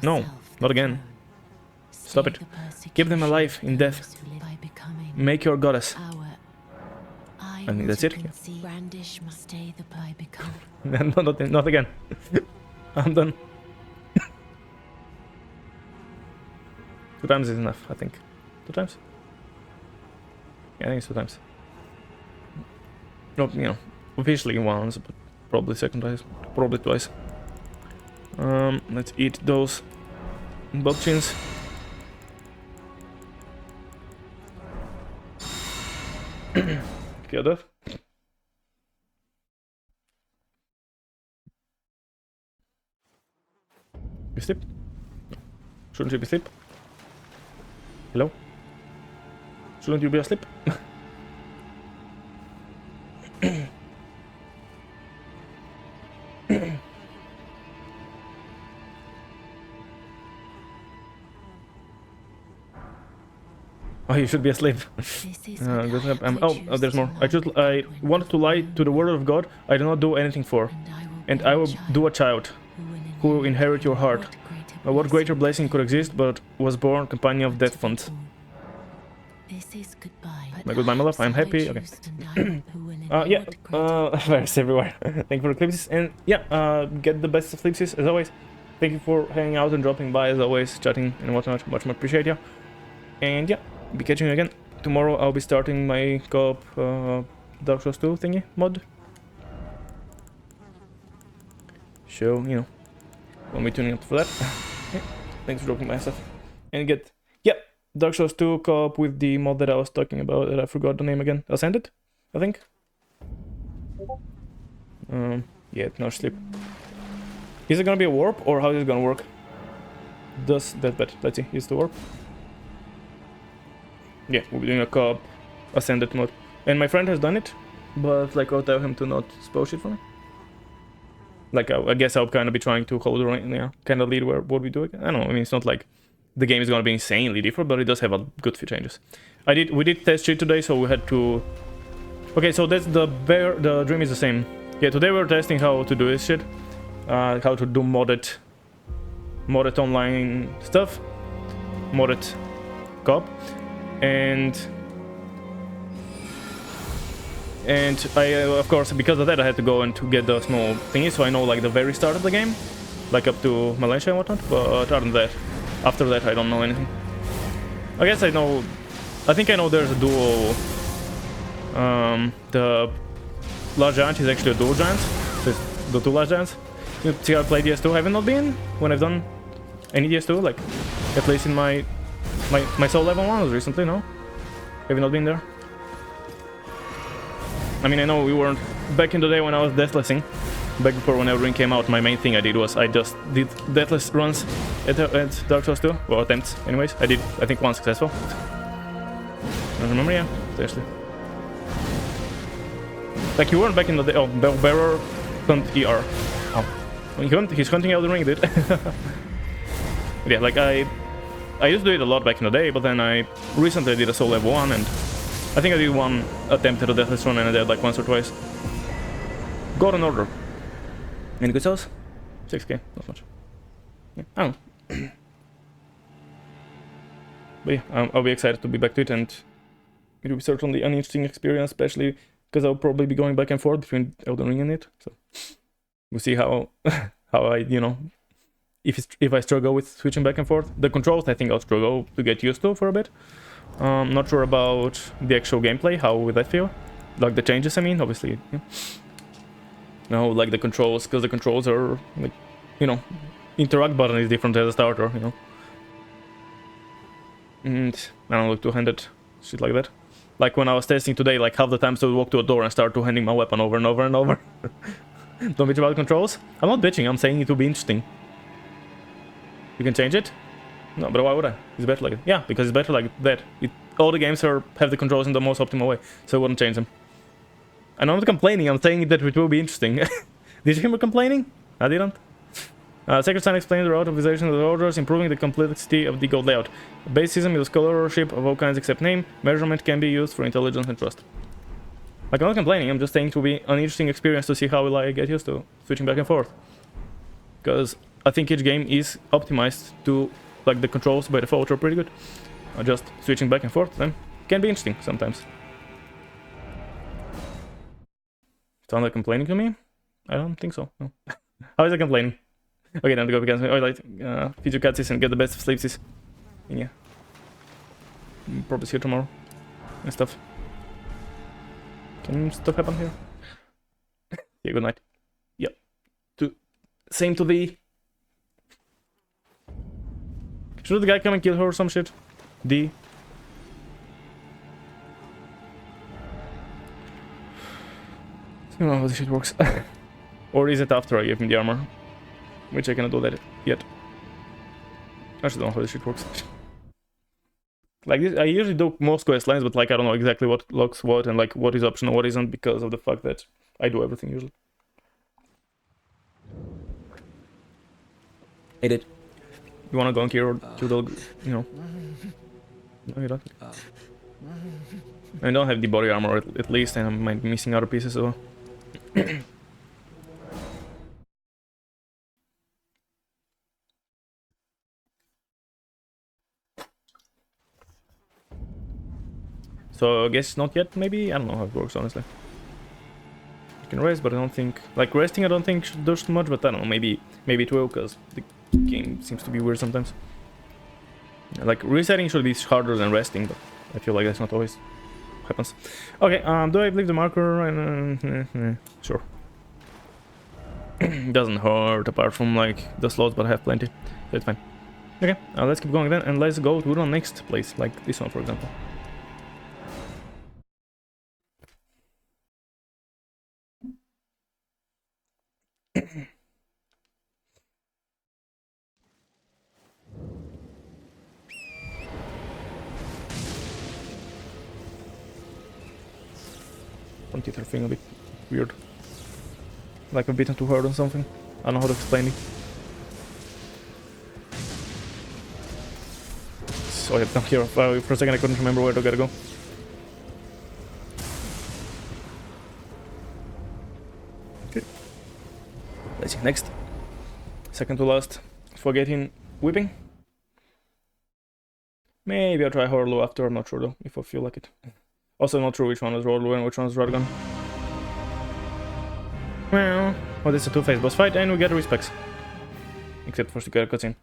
No, not again. Stop it. Keep them alive in death. Make your goddess. I mean, that's it. Yeah. Not again. I'm done. 2 times is enough, I think. 2 times? Yeah, I think it's 2 times. No, you know, officially once, but probably second twice. Probably twice. Let's eat those bug chins. Kill death. You sleep? No. Shouldn't you be asleep? Hello? Shouldn't you be asleep? Oh, you should be asleep. Oh, there's more. I wanted to lie to the word of God I do not do anything for. And I will do a child who will inherit your heart. What greater blessing could exist but was born companion of death font. My goodbye, my love. I'm happy. Okay. Yeah. Virus everywhere. Thank you for the clipses. And yeah, get the best of clipses as always. thank you for hanging out and dropping by as always, chatting and whatnot. Much more appreciate you. And yeah, be catching you again. Tomorrow I'll be starting my co-op Dark Souls 2 thingy mod. So, you know, I'll be tuning up for that. Yeah, thanks for dropping by stuff. And get, yeah, Dark Souls 2 co-op with the mod that I was talking about, that I forgot the name again. Ascended, I think. Yeah, no sleep. Is it gonna be a warp, or how is it gonna work? Does that bet? Let's see, is the warp? Yeah, we'll be doing a co-op Ascended mod. And my friend has done it, but like I'll tell him to not spoil shit for me. Like I guess I'll kind of be trying to hold the, you know, kind of lead where what we do again. I don't know. I mean, it's not like the game is gonna be insanely different, but it does have a good few changes. We did test shit today, so we had to. Okay, so that's the dream is the same. Yeah, today we were testing how to do this shit, how to do modded online stuff, modded co-op, and I of course because of that I had to go and to get the small thingy, so I know like the very start of the game, like up to Malaysia and whatnot. But other than that, after that I don't know anything. I guess I think I know there's a dual. The large giant is actually a dual giant. So it's the two large giants. You see, I played DS2. Have you not been when I've done any DS2? Like at least in my soul level 1 was recently. No, have you not been there? I mean, I know we weren't back in the day when I was deathlessing. Back before when Elden Ring came out, my main thing I did was I just did deathless runs at Dark Souls 2. Well, attempts, anyways. I did, I think, one successful. I remember, yeah, seriously. Like you weren't back in the day. Oh, Bearer hunt ER. Oh, he's hunting Elden Ring, dude. Yeah, like I used to do it a lot back in the day, but then I recently did a soul level 1, and I think I did one attempt at a deathless run, and I did like once or twice. Golden Order. Any good sales? 6k, not much. Yeah, I don't know. But yeah, I'll be excited to be back to it, and it will be certainly an interesting experience, especially because I'll probably be going back and forth between Elden Ring and it. So we'll see how I, you know, if I struggle with switching back and forth. The controls, I think I'll struggle to get used to for a bit. Not sure about the actual gameplay. How would that feel? Like the changes, I mean, obviously. Yeah. No, like the controls, because the controls are like, you know, interact button is different as a starter, you know. And I don't know, like two-handed shit like that. Like when I was testing today, like half the time I would walk to a door and start two-handing my weapon over and over and over. Don't bitch about controls. I'm not bitching, I'm saying it will be interesting. You can change it? No, but why would I? It's better like it. Yeah, because it's better like that. All the games have the controls in the most optimal way, so I wouldn't change them. And I'm not complaining, I'm saying that it will be interesting. Did you hear me complaining? I didn't. Sacred Sign explains the route of visualization of the orders, improving the complexity of the gold layout. The base system is scholarship of all kinds except name. Measurement can be used for intelligence and trust. Like, I'm not complaining, I'm just saying it will be an interesting experience to see how will I get used to switching back and forth. Because I think each game is optimized to, like, the controls by default are pretty good. Just switching back and forth then can be interesting sometimes. Sound like complaining to me? I don't think so. No. How is it complaining? Okay, then to go because I like feature cutscenes and get the best of sleepsies. And yeah. Probably see you tomorrow. And stuff. Can stuff happen here? Yeah, good night. Yep. Same to thee. Should the guy come and kill her or some shit? D. I don't know how this shit works. Or is it after I give him the armor? Which I cannot do that yet. I actually don't know how this shit works. Like this, I usually do most quest lines, but like I don't know exactly what locks what and like what is optional, what isn't, because of the fact that I do everything usually. I did. You wanna go and kill the, you know? No, you don't. I don't have the body armor at least, and I might be missing other pieces, so. So I guess not yet, maybe? I don't know how it works, honestly. You can rest, but I don't think... Like, resting I don't think should do much, but I don't know, maybe it will, because the game seems to be weird sometimes. Like, resetting should be harder than resting, but I feel like that's not always happens. Okay, do I leave the marker? Sure. Doesn't hurt apart from like the slots, but I have plenty. That's fine. Okay, let's keep going then, and let's go to the next place, like this one, for example. Teeth are feeling a bit weird. Like a bit too hard on something. I don't know how to explain it. So yeah, down here for a second I couldn't remember where to gotta go. Okay. Let's see, next. Second to last. Forgetting whipping. Maybe I'll try Horlo after, I'm not sure though, if I feel like it. Also not sure which one was Horlo and which one was Radgon. Well, it's a two-phase boss fight and we get respects. Except for the cutscene.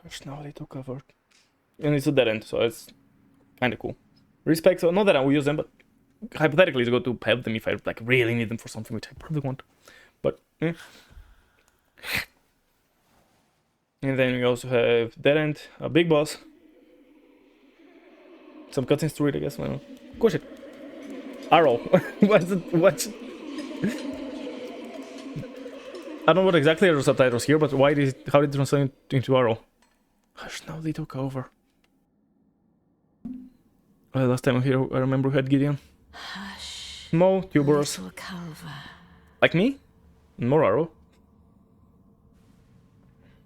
Which now they took cover. And it's a dead end, so it's kinda cool. Respects, not that I will use them, but hypothetically it's good to have them if I like really need them for something, which I probably won't. But eh. And then we also have dead end, a big boss. Some cutscenes to read, I guess. Well, go shit. Arrow. What's it? What? I don't know what exactly are the subtitles here, but why did how did it translate into Arrow? Hush, now they took over. Last time here, I remember we had Gideon. Hush. Mo, Tuberous. Little Culver. Like me? More Arrow.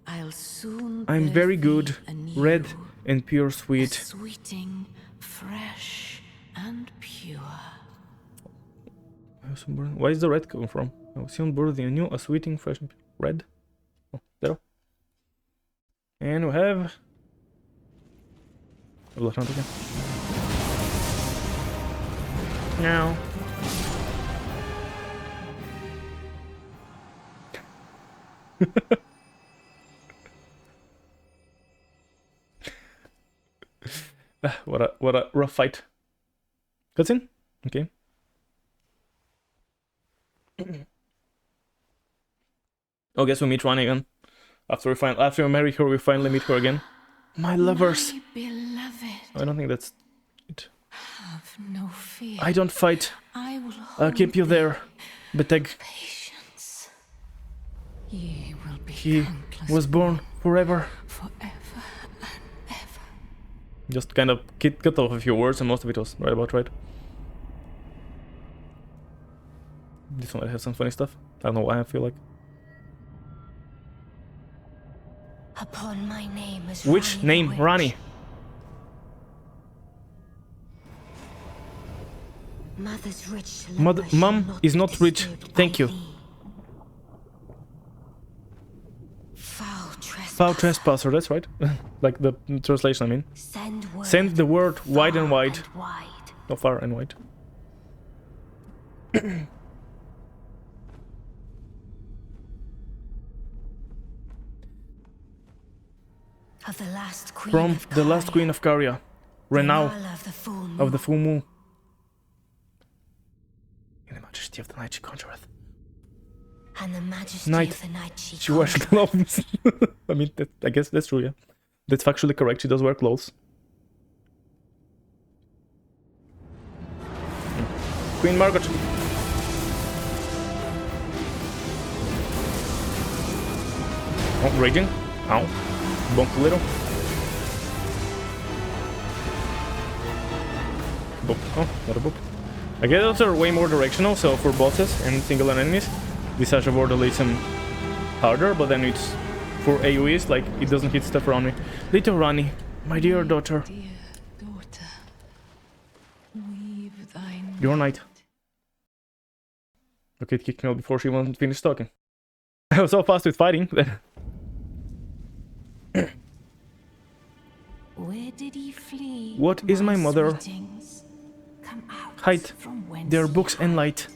I'll soon I'm very good, anew, red and pure sweet. sweeting, fresh and pure. Why is the red coming from? I was on board the new, a sweeting, fresh and red. Oh, there. And we have a blood hunt again. Now. What a rough fight. Cutscene? Okay. Oh, guess we meet Rani again. After we marry her, we finally meet her again. My lovers. My beloved. I don't think that's it. Have no fear. I don't fight. I will I'll keep you there. Beteg. Patience. Ye will be He countless was born forever. forever and ever. Just kind of cut off a few words, and most of it was right about right. This one might have some funny stuff. I don't know why I feel like. Upon my name is Which Rani name? the Witch. Rani. Mother's rich slumber shall Mom is not rich. disturbed Thank by you. thee. Foul Foul trespasser, that's right. Like the translation, I mean. Send the word wide and wide. No, far and wide. Of the last queen From of the last Kari, queen of Caria, Renau of the full moon. In the majesty of the night she conjureth. And the majesty Night. of the night She wears clothes. I mean, I guess that's true, yeah. That's factually correct, she does wear clothes. Queen Margaret. Oh, raging. Ow. Bonk a little. Boop. Oh, not a boop. I guess those are way more directional, so for bosses and single enemies, this Ash of Order leads them harder, but then it's for AoEs, like, it doesn't hit stuff around me. Little Rani, my dear daughter. Dear daughter, weave thy Your knight. Okay, it kicked me out before she even finished talking. I was so fast with fighting that... Where did he flee? What is my mother? Sweetings? Come out Height. from whence Their ye books and light.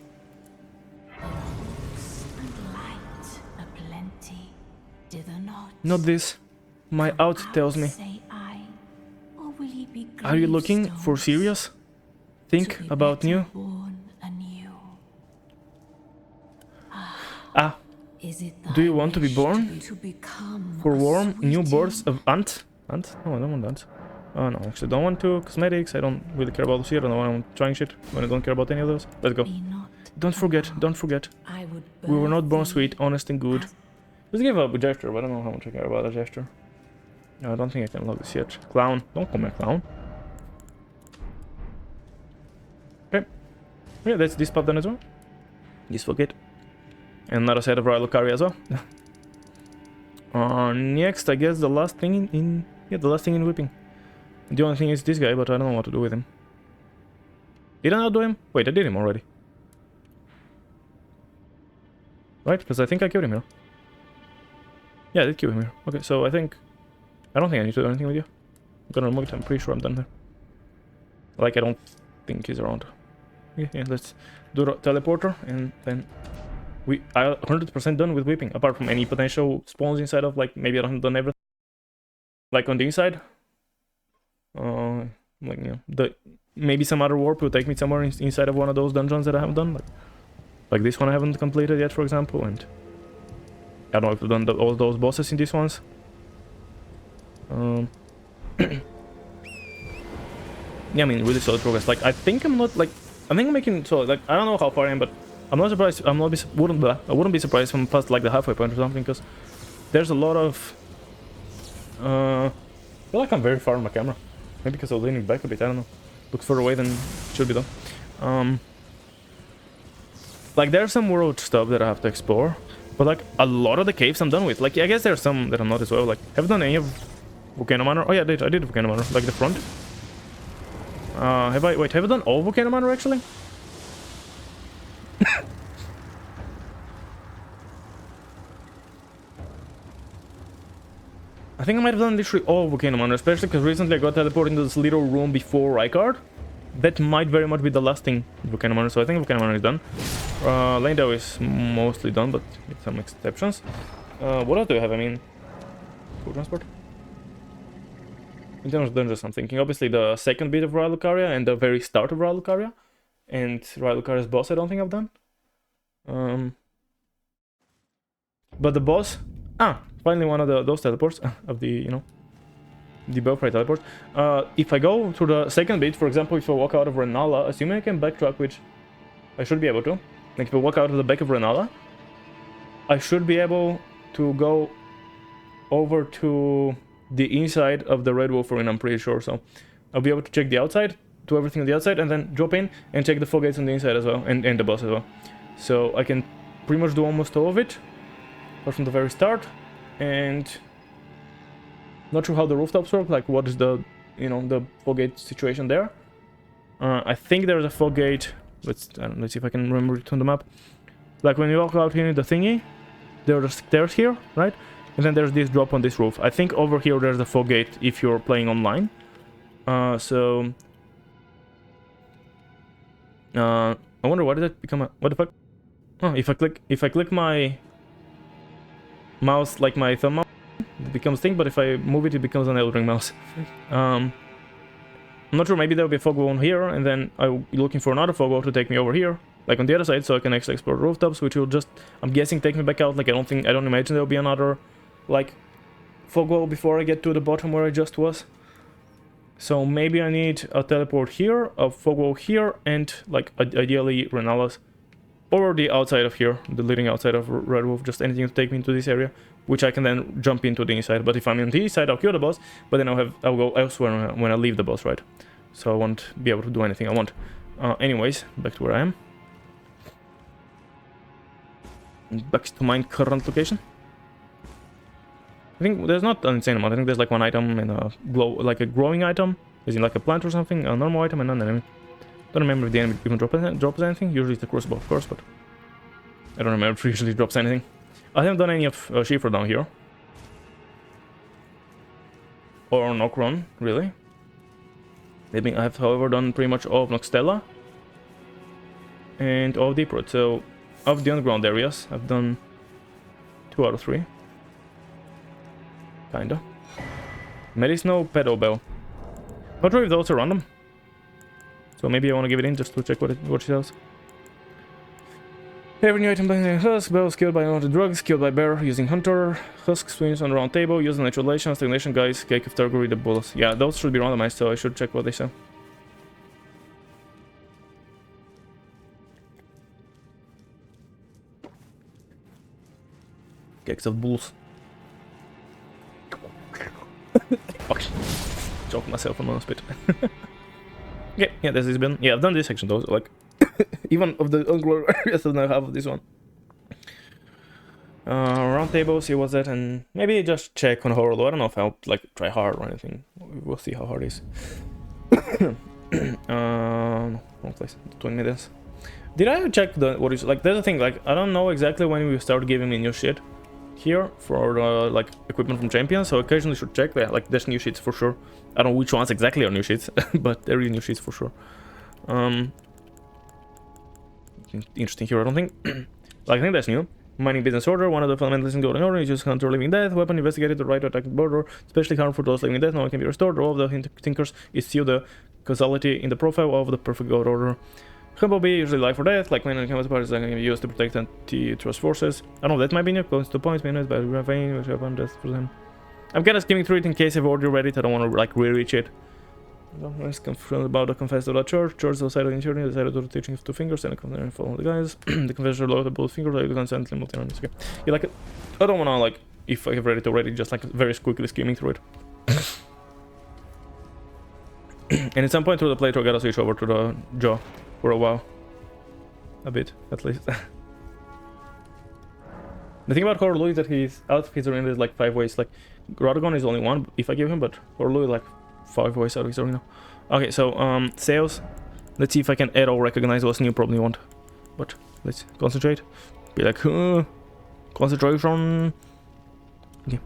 books and light aplenty. Not this. My out tells me. Say I, or will ye be Are you looking for gravestones serious? to Think be about better new. born anew? Ah, Is it do you thy want to be wish born? to become For a warm new sweeting? births of ant? Ant? No, I don't want ants. Oh no, actually don't want to. Cosmetics, I don't really care about this here. I don't want to trying shit when I don't care about any of those. Let's go. Be not Don't forget, alarmed. don't forget. I would We were not birth born thee sweet, honest and good. as Let's give up a gesture, but I don't know how much I care about a gesture. No, I don't think I can log this yet. Clown. Don't call me a clown. Okay. Yeah, that's this part done as well. This forget. And another set of Royal Lucaria as well. Next, I guess the last thing in the last thing in whipping. The only thing is this guy, but I don't know what to do with him. Did I not do him? Wait, I did him already. Right? Because I think I killed him here. Yeah, I did kill him here. Okay, so I don't think I need to do anything with you. I'm gonna remove it, I'm pretty sure I'm done there. Like, I don't think he's around. Yeah, let's do the teleporter, and then we are 100% done with whipping, apart from any potential spawns inside of, like, maybe I haven't done everything. Like, on the inside. Like, you know, maybe some other warp will take me somewhere inside of one of those dungeons that I haven't done. Like this one I haven't completed yet, for example, and I don't know if I've done all those bosses in these ones. Yeah, I mean, really solid progress. Like, I think I'm making solid. Like, I don't know how far I am, but I'm not surprised. I wouldn't be surprised if I'm past like the halfway point or something, because there's a lot of. I feel like I'm very far on my camera. Maybe because I'm leaning back a bit. I don't know. Looks further away than it should be though. Like, there's some world stuff that I have to explore, but like a lot of the caves I'm done with. Like, I guess there's some that I'm not as well. Like, have I done any of Volcano Manor? Oh yeah, I did Volcano Manor, like the front. Have I done all Volcano Manor actually? I think I might have done literally all Volcano Manor, especially because recently I got teleported into this little room before Rykard. That might very much be the last thing in Volcano Manor, so I think Volcano Manor is done. Lando is mostly done, but with some exceptions. What else do I have? I mean, full transport? In terms of dungeons, I'm thinking obviously the second bit of Royal Lucaria and the very start of Royal Lucaria. And Royal Lucaria's boss I don't think I've done. But the boss... finally one of those teleports of the, you know, the Belfry teleport. If I go to the second bit, for example, if I walk out of Renala, assuming I can backtrack, which I should be able to. Like, if I walk out of the back of Renala, I should be able to go over to the inside of the Red Wolf Arena, I'm pretty sure. So I'll be able to check the outside, do everything on the outside, and then drop in and check the fog gates on the inside as well, and the boss as well. So I can pretty much do almost all of it, apart from the very start. And not sure how the rooftops work, like what is the, you know, the fog gate situation there. I think there's a fog gate. Let's see if I can remember it on the map. Like when you walk out here in the thingy, there are stairs here, right? And then there's this drop on this roof. I think over here there's a fog gate if you're playing online. I wonder why did that become a, what the fuck? Oh, if I click my mouse, like my thumb mouse, it becomes thing, but if I move it, it becomes an Elden Ring mouse. I'm not sure, maybe there'll be a fog wall here, and then I'll be looking for another fog wall to take me over here, like on the other side, so I can actually explore the rooftops, which will just, I'm guessing, take me back out. Like, I don't imagine there'll be another, like, fog wall before I get to the bottom where I just was. So maybe I need a teleport here, a fog wall here, and, like, ideally Renala's, or the outside of here, the leading outside of Red Wolf, just anything to take me into this area, which I can then jump into the inside. But if I'm in the inside, I'll kill the boss, but then I'll go elsewhere when I leave the boss, right? So I won't be able to do anything I want. Anyways, back to where I am. Back to my current location. I think there's not an insane amount. I think there's like one item and a like a growing item, as in like a plant or something, a normal item and an enemy. Don't remember if the enemy even drops anything. Usually it's the crucible, of course, but I don't remember if it usually drops anything. I haven't done any of Schiffer down here. Or Nocron, really. I have, however, done pretty much all of Noxtella and all of Deeproot. So, of the underground areas, I've done 2 out of 3. Kinda. Medicino Pedo Bell. Not sure if those are random. So maybe I want to give it in just to check what she does. Every new item by Husk, Bell killed by unwanted drugs, killed by Bear using Hunter, Husk swings on the round table, using natural relation, stagnation guys, cake of Targuri, the bullets. Yeah, those should be randomized, so I should check what they say. Cakes of bulls. Fuck. Choked myself on a spit. Yeah, this has been. Yeah, I've done this section though, so like. Even of the Ungler, yes, I now half of this one. Round table, see what's that, and maybe just check on horror. I don't know if I'll like try hard or anything. We'll see how hard it is. No, wrong place. 20 minutes. Did I check what is like? There's a thing like I don't know exactly when we start giving me new shit here for like equipment from champions. So occasionally should check that. Like there's new shits for sure. I don't know which ones exactly are new shits, but there is new shits for sure. Interesting here, I don't think. Like, I think that's new. Mining business order, one of the fundamentals in golden order is just counter living death. Weapon investigated the right to attack the border, especially harmful to those living death. No one can be restored. All of the thinkers is still the causality in the profile of the perfect god order. Humblebee, usually life or death, like when it comes to parties that can be used to protect anti-trust forces. I don't know, that might be new, close to points, minutes, but ravine, which weapon death for them. I'm kinda skimming through it in case I've already read it. I don't want to like re-reach it. Let's confront about the confessor of the church. Church outside of the insurance decided to the teaching of two fingers and the follow the guys. The confessor loaded both fingers like constantly multi-runs. Okay. Yeah, like I don't wanna like if I have read it already, just like very quickly skimming through it. And at some point through the playthrough I gotta switch over to the jaw for a while. A bit, at least. The thing about Horror Louis is that his outfits are in like 5 ways. Like Radagon is only 1 if I give him, but Horror Louis like 5 ways out of his arena. Okay, so sales. Let's see if I can at all recognize what's new. Probably won't, but let's concentrate. Be like concentration. Okay.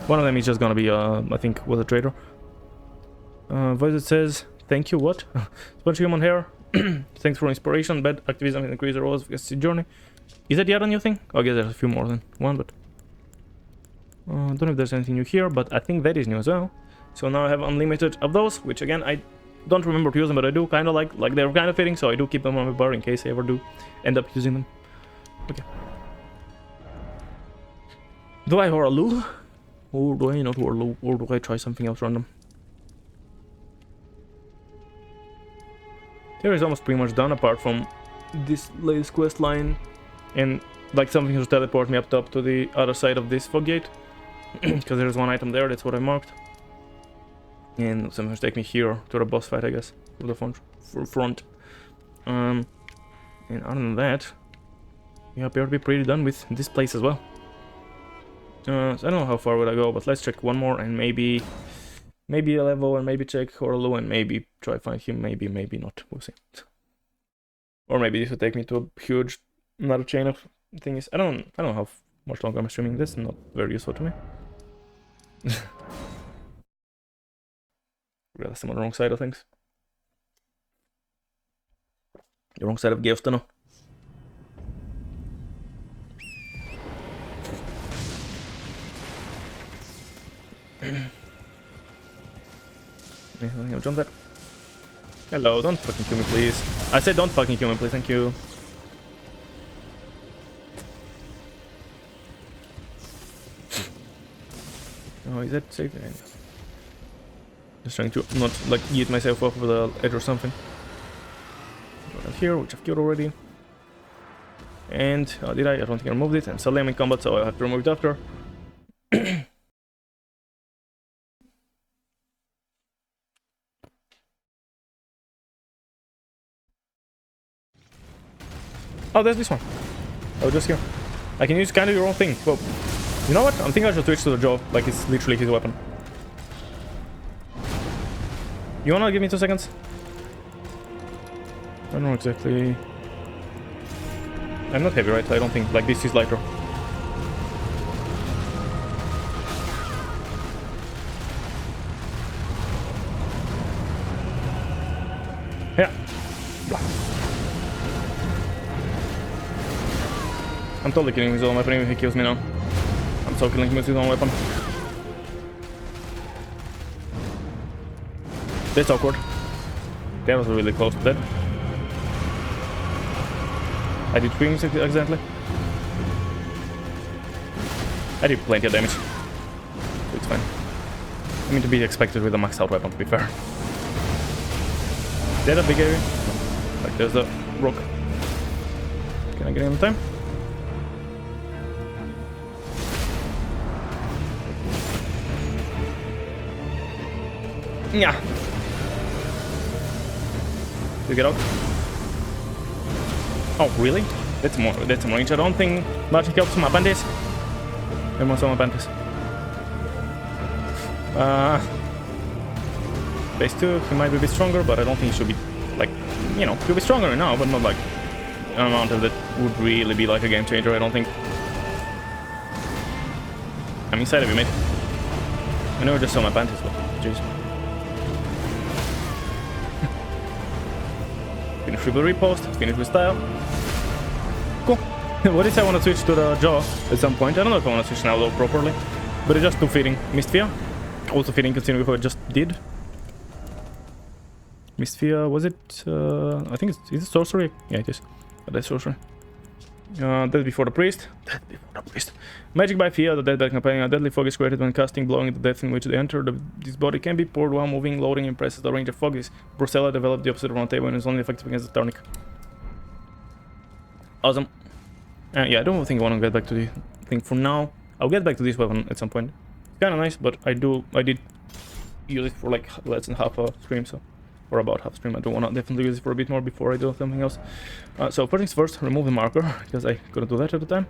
One of them is just gonna be I think was a trader. Voice that says thank you. What? Bunch of human hair. Thanks for inspiration. Bad activism and increase the roles of journey. Is that the other new thing? I guess there's a few more than one, but. Don't know if there's anything new here, but I think that is new as well. So now I have unlimited of those, which again, I don't remember to use them, but I do kind of like they're kind of fitting, so I do keep them on my bar in case I ever do end up using them. Okay. Do I horror Lou? Or do I not horror Lou? Or do I try something else random? There is almost pretty much done apart from this latest quest line and like something to teleport me up top to the other side of this fog gate. Because there's one item there, that's what I marked. And something to take me here to the boss fight, I guess. To the front. And other than that, we appear to be pretty done with this place as well. So I don't know how far would I go, but let's check one more and maybe a level and maybe check Horlu and maybe try find him, maybe not, we'll see. Or maybe this will take me to a huge another chain of things. I don't know how much longer I'm streaming this, not very useful to me. Realized I'm on the wrong side of things. The wrong side of Geostano. I'll jump that. Hello, don't fucking kill me, please. I said don't fucking kill me, please, thank you. Oh, is that safe? Just trying to not like eat myself off with the edge or something. Go down here, which I've killed already. And did I? I don't think I removed it. And suddenly I'm in combat, so I have to remove it after. Oh, there's this one. Oh, just here. I can use kind of your own thing. Well, you know what? I think I should switch to the jaw. Like it's literally his weapon. You wanna give me 2 seconds? I don't know exactly. I'm not heavy, right? I don't think. Like this is lighter. Yeah. I'm totally killing his own weapon if he kills me now. I'm also killing him with his own weapon. That's awkward. That was really close to that. I did 3 accidentally. I did plenty of damage. So it's fine. I mean, to be expected with a maxed out weapon, to be fair. Is that a big area? Like, there's a rock. Can I get in time? Yeah. You get out? Oh, really? That's more range. I don't think magic helps my bandits. Everyone's on my bandits. Base 2, he might be a bit stronger, but I don't think he should be, like, you know, he'll be stronger now, but not like an amount of that would really be like a game changer, I don't think. I'm inside of you, mate. I know I just saw my bandits, but jeez. Finish with repost, finish with style. Cool. What if I want to switch to the jaw at some point? I don't know if I want to switch now though properly. But it's just too fitting. Mistfia. Also fitting considering what I just did. Mistfia, was it? I think it's... Is it sorcery? Yeah, it is. That's sorcery. Death before the priest. Death before the priest. Magic by Fia, the deathbed companion. A deadly fog is created when casting, blowing the depth in which they enter. This body can be poured while moving, loading, and presses the range of fog. This Brucella developed the opposite round table and is only effective against the Tarnic. Awesome. Yeah, I don't think I want to get back to the thing for now. I'll get back to this weapon at some point. It's kind of nice, but I did use it for like less than half a stream, so... Or about half stream. I do want to definitely use it for a bit more before I do something else. So first things first, remove the marker, because I couldn't do that at the time.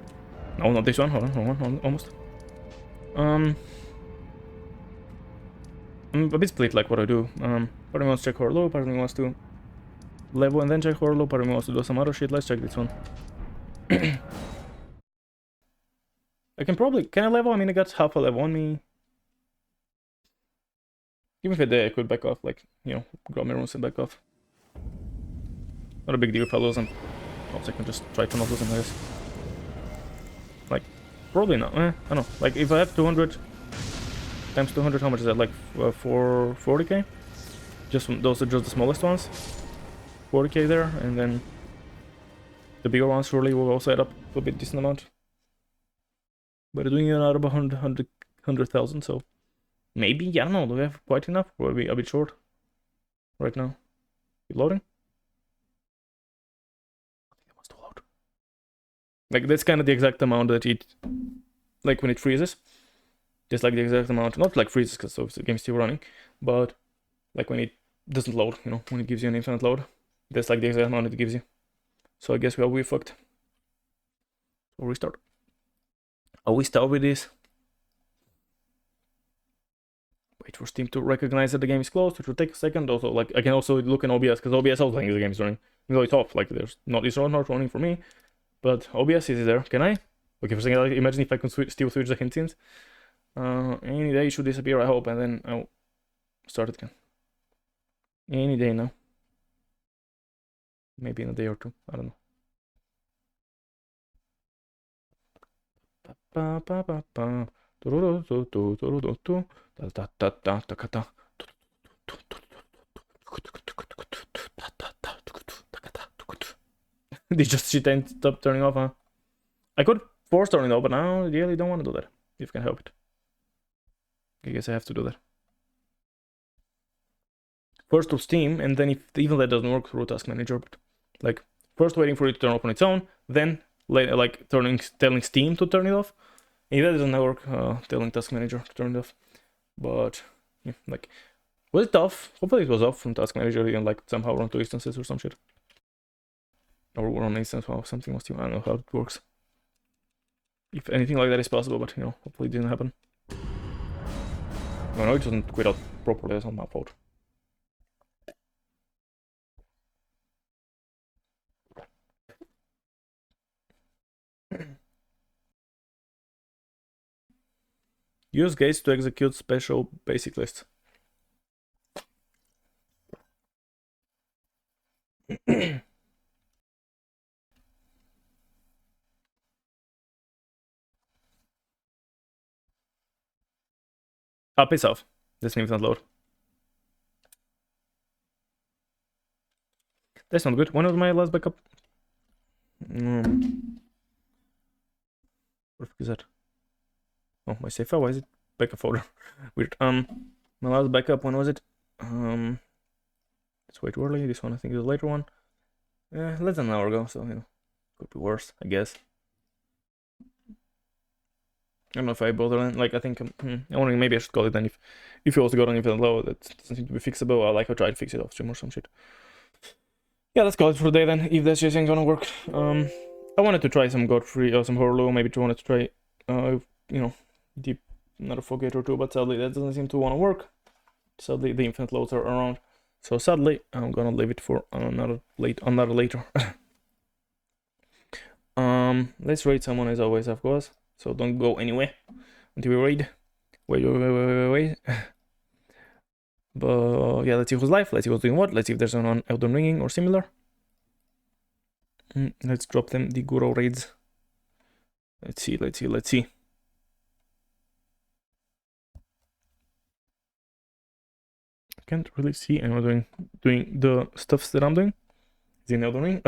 No, not this one. Hold on, almost. I'm a bit split like what I do. Part of me wants to check horror low, part of me wants to level and then check horror low, part of me wants to do some other shit. Let's check this one. I can I level? I mean, I got half a level on me. Even if I did, I could back off, like, you know, grab my runes and back off. Not a big deal if I lose them. Also, I can just try to not lose them, I guess. Like, probably not, I don't know. Like, if I have 200 times 200, how much is that? Like, 40k? Those are just the smallest ones. 40k there, and then the bigger ones surely will also add up to a bit decent amount. But I'm doing it out of 100,000, so... Maybe, I don't know, do we have quite enough? Or are we a bit short right now? Keep loading? I think it wants to load. Like, that's kind of the exact amount that it... Like, when it freezes. Just like the exact amount. Not like freezes, because obviously the game's still running. But, like, when it doesn't load, you know, when it gives you an infinite load. That's like the exact amount it gives you. So I guess we're fucked. So restart. Are we start with this? Wait for Steam to recognize that the game is closed, which will take a second. Also, like, I can also look in OBS, because OBS also thinks the game is running. Even though it's off, like, it's not running for me. But OBS is there. Can I? Okay, for a second, imagine if I can still switch the hint scenes. Any day it should disappear, I hope, and then I'll start it again. Any day now. Maybe in a day or two, I don't know. Ba ba ba ba. They just shit ain't stop turning off, huh? I could force turning off, but now I really don't want to do that. If I can help it. I guess I have to do that. First to Steam, and then if even that doesn't work through Task Manager, but like first waiting for it to turn off on its own, then like telling Steam to turn it off. If that doesn't work, telling Task Manager to turn it off. But yeah, like, was it off? Hopefully it was off from Task Manager and like somehow run 2 instances or some shit. Or run an instance while something was still, I don't know how it works. If anything like that is possible, but you know, hopefully it didn't happen. No, it doesn't quit out properly, that's not my fault. Use gates to execute special basic lists. Piss off. This name is not load. That's not good. When was my last backup? What the fuck is that? Oh, my save file. Why is it backup folder? Weird. My last backup, when was it? It's way too early. This one I think is a later one. Less than an hour ago, so you know, could be worse, I guess. I don't know if I bother. Like, I think I'm wondering maybe I should call it then. If you also got on infinite low, that doesn't seem to be fixable. I like I'll try to fix it off stream or some shit. Yeah, let's call it for the day then. If that's just ain't gonna work. I wanted to try some Godfrey or some Horlo. Maybe I wanted to try, you know, deep another Forgate or two, but sadly that doesn't seem to want to work. Sadly, the infinite loads are around. So sadly, I'm gonna leave it for another later. Let's raid someone as always, of course. So don't go anywhere until we raid. Wait. But yeah, let's see who's live. Let's see who's doing what. Let's see if there's someone Elden Ringing or similar. Let's drop them the good old raids. Let's see. Can't really see anyone doing the stuffs that I'm doing. Is it Elden Ring?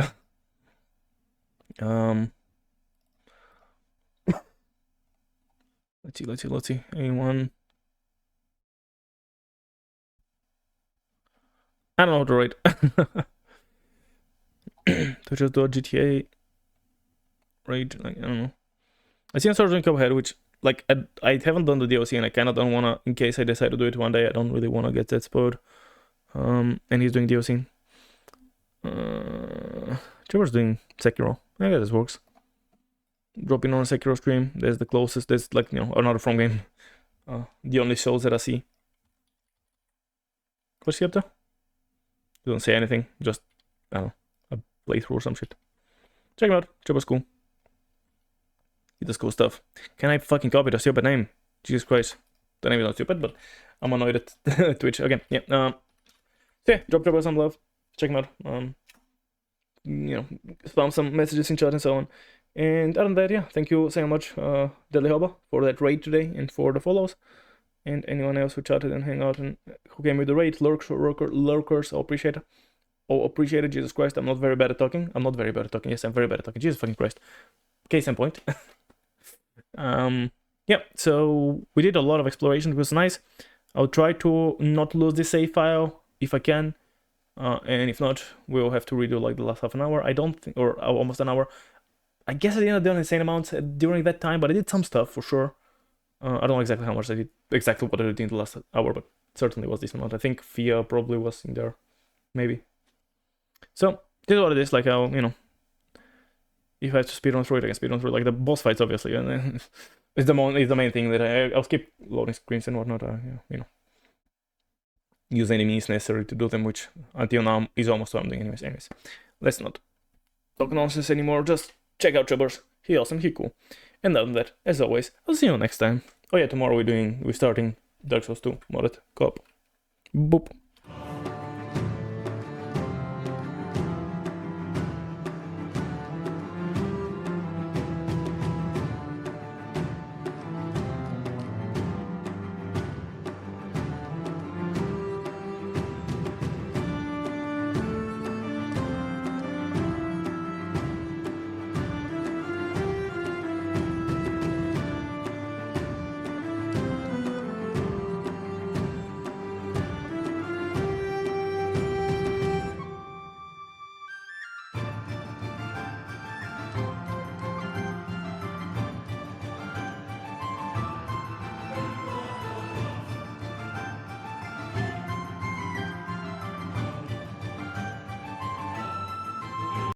Let's see. Anyone? I don't know how to write. To just do a GTA raid, like, I don't know. I see I'm starting Cuphead, which, like, I haven't done the DLC, and I kind of don't want to, in case I decide to do it one day, I don't really want to get that spoiled. And he's doing DLC. Trevor's doing Sekiro. I guess this works. Dropping on a Sekiro stream, there's the closest, there's, like, you know, another From game. The only Souls that I see. What's he up to? Doesn't say anything, just, I don't know, a playthrough or some shit. Check him out, Trevor's cool. He does cool stuff. Can I fucking copy the stupid name? Jesus Christ. The name is not stupid, but I'm annoyed at Twitch again. Yeah, so yeah, drop Trevor some love. Check him out. You know, spam some messages in chat and so on. And other than that, yeah, thank you so much, Deadly Hobba, for that raid today and for the follows. And anyone else who chatted and hang out and who came with the raid, lurkers, I appreciate it. Oh, appreciate it, Jesus Christ. I'm not very bad at talking. I'm not very bad at talking. Yes, I'm very bad at talking. Jesus fucking Christ. Case in point. Yeah, so we did a lot of exploration. It was nice. I'll try to not lose the save file if I can. And if not, we'll have to redo like the last half an hour. I don't think, or almost an hour. I guess I didn't do an insane amount during that time, but I did some stuff for sure. I don't know exactly how much I did, exactly what I did in the last hour, but certainly was this amount. I think Fia probably was in there, maybe. So, this is what it is, like how, you know, if I have to speedrun through it, I can speedrun through, like the boss fights, obviously, and it's the main thing that I'll skip loading screens and whatnot, you know. Use any means necessary to do them, which until now is almost what I'm doing anyways. Let's not talk nonsense anymore, just check out Trevor's. He awesome, he cool. And other than that, as always, I'll see you next time. Oh yeah, tomorrow we're starting Dark Souls 2 modded co-op. Boop.